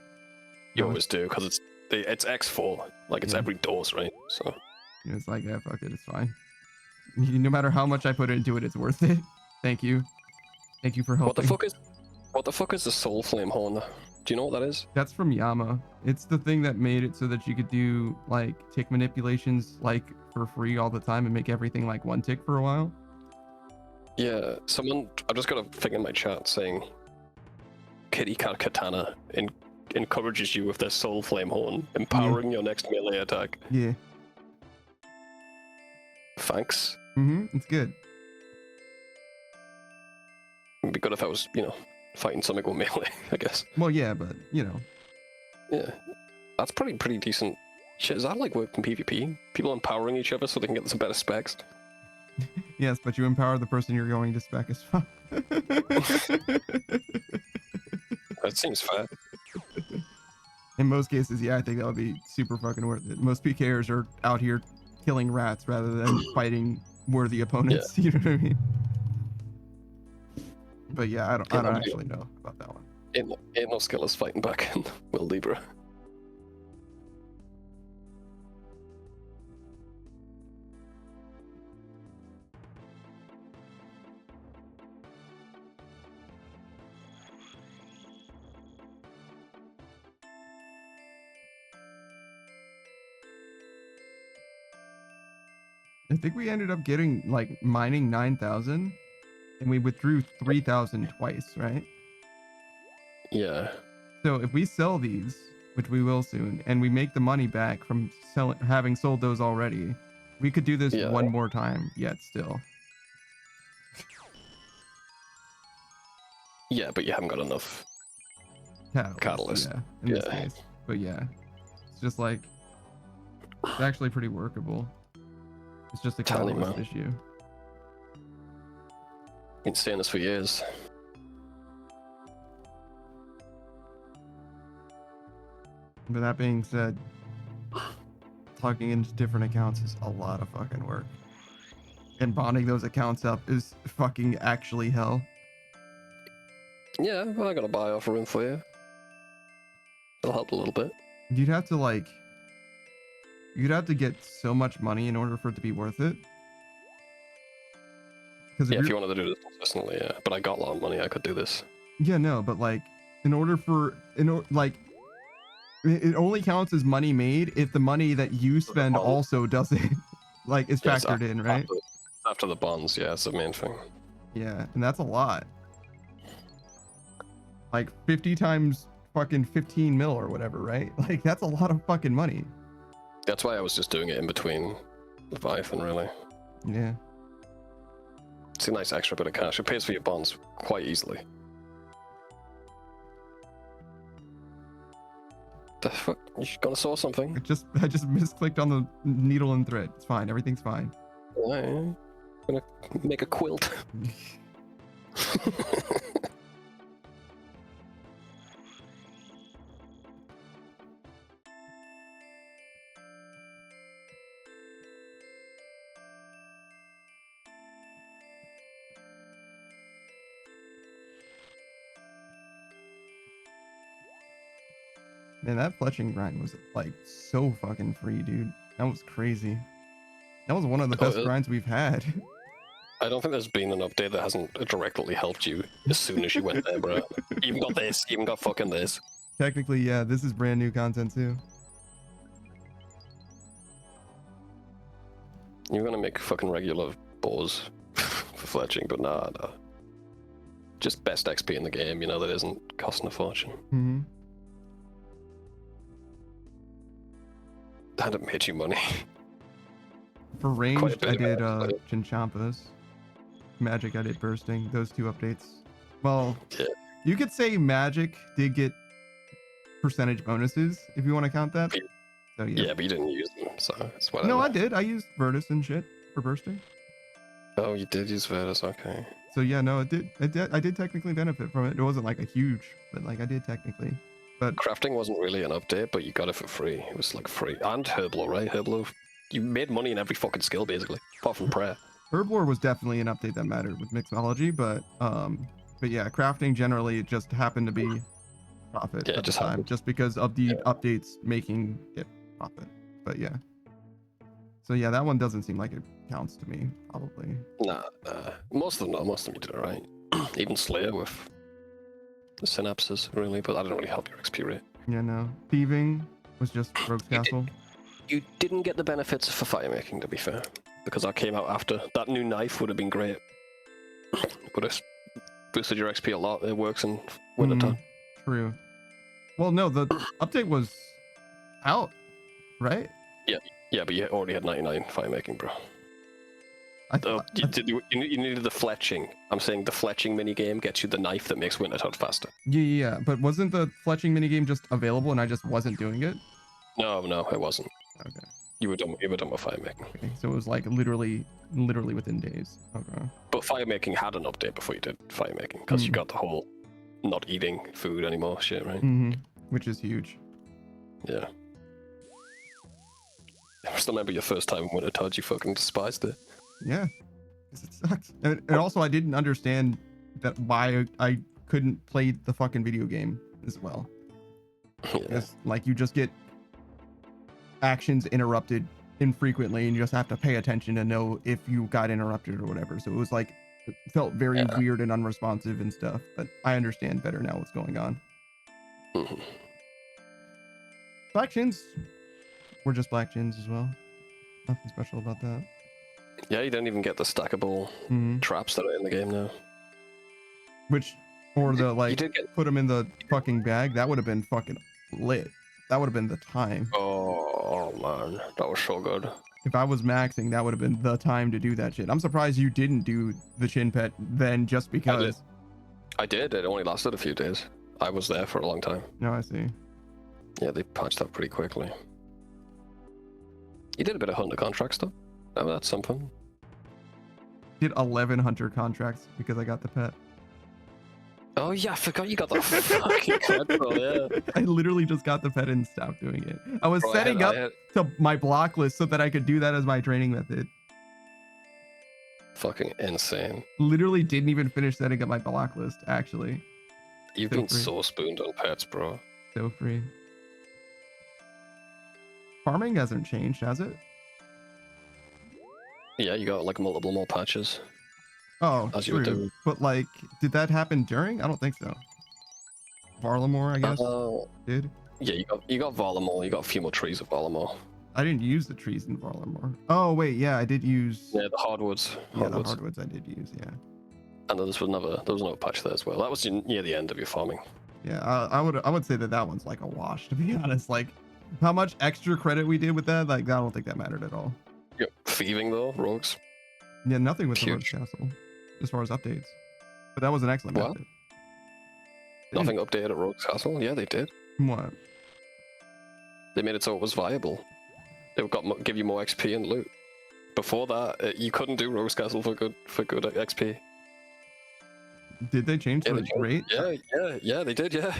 You always do, because it's X4. Like, it's every dose, right? So it's like, yeah, fuck it, it's fine. No matter how much I put into it, it's worth it. Thank you. Thank you for helping. What the fuck is the Soul Flame Horn? Do you know what that is? That's from Yama. It's the thing that made it so that you could do like tick manipulations like for free all the time and make everything like one tick for a while. Yeah, I just got a thing in my chat saying Kitty Cat Katana encourages you with their Soul Flame Horn, empowering your next melee attack. Yeah. Thanks. It's good. It'd be good if I was, fighting something with melee, I guess. Well, yeah, but, Yeah. That's pretty decent. Shit, is that like working PvP? People empowering each other so they can get some better specs? Yes, but you empower the person you're going to spec as well. That seems fair. In most cases, yeah, I think that would be super fucking worth it. Most PKers are out here killing rats rather than fighting worthy opponents. Yeah. You know what I mean? But yeah, I don't actually know about that one. Ain't no skill is fighting back in Will Libra. I think we ended up getting like mining 9,000 and we withdrew 3,000 twice, right? Yeah. So if we sell these, which we will soon, and we make the money back from having sold those already, we could do this one more time yet still. Yeah, but you haven't got enough catalyst. Yeah, in this case. But yeah, it's just like, it's actually pretty workable. It's just a catalyst issue. Been saying this for years. But that being said, plugging into different accounts is a lot of fucking work. And bonding those accounts up is fucking actually hell. Yeah, well, I got a buy offer in for you. It'll help a little bit. You'd have to get so much money in order for it to be worth it. Yeah, if you wanted to do this consistently, yeah. But I got a lot of money, I could do this. Yeah, no, but like, it only counts as money made if the money that you spend also doesn't, like, is factored in, right? After the bonds, yeah, that's the main thing. Yeah, and that's a lot. Like 50 times fucking 15 mil or whatever, right? Like, that's a lot of fucking money. That's why I was just doing it in between Leviathan, really. Yeah. It's a nice extra bit of cash. It pays for your bonds quite easily. The fuck? You gonna saw something? I just misclicked on the needle and thread. It's fine. Everything's fine. I'm gonna make a quilt. Man, that fletching grind was like so fucking free, dude. That was crazy. That was one of the best grinds we've had. I don't think there's been an update that hasn't directly helped you as soon as you went there, bro. You even got this. You even got fucking this. Technically, yeah, this is brand new content too. You're gonna make fucking regular bows for fletching, but nah. Just best XP in the game, you know, that isn't costing a fortune. Mm-hmm. And it made you money. For ranged, I did actually. Chinchampas. Magic, I did bursting. Those two updates. Well, Yeah. you could say Magic did get percentage bonuses if you want to count that. So yeah. Yeah, but you didn't use them, so it's whatever. No, I did. I used Virtus and shit for bursting. Oh, you did use Virtus, okay. So yeah, no, I did technically benefit from it. It wasn't like a huge, but like I did technically. But Crafting wasn't really an update, but you got it for free. It was like free. And Herblo, right? Herblo, you made money in every fucking skill, basically. Apart from prayer. Herblore was definitely an update that mattered with mixology, but yeah, crafting generally it just happened to be profit Yeah, at the just time, happened. just because of the updates making it profit. But yeah. So yeah, that one doesn't seem like it counts to me, probably. Nah, most of them you did alright. Even Slayer with the synapses, really, but that didn't really help your XP rate. Yeah, no. Thieving was just Rogue's Castle. You didn't get the benefits for fire making, to be fair, because that came out after. That new knife would have been great. Would have boosted your XP a lot. It works in wintertime. True. Well, no, the update was out, right? Yeah, but you already had 99 fire making, bro. You needed the fletching. I'm saying the fletching minigame gets you the knife that makes Wintertoad faster. Yeah, but wasn't the fletching minigame just available and I just wasn't doing it? No, it wasn't. Okay. You were done with fire making. Okay, so it was like literally within days. Okay. But fire making had an update before you did fire making, because you got the whole not eating food anymore shit, right? Mm-hmm. Which is huge. Yeah. I still remember your first time in Wintertoad, you fucking despised it. Yeah, 'cause it sucks. And also, I didn't understand that why I couldn't play the fucking video game as well. Yeah. It's like you just get actions interrupted infrequently, and you just have to pay attention to know if you got interrupted or whatever. So it was like, it felt very weird and unresponsive and stuff. But I understand better now what's going on. Mhm. Black Chins were just Black Chins as well. Nothing special about that. Yeah, you don't even get the stackable traps that are in the game now. Which, or the like, did get- put them in the fucking bag. That would have been fucking lit. That would have been the time. Oh man, that was so good. If I was maxing, that would have been the time to do that shit. I'm surprised you didn't do the chin pet then, just because. I did. It only lasted a few days. I was there for a long time. No, I see. Yeah, they patched that pretty quickly. You did a bit of hunter contracts though. Oh, that's something. Did 11 hunter contracts because I got the pet. Oh yeah, I forgot you got that fucking control, yeah. I literally just got the pet and stopped doing it. I was Bro, setting I up had- to my block list so that I could do that as my training method. Fucking insane. Literally didn't even finish setting up my block list, actually. You've So been free. so spooned on pets, bro. So free. Farming hasn't changed, has it? Yeah, you got like multiple more patches. Oh, As you would true. do. But like, did that happen during? I don't think so. Varlamore, I guess, did. Yeah, you got Varlamore, you got a few more trees of Varlamore. I didn't use the trees in Varlamore. Oh wait, yeah, I did use. Yeah, the hardwoods. Yeah, the hardwoods I did use. Yeah. And there was another patch there as well. That was near the end of your farming. Yeah, I would say that one's like a wash, to be honest. Like, how much extra credit we did with that, like, I don't think that mattered at all. Yep. Thieving though, rogues. Yeah, nothing with the Huge. Rogue's Castle. as far as updates. But that was an excellent What? method. Nothing updated at Rogue's Castle? Yeah, they did. What? They made it so it was viable. They give you more XP and loot. Before that, you couldn't do Rogue's Castle for good XP. Did they change the rate? Yeah, they did, yeah.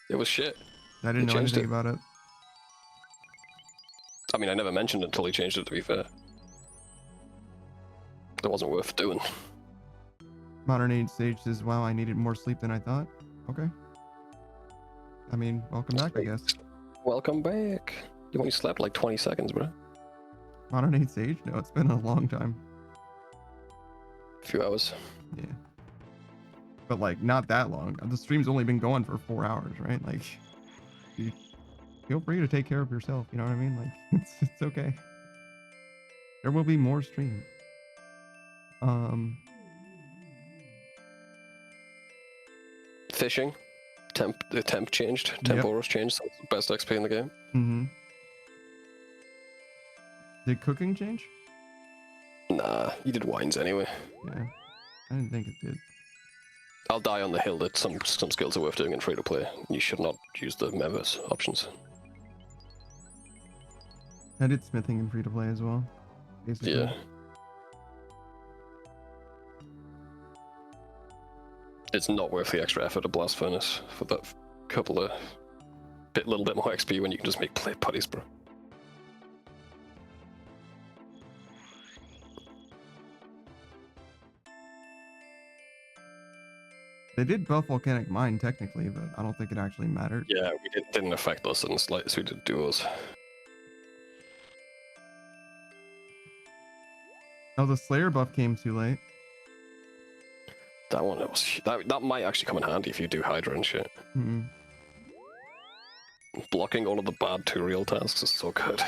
It was shit. I didn't They know changed anything about it. I mean, I never mentioned it until he changed it, to be fair. It wasn't worth doing. Modern Age Sage says, wow, I needed more sleep than I thought. Okay. I mean, welcome back, I guess. Welcome back. You only slept like 20 seconds, bro. Modern Age Sage? No, it's been a long time. A few hours. Yeah. But like, not that long. The stream's only been going for 4 hours, right? Like, you feel free to take care of yourself, you know what I mean? Like, it's okay. There will be more stream. Fishing. The temp changed. Temp auras changed, so it's the best XP in the game. Mm-hmm. Did cooking change? Nah, you did wines anyway. Yeah. I didn't think it did. I'll die on the hill that some skills are worth doing in free-to-play. You should not use the members options. I did smithing in free-to-play as well. Basically. Yeah. It's not worth the extra effort to blast furnace for that couple of little bit more XP when you can just make plate putties, bro. They did buff Volcanic Mine technically, but I don't think it actually mattered. Yeah, it didn't affect us in the slightest. We did duos. Oh, the Slayer buff came too late. That one, that might actually come in handy if you do Hydra and shit. Mm-hmm. Blocking all of the bad tutorial tasks is so good.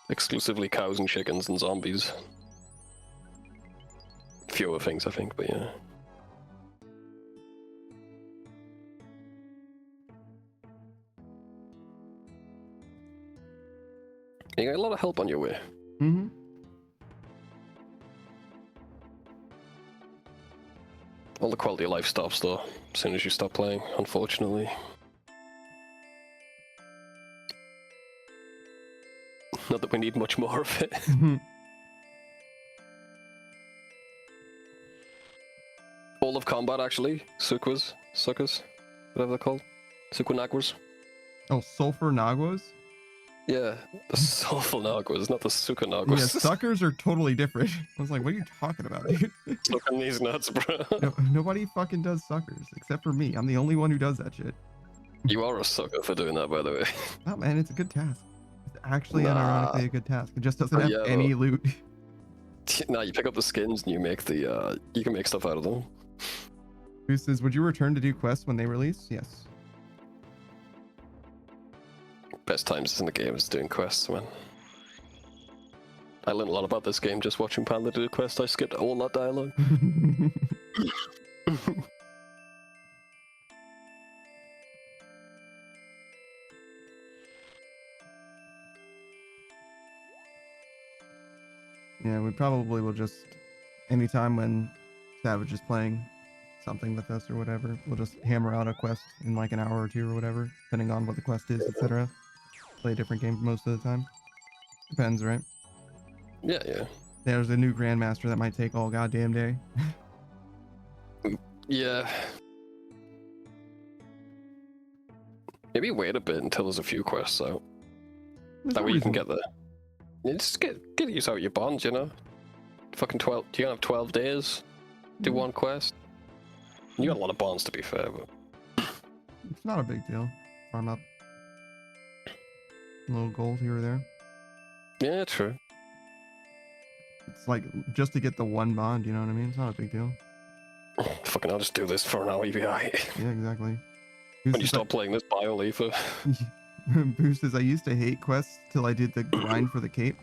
Exclusively cows and chickens and zombies. Fewer things, I think, but yeah. You got a lot of help on your way. Mm-hmm. All the quality of life stops though, as soon as you stop playing, unfortunately. Not that we need much more of it. All of combat, actually. Suquas, whatever they're called. Suquanagwas. Oh, Sulfur Naguas? Yeah, the Sulfur Naguas, not the Suquanagwas. Yeah, suckers are totally different. I was like, what are you talking about, dude? Sucking these nuts, bro. Nobody fucking does suckers, except for me. I'm the only one who does that shit. You are a sucker for doing that, by the way. Oh, man, it's a good task. It's actually unironically a good task. It just doesn't have any loot. Nah, you pick up the skins and you make the, you can make stuff out of them. Who says, would you return to do quests when they release? Yes. Best times in the game is doing quests, man. I learned a lot about this game just watching Panda do a quest. I skipped all that dialogue. Yeah, we probably will just, anytime when Savage is playing something with us or whatever, we'll just hammer out a quest in like an hour or two or whatever, depending on what the quest is, etc. Play a different game most of the time. Depends, right? Yeah, yeah. There's a new Grandmaster that might take all goddamn day. Yeah. Maybe wait a bit until there's a few quests out. That way you can get there. Yeah, just get use out your bonds, you know? Fucking 12. You don't have 12 days? Do one quest? You got a lot of bonds, to be fair, but it's not a big deal. Farm up a little gold here or there. Yeah, true. It's like just to get the one bond, you know what I mean? It's not a big deal. Fucking, I'll just do this for an hour, EVI. Yeah, exactly. When you stop playing this Bio-Leafer. Boost says, I used to hate quests till I did the grind for the cape.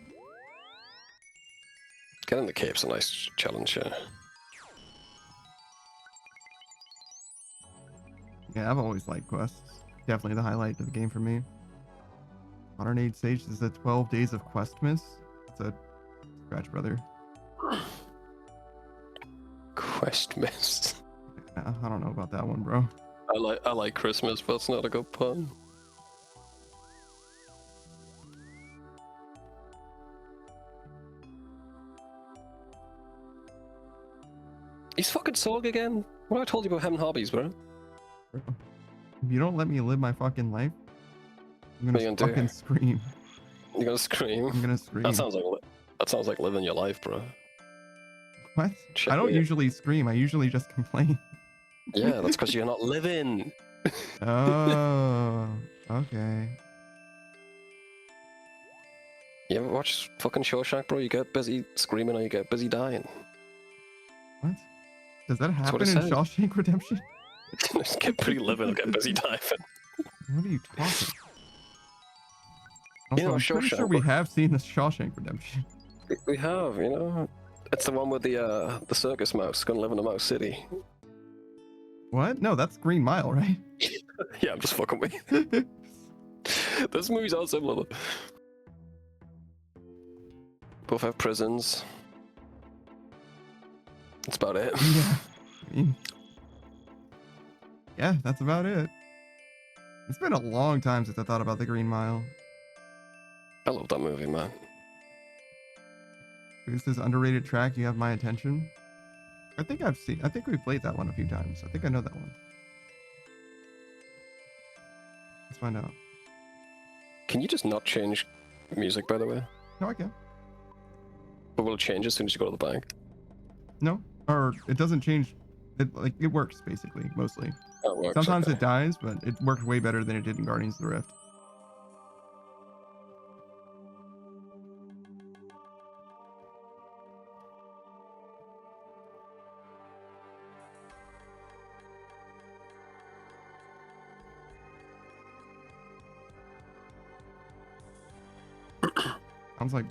Getting the cape's a nice challenge, yeah. Yeah, I've always liked quests. Definitely the highlight of the game for me. Modern Age Sage is the 12 days of quest miss. It's a scratch, brother. West Mist. I don't know about that one, bro. I like Christmas, but it's not a good pun. He's fucking Sorg again. What I told you about having hobbies, bro? If you don't let me live my fucking life, I'm gonna What are you fucking scream. You're gonna scream. I'm gonna scream. That sounds like living your life, bro. What? I don't usually scream. I usually just complain. Yeah, that's because you're not living. Oh, okay. You ever watch fucking Shawshank, bro? You get busy screaming or you get busy dying. What? Does that That's what happen it in says. Shawshank Redemption? Just get pretty living or get busy dying. What are you talking? You Also, know, I'm pretty sure Shawshank, we bro. have seen the Shawshank Redemption. We have, you know. It's the one with the circus mouse gonna live in a mouse city. What? No, that's Green Mile, right? Yeah, I'm just fucking with you. Those movies are similar. Both have prisons. That's about it. Yeah. I mean, yeah, that's about it. It's been a long time since I thought about the Green Mile. I love that movie, man. This is underrated track. You have my attention. I think we've played that one a few times. I think I know that one. Let's find out. Can you just not change music, by the way? No, I can. But will it change as soon as you go to the bank? No, or it doesn't change. It works basically mostly. Oh, it works, Sometimes okay. it dies, but it worked way better than it did in Guardians of the Rift. Sounds like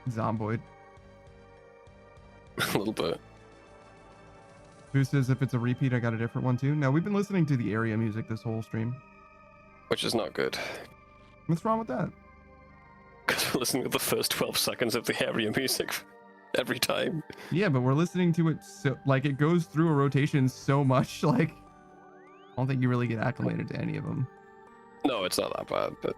Zomboid. A little bit. Who says if it's a repeat, I got a different one too? No, we've been listening to the area music this whole stream. Which is not good. What's wrong with that? Because we're listening to the first 12 seconds of the area music every time. Yeah, but we're listening to it so like it goes through a rotation so much. Like, I don't think you really get acclimated to any of them. No, it's not that bad, but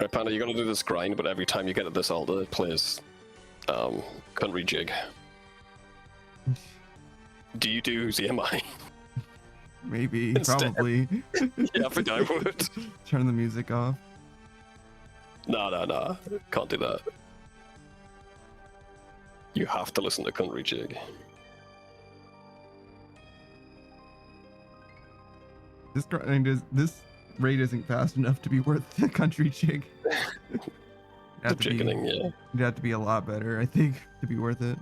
right, Panda, you're gonna do this grind, but every time you get to this altar, it plays country jig. Do you do ZMI? Maybe, Instead. probably. Yeah, I think I would. Turn the music off. No. Can't do that. You have to listen to country jig. This rate isn't fast enough to be worth the country jig. The chickening, yeah. It'd have to be a lot better, I think, to be worth it.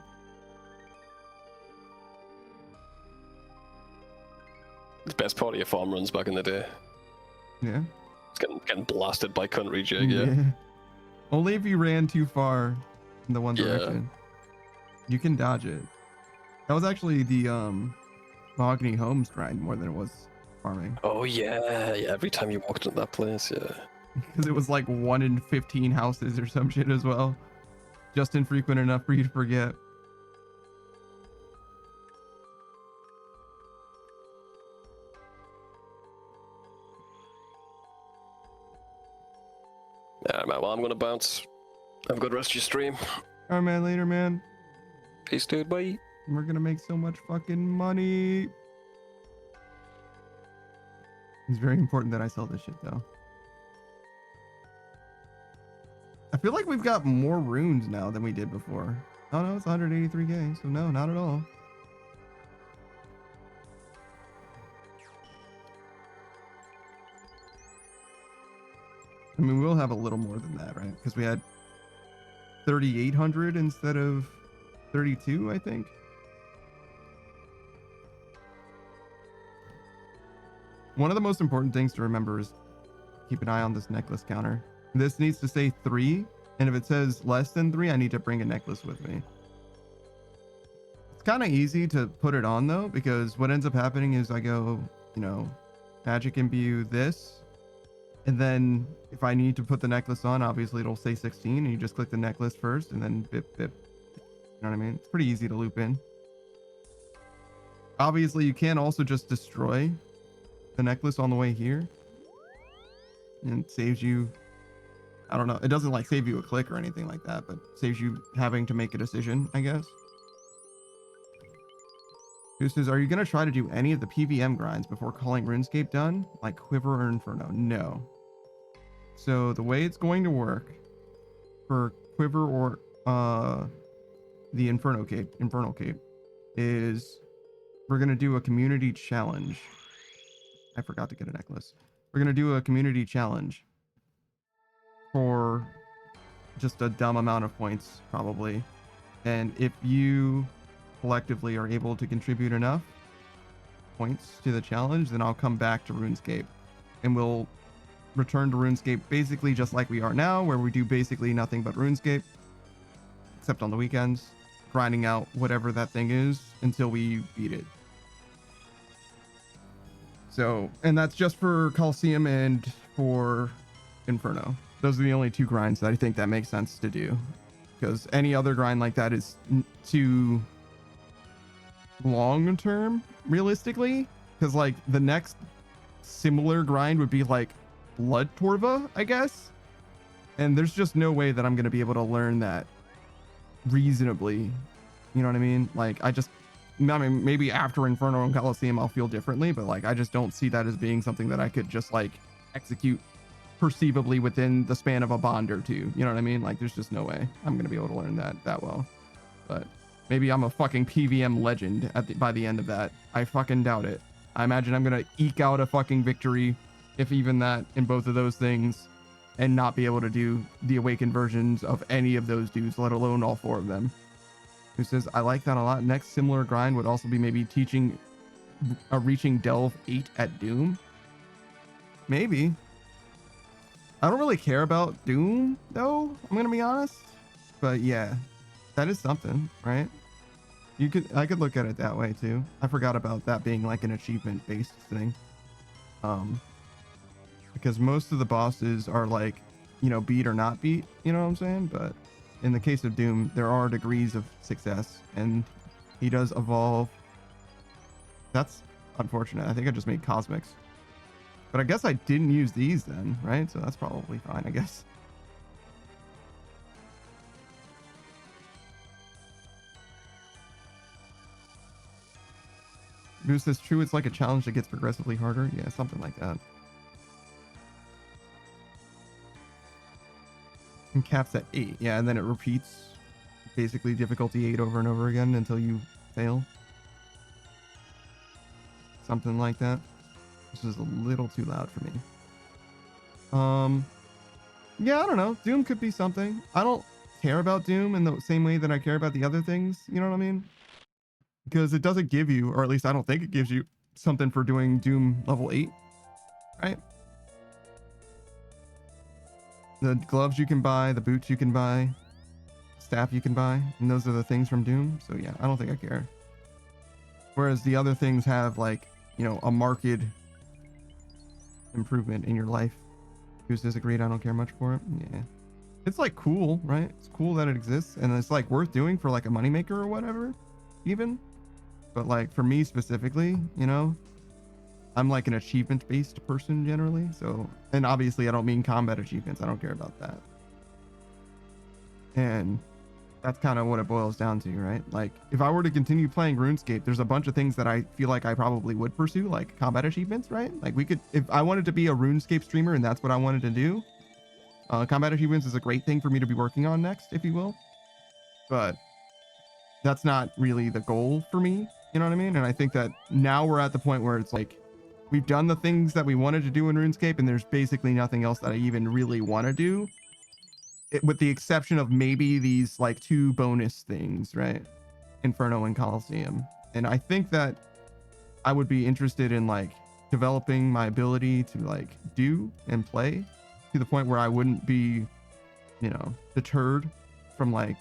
The best part of your farm runs back in the day. Yeah. It's getting blasted by country jig, yeah. Only if you ran too far in the one Yeah. direction. You can dodge it. That was actually the Mahogany Homes grind more than it was farming. Oh yeah, every time you walked into that place, yeah. Because it was like 1 in 15 houses or some shit as well. Just infrequent enough for you to forget. Yeah, man, well, I'm gonna bounce. Have a good rest of your stream. Alright, man, later, man. Peace, dude, bye. We're gonna make so much fucking money. It's very important that I sell this shit, though. I feel like we've got more runes now than we did before. Oh no, it's 183k, so no, not at all. I mean, we'll have a little more than that, right? Because we had 3,800 instead of 32, I think. One of the most important things to remember is keep an eye on this necklace counter. This needs to say 3, and if it says less than 3, I need to bring a necklace with me. It's kind of easy to put it on though, because what ends up happening is I go, you know, magic imbue this, And then if I need to put the necklace on, obviously it'll say 16 and you just click the necklace first and then bip, bip. You know what I mean? It's pretty easy to loop in. Obviously you can also just destroy the necklace on the way here. And it saves you, I don't know. It doesn't like save you a click or anything like that, but saves you having to make a decision, I guess. Who says, are you going to try to do any of the PVM grinds before calling RuneScape done? Like Quiver or Inferno? No. So the way it's going to work for Quiver or the Infernal Cape is we're going to do a community challenge. I forgot to get a necklace. We're going to do a community challenge for just a dumb amount of points, probably. And if you collectively are able to contribute enough points to the challenge, then I'll come back to RuneScape and we'll return to RuneScape basically just like we are now, where we do basically nothing but RuneScape, except on the weekends, grinding out whatever that thing is until we beat it. So, and that's just for Coliseum and for Inferno. Those are the only two grinds that I think that makes sense to do, because any other grind like that is too long term realistically, because like the next similar grind would be like Blood Torva, I guess, and there's just no way that I'm going to be able to learn that reasonably, you know what I mean? Like I mean, maybe after Inferno and Coliseum I'll feel differently, but like I just don't see that as being something that I could just like execute perceivably within the span of a bond or two, you know what I mean? Like there's just no way I'm going to be able to learn that well. But maybe I'm a fucking PVM legend by the end of that. I fucking doubt it. I imagine I'm going to eke out a fucking victory, if even that, in both of those things, and not be able to do the awakened versions of any of those dudes, let alone all four of them. Who says, I like that a lot. Next similar grind would also be maybe reaching Delve 8 at Doom. Maybe. I don't really care about Doom, though, I'm going to be honest. But yeah, that is something, right? I could look at it that way too. I forgot about that being like an achievement based thing. Because most of the bosses are like, you know, beat or not beat, you know what I'm saying? But in the case of Doom, there are degrees of success and he does evolve. That's unfortunate. I think I just made cosmics, but I guess I didn't use these then, right? So that's probably fine, I guess. Moose says, true, it's like a challenge that gets progressively harder. Yeah, something like that. And caps at 8. Yeah, and then it repeats basically difficulty 8 over and over again until you fail. Something like that. This is a little too loud for me. Yeah, I don't know. Doom could be something. I don't care about Doom in the same way that I care about the other things. You know what I mean? Because it doesn't give you, or at least I don't think it gives you, something for doing Doom level 8, right? The gloves you can buy, the boots you can buy, staff you can buy, and those are the things from Doom. So yeah, I don't think I care. Whereas the other things have like, you know, a marked improvement in your life. Who's disagreed? I don't care much for it. Yeah. It's like cool, right? It's cool that it exists and it's like worth doing for like a moneymaker or whatever, even. But like for me specifically, you know, I'm like an achievement based person generally. So, and obviously I don't mean combat achievements. I don't care about that. And that's kind of what it boils down to, right? Like if I were to continue playing RuneScape, there's a bunch of things that I feel like I probably would pursue, like combat achievements, right? Like we could, if I wanted to be a RuneScape streamer and that's what I wanted to do, combat achievements is a great thing for me to be working on next, if you will. But that's not really the goal for me. You know what I mean? And I think that now we're at the point where it's like, we've done the things that we wanted to do in RuneScape and there's basically nothing else that I even really want to do. With the exception of maybe these like 2 bonus things, right? Inferno and Coliseum. And I think that I would be interested in like developing my ability to like do and play to the point where I wouldn't be, you know, deterred from like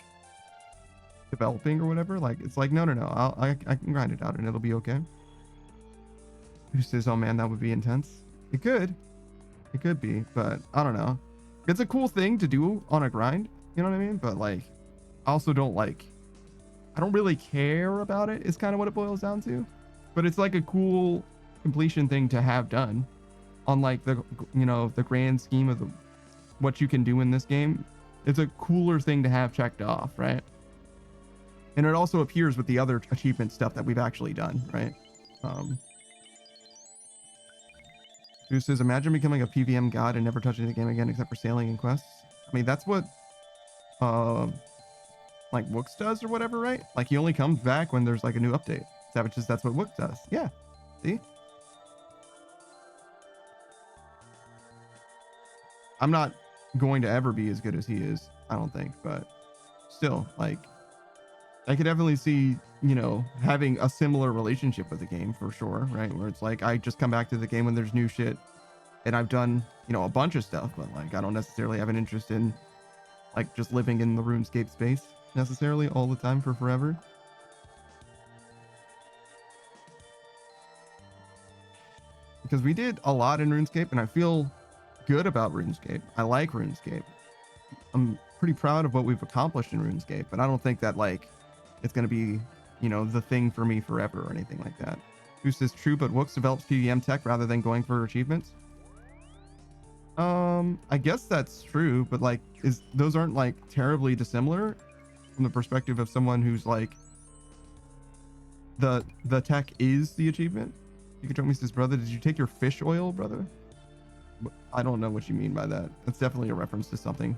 developing or whatever. Like it's like, no, I can grind it out and it'll be okay. Who says, oh man, that would be intense? It It could be, but I don't know. It's a cool thing to do on a grind, you know what I mean? But like, I also don't like, I don't really care about it, is kind of what it boils down to. But it's like a cool completion thing to have done on like the, you know, the grand scheme of what you can do in this game. It's a cooler thing to have checked off, right? And it also appears with the other achievement stuff that we've actually done, right? Who says, imagine becoming a PVM god and never touching the game again except for sailing and quests. I mean, that's what like Wooks does or whatever, right? Like he only comes back when there's like a new update. Savages, that's what Wooks does. Yeah. See? I'm not going to ever be as good as he is, I don't think, but still, like, I could definitely see, you know, having a similar relationship with the game for sure, right? Where it's like, I just come back to the game when there's new shit and I've done, you know, a bunch of stuff, but like, I don't necessarily have an interest in like just living in the RuneScape space necessarily all the time for forever. Because we did a lot in RuneScape and I feel good about RuneScape. I like RuneScape. I'm pretty proud of what we've accomplished in RuneScape, but I don't think that like it's going to be, you know, the thing for me forever or anything like that. Who says true, but Wooks develops PVM tech rather than going for achievements? I guess that's true, but like, those aren't like terribly dissimilar from the perspective of someone who's like, the tech is the achievement. You can tell me, says, brother, did you take your fish oil, brother? I don't know what you mean by that. That's definitely a reference to something.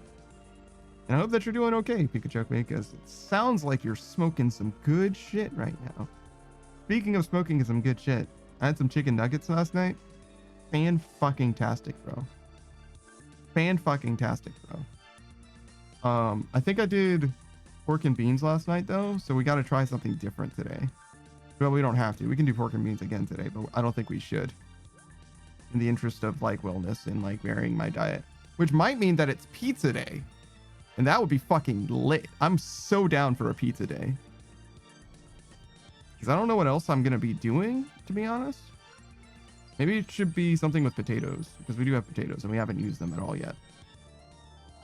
And I hope that you're doing okay, Pikachu, because it sounds like you're smoking some good shit right now. Speaking of smoking some good shit, I had some chicken nuggets last night. Fan-fucking-tastic, bro. Fan-fucking-tastic, bro. I think I did pork and beans last night, though, so we got to try something different today. Well, we don't have to. We can do pork and beans again today, but I don't think we should. In the interest of, like, wellness and, like, varying my diet. Which might mean that it's pizza day. And that would be fucking lit. I'm so down for a pizza day. Because I don't know what else I'm going to be doing, to be honest. Maybe it should be something with potatoes. Because we do have potatoes and we haven't used them at all yet.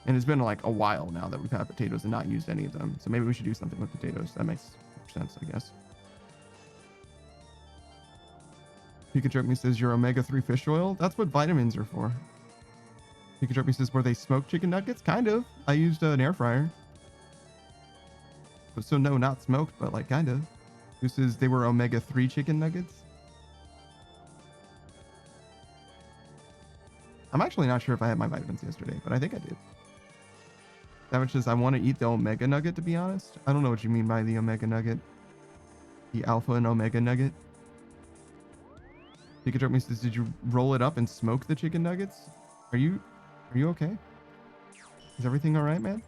And it's been like a while now that we've had potatoes and not used any of them. So maybe we should do something with potatoes. That makes sense, I guess. Pikachu me says, your omega-3 fish oil? That's what vitamins are for. Pikachu me says, were they smoked chicken nuggets? Kind of. I used an air fryer. So no, not smoked, but like kind of. Who says they were omega-3 chicken nuggets? I'm actually not sure if I had my vitamins yesterday, but I think I did. Savage says, I want to eat the omega nugget, to be honest. I don't know what you mean by the omega nugget. The alpha and omega nugget. Pikachu me says, did you roll it up and smoke the chicken nuggets? Are you okay? Is everything all right, man?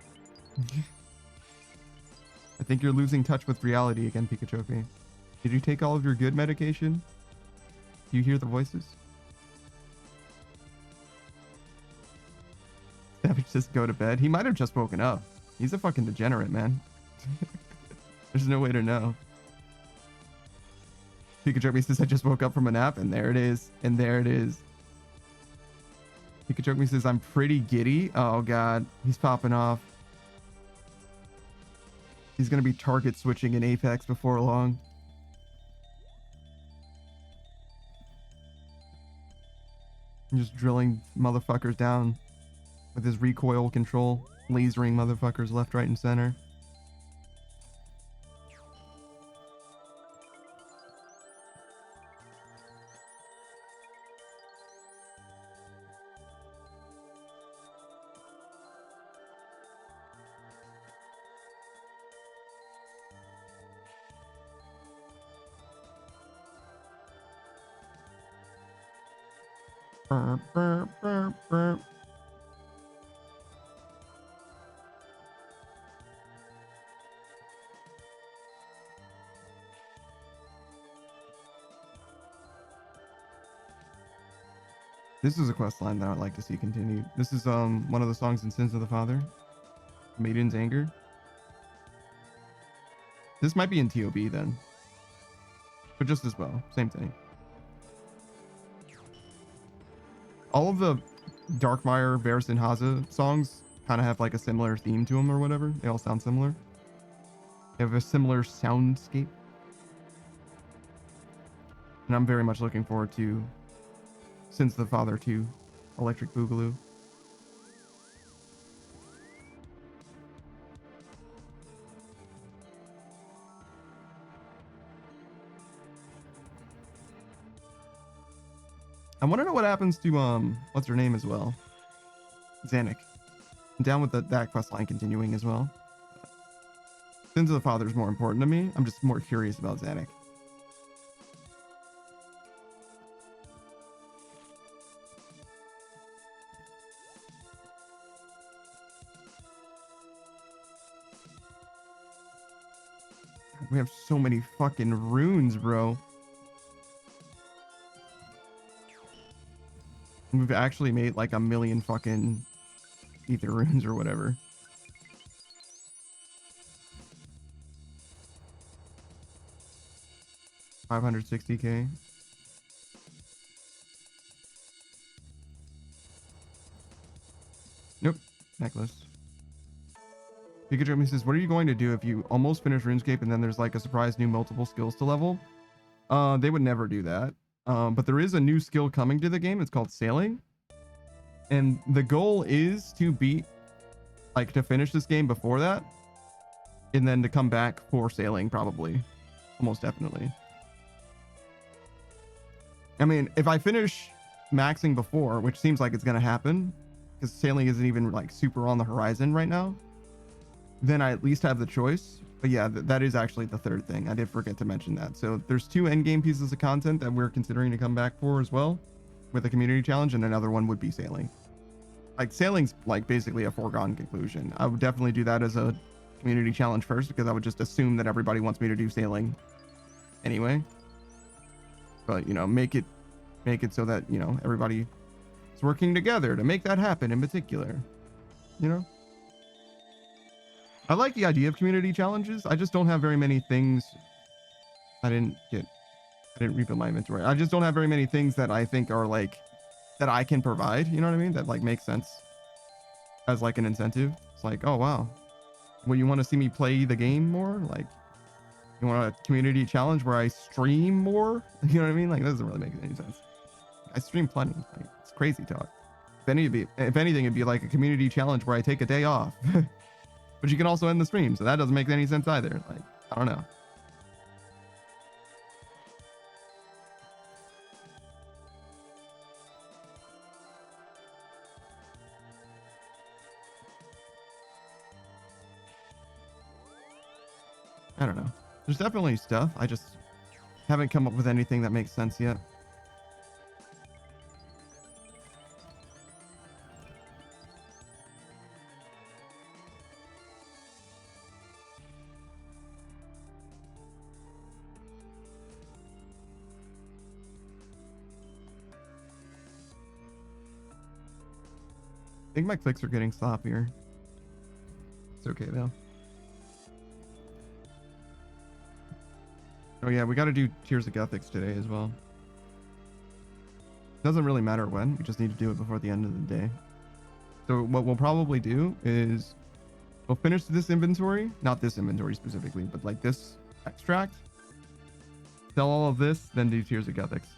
I think you're losing touch with reality again, Pikachu. Did you take all of your good medication? Do you hear the voices? Savage says go to bed. He might have just woken up. He's a fucking degenerate, man. There's no way to know. Pikachu says I just woke up from a nap, and there it is. And there it is. Pikachu says I'm pretty giddy. Oh god, he's popping off. He's gonna be target switching in Apex before long. I'm just drilling motherfuckers down with his recoil control, lasering motherfuckers left, right, and center. Burp, burp, burp, burp. This is a quest line that I'd like to see continued. This is one of the songs in Sins of the Father. Maiden's Anger. This might be in TOB then. But just as well. Same thing. All of the Darkmire, Varus, and Haza songs kind of have like a similar theme to them or whatever. They all sound similar. They have a similar soundscape. And I'm very much looking forward to Sins of the Father 2, Electric Boogaloo. I want to know what happens to what's her name as well, Zanuck. I'm down with that quest line continuing as well. Sins of the Father is more important to me. I'm just more curious about Zanuck. We have so many fucking runes, bro. We've actually made like 1 million fucking Aether runes or whatever. $560K. Nope. Necklace. Pikachu says, what are you going to do if you almost finish RuneScape and then there's like a surprise new multiple skills to level? They would never do that. But there is a new skill coming to the game. It's called Sailing. And the goal is to beat, like to finish this game before that. And then to come back for Sailing probably. Almost definitely. I mean, if I finish maxing before, which seems like it's going to happen, because Sailing isn't even like super on the horizon right now, then I at least have the choice. But yeah, that is actually the third thing. I did forget to mention that. So there's 2 endgame pieces of content that we're considering to come back for as well, with a community challenge, and another one would be Sailing. Like Sailing's like basically a foregone conclusion. I would definitely do that as a community challenge first, because I would just assume that everybody wants me to do Sailing anyway. But you know, make it so that, you know, everybody is working together to make that happen in particular, you know. I like the idea of community challenges. I just don't have very many things. I didn't rebuild my inventory. I just don't have very many things that I think are like, that I can provide, you know what I mean? That like makes sense as like an incentive. It's like, oh wow, well, you want to see me play the game more? Like, you want a community challenge where I stream more? You know what I mean? Like, that doesn't really make any sense. I stream plenty. Like, it's crazy talk. If anything, it'd be like a community challenge where I take a day off. But you can also end the stream, so that doesn't make any sense either. Like, I don't know. I don't know. There's definitely stuff. I just haven't come up with anything that makes sense yet. I think my clicks are getting sloppier. It's okay though. Oh yeah, we got to do Tears of Gothics today as well. Doesn't really matter when, we just need to do it before the end of the day. So what we'll probably do is we'll finish this inventory, not this inventory specifically, but like this extract, sell all of this, then do Tears of Gothics.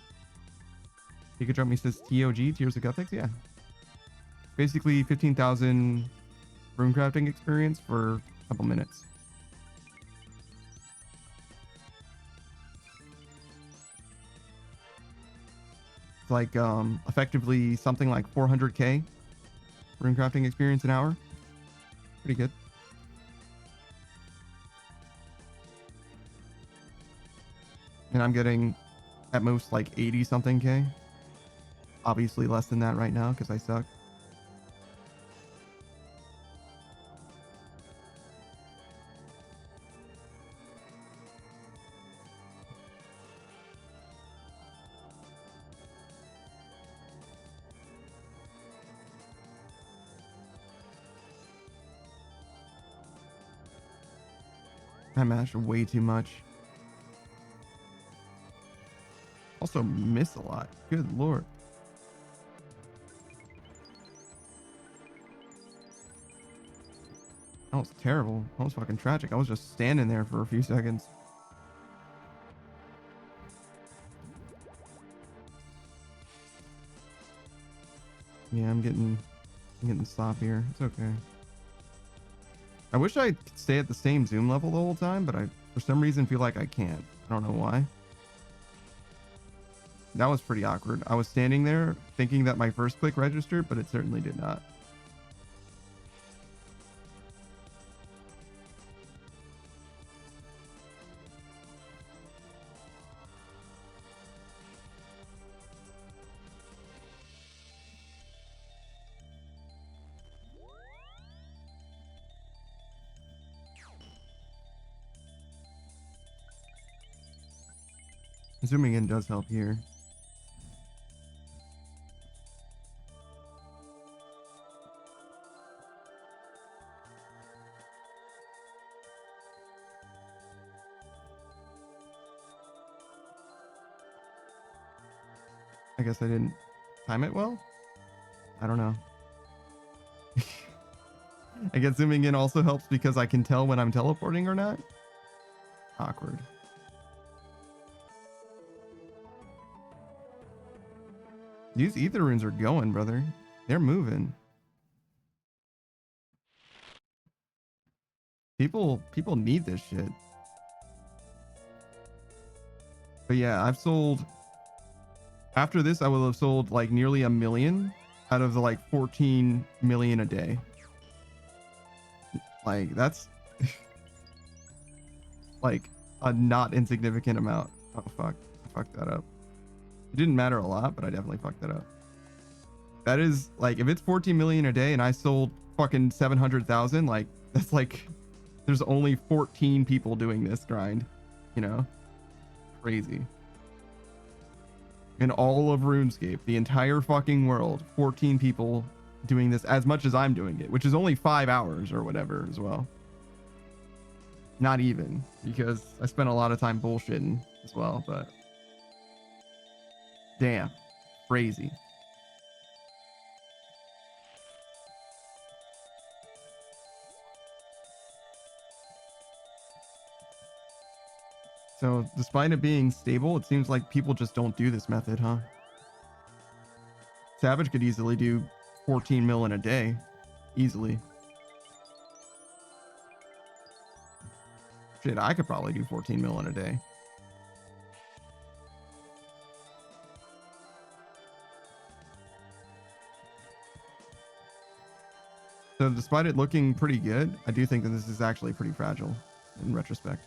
Pikachu me says TOG, Tears of Gothics, yeah. Basically 15,000 runecrafting experience for a couple minutes. It's like effectively something like 400k runecrafting experience an hour. Pretty good. And I'm getting at most like 80 something K. Obviously less than that right now because I suck. I mashed way too much. Also miss a lot. Good lord. That was terrible. That was fucking tragic. I was just standing there for a few seconds. Yeah, I'm getting slop here. It's okay. I wish I could stay at the same zoom level the whole time, but I, for some reason, feel like I can't. I don't know why. That was pretty awkward. I was standing there thinking that my first click registered, but it certainly did not. Zooming in does help here. I guess I didn't time it well. I don't know. I guess zooming in also helps because I can tell when I'm teleporting or not. Awkward. These Aether runes are going, brother. They're moving. People need this shit. But yeah, I've sold... After this, I will have sold like nearly 1 million out of the like 14 million a day. Like, that's... like, a not insignificant amount. Oh, fuck. I fucked that up. It didn't matter a lot, but I definitely fucked that up. That is, like, if it's 14 million a day and I sold fucking 700,000, like, that's like... There's only 14 people doing this grind, you know? Crazy. In all of RuneScape, the entire fucking world, 14 people doing this as much as I'm doing it, which is only 5 hours or whatever as well. Not even, because I spent a lot of time bullshitting as well, but damn, crazy. So despite it being stable, it seems like people just don't do this method, huh? Savage could easily do 14 mil in a day. Easily. Shit, I could probably do 14 mil in a day. So despite it looking pretty good, I do think that this is actually pretty fragile in retrospect.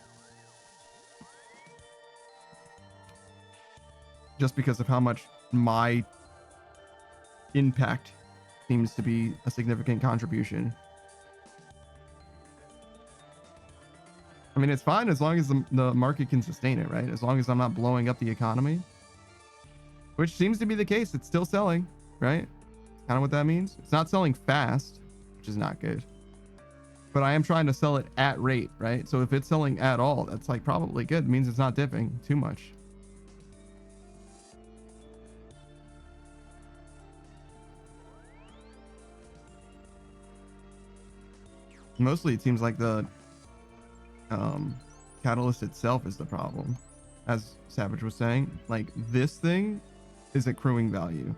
Just because of how much my impact seems to be a significant contribution. I mean, it's fine as long as the market can sustain it, right? As long as I'm not blowing up the economy. Which seems to be the case. It's still selling, right? Kind of what that means. It's not selling fast, which is not good. But I am trying to sell it at rate, right? So if it's selling at all, that's like probably good. It means it's not dipping too much. Mostly it seems like the catalyst itself is the problem, as Savage was saying. Like, this thing is accruing value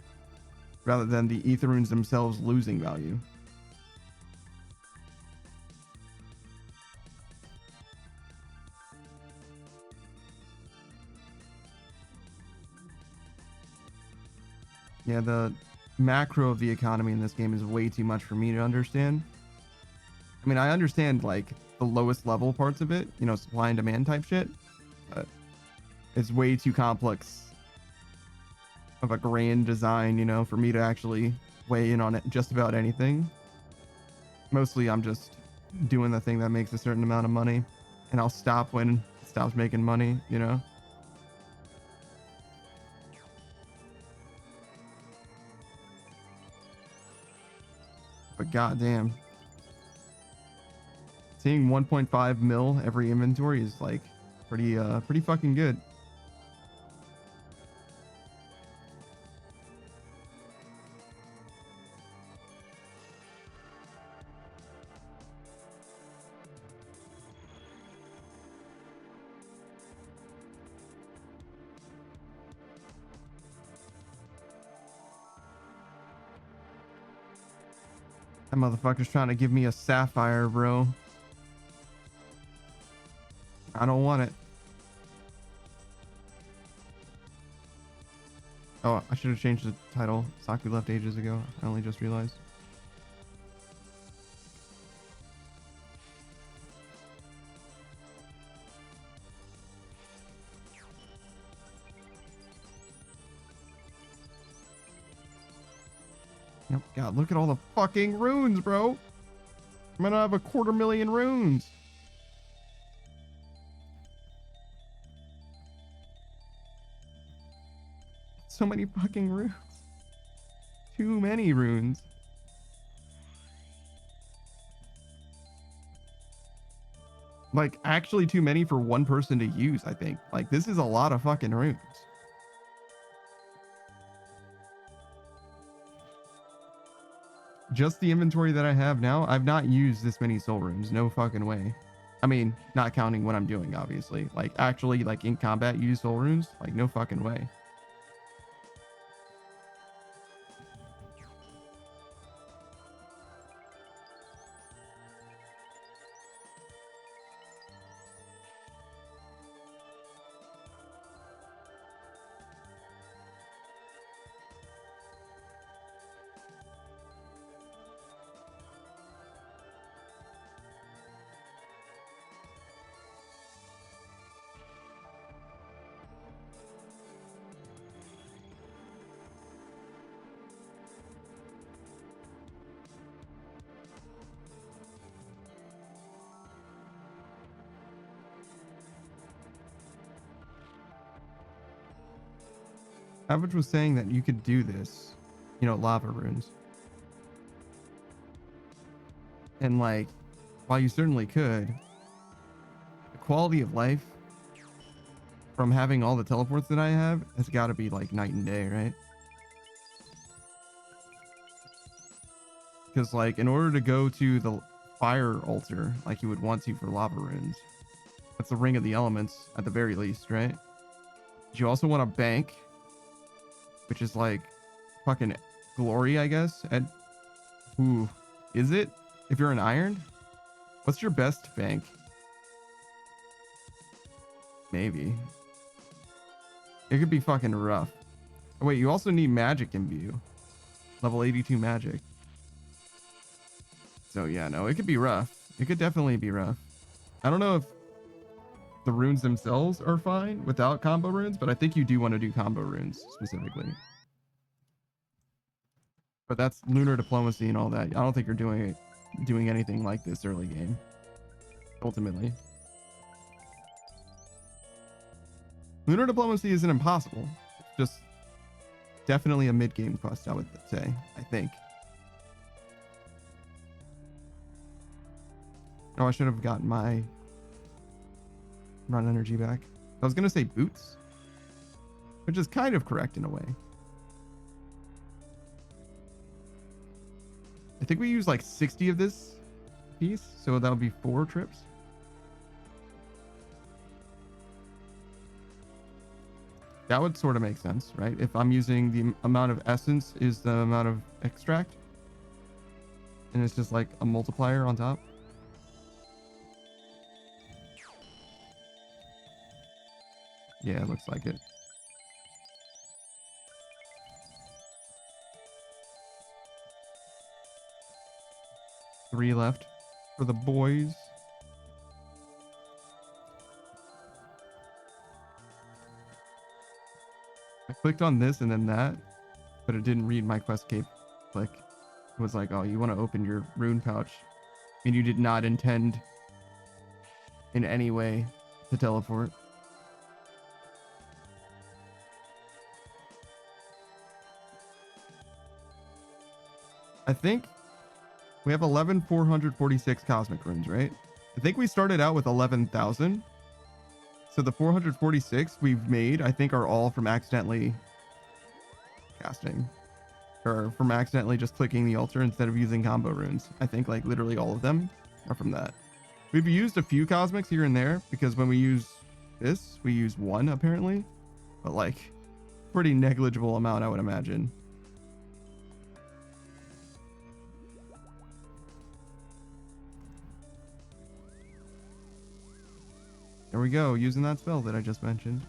rather than the Aether runes themselves losing value. Yeah, the macro of the economy in this game is way too much for me to understand. I mean, I understand like the lowest level parts of it, you know, supply and demand type shit, but it's way too complex of a grand design, you know, for me to actually weigh in on it just about anything. Mostly I'm just doing the thing that makes a certain amount of money, and I'll stop when it stops making money, you know. But goddamn, seeing 1.5 mil every inventory is like pretty fucking good. That motherfucker's trying to give me a sapphire, bro. I don't want it. Oh, I should have changed the title. Saki left ages ago. I only just realized. Yep. God, look at all the fucking runes, bro. I'm gonna have 250,000 runes. So many fucking runes. Too many runes. Like, actually too many for one person to use, I think. Like, this is a lot of fucking runes. Just the inventory that I have now, I've not used this many soul runes. No fucking way. I mean, not counting what I'm doing, obviously. Like, actually, like, in combat, use soul runes? Like, no fucking way. Average was saying that you could do this, you know, lava runes. And like, while you certainly could, the quality of life from having all the teleports that I have has got to be like night and day, right? Because like, in order to go to the fire altar, like you would want to for lava runes, that's the ring of the elements at the very least, right? You also want a bank, which is like fucking glory, I guess. And ooh, is it? If you're an iron, what's your best bank? Maybe. It could be fucking rough. Oh, wait, you also need magic imbue. Level 82 magic. So yeah, no, it could be rough. It could definitely be rough. I don't know if the runes themselves are fine without combo runes, but I think you do want to do combo runes specifically. But that's lunar diplomacy and all that. I don't think you're doing anything like this early game. Ultimately, lunar diplomacy isn't impossible. It's just definitely a mid-game quest, I would say. I think. Oh, I should have gotten my run energy back. I was gonna say boots, which is kind of correct in a way. I think we use like 60 of this piece, so that would be 4 trips. That would sort of make sense, right? If I'm using the amount of essence is the amount of extract, and it's just like a multiplier on top. Yeah, it looks like it. Three left for the boys. I clicked on this and then that, but it didn't read my quest cape click. It was like, oh, you want to open your rune pouch, and you did not intend in any way to teleport. I think we have 11,446 cosmic runes, right? I think we started out with 11,000. So the 446 we've made, I think, are all from accidentally casting. Or from accidentally just clicking the altar instead of using combo runes. I think like literally all of them are from that. We've used a few cosmics here and there because when we use this, we use 1 apparently. But like pretty negligible amount, I would imagine. There we go, using that spell that I just mentioned.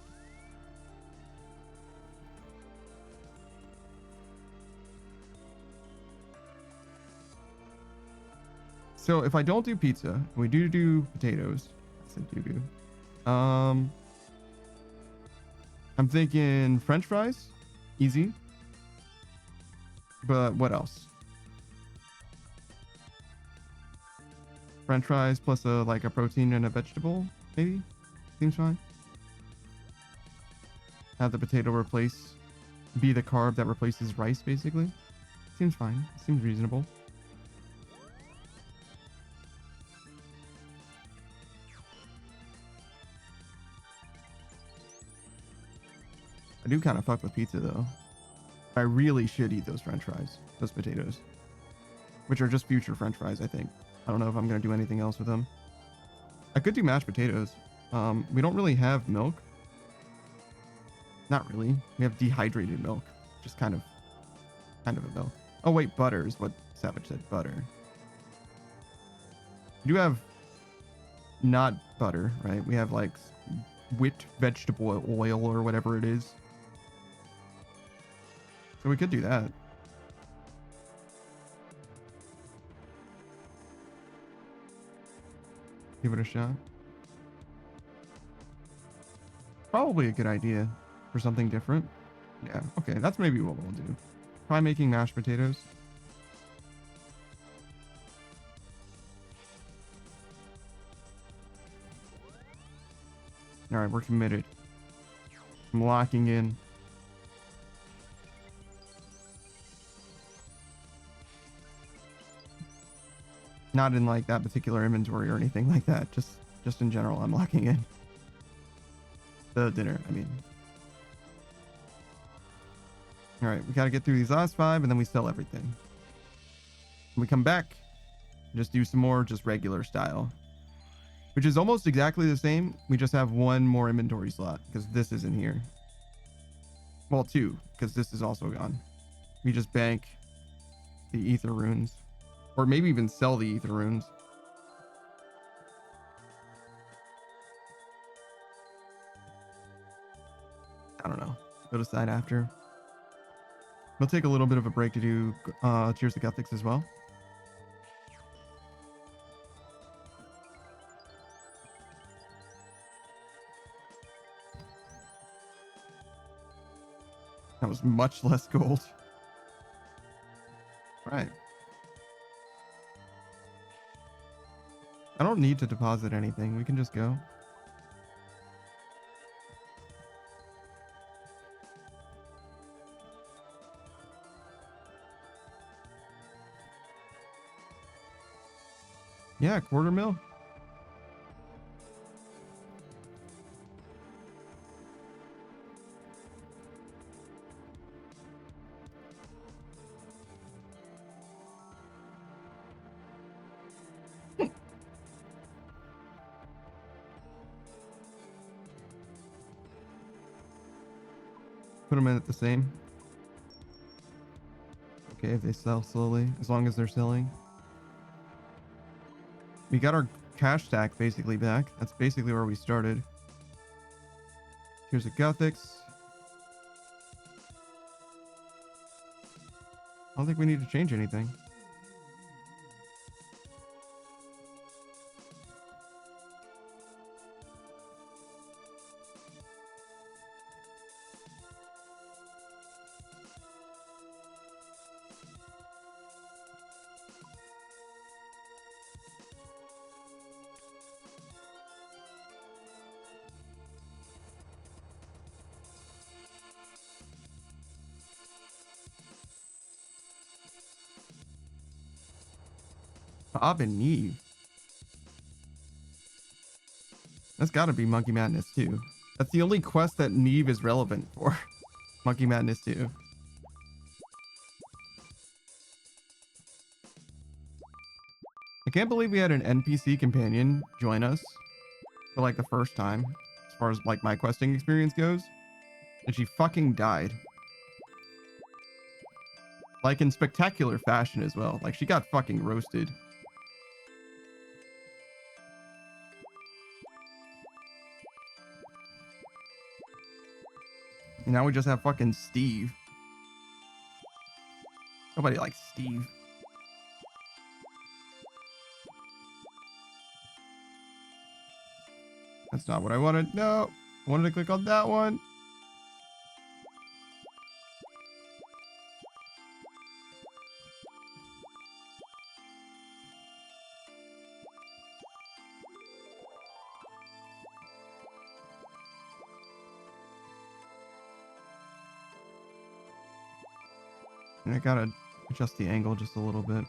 So if I don't do pizza, we do potatoes. I said do. I'm thinking French fries, easy. But what else? French fries plus a protein and a vegetable, maybe? Seems fine. Have the potato be the carb that replaces rice, basically. Seems fine. Seems reasonable. I do kind of fuck with pizza though. I really should eat those French fries, those potatoes, which are just future French fries, I think. I don't know if I'm going to do anything else with them. I could do mashed potatoes. We don't really have milk. Not really. We have dehydrated milk, just kind of a milk. Oh wait, butter is what Savage said, butter. We do have not butter, right? We have like wheat vegetable oil or whatever it is. So we could do that. Give it a shot. Probably a good idea for something different. Yeah, okay, that's maybe what we'll do. Try making mashed potatoes. All right, we're committed. I'm locking in. Not in like that particular inventory or anything like that. Just in general, I'm locking in. The dinner, I mean. All right, we got to get through these last 5 and then we sell everything. When we come back, just do some more just regular style, which is almost exactly the same. We just have 1 more inventory slot because this isn't here. Well, 2, because this is also gone. We just bank the Aether runes. Or maybe even sell the Aether runes. I don't know. Go decide after. We'll take a little bit of a break to do Tears of Gothics as well. That was much less gold. All right. I don't need to deposit anything. We can just go. Yeah, 1/4 mil. Put them in at the same. Okay, if they sell slowly, as long as they're selling. We got our cash stack basically back. That's basically where we started. Here's a Gothics. I don't think we need to change anything. Bob and Neve. That's got to be Monkey Madness 2. That's the only quest that Neve is relevant for. Monkey Madness 2. I can't believe we had an NPC companion join us for like the first time, as far as like my questing experience goes. And she fucking died. Like in spectacular fashion as well. Like she got fucking roasted. And now we just have fucking Steve. Nobody likes Steve. That's not what I wanted. No, I wanted to click on that one. And I gotta adjust the angle just a little bit.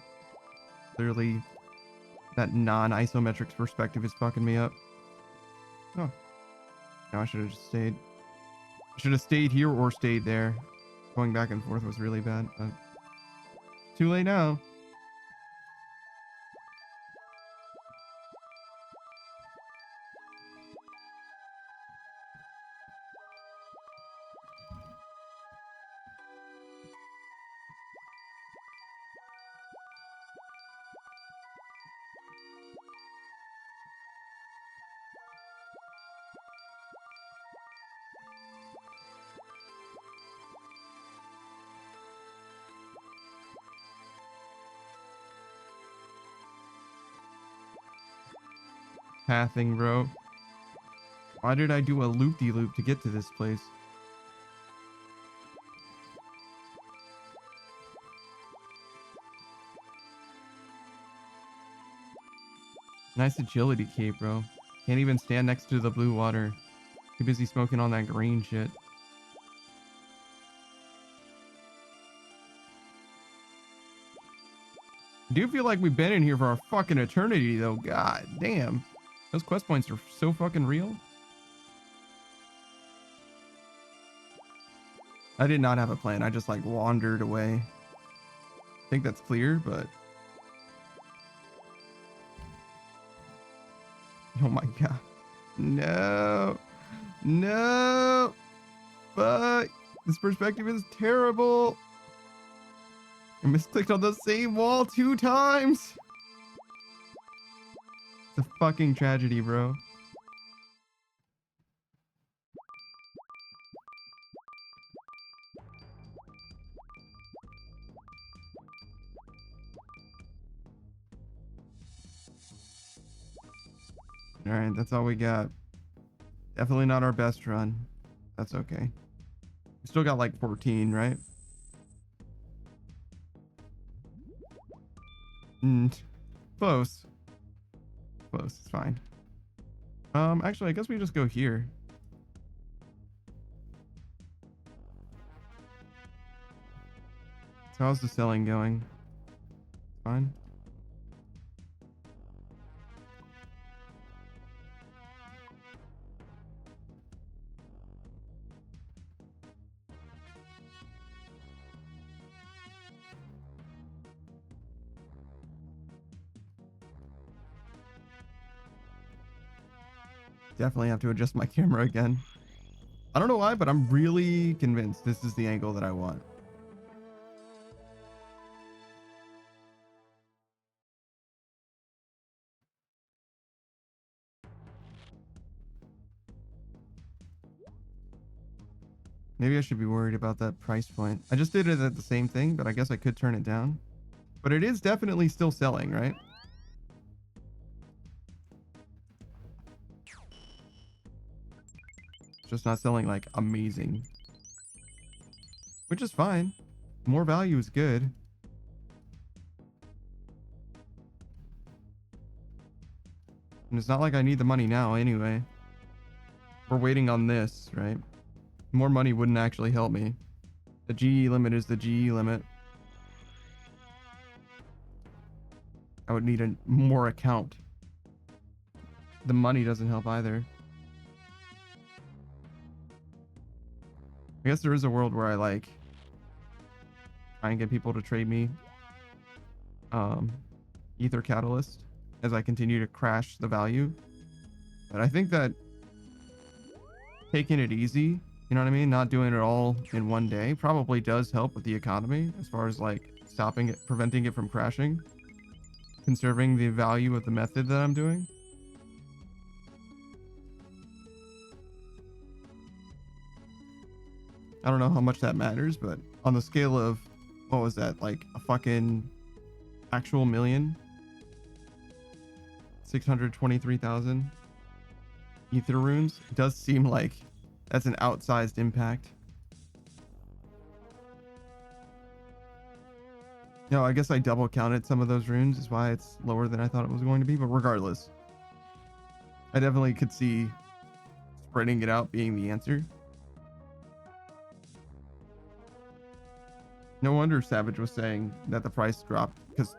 Clearly, that non-isometrics perspective is fucking me up. Oh. No, I should have just stayed. I should have stayed here or stayed there. Going back and forth was really bad, but too late now. Pathing, bro. Why did I do a loop-de-loop to get to this place? Nice agility cape, bro. Can't even stand next to the blue water. Too busy smoking on that green shit. I do feel like we've been in here for a fucking eternity, though. God damn. Those quest points are so fucking real. I did not have a plan. I just like wandered away. I think that's clear, but... Oh my god. No. No. Fuck. This perspective is terrible. I misclicked on the same wall 2 times. It's a fucking tragedy, bro. All right, that's all we got. Definitely not our best run. That's okay. We still got like 14, right? Close. Close, it's fine. Actually, I guess we just go here. So how's the selling going? Fine. Definitely have to adjust my camera again. I don't know why, but I'm really convinced this is the angle that I want. Maybe I should be worried about that price point. I just did it at the same thing, but I guess I could turn it down. But it is definitely still selling, right? Just not selling like amazing, which is fine. More value is good. And it's not like I need the money now anyway. We're waiting on this, right? More money wouldn't actually help me. The GE limit is the GE limit. I would need a more account. The money doesn't help either. I guess there is a world where I like try and get people to trade me Aether Catalyst as I continue to crash the value. But I think that taking it easy, you know what I mean, not doing it all in one day probably does help with the economy as far as like stopping it, preventing it from crashing, conserving the value of the method that I'm doing. I don't know how much that matters, but on the scale of, what was that, like a fucking actual million? 623,000 Aether runes? It does seem like that's an outsized impact. No, I guess I double counted some of those runes, is why it's lower than I thought it was going to be, but regardless, I definitely could see spreading it out being the answer. No wonder Savage was saying that the price dropped, because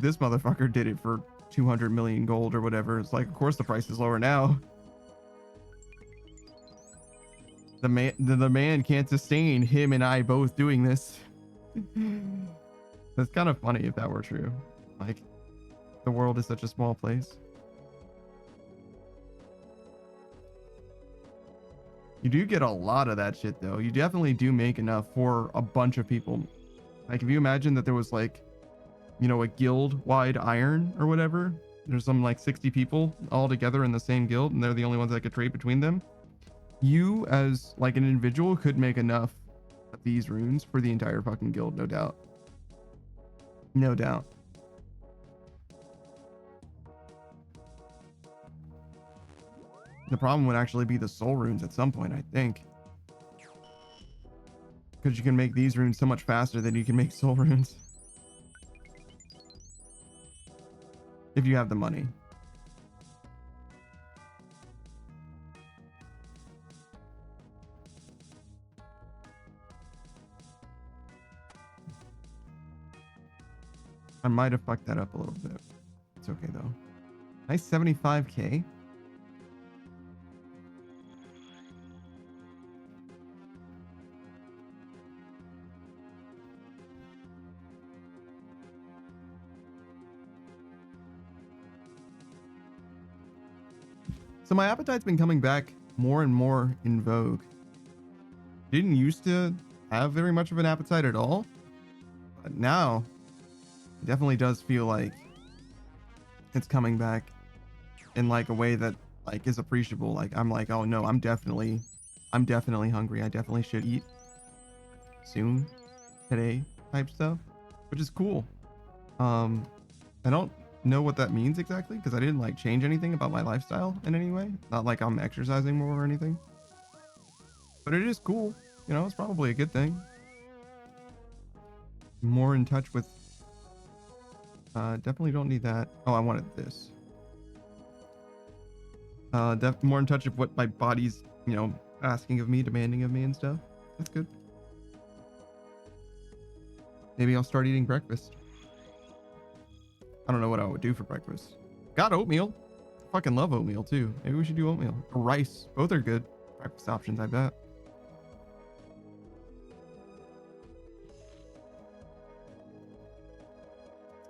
this motherfucker did it for 200 million gold or whatever. It's like, of course the price is lower now. The man can't sustain him and I both doing this. That's kind of funny if that were true. Like, the world is such a small place. You do get a lot of that shit though. You definitely do make enough for a bunch of people. Like, if you imagine that there was like, you know, a guild-wide iron or whatever, there's some like 60 people all together in the same guild and they're the only ones that could trade between them. You as like an individual could make enough of these runes for the entire fucking guild, no doubt. No doubt. The problem would actually be the soul runes at some point, I think. Because you can make these runes so much faster than you can make soul runes. If you have the money. I might have fucked that up a little bit. It's okay though. Nice 75k. So my appetite's been coming back more and more in vogue. Didn't used to have very much of an appetite at all, but now it definitely does feel like it's coming back in like a way that like is appreciable. Like I'm like, oh no, I'm definitely hungry. I definitely should eat soon, today type stuff, which is cool. I don't know what that means exactly because I didn't like change anything about my lifestyle in any way. Not like I'm exercising more or anything, but it is cool. You know, it's probably a good thing. More in touch with definitely don't need that. Oh, I wanted this. More in touch with what my body's, you know, asking of me, demanding of me and stuff. That's good. Maybe I'll start eating breakfast. I don't know what I would do for breakfast. Got oatmeal. Fucking love oatmeal too. Maybe we should do oatmeal or rice. Both are good breakfast options, I bet.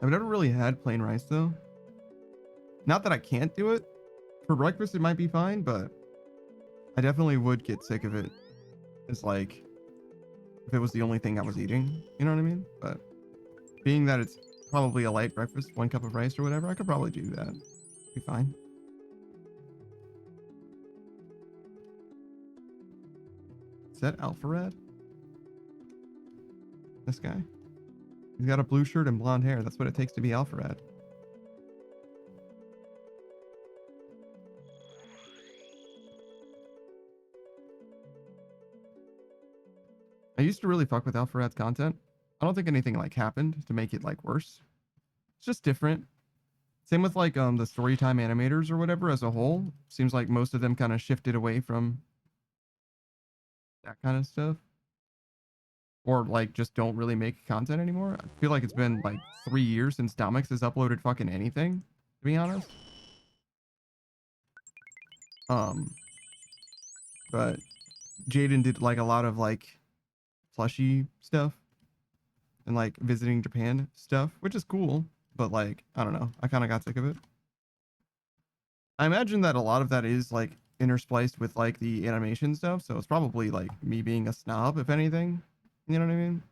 I've never really had plain rice though. Not that I can't do it. For breakfast it might be fine, but I definitely would get sick of it. It's like if it was the only thing I was eating, you know what I mean? But being that it's probably a light breakfast, 1 cup of rice or whatever, I could probably do that. Be fine. Is that Alpharad? This guy? He's got a blue shirt and blonde hair. That's what it takes to be Alpharad. I used to really fuck with Alpharad's content. I don't think anything like happened to make it like worse. It's just different. Same with like the Storytime animators or whatever as a whole. Seems like most of them kind of shifted away from that kind of stuff. Or like just don't really make content anymore. I feel like it's been like 3 years since Domix has uploaded fucking anything, to be honest. But Jaden did like a lot of like plushy stuff and like visiting Japan stuff, which is cool, but like I don't know, I kind of got sick of it. I imagine that a lot of that is like interspliced with like the animation stuff, so it's probably like me being a snob if anything, you know what I mean?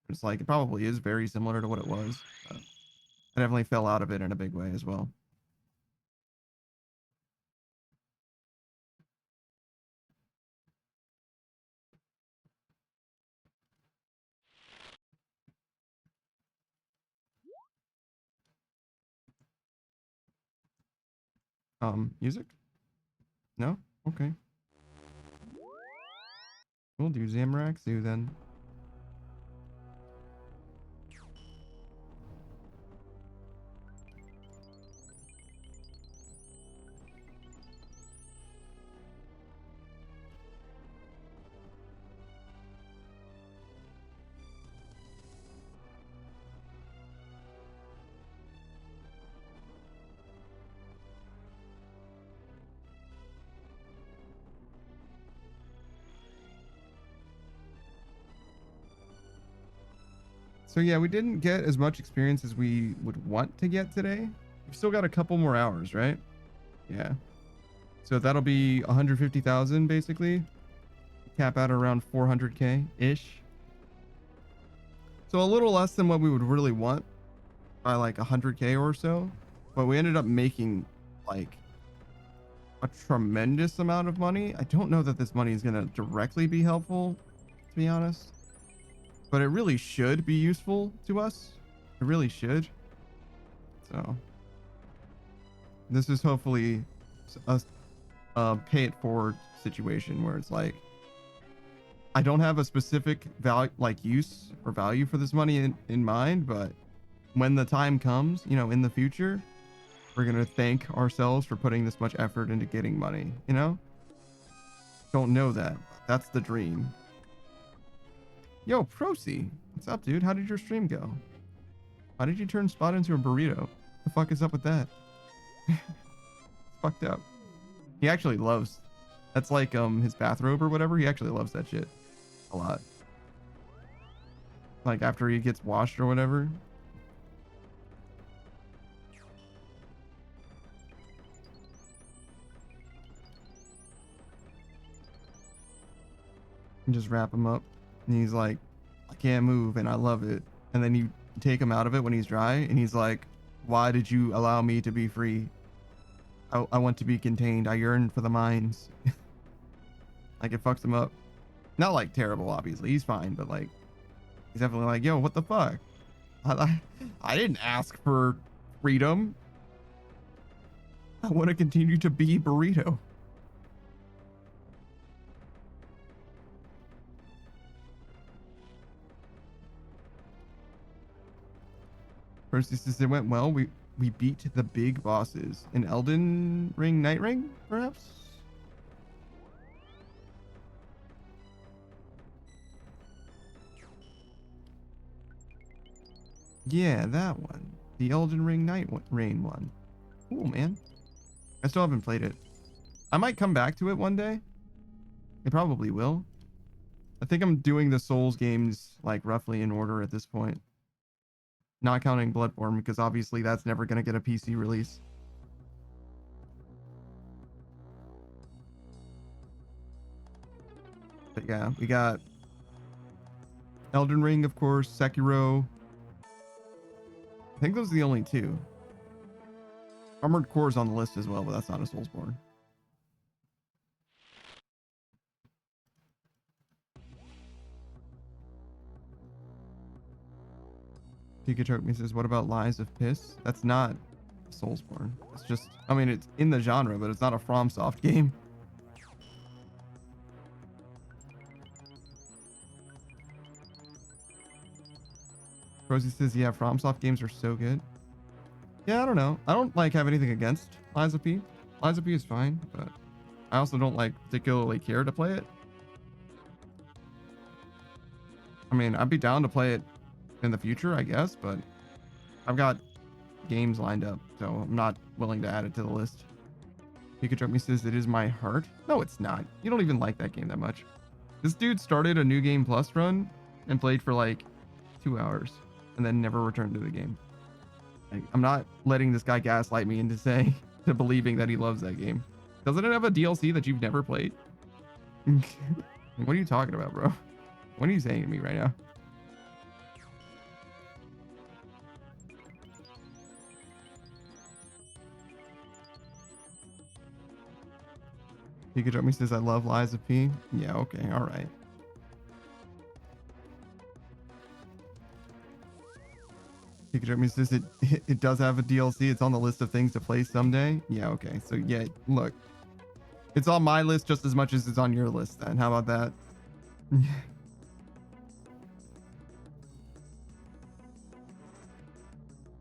It's like it probably is very similar to what it was, but I definitely fell out of it in a big way as well. Music? No? Okay. We'll do Zamaraxu then. So yeah, we didn't get as much experience as we would want to get today. We've still got a couple more hours, right? Yeah. So that'll be 150,000 basically. Cap out around 400k ish. So a little less than what we would really want by like 100k or so. But we ended up making like a tremendous amount of money. I don't know that this money is going to directly be helpful, to be honest. But it really should be useful to us. It really should. So this is hopefully a pay it forward situation where it's like, I don't have a specific value, like use or value for this money in mind, but when the time comes, you know, in the future, we're going to thank ourselves for putting this much effort into getting money, you know? Don't know that. That's the dream. Yo, Procy, what's up, dude? How did your stream go? How did you turn Spot into a burrito? The fuck is up with that? It's fucked up. He actually loves, that's like his bathrobe or whatever. He actually loves that shit a lot. Like after he gets washed or whatever. And just wrap him up. And he's like, I can't move and I love it. And then you take him out of it when he's dry and he's like, why did you allow me to be free? I want to be contained. I yearn for the mines. Like it fucks him up. Not like terrible, obviously. He's fine, but like, he's definitely like, yo, what the fuck? I didn't ask for freedom. I want to continue to be burrito. First, he says it went well. We beat the big bosses. An Elden Ring, Night Ring, perhaps? Yeah, that one. The Elden Ring Rain one. Cool, man. I still haven't played it. I might come back to it one day. I probably will. I think I'm doing the Souls games like roughly in order at this point. Not counting Bloodborne, because obviously that's never going to get a PC release. But yeah, we got Elden Ring, of course, Sekiro. I think those are the only two. Armored Core is on the list as well, but that's not a Soulsborne. Pikachu says, what about Lies of Piss? That's not Soulsborne. It's just, I mean, it's in the genre, but it's not a FromSoft game. Rosie says, yeah, FromSoft games are so good. Yeah, I don't know. I don't like have anything against Lies of P. Lies of P is fine, but I also don't like particularly care to play it. I mean, I'd be down to play it in the future, I guess, but I've got games lined up, so I'm not willing to add it to the list. Pikachu says it is my heart. No, it's not. You don't even like that game that much. This dude started a New Game Plus run and played for like 2 hours and then never returned to the game. Like, I'm not letting this guy gaslight me into saying to believing that he loves that game. Doesn't it have a DLC that you've never played? What are you talking about, bro? What are you saying to me right now? Pikachu says, I love Lies of P. Yeah, okay, all right. Pikachu says it does have a DLC. It's on the list of things to play someday. Yeah, okay. So yeah, look. It's on my list just as much as it's on your list then. How about that?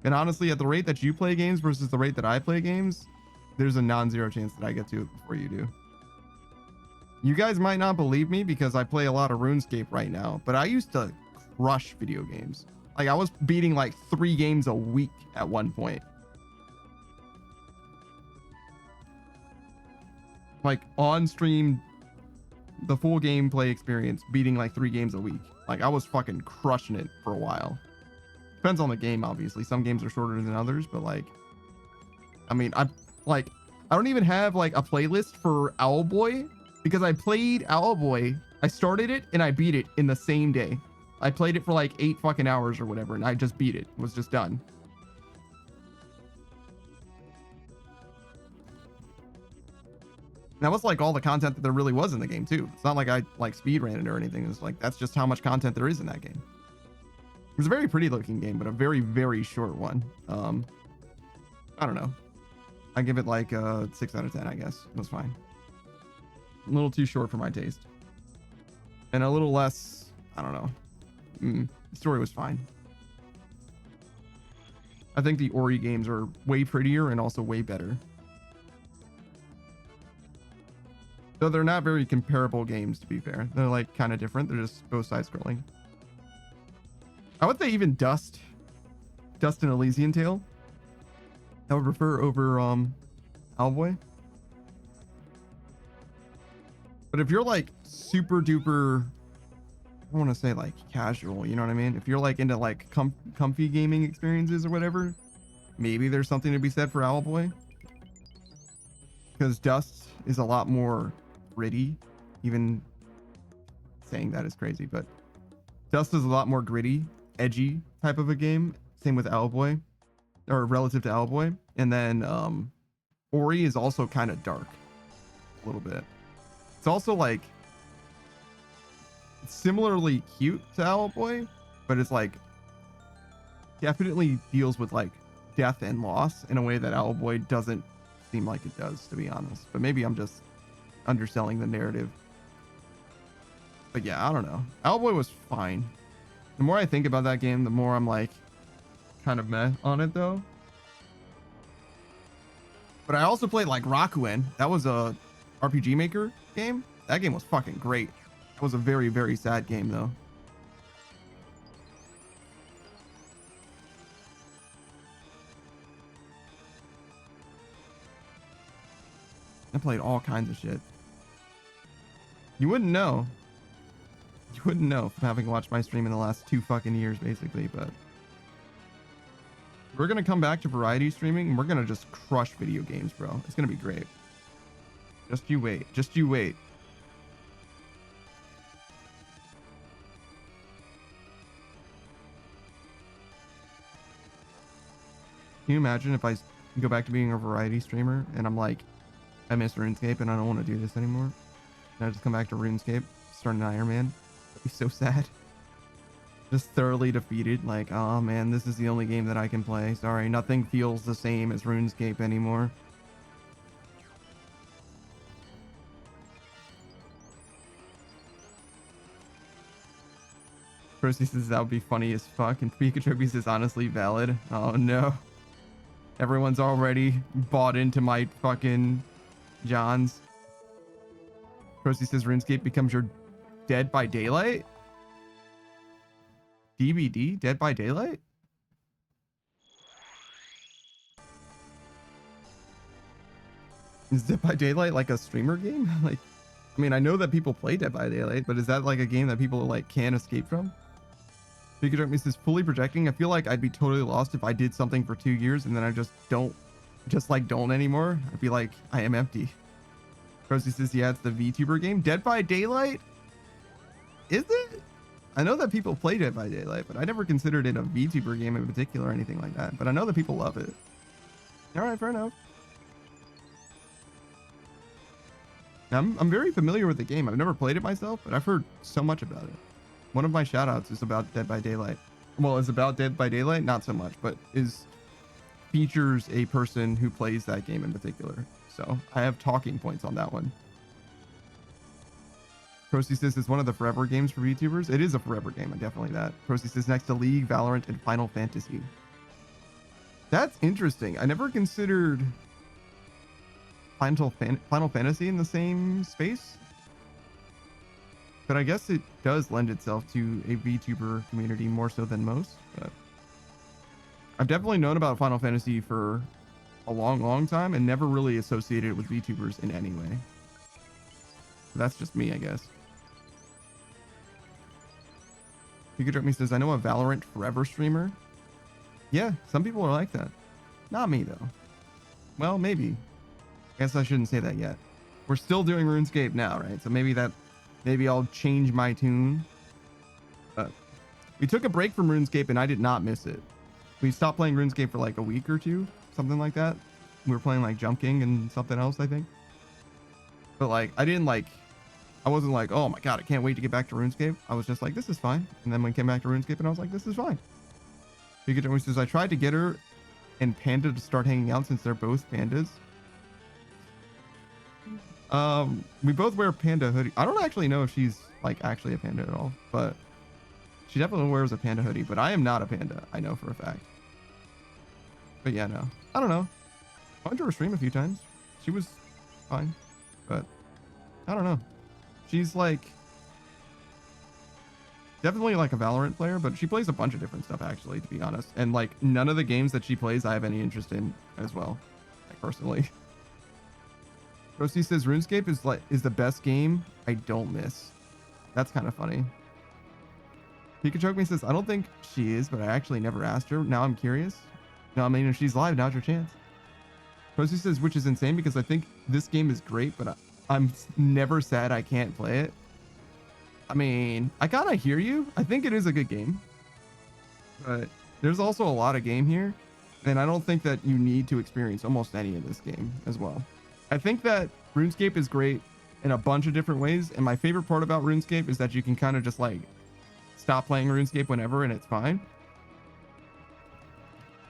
And honestly, at the rate that you play games versus the rate that I play games, there's a non-zero chance that I get to it before you do. You guys might not believe me because I play a lot of RuneScape right now, but I used to crush video games. Like I was beating like 3 games a week at one point. Like on stream, the full gameplay experience, beating like 3 games a week. Like I was fucking crushing it for a while. Depends on the game, obviously. Some games are shorter than others, but like, I mean, I don't even have like a playlist for Owlboy because I played Owlboy. I started it and I beat it in the same day. I played it for like 8 fucking hours or whatever, and I just beat it. It was just done. That was like all the content that there really was in the game too. It's not like I like speed ran it or anything. It's like that's just how much content there is in that game. It was a very pretty looking game, but a very, very short one. I don't know. I give it like a 6 out of 10, I guess. It was fine. A little too short for my taste. And a little less, I don't know. The story was fine. I think the Ori games are way prettier and also way better. Though they're not very comparable games, to be fair. They're like kind of different. They're just both side-scrolling. I would say even Dust and Elysian Tale, I would prefer over Owlboy. But if you're like super duper, I want to say like casual, you know what I mean? If you're like into like comfy gaming experiences or whatever, maybe there's something to be said for Owlboy. Because Dust is a lot more gritty. Even saying that is crazy, but Dust is a lot more gritty, edgy type of a game. Same with Owlboy, or relative to Owlboy. And then Ori is also kind of dark a little bit. It's also like similarly cute to Owlboy, but it's like definitely deals with like death and loss in a way that Owlboy doesn't seem like it does, to be honest. But maybe I'm just underselling the narrative. But yeah, I don't know. Owlboy was fine. The more I think about that game, the more I'm like kind of meh on it though. But I also played like Rakuen. That was a RPG Maker game. That game was fucking great. It was a very, very sad game though. I played all kinds of shit. You wouldn't know. You wouldn't know from having watched my stream in the last 2 fucking years, basically, but we're gonna come back to variety streaming and we're gonna just crush video games, bro. It's gonna be great. Just you wait. Just you wait. Can you imagine if I go back to being a variety streamer and I'm like, I miss RuneScape and I don't want to do this anymore? And I just come back to RuneScape, start an Iron Man. That'd be so sad. Just thoroughly defeated. Like, oh man, this is the only game that I can play. Sorry, nothing feels the same as RuneScape anymore. Percy says that would be funny as fuck, and Pikachu says honestly valid. Oh no. Everyone's already bought into my fucking Johns. Percy says RuneScape becomes your Dead by Daylight? DBD? Dead by Daylight? Is Dead by Daylight like a streamer game? Like, I mean, I know that people play Dead by Daylight, but is that like a game that people like can't escape from? Pikachu says fully projecting. I feel like I'd be totally lost if I did something for 2 years and then I just don't anymore. I'd be like, I am empty. Percy says, yeah, it's the VTuber game. Dead by Daylight? Is it? I know that people play Dead by Daylight, but I never considered it a VTuber game in particular or anything like that. But I know that people love it. All right, fair enough. I'm very familiar with the game. I've never played it myself, but I've heard so much about it. One of my shoutouts is about Dead by Daylight. well, is about Dead by Daylight, not so much, but features a person who plays that game in particular. So I have talking points on that one. Procy says it's one of the forever games for VTubers. It is a forever game, definitely that. Procy says next to League, Valorant, and Final Fantasy. That's interesting. I never considered Final Fantasy in the same space. But I guess it does lend itself to a VTuber community more so than most. But I've definitely known about Final Fantasy for a long time and never really associated it with VTubers in any way. That's just me, I guess. Pikachu says, I know a Valorant Forever streamer. Yeah, some people are like that. Not me, though. Well, maybe. I guess I shouldn't say that yet. We're still doing RuneScape now, right? So maybe I'll change my tune. But we took a break from RuneScape and I did not miss it. We stopped playing RuneScape for like a week or two, something like that. We were playing like Jump King and something else, I think. But like, I wasn't like, oh my god, I can't wait to get back to RuneScape. I was just like, this is fine. And then we came back to RuneScape and I was like, this is fine. Pikachu says, I tried to get her and Panda to start hanging out since they're both pandas. We both wear panda hoodie. I don't actually know if she's like actually a panda at all, but she definitely wears a panda hoodie, but I am not a panda. I know for a fact. But yeah, no, I don't know. I went to her stream a few times. She was fine, but I don't know. She's like definitely like a Valorant player, but she plays a bunch of different stuff actually, to be honest. And like none of the games that she plays, I have any interest in as well, like, personally. Rosie says RuneScape is the best game I don't miss. That's kind of funny. Pikachu says, I don't think she is, but I actually never asked her. Now I'm curious. No, I mean, if she's live, now's your chance. Rosie says, which is insane because I think this game is great, but I'm never sad I can't play it. I mean, I kind of hear you. I think it is a good game, but there's also a lot of game here, and I don't think that you need to experience almost any of this game as well. I think that RuneScape is great in a bunch of different ways, and my favorite part about RuneScape is that you can kind of just like stop playing RuneScape whenever and it's fine.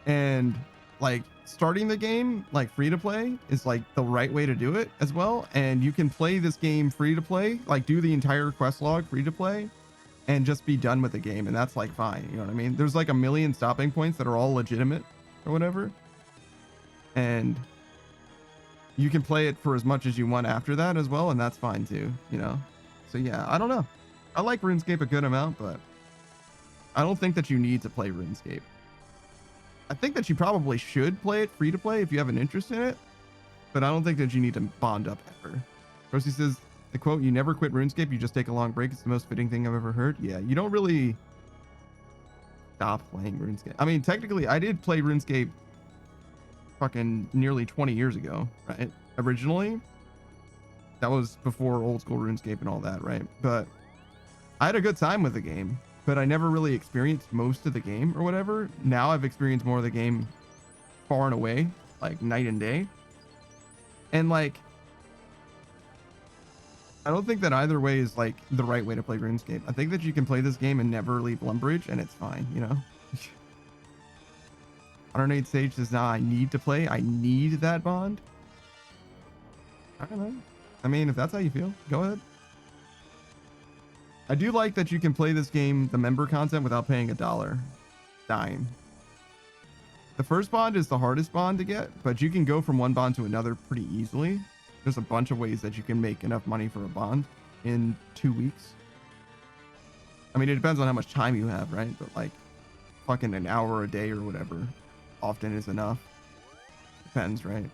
And like starting the game like free to play is like the right way to do it as well, and you can play this game free to play, like do the entire quest log free to play and just be done with the game, and that's like fine, you know what I mean? There's like a million stopping points that are all legitimate or whatever, and you can play it for as much as you want after that as well, and that's fine too, you know? So yeah, I don't know. I like RuneScape a good amount, but I don't think that you need to play RuneScape. I think that you probably should play it free to play if you have an interest in it, but I don't think that you need to bond up ever. Rosie says, the quote, you never quit RuneScape, you just take a long break. It's the most fitting thing I've ever heard. Yeah, you don't really stop playing RuneScape. I mean, technically, I did play RuneScape fucking nearly 20 years ago, right? Originally, that was before old school RuneScape and all that, right? But I had a good time with the game, but I never really experienced most of the game or whatever. Now I've experienced more of the game far and away, like night and day. And like, I don't think that either way is like the right way to play RuneScape. I think that you can play this game and never leave Lumbridge and it's fine, you know? 108 Sage says, nah, I need to play. I need that bond. I don't know. I mean, if that's how you feel, go ahead. I do like that you can play this game, the member content, without paying $1 The first bond is the hardest bond to get, but you can go from one bond to another pretty easily. There's a bunch of ways that you can make enough money for a bond in 2 weeks. I mean, it depends on how much time you have, right? But like fucking an hour a day or whatever often is enough. Depends, right?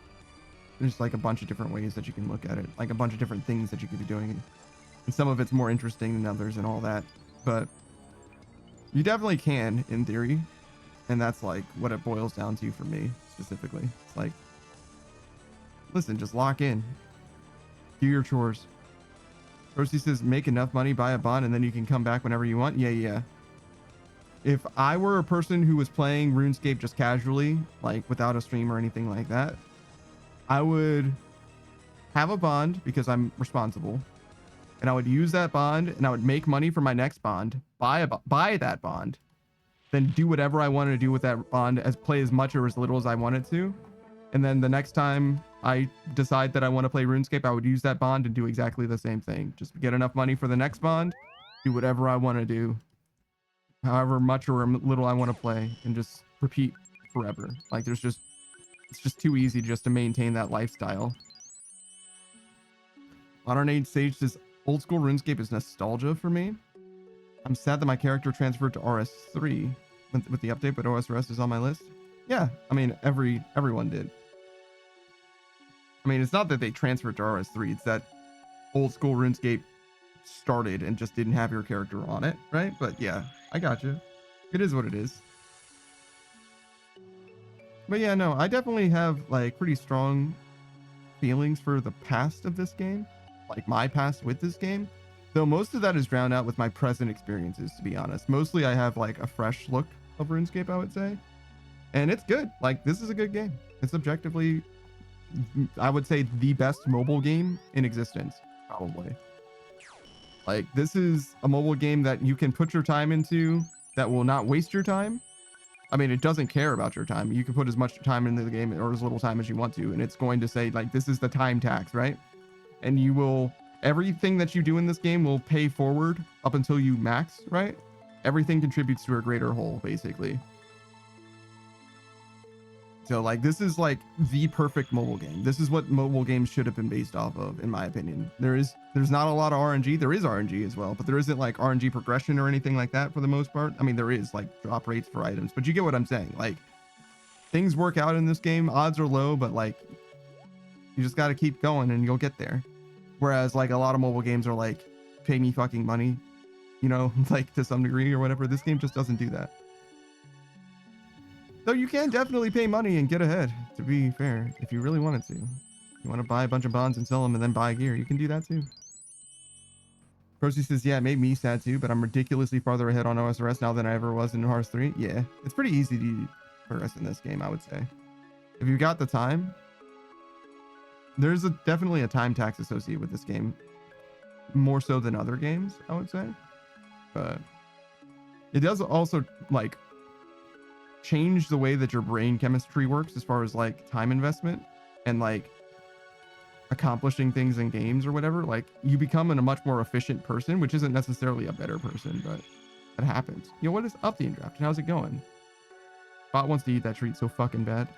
There's like a bunch of different ways that you can look at it, like a bunch of different things that you could be doing, and some of it's more interesting than others and all that, but you definitely can in theory, and that's like what it boils down to for me specifically. It's like, listen, just lock in, do your chores. Rosie says, make enough money, buy a bond, and then you can come back whenever you want. Yeah. If I were a person who was playing RuneScape just casually, like without a stream or anything like that, I would have a bond because I'm responsible, and I would use that bond and I would make money for my next bond, buy that bond, then do whatever I wanted to do with that bond, as play as much or as little as I wanted to. And then the next time I decide that I want to play RuneScape, I would use that bond and do exactly the same thing. Just get enough money for the next bond, do whatever I want to do, however much or little I want to play, and just repeat forever. Like it's just too easy just to maintain that lifestyle. Modern Age Sage says, old school RuneScape is nostalgia for me. I'm sad that my character transferred to RS3 with the update, but OSRS is on my list. Yeah, I mean, everyone did. I mean, it's not that they transferred to RS3, it's that old school RuneScape started and just didn't have your character on it, right? But yeah, I got you. It is what it is. But yeah, no, I definitely have like pretty strong feelings for the past of this game, like my past with this game, though most of that is drowned out with my present experiences, to be honest. Mostly I have like a fresh look of RuneScape, I would say, and it's good. Like, this is a good game. It's objectively, I would say, the best mobile game in existence, probably. Like, this is a mobile game that you can put your time into that will not waste your time. I mean, it doesn't care about your time. You can put as much time into the game or as little time as you want to, and it's going to say, like, this is the time tax, right? And you will, everything that you do in this game will pay forward up until you max, right? Everything contributes to a greater whole, basically. So, like, this is like the perfect mobile game. This is what mobile games should have been based off of, in my opinion. There's not a lot of RNG. There is RNG as well, but there isn't like RNG progression or anything like that for the most part. I mean, there is like drop rates for items, but you get what I'm saying. Like, things work out in this game. Odds are low, but like, you just got to keep going and you'll get there. Whereas like a lot of mobile games are like, pay me fucking money, you know, like to some degree or whatever. This game just doesn't do that. Though you can definitely pay money and get ahead, to be fair, if you really wanted to. You want to buy a bunch of bonds and sell them and then buy gear, you can do that too. Percy says, yeah, it made me sad too, but I'm ridiculously farther ahead on OSRS now than I ever was in Hearts 3. Yeah, it's pretty easy to progress in this game, I would say. If you've got the time, there's definitely a time tax associated with this game. More so than other games, I would say. But it does also, like, change the way that your brain chemistry works as far as like time investment and like accomplishing things in games or whatever. Like, you become a much more efficient person, which isn't necessarily a better person, but it happens. Yo, what is up, the Draft? How's it going? Bot wants to eat that treat so fucking bad.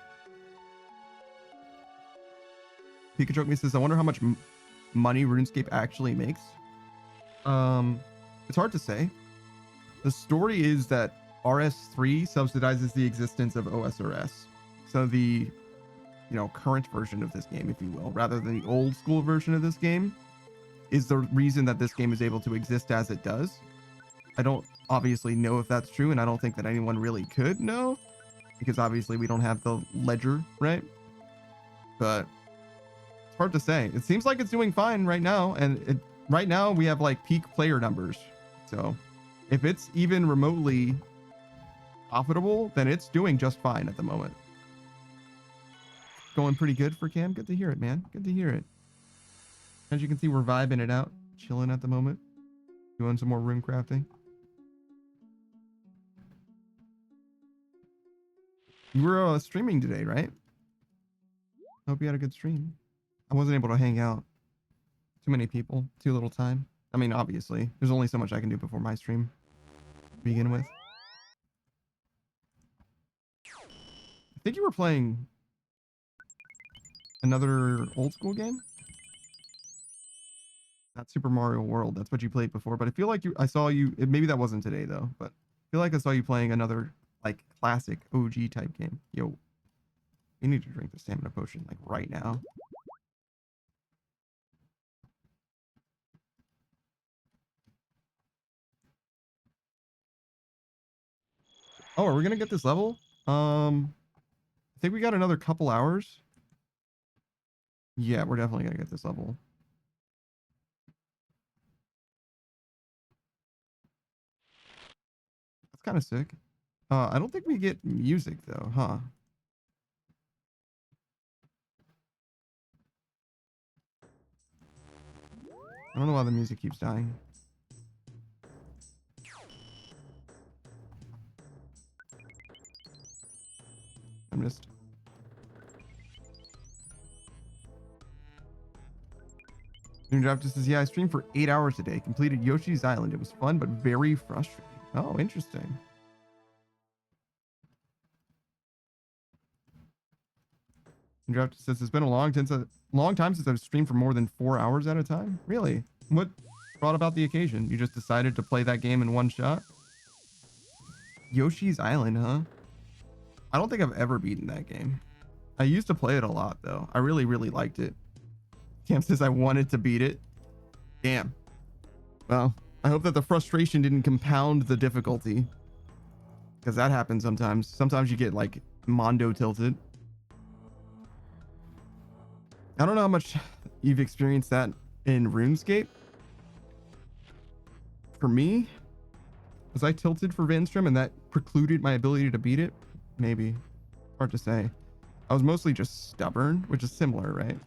Pikachu me says, I wonder how much money RuneScape actually makes. It's hard to say. The story is that RS3 subsidizes the existence of OSRS. So the, you know, current version of this game, if you will, rather than the old school version of this game, is the reason that this game is able to exist as it does. I don't obviously know if that's true, and I don't think that anyone really could know, because obviously we don't have the ledger, right? But it's hard to say. It seems like it's doing fine right now, and right now we have like peak player numbers. So if it's even remotely profitable, then it's doing just fine at the moment. Going pretty good for Cam. Good to hear it, man. Good to hear it. As you can see, we're vibing it out, chilling at the moment, doing some more room crafting. You were streaming today, right? Hope you had a good stream. I wasn't able to hang out. Too many people, too little time. I mean, obviously, there's only so much I can do before my stream to begin with. I think you were playing another old school game. Not Super Mario World. That's what you played before. But I feel like I saw you. Maybe that wasn't today though. But I feel like I saw you playing another like classic OG type game. Yo, you need to drink the stamina potion like right now. Oh, are we gonna get this level? I think we got another couple hours. Yeah, we're definitely gonna get this level. That's kind of sick. I don't think we get music though, huh? I don't know why the music keeps dying. missed. Draft says, yeah, I streamed for 8 hours a day. Completed Yoshi's Island. It was fun, but very frustrating. Oh, interesting. Draft says, it's been a long time since I've streamed for more than 4 hours at a time. Really? What brought about the occasion? You just decided to play that game in one shot? Yoshi's Island, huh? I don't think I've ever beaten that game. I used to play it a lot, though. I really, really liked it. Cam says I wanted to beat it. Damn. Well, I hope that the frustration didn't compound the difficulty. Because that happens sometimes. Sometimes you get, like, mondo tilted. I don't know how much you've experienced that in RuneScape. For me, was I tilted for Vanstrom and that precluded my ability to beat it? Maybe. Hard to say. I was mostly just stubborn, which is similar, right?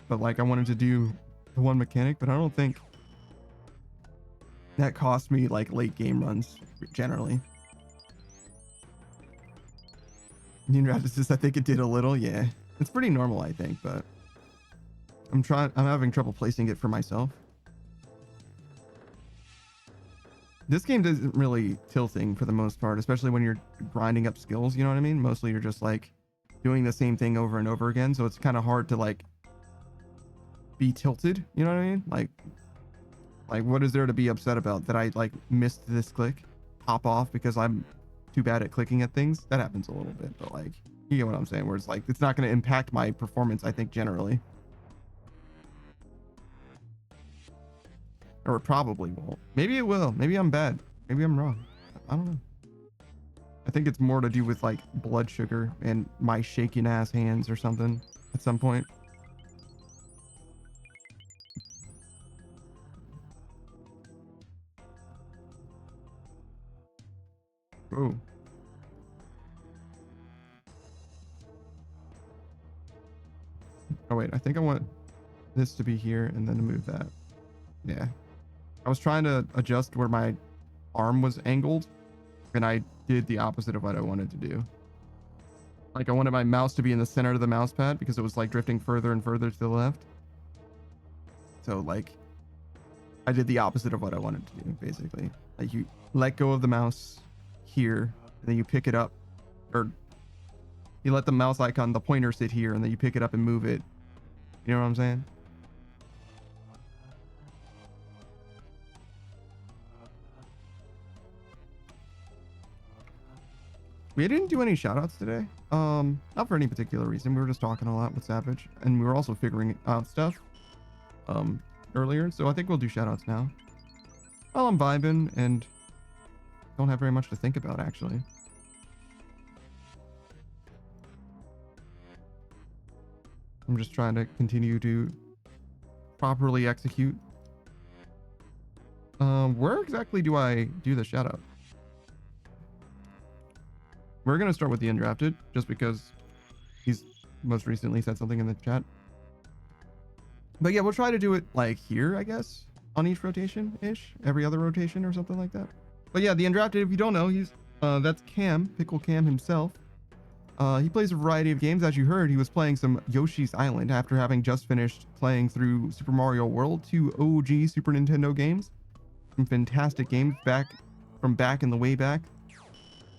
But like I wanted to do the one mechanic, but I don't think that cost me like late game runs generally. I think it did a little, yeah. It's pretty normal, I think, but I'm having trouble placing it for myself. This game isn't really tilting for the most part, especially when you're grinding up skills, you know what I mean? Mostly you're just like doing the same thing over and over again, so it's kind of hard to like be tilted, you know what I mean? Like what is there to be upset about? That I like missed this click, pop off because I'm too bad at clicking at things? That happens a little bit, but like, you get what I'm saying, where it's like, it's not going to impact my performance, I think, generally. Or it probably won't. Maybe it will. Maybe I'm bad. Maybe I'm wrong. I don't know. I think it's more to do with like blood sugar and my shaking ass hands or something at some point. Oh. Oh wait, I think I want this to be here and then to move that. Yeah. I was trying to adjust where my arm was angled, and I did the opposite of what I wanted to do. Like I wanted my mouse to be in the center of the mouse pad because it was like drifting further and further to the left. So like I did the opposite of what I wanted to do, basically. Like you let go of the mouse here, and then you pick it up, or you let the mouse icon, the pointer, sit here, and then you pick it up and move it. You know what I'm saying? We didn't do any shoutouts today. Not for any particular reason. We were just talking a lot with Savage, and we were also figuring out stuff earlier. So I think we'll do shoutouts now. Well, I'm vibing and don't have very much to think about, actually. I'm just trying to continue to properly execute. Where exactly do I do the shoutout? We're going to start with the undrafted, just because he's most recently said something in the chat. But yeah, we'll try to do it like here, I guess, on each rotation-ish, every other rotation or something like that. But yeah, the undrafted, if you don't know, he's that's Cam, Pickle Cam himself. He plays a variety of games. As you heard, he was playing some Yoshi's Island after having just finished playing through Super Mario World, 2 OG Super Nintendo games. Some fantastic games back in the way back.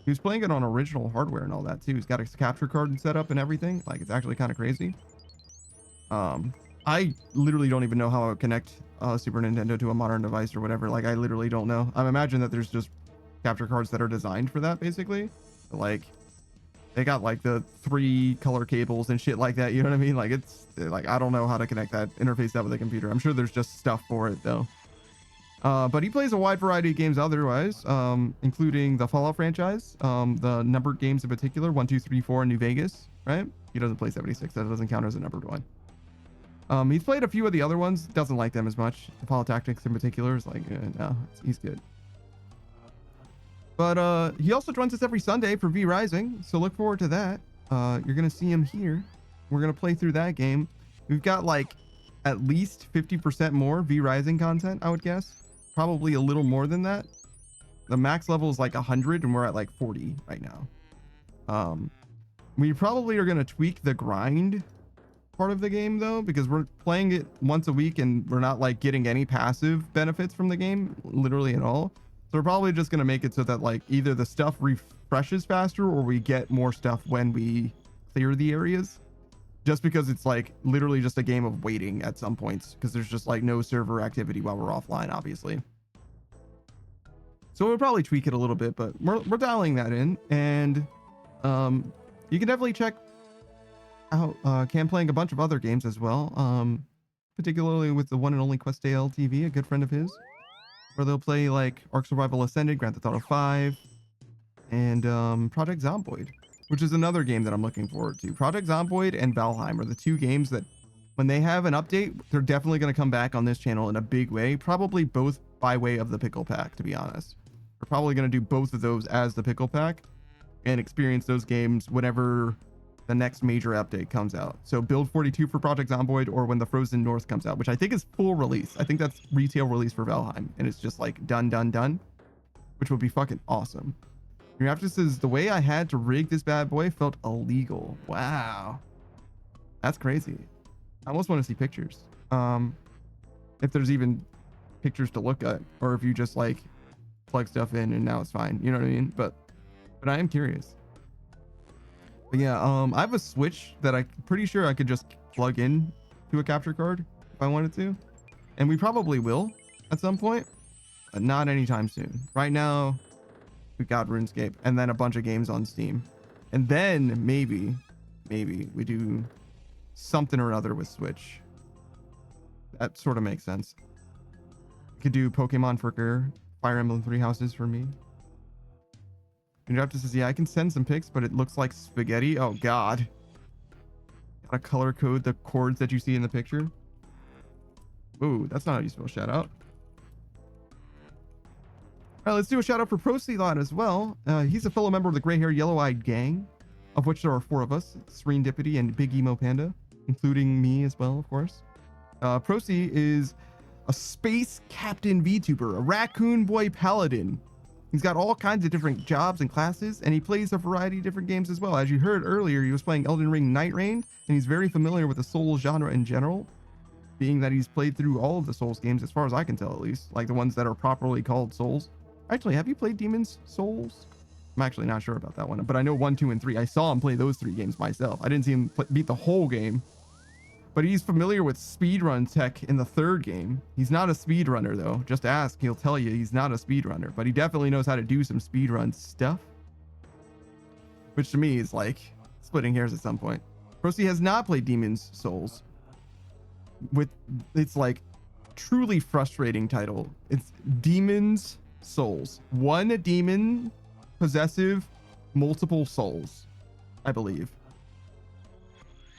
He was playing it on original hardware and all that too. He's got his capture card set up and everything. Like, it's actually kind of crazy. I literally don't even know how I would connect Super Nintendo to a modern device or whatever. Like, I literally don't know. I imagine that there's just capture cards that are designed for that, basically. But, like, they got like the 3 color cables and shit like that. You know what I mean? Like, it's like, I don't know how to connect that, interface that with a computer. I'm sure there's just stuff for it though. But he plays a wide variety of games otherwise, including the Fallout franchise, the numbered games in particular, 1, 2, 3, 4 in New Vegas, right? He doesn't play 76. That doesn't count as a numbered one. He's played a few of the other ones, doesn't like them as much. The Fallout Tactics in particular is like, no, he's good. But he also joins us every Sunday for V Rising, so look forward to that. You're going to see him here. We're going to play through that game. We've got like at least 50% more V Rising content, I would guess. Probably a little more than that. The max level is like 100 and we're at like 40 right now. We probably are going to tweak the grind part of the game though, because we're playing it once a week and we're not like getting any passive benefits from the game literally at all. So we're probably just going to make it so that like either the stuff refreshes faster or we get more stuff when we clear the areas, just because it's like literally just a game of waiting at some points because there's just like no server activity while we're offline, obviously. So we'll probably tweak it a little bit, but we're dialing that in. And you can definitely check out Cam playing a bunch of other games as well, particularly with the one and only Quest AL TV, a good friend of his, where they'll play like Ark Survival Ascended, Grand Theft Auto 5, and Project Zomboid, which is another game that I'm looking forward to. Project Zomboid and Valheim are the two games that when they have an update, they're definitely going to come back on this channel in a big way, probably both by way of the Pickle Pack, to be honest. We're probably going to do both of those as the Pickle Pack and experience those games whenever the next major update comes out. So build 42 for Project Zomboid, or when the Frozen North comes out, which I think is full release. I think that's retail release for Valheim, and it's just like done, which would be fucking awesome. Your after says, the way I had to rig this bad boy felt illegal. Wow. That's crazy. I almost want to see pictures. If there's even pictures to look at, or if you just like plug stuff in and now it's fine. You know what I mean? But I am curious. But yeah, I have a Switch that I'm pretty sure I could just plug in to a capture card if I wanted to. And we probably will at some point, but not anytime soon. Right now, we got RuneScape and then a bunch of games on Steam. And then maybe we do something or other with Switch. That sort of makes sense. We could do Pokemon for Fire Emblem 3 Houses for me. And Raptor says, yeah, I can send some pics, but it looks like spaghetti. Oh, God. Gotta color code the chords that you see in the picture. Ooh, that's not how you spell shout out. All right, let's do a shout out for Procylot as well. He's a fellow member of the Gray Hair Yellow Eyed Gang, of which there are 4 of us, Serendipity and Big Emo Panda, including me as well, of course. Procy is a space captain VTuber, a raccoon boy paladin. He's got all kinds of different jobs and classes, and he plays a variety of different games as well. As you heard earlier, he was playing Elden Ring Night Rain, and he's very familiar with the Souls genre in general, being that he's played through all of the Souls games, as far as I can tell at least, like the ones that are properly called Souls. Actually, have you played Demon's Souls? I'm actually not sure about that one, but I know 1, 2, and 3. I saw him play those 3 games myself. I didn't see him beat the whole game. But he's familiar with speedrun tech in the 3rd game. He's not a speedrunner though. Just ask, he'll tell you he's not a speedrunner, but he definitely knows how to do some speedrun stuff. Which to me is like splitting hairs at some point. Procy has not played Demon's Souls. With it's like truly frustrating title. It's Demon's Souls. One demon, possessive, multiple souls, I believe.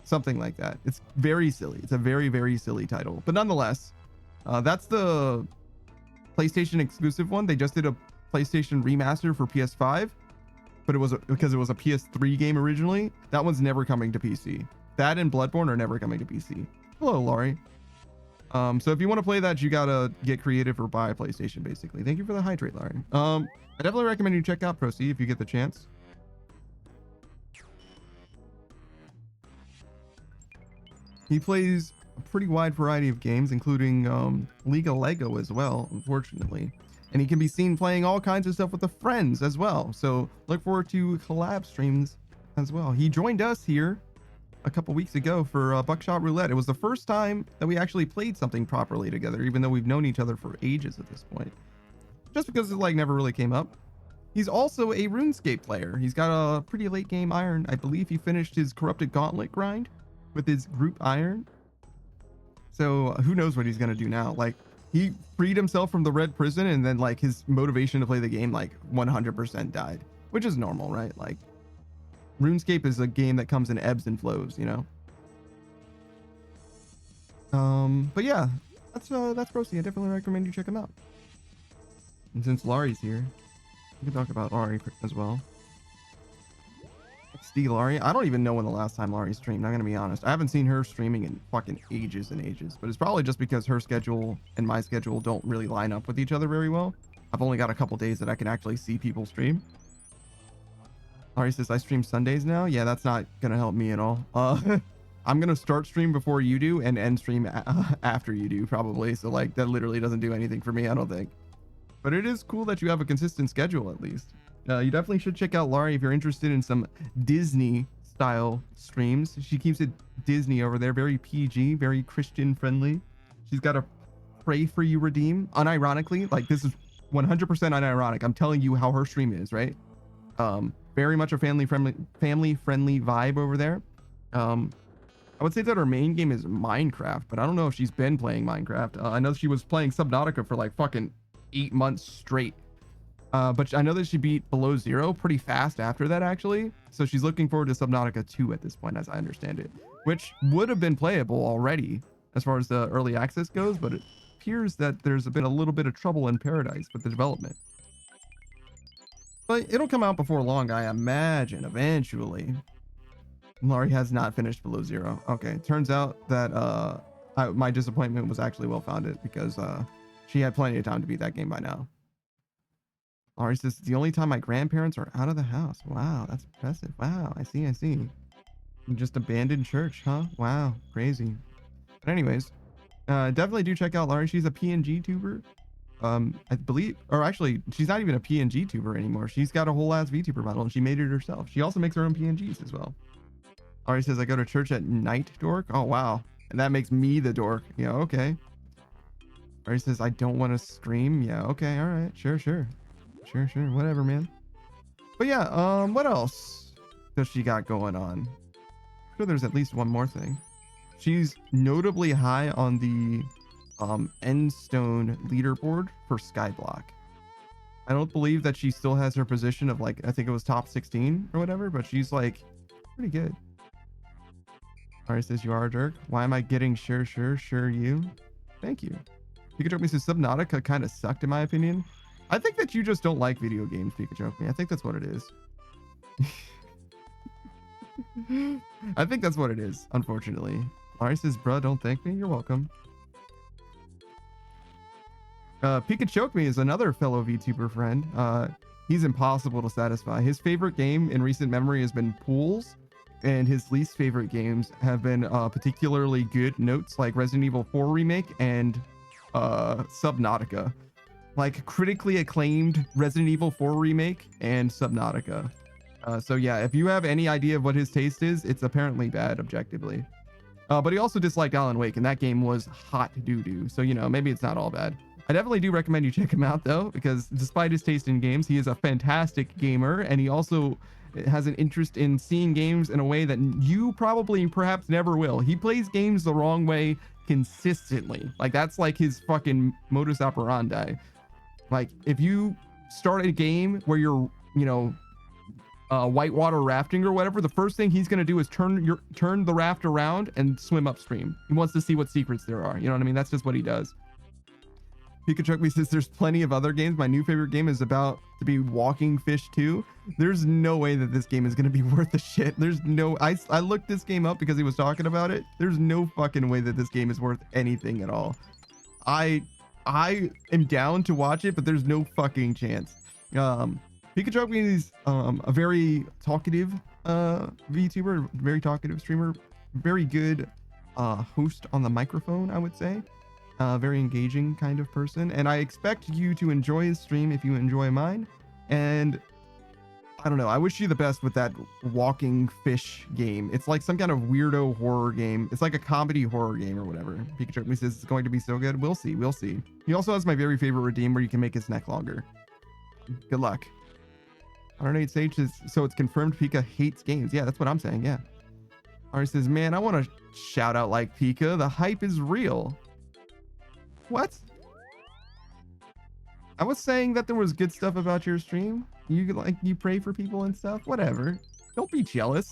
Something like that. It's very silly. It's a very, very silly title. But nonetheless, that's the PlayStation exclusive one. They just did a PlayStation remaster for PS5, but because it was a PS3 game originally. That one's never coming to PC. That and Bloodborne are never coming to PC. Hello, Laurie. So if you want to play that, you gotta get creative or buy a PlayStation, basically. Thank you for the hydrate, Laurie. I definitely recommend you check out Procy if you get the chance. He plays a pretty wide variety of games, including League of Lego as well, unfortunately. And he can be seen playing all kinds of stuff with the friends as well. So look forward to collab streams as well. He joined us here a couple weeks ago for Buckshot Roulette. It was the first time that we actually played something properly together, even though we've known each other for ages at this point. Just because it like never really came up. He's also a RuneScape player. He's got a pretty late game iron. I believe he finished his Corrupted Gauntlet grind with his group iron. So who knows what he's gonna do now. Like he freed himself from the red prison, and then like his motivation to play the game like 100% died, which is normal, right? Like RuneScape is a game that comes in ebbs and flows, you know. But yeah, that's Procy. I definitely recommend you check him out. And since Laurie's here, we can talk about Laurie as well. XD Laurie. I don't even know when the last time Laurie streamed. I'm gonna be honest. I haven't seen her streaming in fucking ages and ages. But it's probably just because her schedule and my schedule don't really line up with each other very well. I've only got a couple days that I can actually see people stream. Laurie says, I stream Sundays now. Yeah, that's not gonna help me at all. I'm gonna start stream before you do and end stream after you do, probably. So like that literally doesn't do anything for me, I don't think. But it is cool that you have a consistent schedule at least. You definitely should check out Laurie if you're interested in some Disney style streams. She keeps it Disney over there, very PG, very Christian friendly. She's got a pray for you redeem, unironically. Like this is 100% unironic. I'm telling you how her stream is, right? Very much a family friendly vibe over there. I would say that her main game is Minecraft, but I don't know if she's been playing Minecraft. I know she was playing Subnautica for like fucking 8 months straight. But I know that she beat Below Zero pretty fast after that, actually. So she's looking forward to Subnautica 2 at this point, as I understand it, which would have been playable already as far as the early access goes, but it appears that there's been a little bit of trouble in paradise with the development. But it'll come out before long, I imagine, eventually. Laurie has not finished Below Zero. Okay, turns out that my disappointment was actually well-founded because she had plenty of time to beat that game by now. Laurie says, it's the only time my grandparents are out of the house. Wow, that's impressive. Wow, I see. You just abandoned church, huh? Wow, crazy. But anyways, definitely do check out Laurie. She's a PNG tuber. I believe, or actually, she's not even a PNG tuber anymore. She's got a whole ass VTuber model and she made it herself. She also makes her own PNGs as well. Laurie says, I go to church at night, dork. Oh, wow. And that makes me the dork. Yeah, okay. Laurie says, I don't want to stream. Yeah, okay. All right. Sure. Whatever, man. But yeah, what else does she got going on? I'm sure there's at least one more thing. She's notably high on the Endstone leaderboard for Skyblock. I don't believe that she still has her position of like, I think it was top 16 or whatever, but she's like pretty good. Laurie says, you are a jerk. Why am I getting sure you? Thank you. Pikachu says, Subnautica kind of sucked in my opinion. I think that you just don't like video games, Pikachu. I think that's what it is. I think that's what it is, unfortunately. Laurie says, bruh, don't thank me. You're welcome. Pikachu is another fellow VTuber friend. He's impossible to satisfy. His favorite game in recent memory has been pools, and his least favorite games have been particularly good notes like Resident Evil 4 Remake and Subnautica. Like critically acclaimed Resident Evil 4 Remake and Subnautica. So yeah, if you have any idea of what his taste is, it's apparently bad objectively. But he also disliked Alan Wake, and that game was hot doo-doo. So, you know, maybe it's not all bad. I definitely do recommend you check him out, though, because despite his taste in games, he is a fantastic gamer, and he also has an interest in seeing games in a way that you probably perhaps never will. He plays games the wrong way consistently. Like, that's like his fucking modus operandi. Like, if you start a game where you're, you know, whitewater rafting or whatever, the first thing he's going to do is turn the raft around and swim upstream. He wants to see what secrets there are. You know what I mean? That's just what he does. Pikachu says there's plenty of other games. My new favorite game is about to be Walking Fish 2. There's no way that this game is going to be worth a shit. There's no, I looked this game up because he was talking about it. There's no fucking way that this game is worth anything at all. I am down to watch it, but there's no fucking chance. Pikachu is a very talkative VTuber, very talkative streamer, very good host on the microphone, I would say. Very engaging kind of person, and I expect you to enjoy his stream if you enjoy mine. And I don't know, I wish you the best with that Walking Fish game. It's like some kind of weirdo horror game. It's like a comedy horror game or whatever. Pikachu says it's going to be so good. We'll see. He also has my very favorite redeem where you can make his neck longer. Good luck. 108 Sage is, so it's confirmed Pika hates games. Yeah, that's what I'm saying. Yeah. Ari says, man, I want to shout out like Pika. The hype is real. What? I was saying that there was good stuff about your stream. You pray for people and stuff. Whatever. Don't be jealous.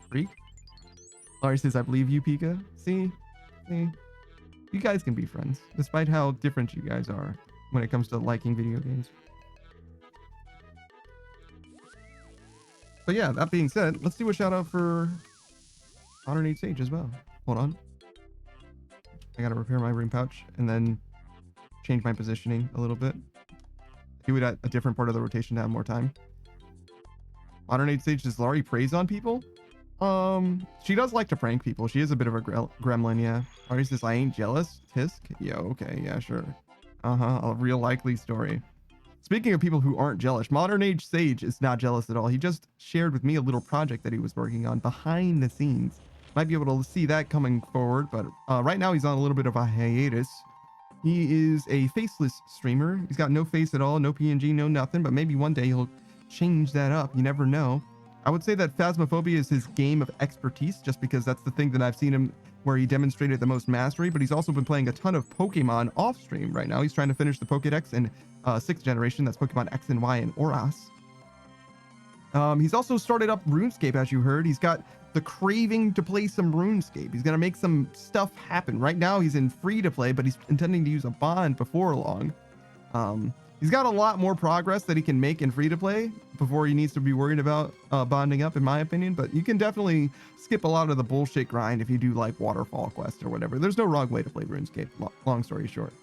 Freak. Laurie says, I believe you, Pika. See? You guys can be friends, despite how different you guys are when it comes to liking video games. But yeah, that being said, let's do a shout out for 108 Sage as well. Hold on. I gotta repair my room pouch and then change my positioning a little bit. Do it at a different part of the rotation to have more time. Modern Age Sage, does Laurie praise on people? She does like to prank people. She is a bit of a gremlin, yeah. Laurie says, I ain't jealous. Tisk? Yo, okay, yeah, sure. A real likely story. Speaking of people who aren't jealous, Modern Age Sage is not jealous at all. He just shared with me a little project that he was working on behind the scenes. Might be able to see that coming forward, but right now he's on a little bit of a hiatus. He is a faceless streamer. He's got no face at all, no PNG, no nothing, but maybe one day he'll change that up. You never know. I would say that Phasmophobia is his game of expertise, just because that's the thing that I've seen him where he demonstrated the most mastery, but he's also been playing a ton of Pokemon off stream right now. He's trying to finish the Pokedex in 6th generation. That's Pokemon X and Y and ORAS. He's also started up RuneScape, as you heard. He's got the craving to play some RuneScape. He's going to make some stuff happen. Right now, he's in free to play, but he's intending to use a bond before long. He's got a lot more progress that he can make in free to play before he needs to be worried about bonding up, in my opinion. But you can definitely skip a lot of the bullshit grind if you do like waterfall quests or whatever. There's no wrong way to play RuneScape, long story short.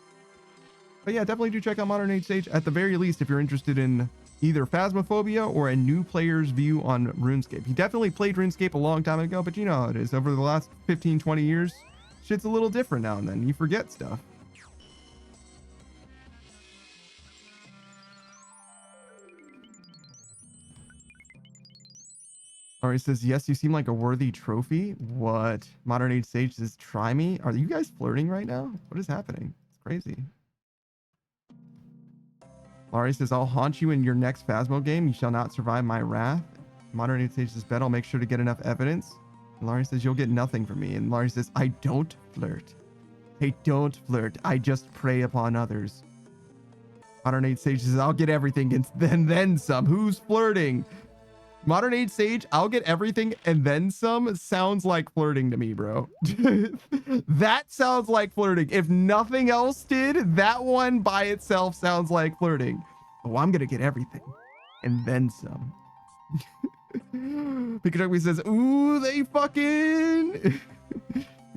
But yeah, definitely do check out Modern Age Sage at the very least if you're interested in either Phasmophobia or a new player's view on RuneScape. He definitely played RuneScape a long time ago, but you know how it is. Over the last 15, 20 years, shit's a little different now and then. You forget stuff. Ari says, yes, you seem like a worthy trophy. What? Modern Age Sage says, try me. Are you guys flirting right now? What is happening? It's crazy. Laurie says, I'll haunt you in your next Phasmo game. You shall not survive my wrath. Modern Age Sage says, bet I'll make sure to get enough evidence. And Laurie says, you'll get nothing from me. And Laurie says, I don't flirt. I don't flirt. I just prey upon others. Modern Age Sage says, I'll get everything and then some. Who's flirting? Modern Age Sage, I'll get everything and then some sounds like flirting to me, bro. That sounds like flirting. If nothing else did, that one by itself sounds like flirting. Oh, I'm gonna get everything and then some. Pikachu says, ooh, they fucking...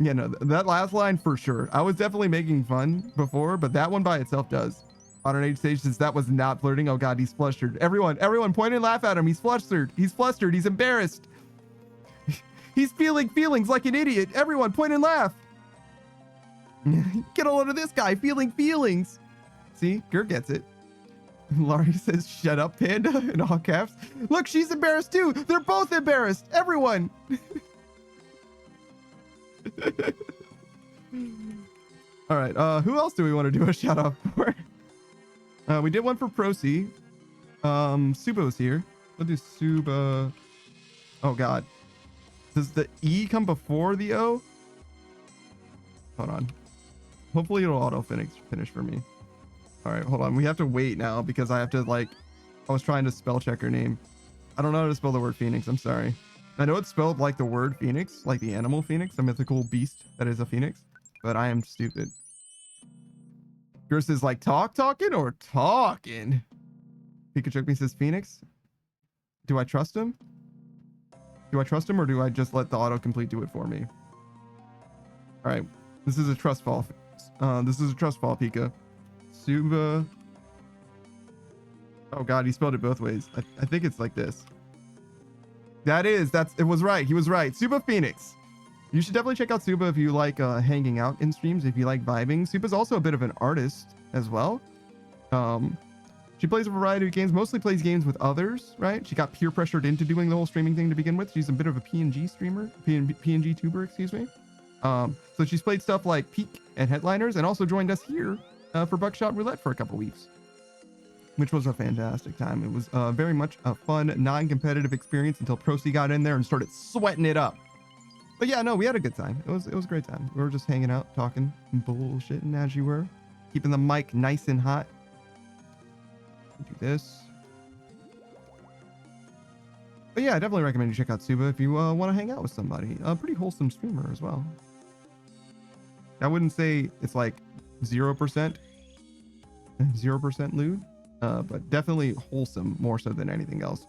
Yeah, no, that last line for sure. I was definitely making fun before, but that one by itself does. Modern Age Sage says that was not flirting. Oh god, he's flustered. Everyone point and laugh at him. He's flustered. He's flustered. He's embarrassed. He's feeling feelings like an idiot. Everyone point and laugh. Get a load of this guy feeling feelings. See, Gur gets it. Laurie says, shut up, Panda, in all caps. Look, she's embarrassed too. They're both embarrassed. Everyone. All right, who else do we want to do a shout out for? We did one for Procy. Subo's here. We'll do Suba. Oh god. Does the E come before the O? Hold on. Hopefully it'll auto finish for me. All right, hold on. We have to wait now because I have to I was trying to spell check her name. I don't know how to spell the word Phoenix. I'm sorry. I know it's spelled like the word Phoenix, like the animal Phoenix, a mythical beast that is a Phoenix, but I am stupid. Yours is like talking or talking? Pikachu says Phoenix. Do I trust him? Do I trust him or do I just let the autocomplete do it for me? All right, this is a trust fall. Pika. Suba. Oh god, he spelled it both ways. I think it's like this. It was right. He was right. Suba Phoenix. You should definitely check out Suba if you like hanging out in streams, if you like vibing. Suba's also a bit of an artist as well. She plays a variety of games, mostly plays games with others, right? She got peer pressured into doing the whole streaming thing to begin with. She's a bit of a PNG streamer, PNG tuber, excuse me. So she's played stuff like Peak and Headliners and also joined us here for Buckshot Roulette for a couple weeks, which was a fantastic time. It was very much a fun, non-competitive experience until Procy got in there and started sweating it up. But yeah, no, we had a good time. It was a great time. We were just hanging out, talking bullshitting as you were, keeping the mic nice and hot. Do this. But yeah, I definitely recommend you check out Suba if you want to hang out with somebody. A pretty wholesome streamer as well. I wouldn't say it's like 0% lewd, but definitely wholesome more so than anything else.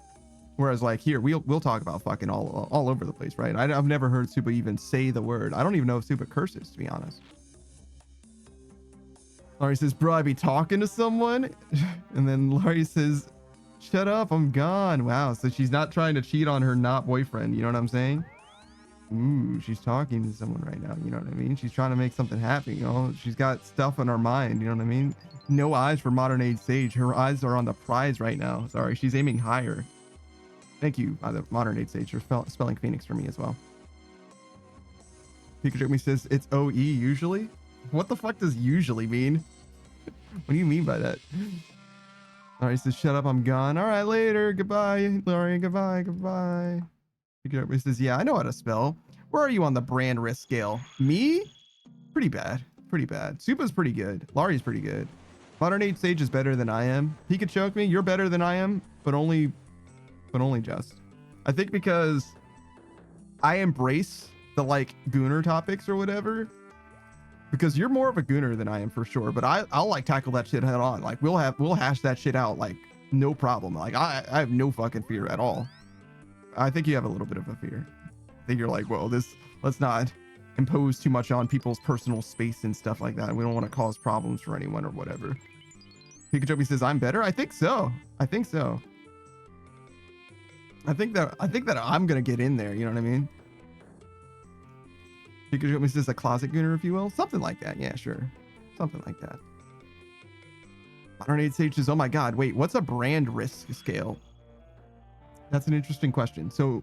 Whereas like here, we'll talk about fucking all over the place, right? I've never heard Suba even say the word. I don't even know if Suba curses, to be honest. Laurie says, bro, I be talking to someone. And then Laurie says, Shut up, I'm gone. Wow, so she's not trying to cheat on her not boyfriend. You know what I'm saying? Ooh, she's talking to someone right now. You know what I mean? She's trying to make something happen. You know, she's got stuff on her mind. You know what I mean? No eyes for modern age Sage. Her eyes are on the prize right now. Sorry, she's aiming higher. Thank you, the modern age Sage, for spelling Phoenix for me as well. Pikachu me says it's OE usually. What the fuck does usually mean? What do you mean by that? All right, says shut up, I'm gone. All right, later. Goodbye, Laurie. Goodbye, goodbye. He says, yeah, I know how to spell. Where are you on the brand risk scale? Me? Pretty bad. Pretty bad. Supa's pretty good. Laurie's pretty good. Modern Age Sage is better than I am. He could choke me. You're better than I am, but only just. I think because I embrace the like Gooner topics or whatever. Because you're more of a Gooner than I am for sure, but I'll like tackle that shit head on. Like we'll hash that shit out like no problem. Like I have no fucking fear at all. I think you have a little bit of a fear. I think you're like, well, let's not impose too much on people's personal space and stuff like that. We don't want to cause problems for anyone or whatever. Pikachu says I'm better. I think so. I think so. I think that I'm gonna get in there. You know what I mean? Pikachu says a closet gooner, if you will. Something like that. Yeah, sure. Something like that. Modern Age Sage says, oh my God, wait, what's a brand risk scale? That's an interesting question. So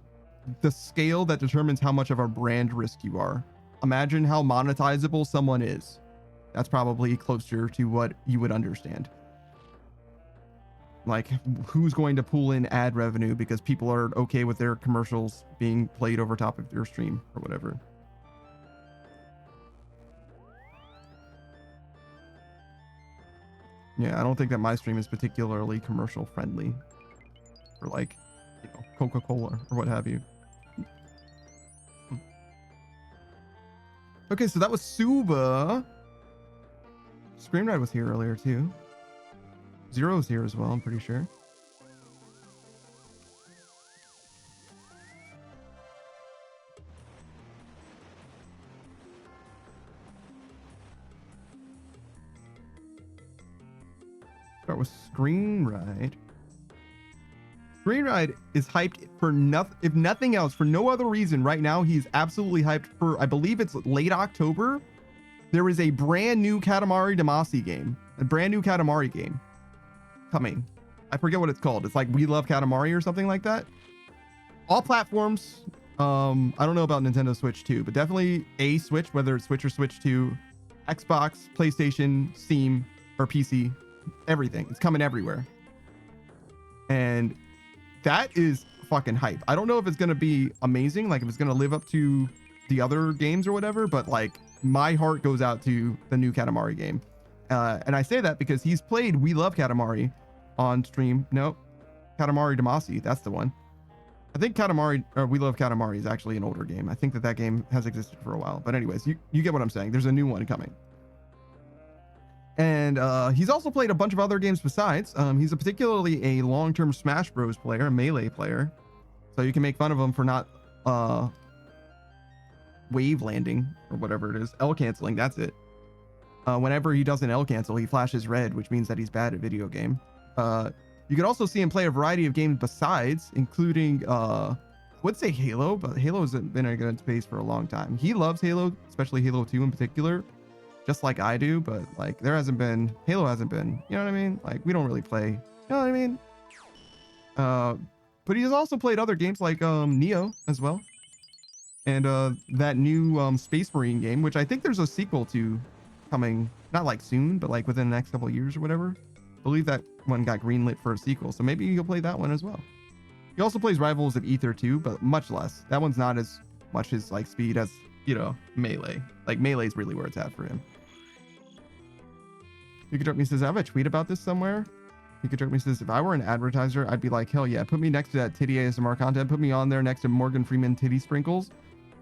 the scale that determines how much of a brand risk you are. Imagine how monetizable someone is. That's probably closer to what you would understand. Like who's going to pull in ad revenue because people are okay with their commercials being played over top of their stream or whatever. Yeah, I don't think that my stream is particularly commercial friendly for like, you know, Coca-Cola or what have you. Okay, so that was Suba. Scream Ride was here earlier too. Zero's here as well, I'm pretty sure. Start with Screen Ride. Screen Ride is hyped for nothing, if nothing else, for no other reason. Right now, he's absolutely hyped for, I believe it's late October. There is a brand new Katamari Damacy game, a brand new Katamari game coming. I forget what it's called. It's like We Love Katamari or something like that. All platforms. I don't know about Nintendo Switch 2, but definitely a Switch, whether it's Switch or Switch 2, Xbox, PlayStation, Steam, or PC. Everything. It's coming everywhere. And that is fucking hype. I don't know if it's going to be amazing, like if it's going to live up to the other games or whatever, but like my heart goes out to the new Katamari game. And I say that because he's played We Love Katamari on stream. No, Katamari Damacy, that's the one. I think Katamari, or We Love Katamari is actually an older game. I think that game has existed for a while. But anyways, you get what I'm saying. There's a new one coming. And he's also played a bunch of other games besides. He's particularly a long-term Smash Bros player, a Melee player. So you can make fun of him for not wave landing or whatever it is. L canceling, that's it. Whenever he does an L cancel, he flashes red, which means that he's bad at video game. You could also see him play a variety of games besides, including, I would say Halo, but Halo hasn't been in a good space for a long time. He loves Halo, especially Halo 2 in particular. Just like I do, but like Halo hasn't been, you know what I mean? Like we don't really play, you know what I mean? But he's also played other games like Neo as well. And that new Space Marine game, which I think there's a sequel to coming, not like soon, but like within the next couple of years or whatever. I believe that one got greenlit for a sequel, so maybe he'll play that one as well. He also plays Rivals of Aether too, but much less. That one's not as much his like speed as, you know, Melee. Like Melee is really where it's at for him. Pikachu says, I have a tweet about this somewhere. Pikachu says, if I were an advertiser, I'd be like, hell yeah, put me next to that titty ASMR content. Put me on there next to Morgan Freeman titty sprinkles.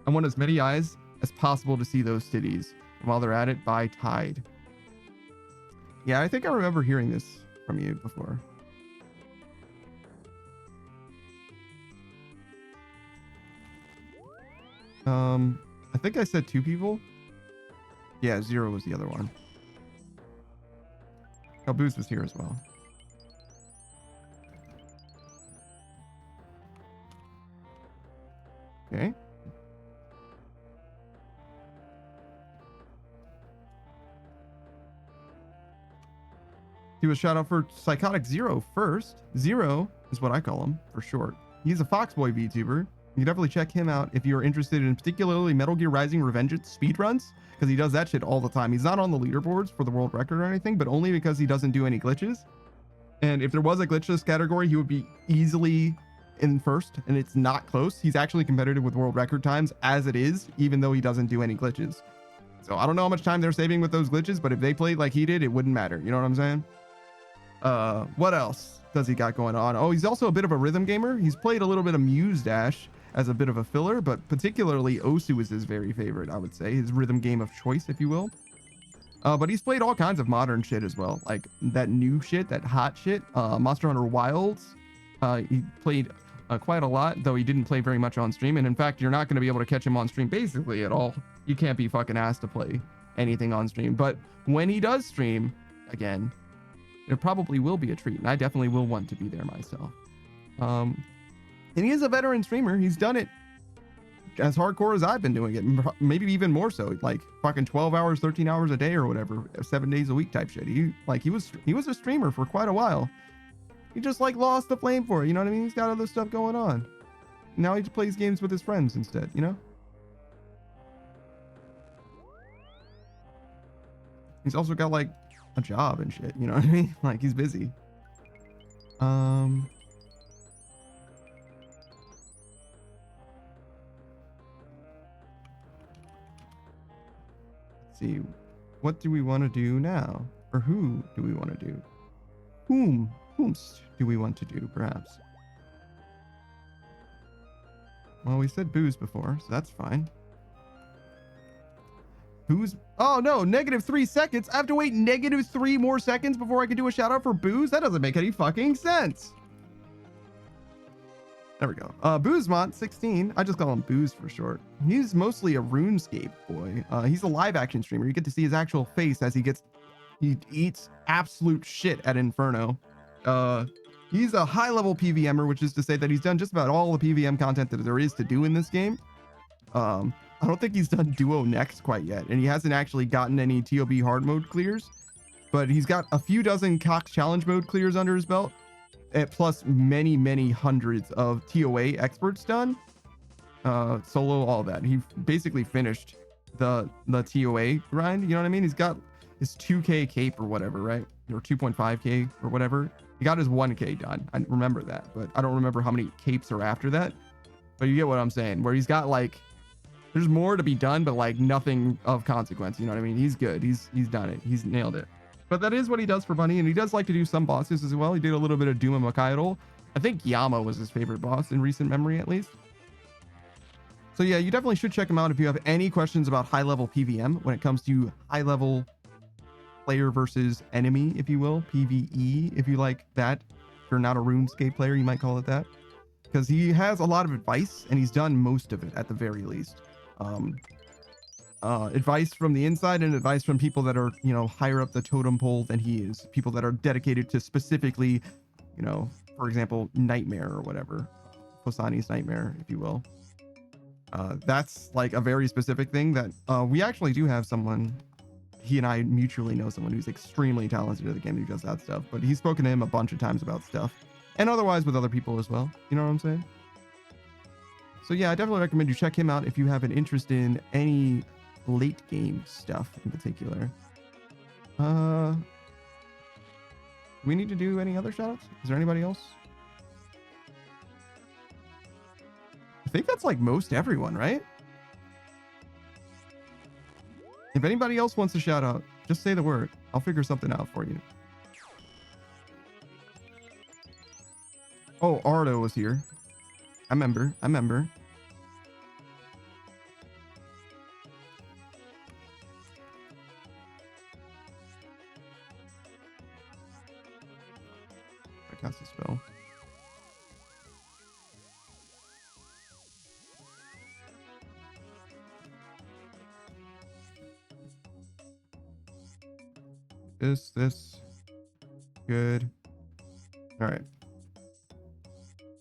I want as many eyes as possible to see those titties. And while they're at it, buy Tide. Yeah, I think I remember hearing this from you before. I think I said 2 people. Yeah, 0 was the other one. Booze was here as well. Okay. Do a shout out for Psychotic Zero first. Zero is what I call him for short. He's a Foxboy VTuber. You can definitely check him out if you're interested in particularly Metal Gear Rising Revengeance speedruns, because he does that shit all the time. He's not on the leaderboards for the world record or anything, but only because he doesn't do any glitches. And if there was a glitchless category, he would be easily in first, and it's not close. He's actually competitive with world record times as it is, even though he doesn't do any glitches. So I don't know how much time they're saving with those glitches, but if they played like he did, it wouldn't matter. You know what I'm saying? What else does he got going on? Oh, he's also a bit of a rhythm gamer. He's played a little bit of Muse Dash as a bit of a filler, but particularly Osu is his very favorite, I would say, his rhythm game of choice, if you will. But he's played all kinds of modern shit as well, like that new shit, that hot shit, Monster Hunter Wilds. He played quite a lot, though he didn't play very much on stream. And in fact, you're not going to be able to catch him on stream basically at all. You can't be fucking asked to play anything on stream. But when he does stream, again, it probably will be a treat. And I definitely will want to be there myself. And he is a veteran streamer. He's done it as hardcore as I've been doing it, maybe even more so, like fucking 12 hours, 13 hours a day or whatever, 7 days a week type shit. He was a streamer for quite a while. He just like lost the flame for it, you know what I mean? He's got other stuff going on. Now he just plays games with his friends instead, you know? He's also got like a job and shit, you know what I mean? Like he's busy. Let's see, what do we want to do now? Or who do we want to do? Whomst do we want to do, perhaps? Well, we said Booze before, so that's fine. Booze? Oh no, -3 seconds. I have to wait -3 more seconds before I can do a shout out for Booze? That doesn't make any fucking sense. There we go. Boozemont 16. I just call him Booze for short. He's mostly a RuneScape boy. He's a live action streamer. You get to see his actual face as he eats absolute shit at Inferno. He's a high level PVMer, which is to say that he's done just about all the PVM content that there is to do in this game. I don't think he's done Duo Next quite yet, and he hasn't actually gotten any TOB hard mode clears, but he's got a few dozen Cox challenge mode clears under his belt, plus many hundreds of TOA experts done, solo, all that. He basically finished the TOA grind, you know what I mean? He's got his 2k cape or whatever, right? Or 2.5k or whatever. He got his 1k done. I remember that, but I don't remember how many capes are after that. But you get what I'm saying, where he's got like, there's more to be done, but like nothing of consequence, you know what I mean? He's good. He's done it. He's nailed it. But that is what he does for money, and he does like to do some bosses as well. He did a little bit of Doom and Makaidol. I think Yama was his favorite boss in recent memory, at least. So yeah, you definitely should check him out if you have any questions about high-level PVM when it comes to high-level player versus enemy, if you will, PvE, if you like that. If you're not a RuneScape player, you might call it that. Because he has a lot of advice, and he's done most of it at the very least. Advice from the inside and advice from people that are, you know, higher up the totem pole than he is. People that are dedicated to specifically, you know, for example, Nightmare or whatever. Posani's Nightmare, if you will. That's like a very specific thing that we actually do have someone, he and I mutually know someone who's extremely talented at the game who does that stuff, but he's spoken to him a bunch of times about stuff, and otherwise with other people as well. You know what I'm saying? So yeah, I definitely recommend you check him out if you have an interest in any late game stuff in particular. Do we need to do any other shoutouts? Is there anybody else? I think that's like most everyone, right? If anybody else wants to shout out, just say the word. I'll figure something out for you. Oh, Ardo was here. I remember. I cast a spell. This. Good. All right.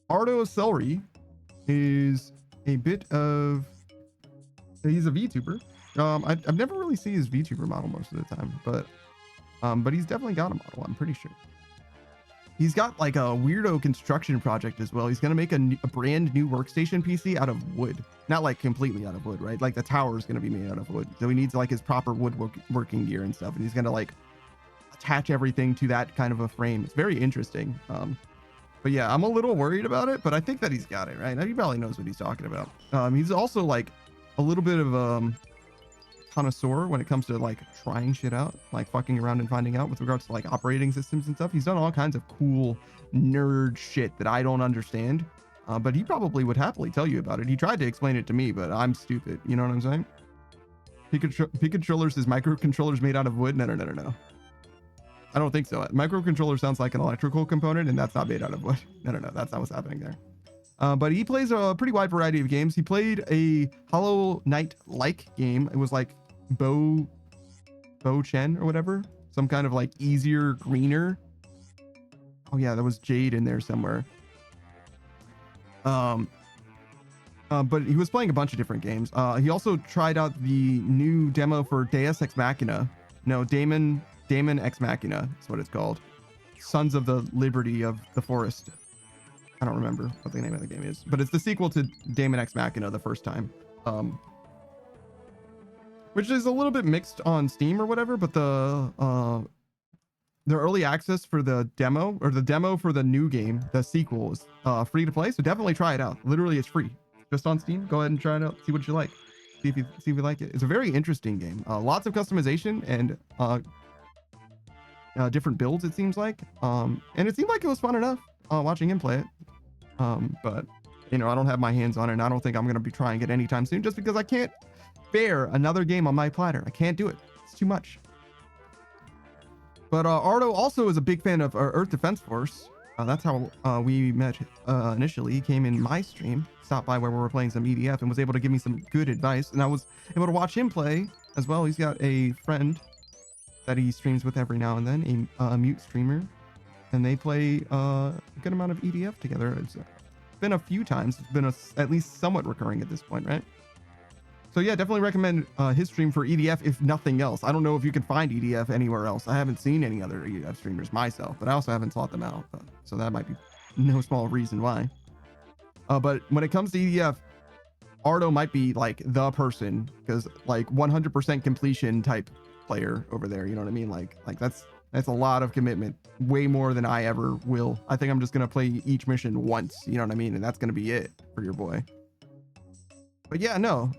Ardo Celery is a bit of. He's a VTuber. I've never really seen his VTuber model most of the time, but he's definitely got a model. I'm pretty sure. He's got like a weirdo construction project as well. He's gonna make a brand new workstation PC out of wood, not like completely out of wood, right? Like the tower is gonna be made out of wood, so he needs like his proper working gear and stuff, and he's gonna like attach everything to that kind of a frame. It's very interesting. But yeah, I'm a little worried about it, but I think that he's got it right. He probably knows what he's talking about. He's also like a little bit of connoisseur when it comes to like trying shit out, like fucking around and finding out with regards to like operating systems and stuff. He's done all kinds of cool nerd shit that I don't understand, but he would happily tell you about it. He tried to explain it to me, but I'm stupid. You know what I'm saying? P-controllers is microcontrollers made out of wood. No. I don't think so. Microcontroller sounds like an electrical component, and that's not made out of wood. No. That's not what's happening there. But he plays a pretty wide variety of games. He played a Hollow Knight-like game. It was like Bo Chen or whatever. Some kind of like easier, greener. Oh yeah, there was Jade in there somewhere. But he was playing a bunch of different games. He also tried out the new demo for Deus Ex Machina. No, Daemon Ex Machina is what it's called. Sons of the Liberty of the Forest. I don't remember what the name of the game is, but it's the sequel to Daemon Ex Machina the first time. Which is a little bit mixed on Steam or whatever, but the early access for the demo, or the demo for the new game, the sequel, is free to play, so definitely try it out. Literally, it's free. Just on Steam. Go ahead and try it out. See what you like. See if you like it. It's a very interesting game. Lots of customization and different builds, it seems like. And it seemed like it was fun enough watching him play it. But you know, I don't have my hands on it, and I don't think I'm going to be trying it anytime soon, just because I can't bear another game on my platter. I can't do it. It's too much. But Ardo also is a big fan of Earth Defense Force. That's how we met initially. He came in my stream, stopped by where we were playing some EDF, and was able to give me some good advice. And I was able to watch him play as well. He's got a friend that he streams with every now and then, a mute streamer. And they play a good amount of EDF together. It's been a few times. It's been at least somewhat recurring at this point, right? So yeah, definitely recommend his stream for EDF, if nothing else. I don't know if you can find EDF anywhere else. I haven't seen any other EDF streamers myself, but I also haven't sought them out. So that might be no small reason why. But when it comes to EDF, Ardo might be like the person, because like 100% completion type player over there. You know what I mean? Like that's a lot of commitment, way more than I ever will. I think I'm just gonna play each mission once. You know what I mean? And that's gonna be it for your boy. But yeah, no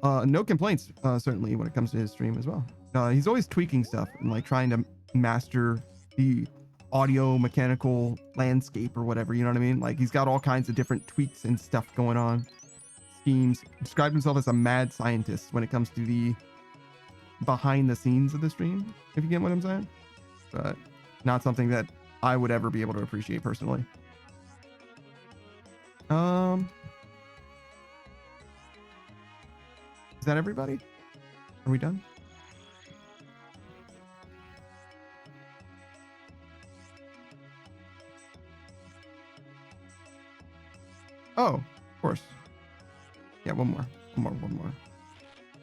complaints, certainly when it comes to his stream as well. He's always tweaking stuff and like trying to master the audio mechanical landscape or whatever, you know what I mean? Like he's got all kinds of different tweaks and stuff going on. Schemes. Described himself as a mad scientist when it comes to the behind the scenes of the stream, if you get what I'm saying. But not something that I would ever be able to appreciate personally. Is that everybody? Are we done? Oh, of course. Yeah, one more.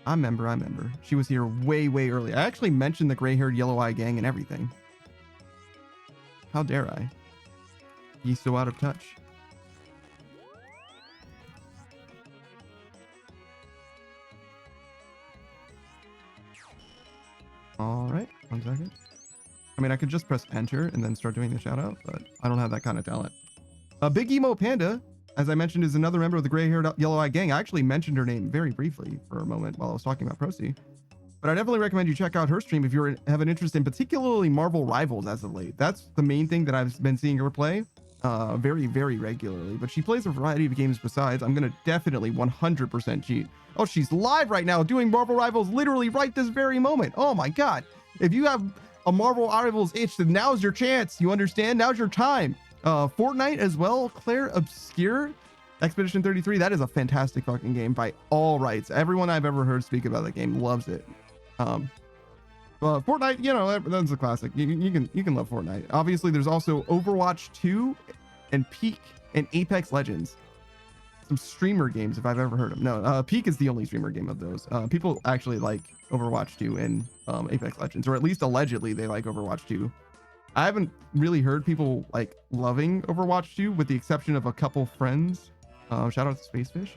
I remember. She was here way early. I actually mentioned the gray-haired yellow eye gang and everything. How dare I? He's so out of touch. All right, 1 second. I mean, I could just press enter and then start doing the shout out, but I don't have that kind of talent. Big Emo Panda, as I mentioned, is another member of the gray-haired yellow-eyed gang. I actually mentioned her name very briefly for a moment while I was talking about Procy. But I definitely recommend you check out her stream if you have an interest in particularly Marvel Rivals as of late. That's the main thing that I've been seeing her play very regularly. But she plays a variety of games besides. I'm going to definitely 100% cheat. Oh, she's live right now doing Marvel Rivals literally right this very moment. Oh my God. If you have a Marvel Rivals itch, then now's your chance. You understand? Now's your time. Fortnite as well. Claire Obscure. Expedition 33. That is a fantastic fucking game by all rights. Everyone I've ever heard speak about that game loves it. Well, Fortnite, you know, that's a classic. You can love Fortnite. Obviously, there's also Overwatch 2 and Peak and Apex Legends. some streamer games if I've ever heard of them. No, Peak is the only streamer game of those. People actually like Overwatch 2 and Apex Legends, or at least allegedly they like Overwatch 2. I haven't really heard people like loving Overwatch 2 with the exception of a couple friends. Shout out to Spacefish,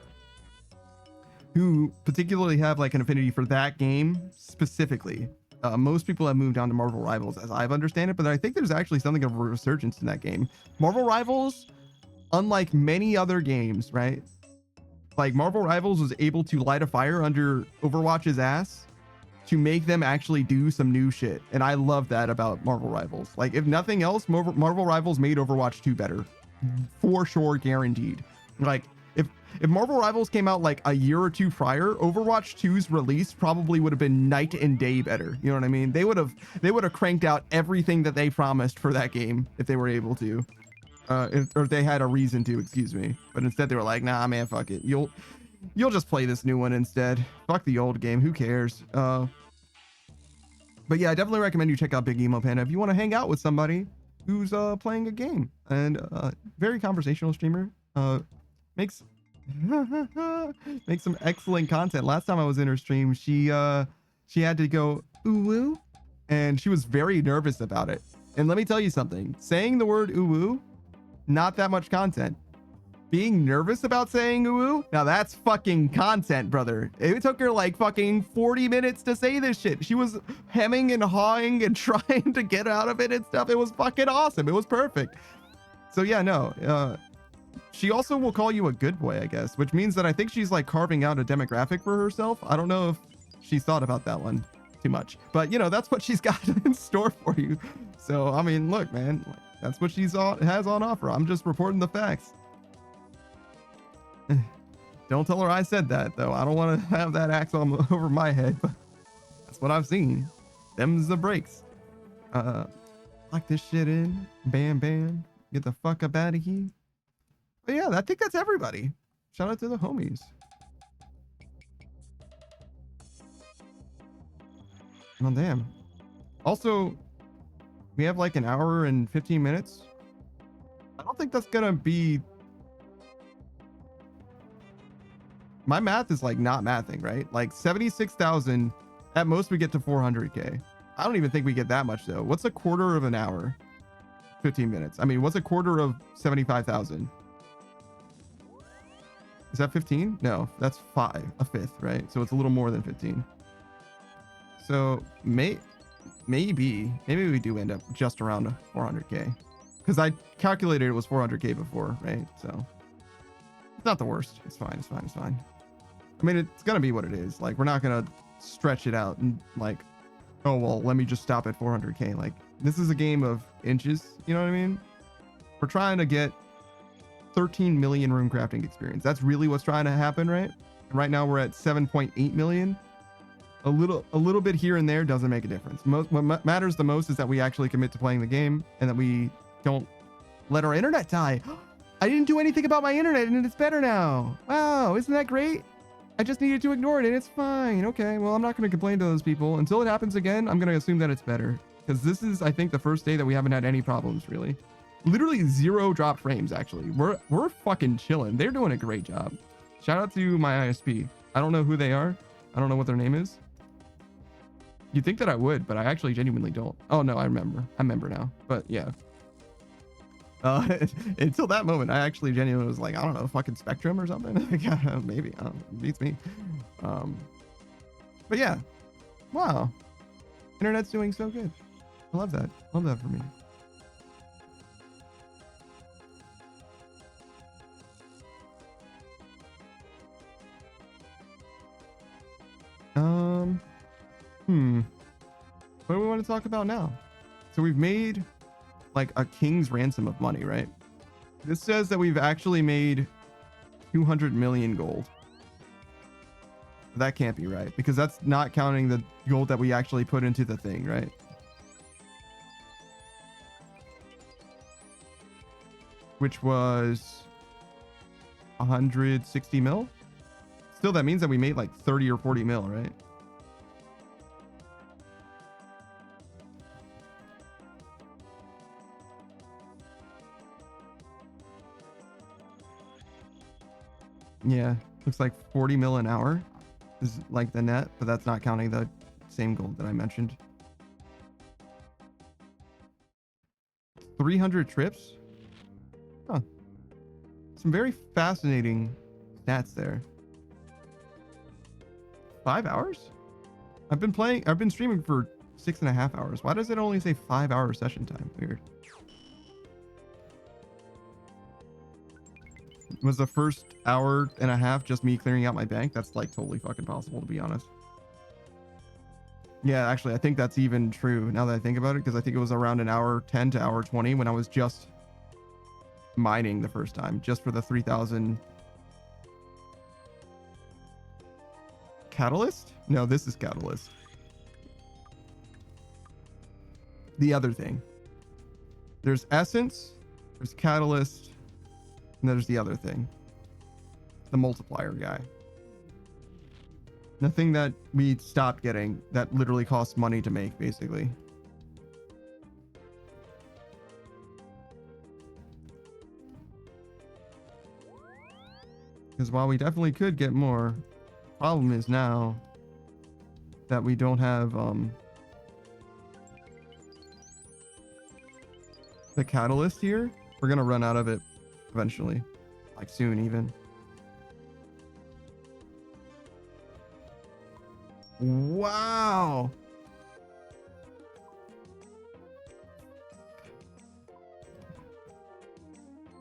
who particularly have like an affinity for that game specifically. Most people have moved on to Marvel Rivals as I've understand it, but I think there's actually something of a resurgence in that game. Marvel Rivals, unlike many other games, right? Like Marvel Rivals was able to light a fire under Overwatch's ass to make them actually do some new shit. And I love that about Marvel Rivals. Like if nothing else, Marvel Rivals made Overwatch 2 better. For sure, guaranteed. Like if Marvel Rivals came out like a year or two prior, Overwatch 2's release probably would have been night and day better. You know what I mean? They would have cranked out everything that they promised for that game if they were able to. Or if they had a reason to, excuse me. But instead they were like, nah, man, fuck it. You'll just play this new one instead. Fuck the old game. Who cares? But yeah, I definitely recommend you check out Big Emo Panda if you want to hang out with somebody who's playing a game. And very conversational streamer. Makes some excellent content. Last time I was in her stream, she had to go ooh woo, and she was very nervous about it. And let me tell you something. Saying the word ooh woo, not that much content. Being nervous about saying ooh woo, now that's fucking content, brother. It took her like fucking 40 minutes to say this shit. She was hemming and hawing and trying to get out of it and stuff. It was fucking awesome. It was perfect. So yeah, no. She also will call you a good boy, I guess, which means that I think she's like carving out a demographic for herself. I don't know if she's thought about that one too much, but you know, that's what she's got in store for you. So, I mean, look, man, that's what has on offer. I'm just reporting the facts. Don't tell her I said that, though. I don't want to have that axe over my head, but that's what I've seen. Them's the breaks. Lock this shit in. Bam, bam. Get the fuck up out of here. But yeah, I think that's everybody. Shout out to the homies. Oh, damn. Also, we have like an hour and 15 minutes. I don't think that's gonna be... My math is like not mathing, right? Like 76,000, at most we get to 400K. I don't even think we get that much though. What's a quarter of an hour? 15 minutes. I mean, what's a quarter of 75,000? Is that 15? No, that's a fifth, right? So it's a little more than 15. So maybe we do end up just around 400K, because I calculated it was 400K before, right? So it's not the worst. It's fine. It's fine. It's fine. I mean, it's gonna be what it is. Like, we're not gonna stretch it out and like, oh well, let me just stop at 400K. Like, this is a game of inches. You know what I mean? We're trying to get 13 million rune crafting experience. That's really what's trying to happen, right? Right now we're at 7.8 million. A little bit here and there doesn't make a difference. What matters the most is that we actually commit to playing the game and that we don't let our internet die. I didn't do anything about my internet and it's better now. Wow, isn't that great? I just needed to ignore it and it's fine. Okay, well, I'm not going to complain to those people. Until it happens again, I'm going to assume that it's better. Because this is, I think, the first day that we haven't had any problems, really. Literally 0 drop frames, actually. We're fucking chilling. They're doing a great job. Shout out to my ISP. I don't know who they are. I don't know what their name is. You'd think that I would, but I actually genuinely don't. Oh, no, I remember now. But yeah. Until that moment, I actually genuinely was like, I don't know, fucking Spectrum or something. Maybe. Beats me. But yeah. Wow. Internet's doing so good. I love that. Love that for me. What do we want to talk about now? So we've made like a king's ransom of money, right? This says that we've actually made 200 million gold. That can't be right, because that's not counting the gold that we actually put into the thing, right? Which was 160 mil. Still, that means that we made like 30 or 40 mil, right? Yeah, looks like 40 mil an hour is like the net, but that's not counting the same gold that I mentioned. 300 trips? Huh. Some very fascinating stats there. 5 hours? I've been streaming for 6.5 hours. Why does it only say 5-hour session time? Weird. Was the first hour and a half just me clearing out my bank? That's like totally fucking possible, to be honest. Yeah, actually, I think that's even true now that I think about it, because I think it was around an hour 10 to hour 20 when I was just mining the first time, just for the 3,000 catalyst. No, this is catalyst. The other thing. There's essence, there's catalyst, and there's the other thing. The multiplier guy. The thing that we stopped getting that literally costs money to make, basically. Because while we definitely could get more, problem is now that we don't have the catalyst here. We're gonna run out of it eventually, like soon even. Wow.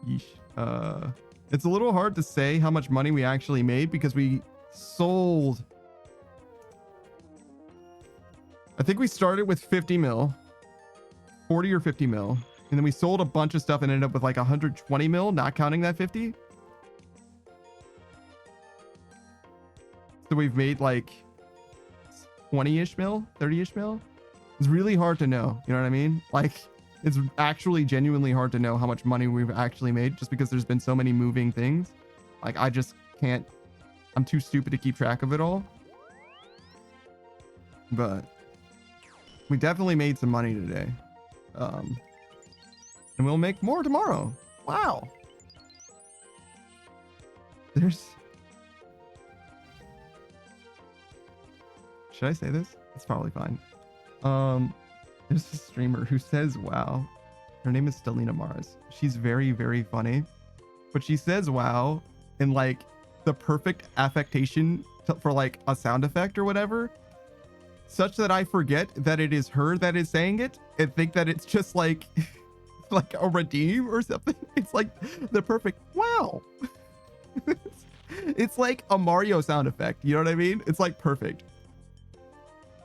Yeesh. It's a little hard to say how much money we actually made because we sold. I think we started with 50 mil, 40 or 50 mil, and then we sold a bunch of stuff and ended up with like 120 mil, not counting that 50. So we've made like 20-ish mil, 30-ish mil. It's really hard to know. You know what I mean? Like, it's actually genuinely hard to know how much money we've actually made just because there's been so many moving things. Like, I just can't. I'm too stupid to keep track of it all. But we definitely made some money today. And we'll make more tomorrow. Wow. There's... Should I say this? It's probably fine. There's a streamer who says wow. Her name is Stelina Mars. She's very, very funny. But she says wow in like the perfect affectation for like a sound effect or whatever. Such that I forget that it is her that is saying it and think that it's just like like a redeem or something. It's like the perfect wow. It's like a Mario sound effect. You know what I mean? It's like perfect.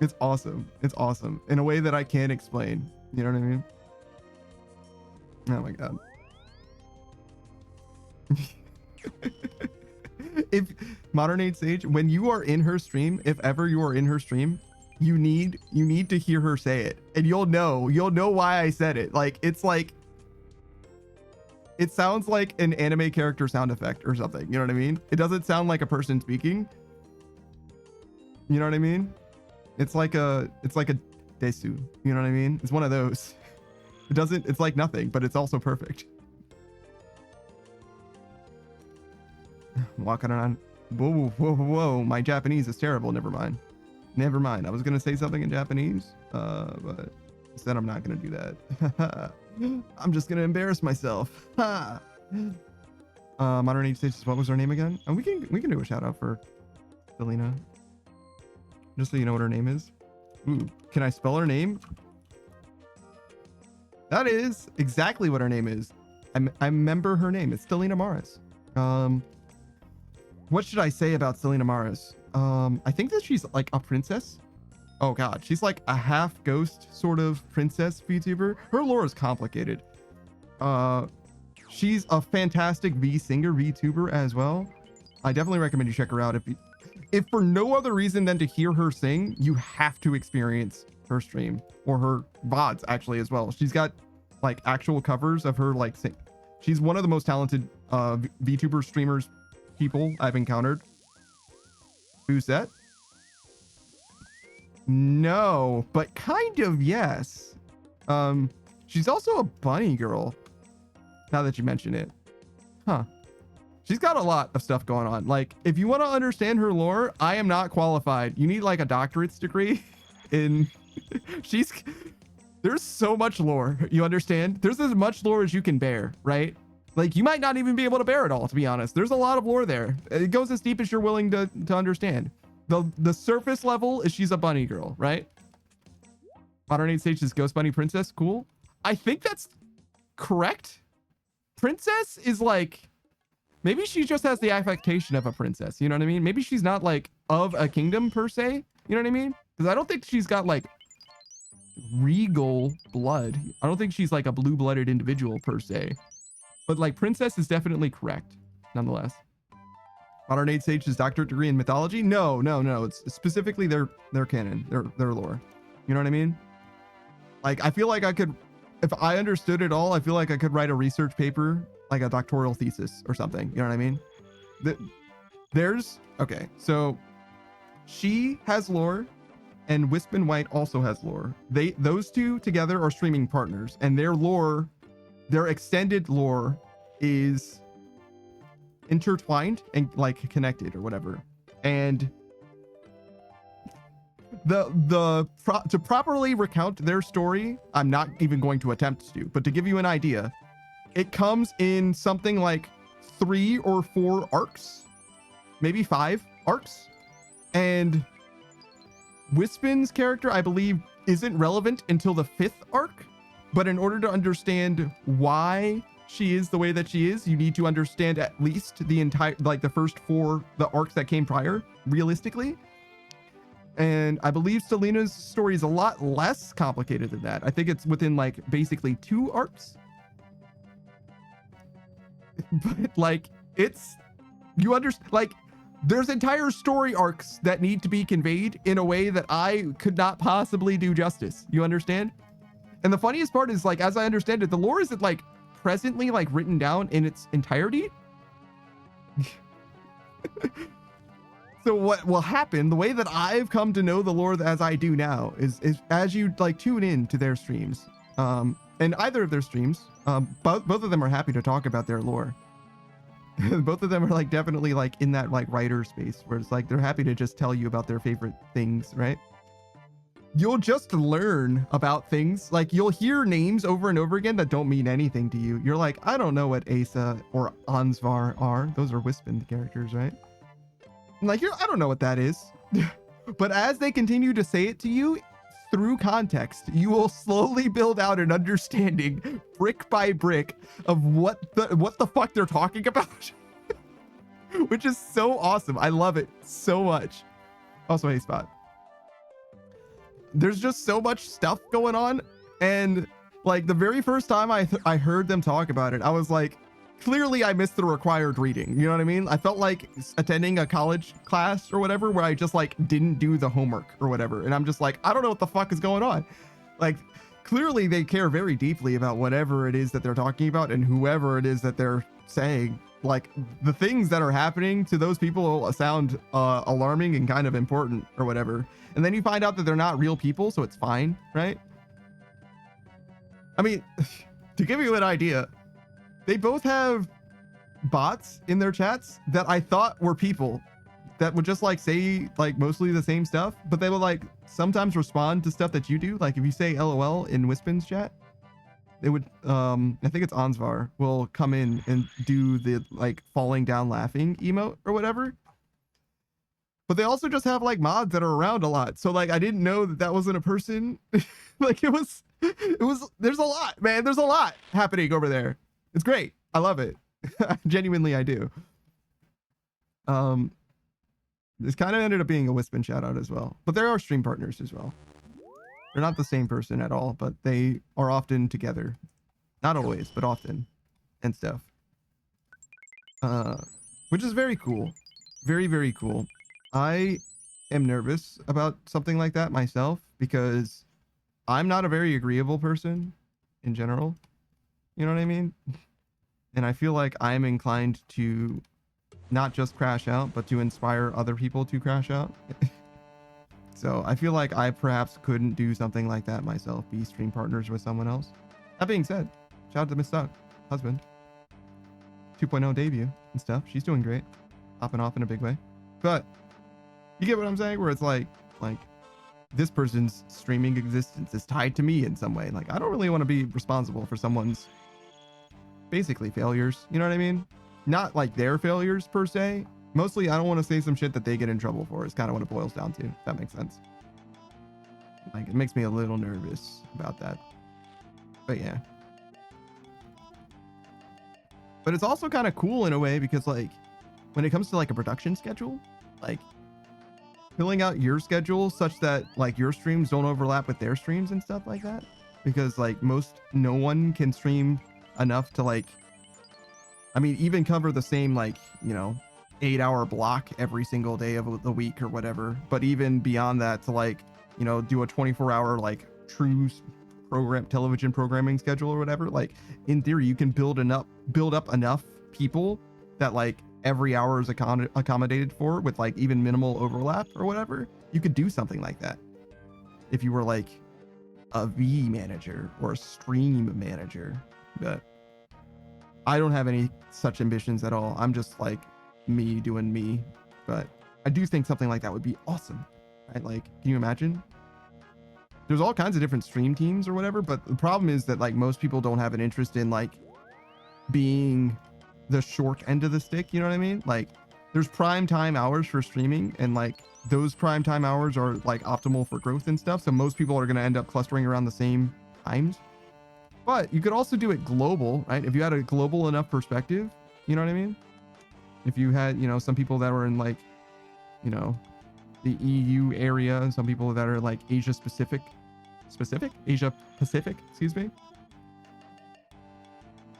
It's awesome. It's awesome in a way that I can't explain. You know what I mean? Oh my god. If Modern Age Sage, when you are in her stream, if ever you are in her stream, you need to hear her say it, and you'll know why I said it. Like, it's like, it sounds like an anime character sound effect or something. You know what I mean? It doesn't sound like a person speaking. You know what I mean? It's like a desu. You know what I mean? It's one of those. It doesn't, it's like nothing, but it's also perfect. Walking around. Whoa, whoa, whoa. My Japanese is terrible. Never mind. Never mind. I was going to say something in Japanese, but instead I'm not going to do that. I'm just going to embarrass myself. Modern Age Stages, what was her name again? And we can do a shout out for Selena. Just so you know what her name is. Ooh, can I spell her name? That is exactly what her name is. I remember her name. It's Stelina Maris. What should I say about Stelina Maris? I think that she's like a princess. Oh god, she's like a half ghost sort of princess VTuber. Her lore is complicated. She's a fantastic singer VTuber as well. I definitely recommend you check her out. If for no other reason than to hear her sing, you have to experience her stream or her VODs actually as well. She's got like actual covers of her like sing. She's one of the most talented VTuber streamers people I've encountered. Who's that? No, but kind of yes. She's also a bunny girl. Now that you mention it. Huh. She's got a lot of stuff going on. Like, if you want to understand her lore, I am not qualified. You need like a doctorate's degree in there's so much lore, you understand? There's as much lore as you can bear, right? Like, you might not even be able to bear it all, to be honest. There's a lot of lore there. It goes as deep as you're willing to understand. The surface level is she's a bunny girl, right? Modern 8 stage is Ghost Bunny Princess. Cool. I think that's correct. Princess is like, maybe she just has the affectation of a princess. You know what I mean? Maybe she's not like of a kingdom per se. You know what I mean? Because I don't think she's got like regal blood. I don't think she's like a blue-blooded individual per se. But like princess is definitely correct, nonetheless. Modern 8 sage is doctorate degree in mythology. No. It's specifically their canon, their lore. You know what I mean? Like, I feel like I could, if I understood it all, I feel like I could write a research paper, like a doctoral thesis or something. You know what I mean? Okay, so she has lore and Wispin White also has lore. Those two together are streaming partners, and their lore, their extended lore is intertwined and like connected or whatever. And to properly recount their story, I'm not even going to attempt to, but to give you an idea, it comes in something like 3 or 4 arcs, maybe 5 arcs. And Wispin's character, I believe, isn't relevant until the 5th arc. But in order to understand why she is the way that she is, you need to understand at least the entire, like the first 4, the arcs that came prior, realistically. And I believe Selena's story is a lot less complicated than that. I think it's within like basically 2 arcs. But like, it's, you understand, like, there's entire story arcs that need to be conveyed in a way that I could not possibly do justice. You understand? And the funniest part is, like, as I understand it, the lore isn't like presently like written down in its entirety. So what will happen, the way that I've come to know the lore as I do now is as you like tune in to their streams, and either of their streams, both of them are happy to talk about their lore. Both of them are like definitely like in that like writer space where it's like they're happy to just tell you about their favorite things, right? You'll just learn about things, like you'll hear names over and over again that don't mean anything to you. You're like, I don't know what Asa or Ansvar are. Those are Wispin characters, right? And like, I don't know what that is. But as they continue to say it to you through context, you will slowly build out an understanding brick by brick of what the fuck they're talking about. Which is so awesome. I love it so much. Also, hey Spot. There's just so much stuff going on, and like the very first time I heard them talk about it, I was like, clearly I missed the required reading. You know what I mean? I felt like attending a college class or whatever where I just like didn't do the homework or whatever, and I'm just like, I don't know what the fuck is going on. Like, clearly they care very deeply about whatever it is that they're talking about and whoever it is that they're saying. Like, the things that are happening to those people sound alarming and kind of important or whatever. And then you find out that they're not real people, so it's fine, right? I mean, to give you an idea, they both have bots in their chats that I thought were people that would just like say like mostly the same stuff, but they would like sometimes respond to stuff that you do. Like if you say LOL in Wispin's chat, they would, I think it's Ansvar, will come in and do the like falling down laughing emote or whatever. But they also just have like mods that are around a lot. So like, I didn't know that that wasn't a person. Like it was, there's a lot, man. There's a lot happening over there. It's great. I love it. Genuinely, I do. This kind of ended up being a Wispin shout out as well, but there are stream partners as well. They're not the same person at all, but they are often together. Not always, but often and stuff. Which is very cool. Very, very cool. I am nervous about something like that myself because I'm not a very agreeable person in general. You know what I mean? And I feel like I'm inclined to not just crash out, but to inspire other people to crash out. So I feel like I perhaps couldn't do something like that myself, be stream partners with someone else. That being said, shout out to Miss Duck, husband. 2.0 debut. and stuff. She's doing great, popping off in a big way. But you get what I'm saying? Where it's like this person's streaming existence is tied to me in some way. Like I don't really want to be responsible for someone's basically failures. You know what I mean? Not like their failures per se. Mostly, I don't want to say some shit that they get in trouble for. Is kind of what it boils down to. If that makes sense. Like it makes me a little nervous about that. But yeah. But it's also kind of cool in a way because like when it comes to like a production schedule, like filling out your schedule such that like your streams don't overlap with their streams and stuff like that. Because like no one can stream enough to like, I mean, even cover the same like, 8-hour block every single day of the week or whatever. But even beyond that to like, do a 24-hour like true television programming schedule or whatever. Like in theory, you can build up enough people that like every hour is accommodated for with like even minimal overlap or whatever. You could do something like that if you were like a V manager or a stream manager. But I don't have any such ambitions at all. I'm just like me doing me. But I do think something like that would be awesome, right? Like, can you imagine? There's all kinds of different stream teams or whatever, but the problem is that like most people don't have an interest in like being the short end of the stick. You know what I mean? Like there's prime time hours for streaming, and like those prime time hours are like optimal for growth and stuff. So most people are going to end up clustering around the same times. But you could also do it global, right? If you had a global enough perspective, you know what I mean? If you had, some people that were in like, the EU area, and some people that are like Asia Pacific, excuse me.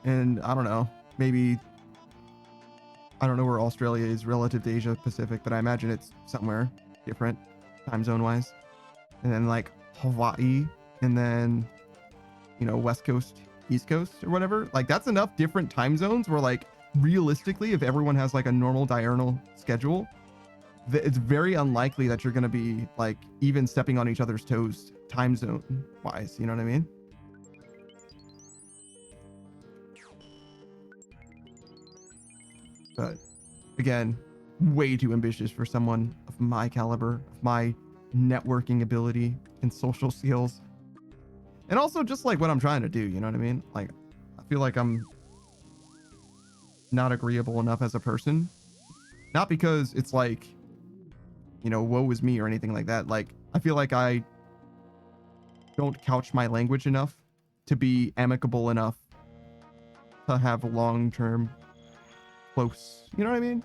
And I don't know, maybe, I don't know where Australia is relative to Asia Pacific, but I imagine it's somewhere different time zone wise. And then like Hawaii, and then, West Coast, East Coast or whatever. Like that's enough different time zones where like realistically, if everyone has like a normal diurnal schedule, it's very unlikely that you're going to be like even stepping on each other's toes time zone wise. You know what I mean? But again, way too ambitious for someone of my caliber, of my networking ability and social skills. And also just like what I'm trying to do, you know what I mean? Like, I feel like I'm not agreeable enough as a person. Not because it's like, woe is me or anything like that. Like, I feel like I don't couch my language enough to be amicable enough to have a long-term close, you know what I mean?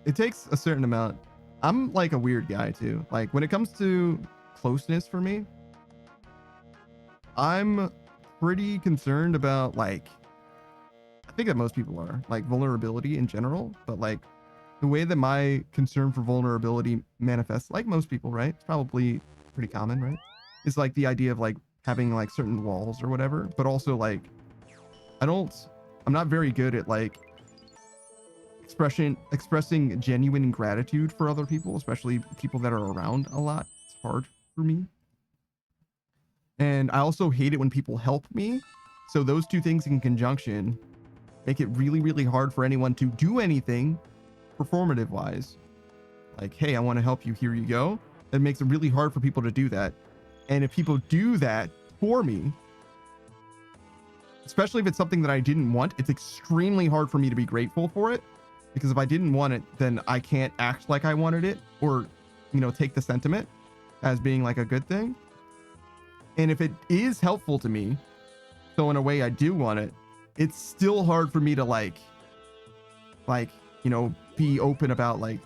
It takes a certain amount. I'm like a weird guy too. Like when it comes to closeness for me, I'm pretty concerned about like, I think that most people are, like vulnerability in general, but like the way that my concern for vulnerability manifests, like most people, right? It's probably pretty common, right? It's like the idea of like having like certain walls or whatever, but also like, I'm not very good at like expressing genuine gratitude for other people, especially people that are around a lot. It's hard for me. And I also hate it when people help me. So those two things in conjunction make it really, really hard for anyone to do anything performative wise. Like, hey, I want to help you. Here you go. It makes it really hard for people to do that. And if people do that for me, especially if it's something that I didn't want, it's extremely hard for me to be grateful for it. Because if I didn't want it, then I can't act like I wanted it or, take the sentiment as being like a good thing. And if it is helpful to me, so in a way I do want it, it's still hard for me to be open about like,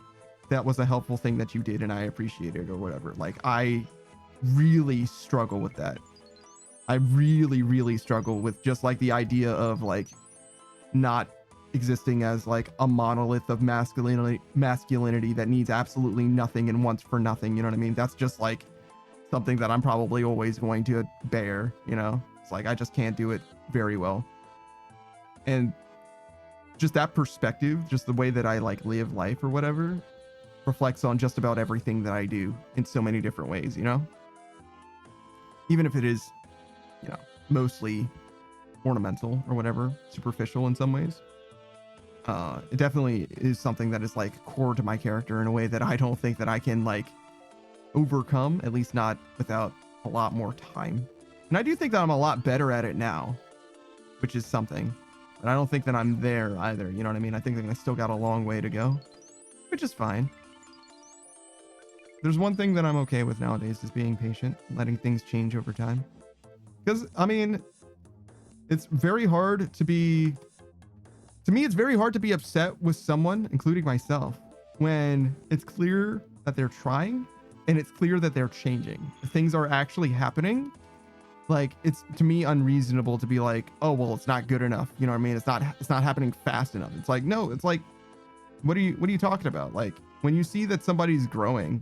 that was a helpful thing that you did and I appreciate it or whatever. Like I really struggle with that. I really, really struggle with just like the idea of like not existing as like a monolith of masculinity that needs absolutely nothing and wants for nothing. You know what I mean? That's just like something that I'm probably always going to bear, It's like I just can't do it very well. And just that perspective, just the way that I like live life or whatever, reflects on just about everything that I do in so many different ways, Even if it is, mostly ornamental or whatever, superficial in some ways. it definitely is something that is like core to my character in a way that I don't think that I can like overcome, at least not without a lot more time. And I do think that I'm a lot better at it now, which is something. But I don't think that I'm there either. You know what I mean? I think that I still got a long way to go, which is fine. There's one thing that I'm okay with nowadays is being patient, letting things change over time. Because, I mean, it's very hard to be... To me, it's very hard to be upset with someone, including myself, when it's clear that they're trying and it's clear that they're changing. Things are actually happening. Like, it's to me unreasonable to be like, oh, well, it's not good enough. You know what I mean? It's not happening fast enough. It's like, no, it's like, what are you talking about? Like, when you see that somebody's growing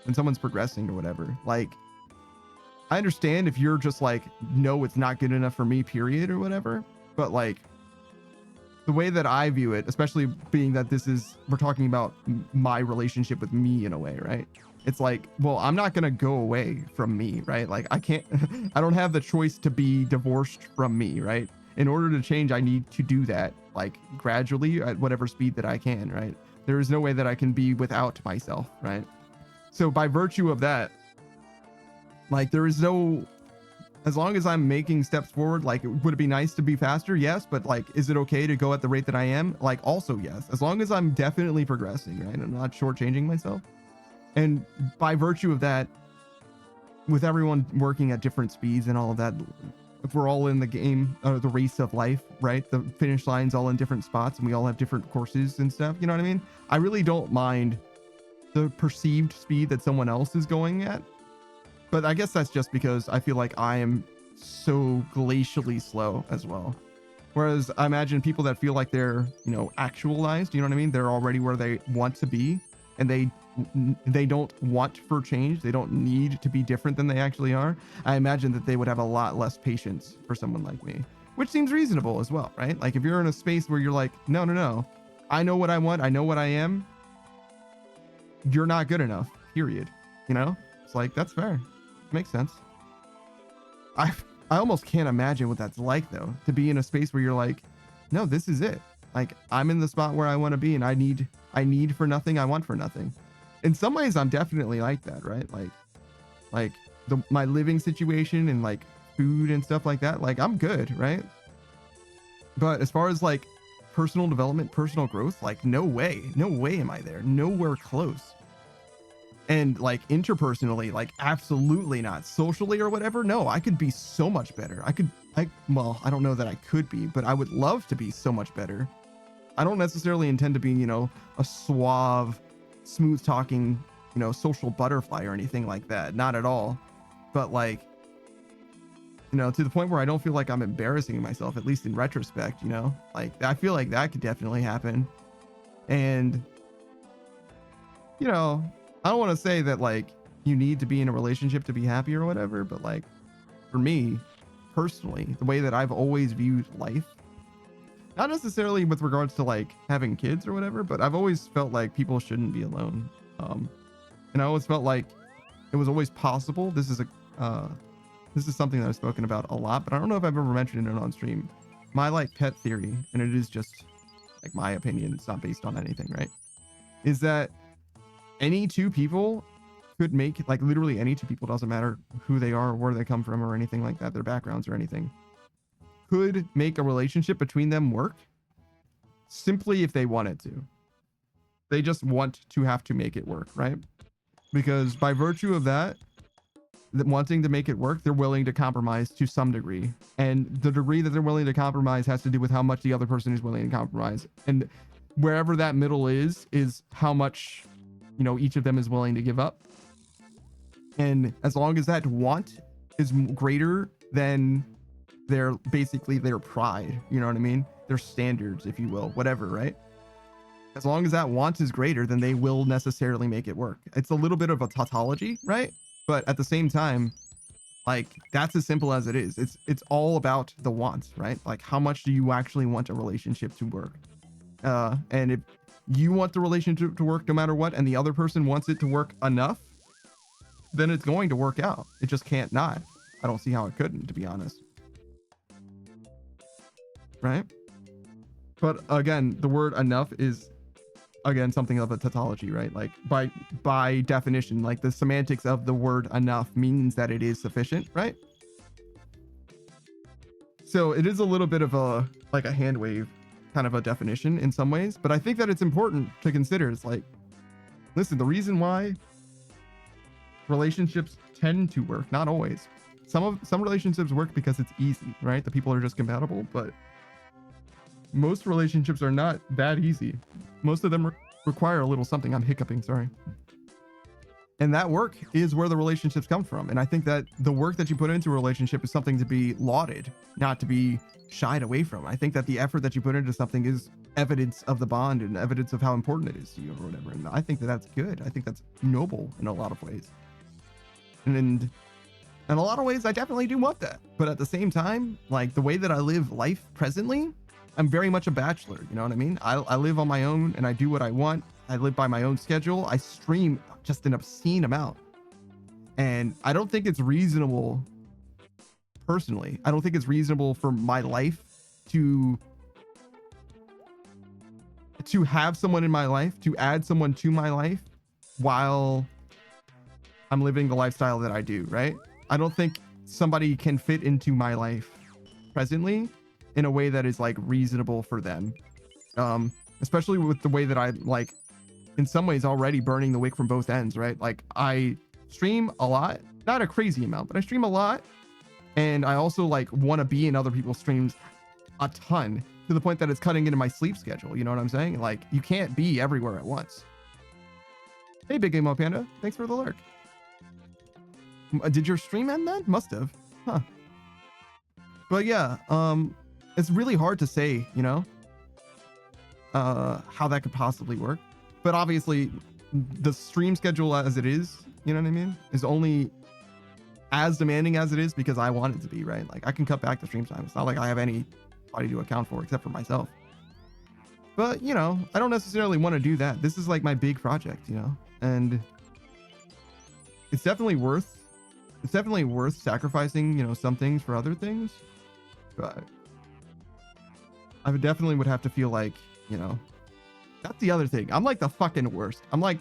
and someone's progressing or whatever, like, I understand if you're just like, no, it's not good enough for me, period, or whatever. But like, the way that I view it, especially being that we're talking about my relationship with me in a way, right? It's like, well, I'm not going to go away from me, right? Like I can't, I don't have the choice to be divorced from me, right? In order to change, I need to do that like gradually at whatever speed that I can, right? There is no way that I can be without myself, right? So by virtue of that, like there is no, as long as I'm making steps forward, like would it be nice to be faster? Yes. But like, is it okay to go at the rate that I am? Like also yes, as long as I'm definitely progressing, right? I'm not shortchanging myself. And by virtue of that, with everyone working at different speeds and all of that, if we're all in the game, the race of life, right? The finish line's all in different spots and we all have different courses and stuff. You know what I mean? I really don't mind the perceived speed that someone else is going at. But I guess that's just because I feel like I am so glacially slow as well. Whereas I imagine people that feel like they're, you know, actualized, you know what I mean? They're already where they want to be and they don't want for change. They don't need to be different than they actually are. I imagine that they would have a lot less patience for someone like me, which seems reasonable as well, right? Like if you're in a space where you're like, no, I know what I want. I know what I am. You're not good enough, period. You know, it's like, that's fair. Makes sense. I almost can't imagine what that's like though, to be in a space where you're like, no, this is it. Like I'm in the spot where I want to be and I need for nothing. I want for nothing. In some ways I'm definitely like that, right? Like my living situation and like food and stuff like that, like I'm good, right? But as far as like personal development, personal growth, like no way am I there. Nowhere close. And like interpersonally, like absolutely not. Socially or whatever, no, I could be so much better. Well, I don't know that I could be, but I would love to be so much better. I don't necessarily intend to be, you know, a suave, smooth talking, you know, social butterfly or anything like that. Not at all. But like, you know, to the point where I don't feel like I'm embarrassing myself, at least in retrospect, you know, like I feel like that could definitely happen. And, you know, I don't want to say that like you need to be in a relationship to be happy or whatever, but like for me personally, the way that I've always viewed life, not necessarily with regards to like having kids or whatever, but I've always felt like people shouldn't be alone. And I always felt like it was always possible. This is something that I've spoken about a lot, but I don't know if I've ever mentioned it on stream. My like pet theory, and it is just like my opinion, it's not based on anything, right? Is that any two people could make, like literally any two people, doesn't matter who they are or where they come from or anything like that, their backgrounds or anything, could make a relationship between them work simply if they wanted to. They just want to have to make it work, right? Because by virtue of that wanting to make it work, they're willing to compromise to some degree. And the degree that they're willing to compromise has to do with how much the other person is willing to compromise. And wherever that middle is how much, you know, each of them is willing to give up. And as long as that want is greater than their pride, you know what I mean? Their standards, if you will, whatever, right? As long as that want is greater, then they will necessarily make it work. It's a little bit of a tautology, right? But at the same time, like that's as simple as it is. It's all about the wants, right? Like how much do you actually want a relationship to work? And if you want the relationship to work no matter what, and the other person wants it to work enough, then it's going to work out. It just can't not. I don't see how it couldn't, to be honest. Right? But again, the word enough is again something of a tautology, right? Like by definition, like the semantics of the word enough means that it is sufficient, right? So it is a little bit of a like a hand wave kind of a definition in some ways, but I think that it's important to consider. It's like, listen, the reason why relationships tend to work, not always. Some relationships work because it's easy, right? The people are just compatible, but most relationships are not that easy. Most of them require a little something. I'm hiccuping, sorry. And that work is where the relationships come from. And I think that the work that you put into a relationship is something to be lauded, not to be shied away from. I think that the effort that you put into something is evidence of the bond and evidence of how important it is to you or whatever. And I think that that's good. I think that's noble in a lot of ways. And in a lot of ways, I definitely do want that. But at the same time, like the way that I live life presently, I'm very much a bachelor. You know what I mean? I live on my own and I do what I want. I live by my own schedule. I stream just an obscene amount. And I don't think it's reasonable, personally, I don't think it's reasonable for my life to have someone in my life, to add someone to my life while I'm living the lifestyle that I do, right? I don't think somebody can fit into my life presently in a way that is like reasonable for them. Especially with the way that I like, in some ways already burning the wick from both ends, right? Like I stream a lot, not a crazy amount, but I stream a lot. And I also like want to be in other people's streams a ton, to the point that it's cutting into my sleep schedule. You know what I'm saying? Like you can't be everywhere at once. Hey, Big Game Up Panda, thanks for the lurk. Did your stream end then? Must have. Huh. But yeah, it's really hard to say, you know, how that could possibly work. But obviously, the stream schedule as it is, you know what I mean, is only as demanding as it is because I want it to be, right? Like I can cut back the stream time. It's not like I have anybody to account for except for myself. But, you know, I don't necessarily want to do that. This is like my big project, you know, and it's definitely worth sacrificing, you know, some things for other things. But I would definitely would have to feel like, you know, that's the other thing. I'm like the fucking worst. I'm like,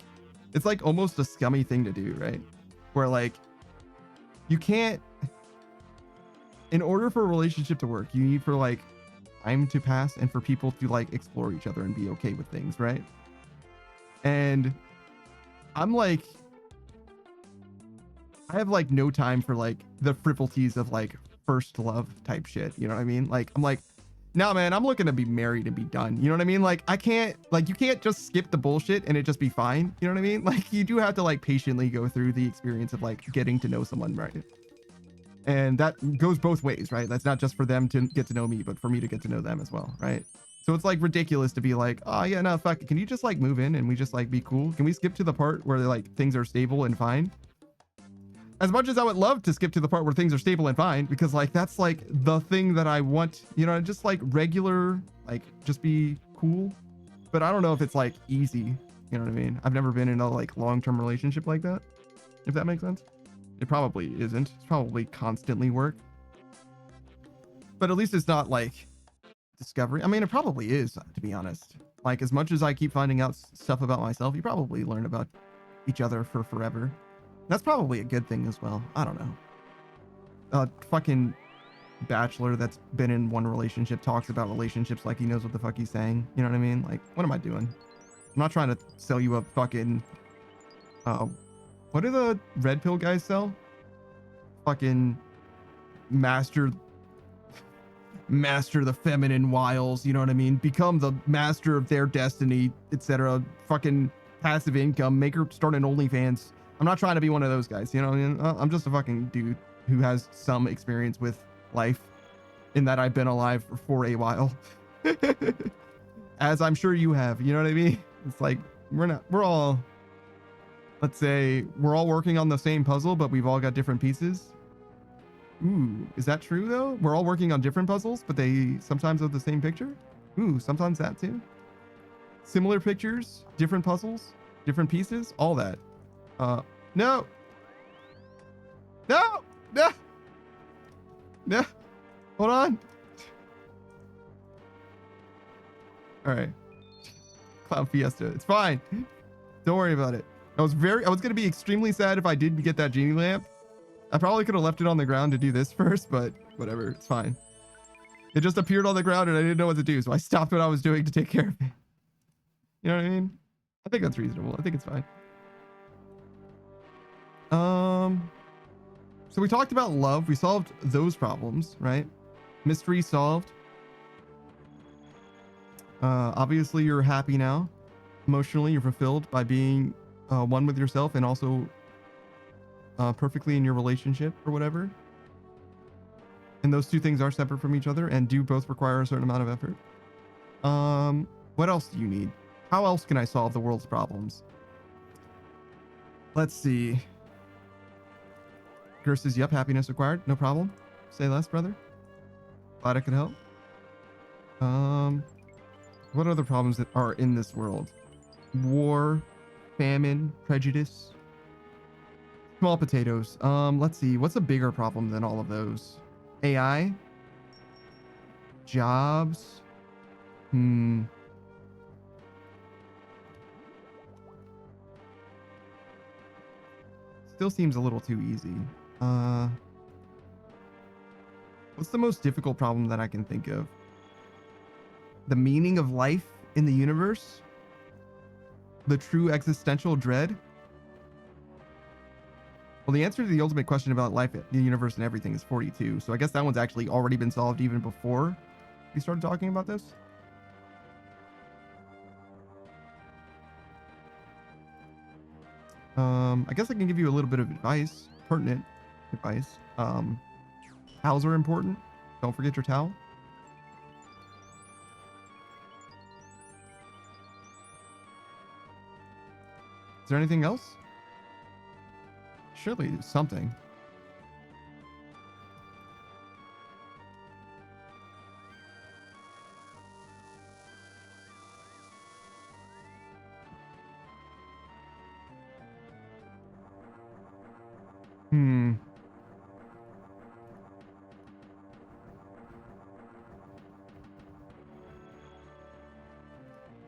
it's like almost a scummy thing to do, right? Where like, you can't, in order for a relationship to work, you need for like time to pass and for people to like explore each other and be okay with things, right? And I'm like, I have like no time for like the frivolities of like first love type shit. You know what I mean? Like, I'm like, no, man, I'm looking to be married and be done. You know what I mean? Like, I can't, like, you can't just skip the bullshit and it just be fine. You know what I mean? Like, you do have to like patiently go through the experience of like getting to know someone, right? And that goes both ways, right? That's not just for them to get to know me, but for me to get to know them as well, right? So it's like ridiculous to be like, oh yeah, no, fuck it. Can you just like move in and we just like be cool? Can we skip to the part where like things are stable and fine? As much as I would love to skip to the part where things are stable and fine, because like that's like the thing that I want, you know, just like regular, like just be cool. But I don't know if it's like easy, you know what I mean? I've never been in a like long-term relationship like that, if that makes sense. It probably isn't. It's probably constantly work. But at least it's not like discovery. I mean, it probably is, to be honest. Like as much as I keep finding out stuff about myself, you probably learn about each other for forever. That's probably a good thing as well. I don't know. A fucking bachelor that's been in one relationship talks about relationships like he knows what the fuck he's saying. You know what I mean? Like, what am I doing? I'm not trying to sell you a fucking... what do the red pill guys sell? Fucking master the feminine wiles. You know what I mean? Become the master of their destiny, etc. Fucking passive income. Make her start an OnlyFans. I'm not trying to be one of those guys, you know what I mean? I'm just a fucking dude who has some experience with life in that I've been alive for a while. As I'm sure you have, you know what I mean? It's like, we're all, let's say, we're all working on the same puzzle, but we've all got different pieces. Ooh, is that true though? We're all working on different puzzles, but they sometimes have the same picture? Ooh, sometimes that too. Similar pictures, different puzzles, different pieces, all that. No. No. No. No. Hold on. All right. Cloud Fiesta. It's fine. Don't worry about it. I was gonna be extremely sad if I didn't get that genie lamp. I probably could have left it on the ground to do this first, but whatever. It's fine. It just appeared on the ground and I didn't know what to do, so I stopped what I was doing to take care of it. You know what I mean? I think that's reasonable. I think it's fine. So we talked about love. We solved those problems, right? Mystery solved. Obviously you're happy now. Emotionally, you're fulfilled by being one with yourself and also perfectly in your relationship or whatever. And those two things are separate from each other and do both require a certain amount of effort. What else do you need? How else can I solve the world's problems? Let's see. Gerst says, yep, happiness required. No problem. Say less, brother. Glad I could help. What other problems that are in this world? War, famine, prejudice. Small potatoes. Let's see. What's a bigger problem than all of those? AI? Jobs? Still seems a little too easy. What's the most difficult problem that I can think of? The meaning of life in the universe? The true existential dread? Well, the answer to the ultimate question about life, the universe, and everything is 42. So I guess that one's actually already been solved even before we started talking about this. I guess I can give you a little bit of advice, pertinent advice. Towels are important. Don't forget your towel. Is there anything else? Surely something.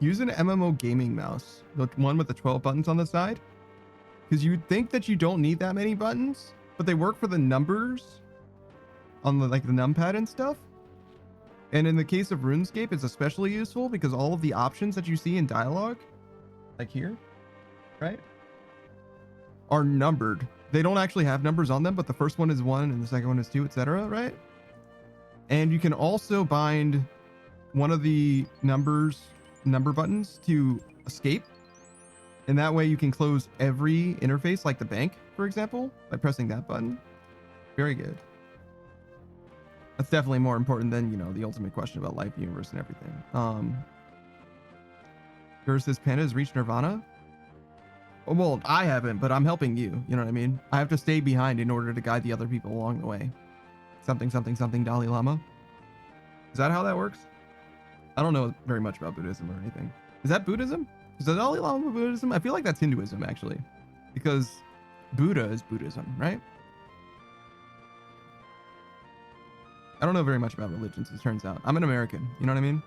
Use an MMO gaming mouse, the one with the 12 buttons on the side, because you'd think that you don't need that many buttons, but they work for the numbers on the the numpad and stuff. And in the case of RuneScape, it's especially useful because all of the options that you see in dialogue, like here, right, are numbered. They don't actually have numbers on them, but the first one is 1 and the second one is 2, etc., right? And you can also bind one of the number buttons to escape, and that way you can close every interface, like the bank, for example, by pressing that button. Very good. That's definitely more important than, you know, the ultimate question about life, universe, and everything. Versus Panda has reached Nirvana. Well, I haven't, but I'm helping you. You know what I mean? I have to stay behind in order to guide the other people along the way. Something, something, something, Dalai Lama. Is that how that works? I don't know very much about Buddhism or anything. Is that Buddhism? Is the Dalai Lama Buddhism? I feel like that's Hinduism, actually. Because Buddha is Buddhism, right? I don't know very much about religions, it turns out. I'm an American, you know what I mean?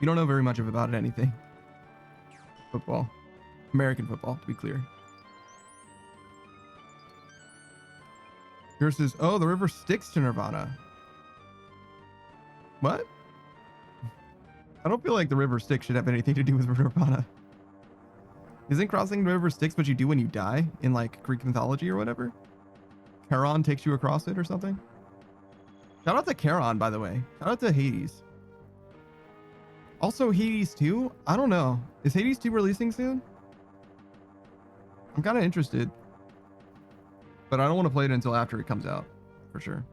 You don't know very much about anything. Football. American football, to be clear. Yours says, oh, the river Styx to Nirvana. What? I don't feel like the river Styx should have anything to do with Nirvana. Isn't crossing the river Styx what you do when you die in like Greek mythology or whatever? Charon takes you across it or something? Shout out to Charon, by the way. Shout out to Hades. Also Hades 2? I don't know. Is Hades 2 releasing soon? I'm kind of interested. But I don't want to play it until after it comes out, for sure.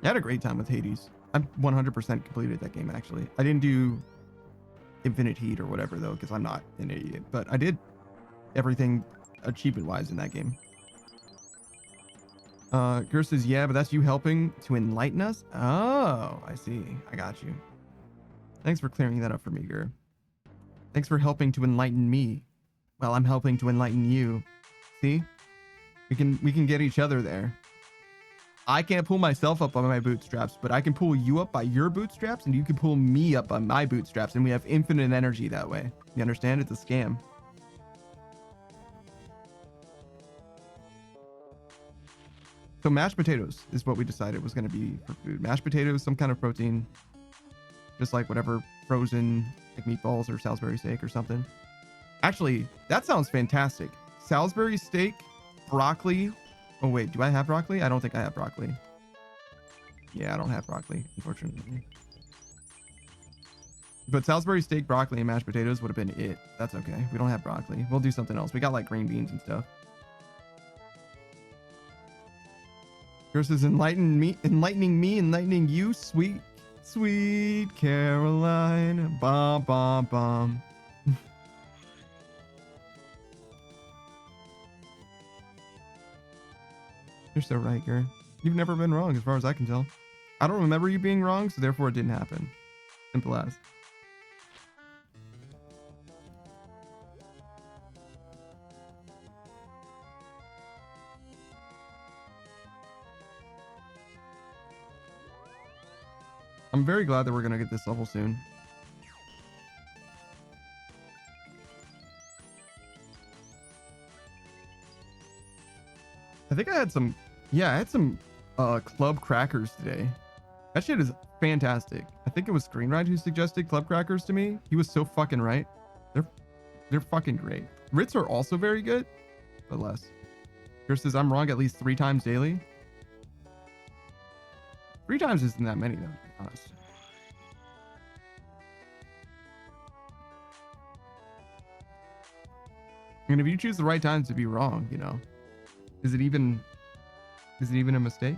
I had a great time with Hades. I 100% completed that game, actually. I didn't do Infinite Heat or whatever, though, because I'm not an idiot. But I did everything achievement-wise in that game. Gerst says, yeah, but that's you helping to enlighten us? Oh, I see. I got you. Thanks for clearing that up for me, Ger. Thanks for helping to enlighten me. Well, I'm helping to enlighten you. See? We can get each other there. I can't pull myself up on my bootstraps, but I can pull you up by your bootstraps, and you can pull me up on my bootstraps, and we have infinite energy that way. You understand? It's a scam. So mashed potatoes is what we decided was going to be for food. Mashed potatoes, some kind of protein, just like whatever frozen, like meatballs or Salisbury steak or something. Actually, that sounds fantastic. Salisbury steak, broccoli. Oh wait, do I have broccoli? I don't think I have broccoli. Yeah, I don't have broccoli, unfortunately. But Salisbury steak, broccoli, and mashed potatoes would have been it. That's okay. We don't have broccoli. We'll do something else. We got like green beans and stuff. Yours is enlightening me, enlightening you, sweet, sweet Caroline. Bom, bom, bom. You're so right, Gary. You've never been wrong as far as I can tell. I don't remember you being wrong, so therefore it didn't happen. Simple as. I'm very glad that we're gonna get this level soon. I think I had some, yeah, I had some club crackers today. That shit is fantastic. I think it was Screenride who suggested club crackers to me. He was so fucking right. They're fucking great. Ritz are also very good, but less. Here says I'm wrong at least 3 times daily. 3 times isn't that many though, to be honest. And if you choose the right times to be wrong, you know, is it even a mistake?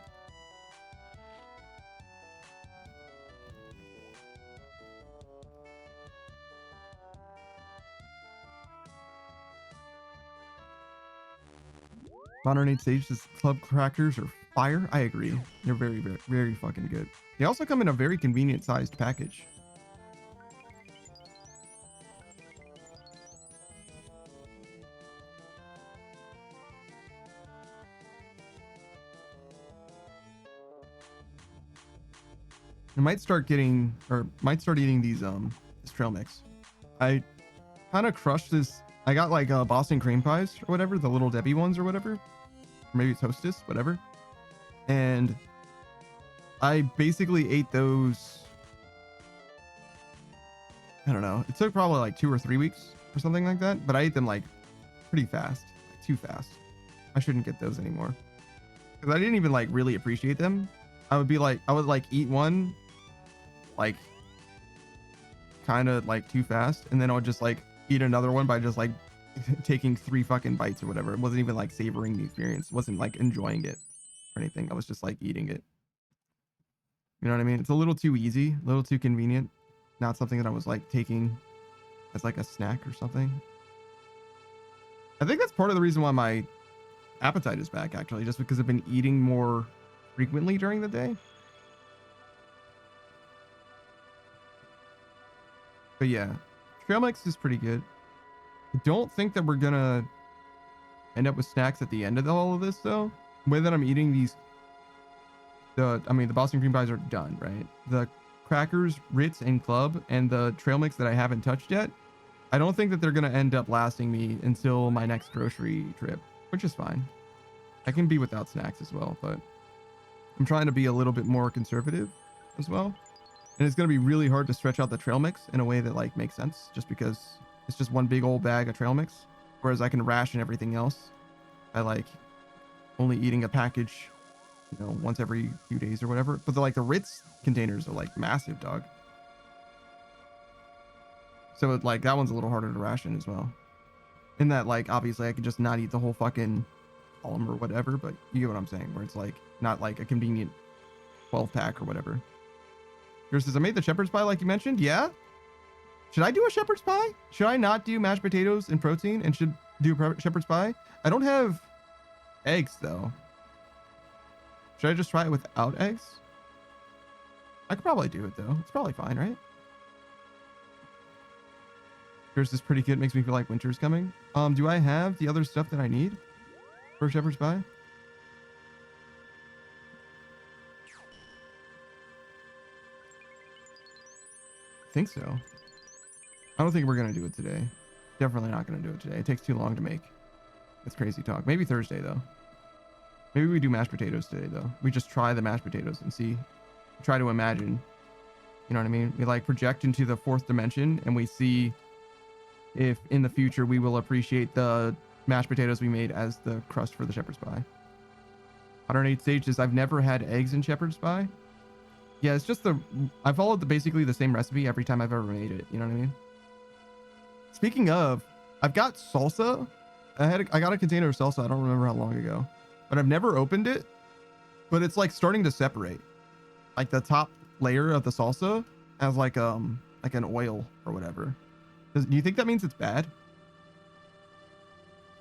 Modern Age Sage's club crackers are fire. I agree. They're very, very, very fucking good. They also come in a very convenient sized package. I might start eating these this trail mix. I kind of crushed this. I got like Boston cream pies or whatever, the little Debbie ones or whatever, or maybe it's Hostess, whatever. And I basically ate those. I don't know. It took probably like 2 or 3 weeks or something like that, but I ate them like pretty fast, like too fast. I shouldn't get those anymore because I didn't even like really appreciate them. I would eat one like kind of like too fast, and then I would just like eat another one by just like taking 3 fucking bites or whatever. It wasn't even like savoring the experience. It wasn't like enjoying it or anything. I was just like eating it. You know what I mean? It's a little too easy, a little too convenient. Not something that I was like taking as like a snack or something. I think that's part of the reason why my appetite is back, actually, just because I've been eating more frequently during the day. But yeah, trail mix is pretty good. I don't think that we're gonna end up with snacks at the end of all of this though. The way that I'm eating these, the Boston cream pies are done, right? The crackers, Ritz, and Club, and the trail mix that I haven't touched yet, I don't think that they're gonna end up lasting me until my next grocery trip, which is fine. I can be without snacks as well, but I'm trying to be a little bit more conservative as well. And it's going to be really hard to stretch out the trail mix in a way that like makes sense, just because it's just one big old bag of trail mix. Whereas I can ration everything else by like only eating a package, you know, once every few days or whatever. But the Ritz containers are like massive, dog. So like that one's a little harder to ration as well. In that, like, obviously I could just not eat the whole fucking column or whatever, but you get what I'm saying, where it's like not like a convenient 12 pack or whatever. Yours says, I made the shepherd's pie like you mentioned. Yeah. Should I do a shepherd's pie? Should I not do mashed potatoes and protein and should do shepherd's pie? I don't have eggs though. Should I just try it without eggs? I could probably do it though. It's probably fine, right? Yours is pretty good. Makes me feel like winter's coming. Do I have the other stuff that I need for shepherd's pie? think so. I don't think we're gonna do it today. Definitely not gonna do it today. It takes too long to make. It's crazy talk. Maybe Thursday though. Maybe we do mashed potatoes today though. We just try the mashed potatoes and see. Try to imagine. You know what I mean? We like project into the fourth dimension and we see if in the future we will appreciate the mashed potatoes we made as the crust for the shepherd's pie. 108 stages. I've never had eggs in shepherd's pie. Yeah, it's just I followed basically the same recipe every time I've ever made it. You know what I mean? Speaking of, I've got salsa. I got a container of salsa. I don't remember how long ago, but I've never opened it. But it's like starting to separate. Like the top layer of the salsa has like an oil or whatever. Do you think that means it's bad?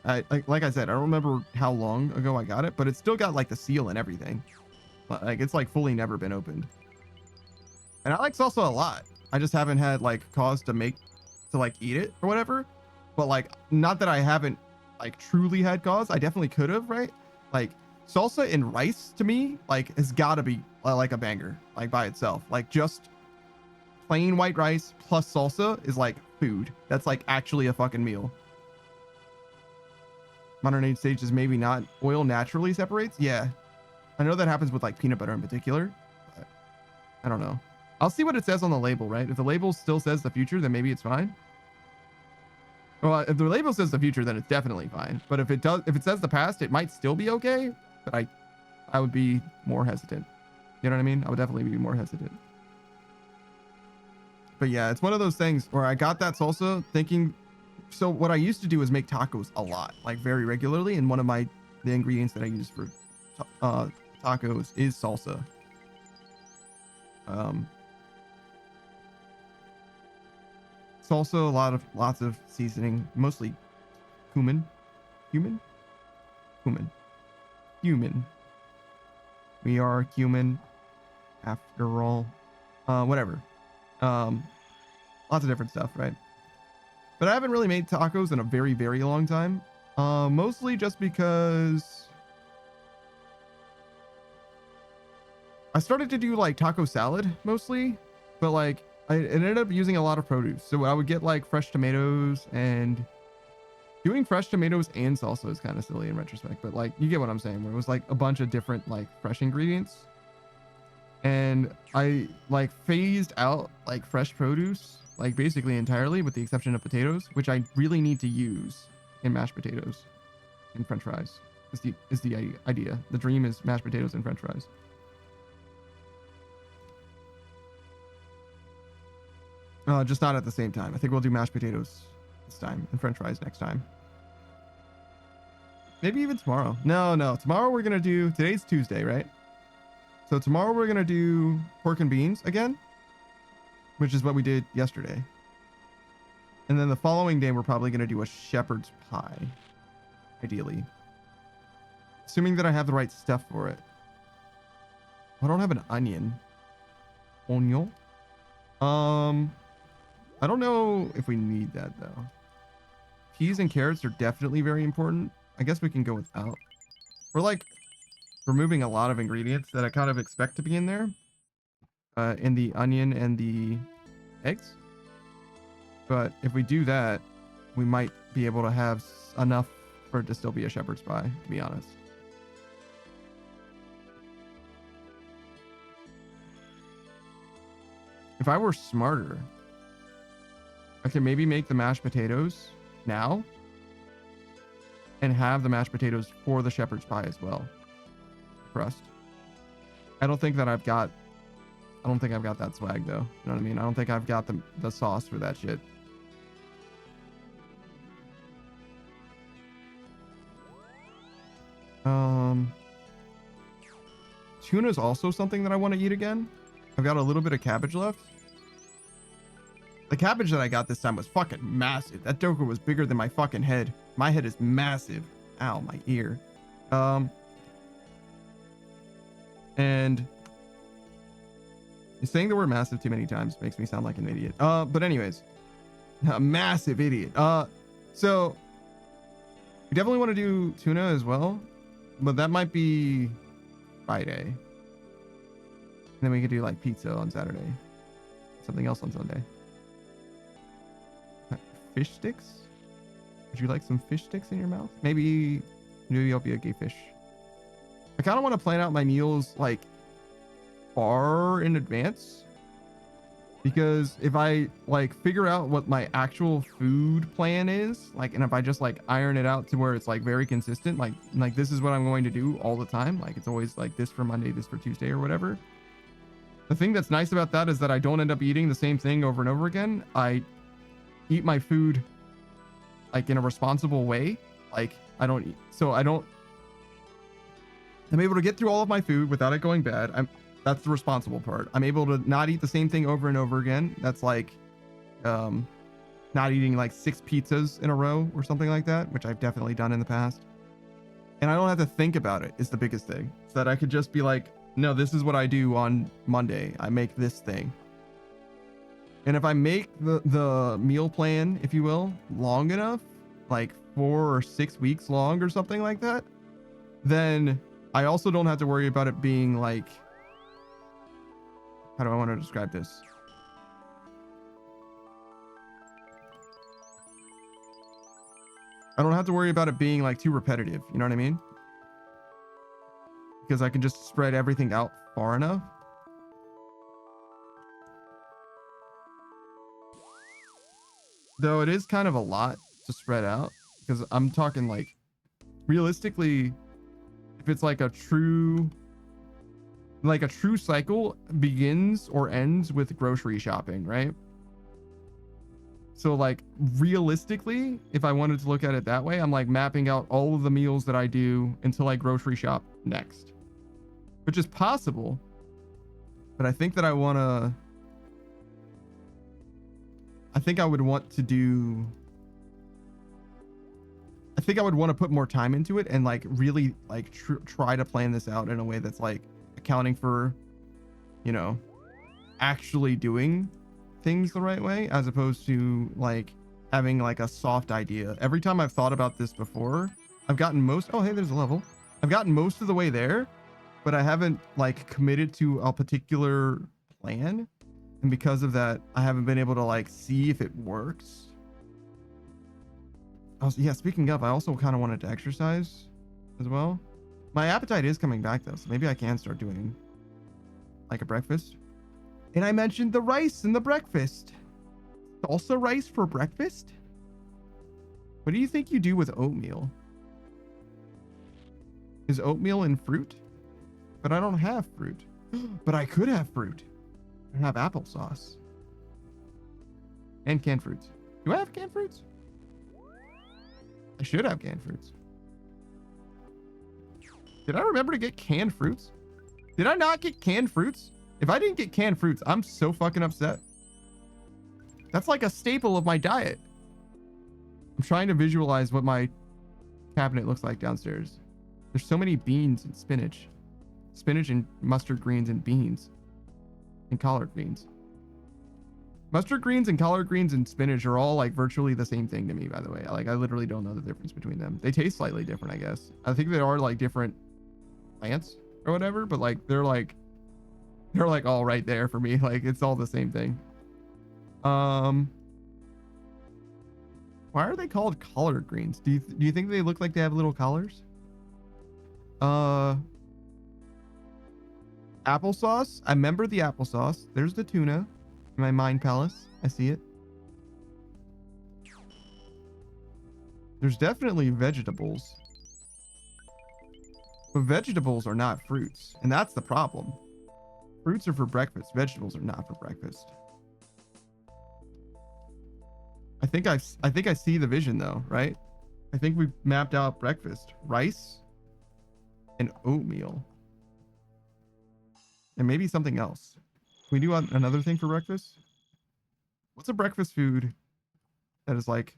Like I said, I don't remember how long ago I got it, but it's still got like the seal and everything. Like it's like fully never been opened. And I like salsa a lot. I just haven't had like cause to like eat it or whatever. But like, not that I haven't like truly had cause. I definitely could have, right? Like salsa and rice to me, like has got to be like a banger, like by itself. Like just plain white rice plus salsa is like food. That's like actually a fucking meal. Modern age stages, maybe not. Oil naturally separates. Yeah. I know that happens with like peanut butter in particular. But I don't know. I'll see what it says on the label, right? If the label still says the future, then maybe it's fine. Well, if the label says the future, then it's definitely fine. But if it says the past, it might still be okay. But I would be more hesitant. You know what I mean? I would definitely be more hesitant. But yeah, it's one of those things where I got that salsa thinking, so what I used to do is make tacos a lot, like very regularly. And one of the ingredients that I use for tacos is salsa. Salsa, lots of seasoning, mostly cumin. We are cumin after all. Whatever. Lots of different stuff, right? But I haven't really made tacos in a very, very long time. Mostly just because I started to do like taco salad mostly, but like it ended up using a lot of produce. So I would get like fresh tomatoes, and doing fresh tomatoes and salsa is kind of silly in retrospect, but like you get what I'm saying, where it was like a bunch of different like fresh ingredients. And I like phased out like fresh produce, like basically entirely with the exception of potatoes, which I really need to use in mashed potatoes and french fries is the idea. The dream is mashed potatoes and french fries. Just not at the same time. I think we'll do mashed potatoes this time and french fries next time. Maybe even tomorrow. No. Tomorrow we're going to do... Today's Tuesday, right? So tomorrow we're going to do pork and beans again, which is what we did yesterday. And then the following day, we're probably going to do a shepherd's pie, ideally. Assuming that I have the right stuff for it. I don't have an onion. Onion? I don't know if we need that though. Peas and carrots are definitely very important. I guess we can go without. We're like removing a lot of ingredients that I kind of expect to be in there. In the onion and the eggs. But if we do that, we might be able to have enough for it to still be a shepherd's pie, to be honest. If I were smarter, I could maybe make the mashed potatoes now and have the mashed potatoes for the shepherd's pie as well. Crust. I don't think I've got that swag though. You know what I mean? I don't think I've got the sauce for that shit. Tuna is also something that I want to eat again. I've got a little bit of cabbage left. The cabbage that I got this time was fucking massive. That joker was bigger than my fucking head. My head is massive. Ow, my ear. And saying the word massive too many times makes me sound like an idiot. But anyways, a massive idiot. So we definitely want to do tuna as well, but that might be Friday. And then we could do like pizza on Saturday. Something else on Sunday. fish sticks? Would you like some fish sticks in your mouth? Maybe I'll be a gay fish. I kind of want to plan out my meals like far in advance, because if I like figure out what my actual food plan is, like, and if I just like iron it out to where it's like very consistent, like this is what I'm going to do all the time, like it's always like this for Monday, this for Tuesday or whatever. The thing that's nice about that is that I don't end up eating the same thing over and over again. I eat my food like in a responsible way. Like I'm able to get through all of my food without it going bad. That's the responsible part. I'm able to not eat the same thing over and over again. That's like not eating like 6 pizzas in a row or something like that, which I've definitely done in the past. And I don't have to think about it is the biggest thing. So that I could just be like, no, this is what I do on Monday. I make this thing. And if I make the meal plan, if you will, long enough, like 4 or 6 weeks long or something like that, then I also don't have to worry about it being like, how do I want to describe this? I don't have to worry about it being like too repetitive. You know what I mean? Because I can just spread everything out far enough. Though it is kind of a lot to spread out, because I'm talking like realistically, if it's like a true cycle begins or ends with grocery shopping, right? So like realistically, if I wanted to look at it that way, I'm like mapping out all of the meals that I do until I grocery shop next, which is possible. But I think that I would want to put more time into it and like really like try to plan this out in a way that's like accounting for, you know, actually doing things the right way, as opposed to like having like a soft idea. Every time I've thought about this before, I've gotten oh, hey, there's a level. I've gotten most of the way there, but I haven't like committed to a particular plan. And because of that, I haven't been able to like see if it works. Yeah, speaking of, I also kind of wanted to exercise as well. My appetite is coming back though, so maybe I can start doing like a breakfast. And I mentioned the rice in the breakfast. Salsa rice for breakfast? What do you think you do with oatmeal? Is oatmeal in fruit? But I don't have fruit. But I could have fruit. I have applesauce. And canned fruits. Do I have canned fruits? I should have canned fruits. Did I remember to get canned fruits? Did I not get canned fruits? If I didn't get canned fruits, I'm so fucking upset. That's like a staple of my diet. I'm trying to visualize what my cabinet looks like downstairs. There's so many beans and spinach. Spinach and mustard greens and beans. And collard greens. Mustard greens and collard greens and spinach are all like virtually the same thing to me, by the way. Like I literally don't know the difference between them. They taste slightly different, I guess. I think they are like different plants or whatever, but like they're like all right there for me. Like it's all the same thing. Why are they called collard greens? Do you think they look like they have little collars? Applesauce. I remember the applesauce. There's the tuna in my mind palace. I see it. There's definitely vegetables. But vegetables are not fruits, and that's the problem. Fruits are for breakfast. Vegetables are not for breakfast. I think I see the vision though, right? I think we've mapped out breakfast. Rice and oatmeal. And maybe something else. Can we do another thing for breakfast? What's a breakfast food that is like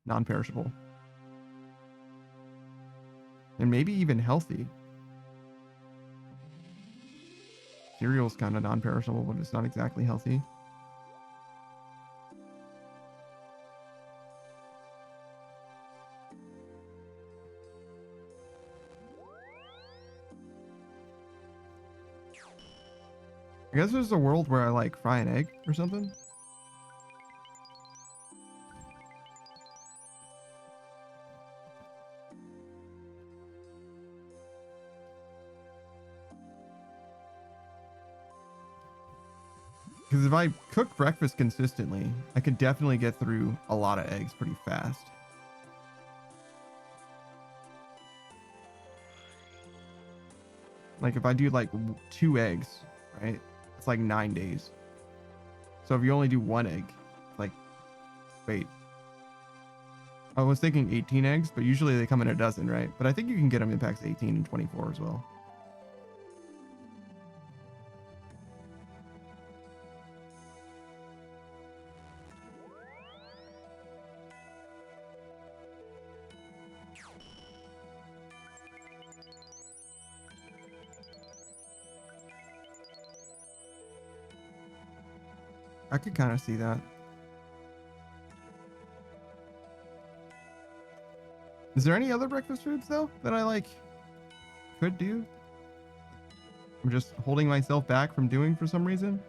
non-perishable? And maybe even healthy. Cereal's kind of non-perishable, but it's not exactly healthy. I guess there's a world where I like fry an egg or something. Because if I cook breakfast consistently, I could definitely get through a lot of eggs pretty fast. Like if I do like 2 eggs, right? It's like 9 days. So if you only do 1 egg, like, wait. I was thinking 18 eggs, but usually they come in a dozen, right? But I think you can get them in packs 18 and 24 as well. I could kind of see that. Is there any other breakfast foods though that I like could do? I'm just holding myself back from doing for some reason.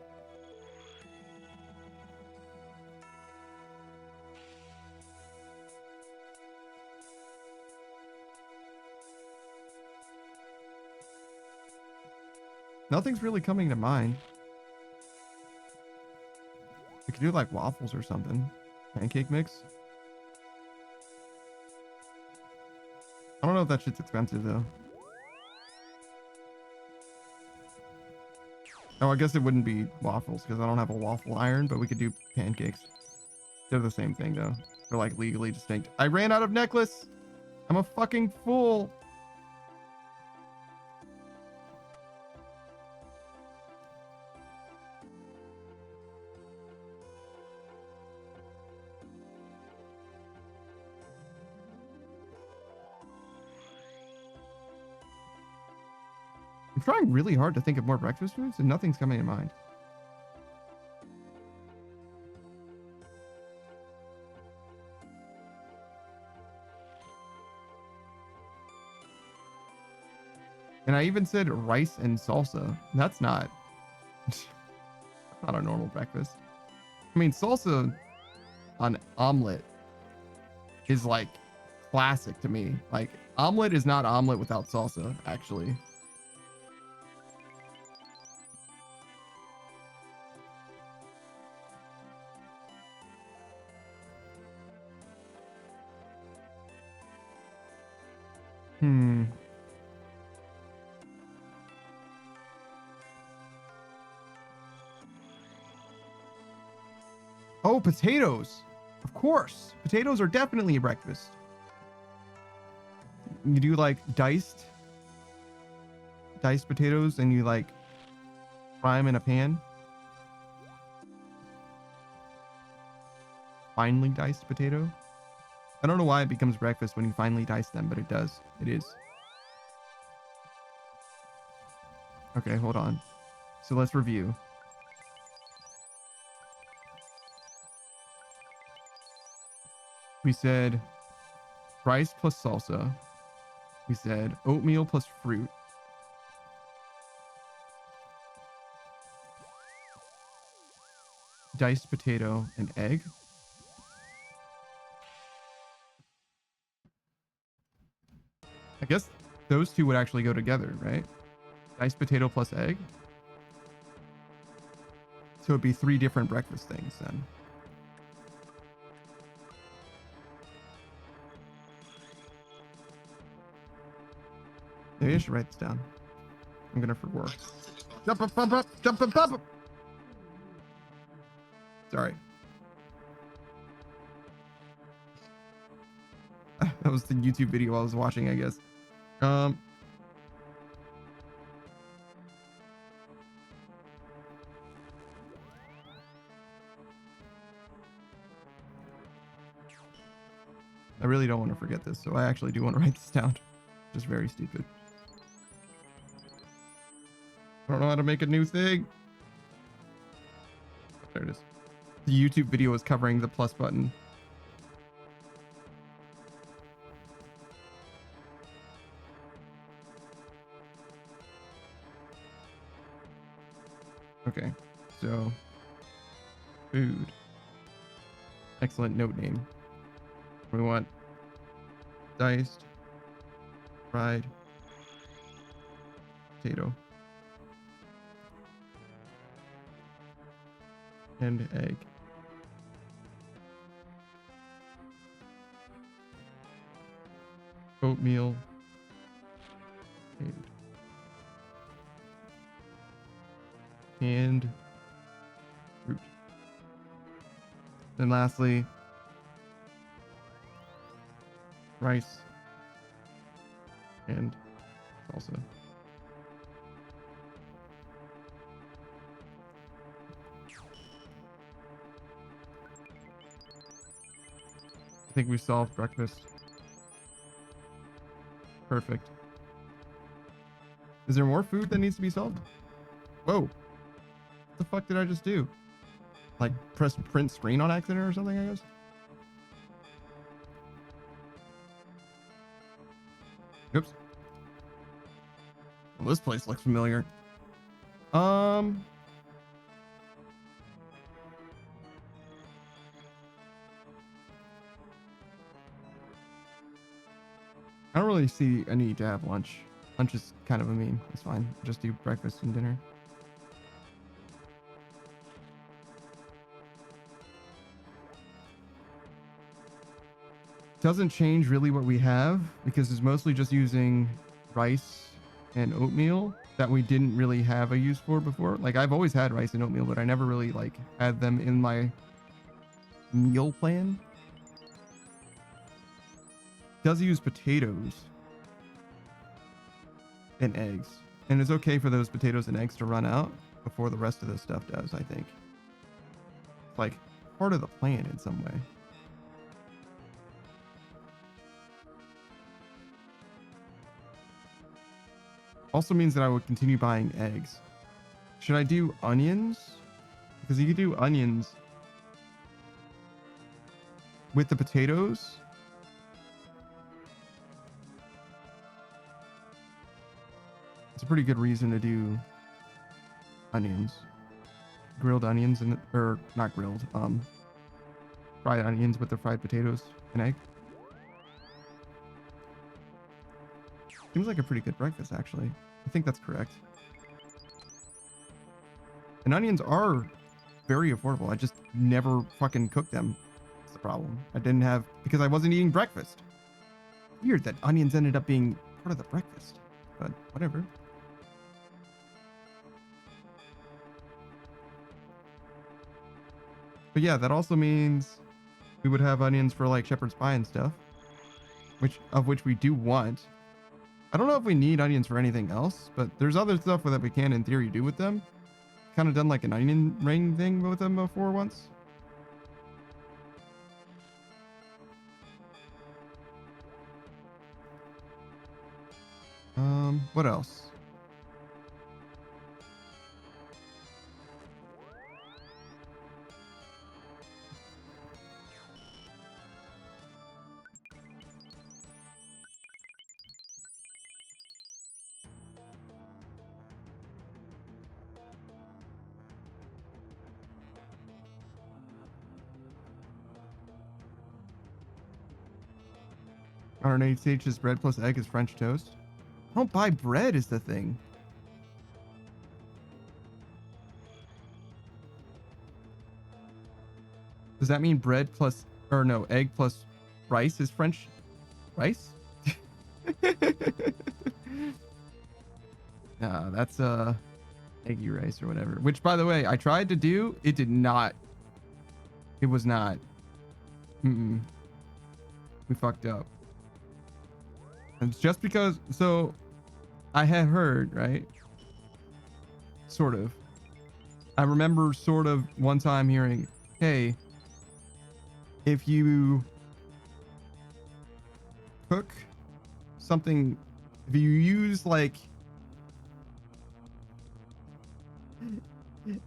Nothing's really coming to mind. We could do like waffles or something. Pancake mix. I don't know if that shit's expensive though. Oh, I guess it wouldn't be waffles because I don't have a waffle iron, but we could do pancakes. They're the same thing though. They're like legally distinct. I ran out of necklace. I'm a fucking fool. I'm trying really hard to think of more breakfast foods and nothing's coming to mind. And I even said rice and salsa. That's not not a normal breakfast. I mean, salsa on omelet is like classic to me. Like omelet is not omelet without salsa, actually. Oh, potatoes. Of course. Potatoes are definitely a breakfast. You do like diced potatoes and you like fry them in a pan. Finely diced potato. I don't know why it becomes breakfast when you finely dice them, but it does. It is. Okay, hold on. So let's review. We said rice plus salsa. We said oatmeal plus fruit. Diced potato and egg. I guess those two would actually go together, right? Diced potato plus egg. So it'd be 3 different breakfast things then. Maybe I should write this down. I'm gonna forget. Jump up, bump up, jump up, bump up. Sorry. That was the YouTube video I was watching, I guess. I really don't want to forget this, so I actually do want to write this down. Just very stupid. I don't know how to make a new thing. There it is. The YouTube video is covering the plus button. Okay, so food. Excellent note name. We want diced, fried potato. and egg. Oatmeal and fruit. Then lastly, rice and salsa. I think we solved breakfast. Perfect. Is there more food that needs to be solved? Whoa. What the fuck did I just do? Like press print screen on accident or something, I guess? Oops. Well, this place looks familiar. I don't really see a need to have lunch. Lunch is kind of a meme. It's fine. Just do breakfast and dinner. Doesn't change really what we have because it's mostly just using rice and oatmeal that we didn't really have a use for before. Like I've always had rice and oatmeal, but I never really like had them in my meal plan. Does use potatoes and eggs, and it's okay for those potatoes and eggs to run out before the rest of this stuff does. I think it's like part of the plan in some way. Also means that I would continue buying eggs. Should I do onions? Because you could do onions with the potatoes. It's a pretty good reason to do onions. Grilled onions and or not grilled, fried onions with the fried potatoes and egg. Seems like a pretty good breakfast, actually. I think that's correct. And onions are very affordable. I just never fucking cooked them. That's the problem. I didn't have, because I wasn't eating breakfast. Weird that onions ended up being part of the breakfast, but whatever. But yeah, that also means we would have onions for like shepherd's pie and stuff, which we do want. I don't know if we need onions for anything else, but there's other stuff that we can in theory do with them. Kind of done like an onion ring thing with them before once. What else? R&H is bread plus egg is French toast. I don't buy bread is the thing. Does that mean bread plus, or no, egg plus rice is French rice? Nah, that's eggy rice or whatever. Which, by the way, I tried to do. It did not. It was not. We fucked up. And it's just because, so I had heard, right? Sort of. I remember sort of one time hearing, hey, if you cook something, if you use like,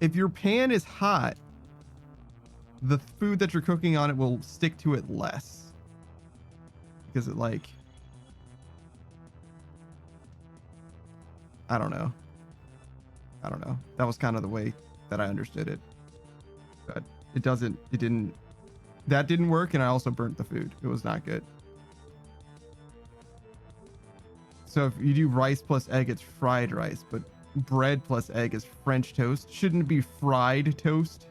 if your pan is hot, the food that you're cooking on it will stick to it less. Because it like, I don't know. That was kind of the way that I understood it. But that didn't work, and I also burnt the food. It was not good. So if you do rice plus egg, it's fried rice, but bread plus egg is French toast. Shouldn't it be fried toast?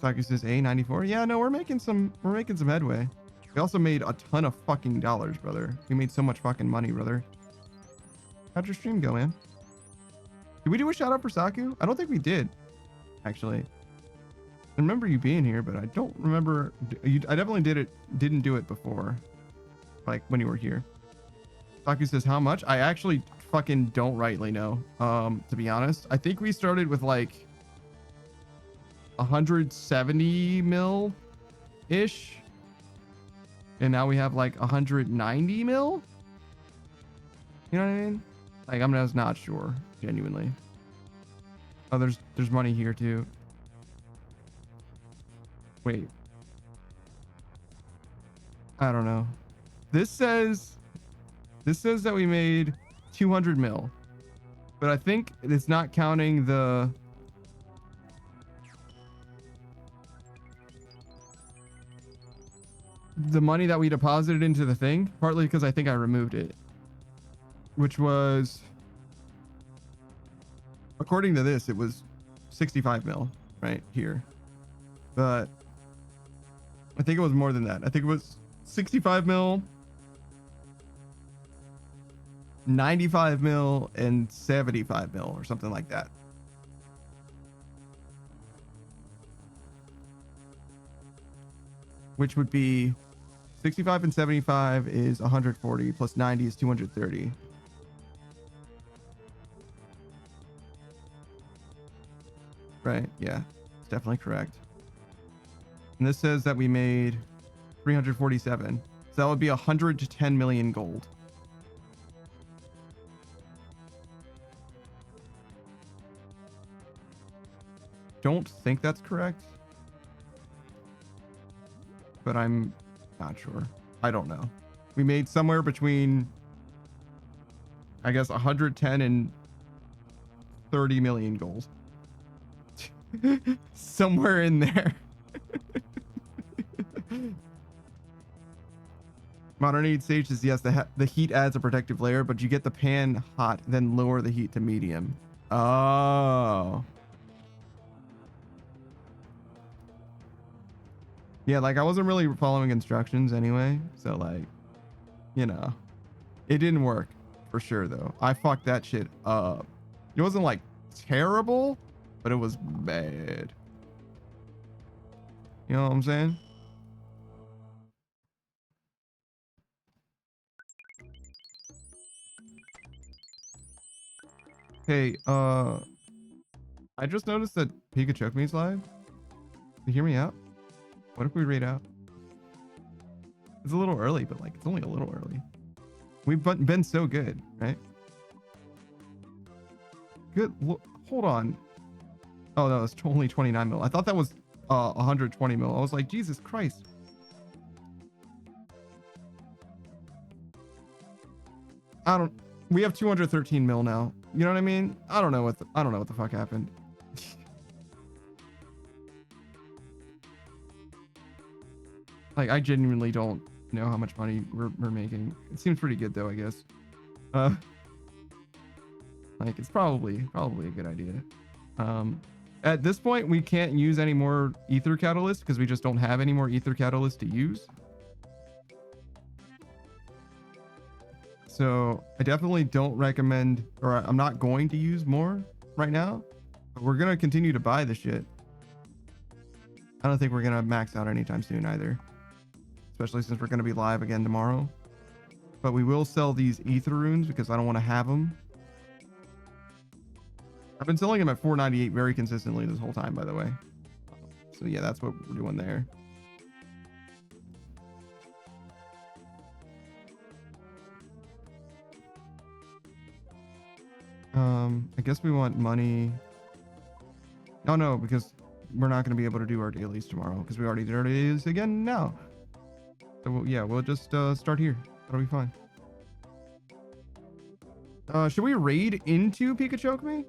Saku says A94. Yeah, no, we're making some headway. We also made a ton of fucking dollars, brother. We made so much fucking money, brother. How'd your stream go, man? Did we do a shout out for Saku? I don't think we did, actually. I remember you being here, but I don't remember. I definitely didn't do it before, like when you were here. Saku says how much? I actually fucking don't rightly know. To be honest, I think we started with like 170 mil ish, and now we have like 190 mil. You know what I mean? Like I'm just not sure, genuinely. Oh, there's money here too. Wait. I don't know. This says that we made 200 mil, but I think it's not counting the money that we deposited into the thing, partly because I think I removed it, which was, according to this, it was 65 mil right here, but I think it was more than that. I think it was 65 mil, 95 mil, and 75 mil or something like that. Which would be 65 and 75 is 140 plus 90 is 230. Right, yeah, it's definitely correct. And this says that we made 347. So that would be 110 million gold. Don't think that's correct, but I'm not sure. I don't know. We made somewhere between, I guess, 110 and 30 million gold. Somewhere in there. Modern Age Sage says yes, the heat adds a protective layer, but you get the pan hot, then lower the heat to medium. Oh. Yeah, like I wasn't really following instructions anyway, so like, you know, it didn't work for sure though. I fucked that shit up. It wasn't like terrible, but it was bad. You know what I'm saying? Hey, I just noticed that Pikachu Me's live. You hear me out? What if we raid out? It's a little early, but like it's only a little early. We've been so good, right? Good. Hold on. Oh no, it's only 29 mil. I thought that was 120 mil. I was like, Jesus Christ. We have 213 mil now. You know what I mean? I don't know what the fuck happened. Like I genuinely don't know how much money we're making. It seems pretty good though, I guess. Like it's probably a good idea. At this point we can't use any more Aether catalyst because we just don't have any more Aether catalyst to use. So I definitely don't recommend, or I'm not going to use more right now, but we're going to continue to buy the shit. I don't think we're going to max out anytime soon either, especially since we're going to be live again tomorrow. But we will sell these Aether runes because I don't want to have them. I've been selling them at 498 very consistently this whole time, by the way. So yeah, that's what we're doing there. I guess we want money. Oh no, because we're not going to be able to do our dailies tomorrow because we already did our dailies again now. So yeah, we'll just start here. That'll be fine. Should we raid into Pikachu Me?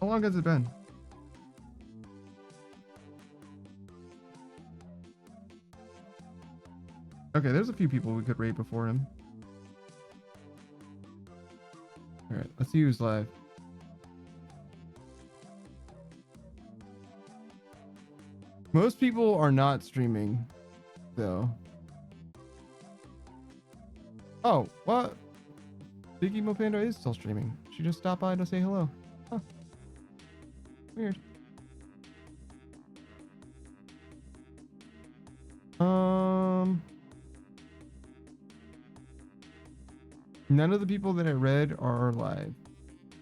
How long has it been? Okay, there's a few people we could raid before him. All right, let's see who's live. Most people are not streaming, though. Oh, what? Big Emo Panda is still streaming. She just stopped by to say hello. Huh. Weird. None of the people that I read are live.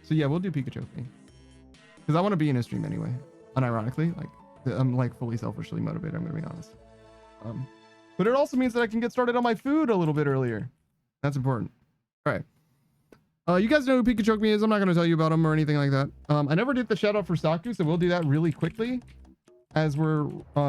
So yeah, we'll do Pikachu. Because I want to be in a stream anyway. Unironically, like I'm like fully selfishly motivated, I'm gonna be honest. But it also means that I can get started on my food a little bit earlier. That's important. All right. You guys know who Pikachu is. I'm not gonna tell you about him or anything like that. I never did the shout out for Saku, so we'll do that really quickly as we're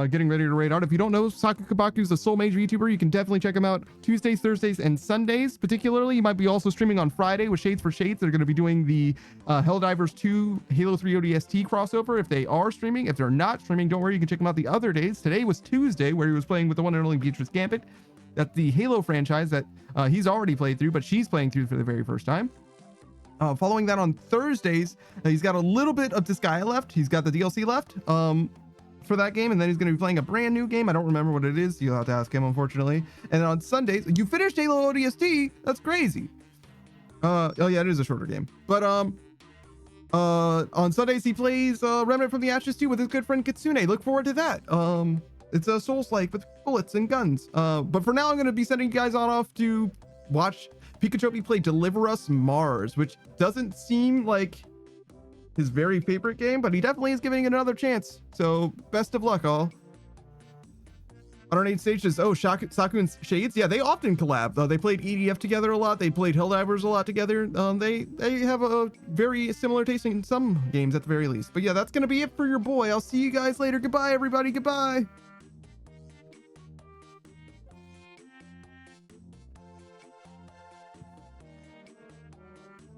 getting ready to raid out. If you don't know, Saku Kabaku's a Soul Mage YouTuber. You can definitely check him out Tuesdays, Thursdays, and Sundays. Particularly, he might be also streaming on Friday with Shades for Shades. They're going to be doing the Helldivers 2 Halo 3 ODST crossover if they are streaming. If they're not streaming, don't worry, you can check him out the other days. Today was Tuesday, where he was playing with the one and only Beatrice Gambit. That's the Halo franchise that he's already played through, but she's playing through for the very first time. Following that on Thursdays, he's got a little bit of Disgaea left. He's got the DLC left. For that game, and then he's going to be playing a brand new game. I don't remember what it is. You'll have to ask him, unfortunately. And on Sundays, you finished Halo ODST. That's crazy. Oh yeah, it is a shorter game. But on Sundays he plays Remnant from the Ashes 2 with his good friend Kitsune. Look forward to that. It's a Souls-like with bullets and guns. But for now, I'm going to be sending you guys on off to watch Pikachu play Deliver Us Mars, which doesn't seem like his very favorite game, but he definitely is giving it another chance. So best of luck, all. 108 stages. Oh, Saku and Shades. Yeah, they often collab. They played EDF together a lot. They played Helldivers a lot together. They have a very similar taste in some games at the very least. But yeah, that's gonna be it for your boy. I'll see you guys later. Goodbye, everybody. Goodbye.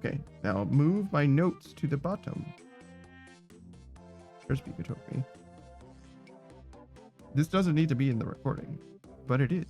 Okay, now move my notes to the bottom. There's Pikachu. This doesn't need to be in the recording, but it is.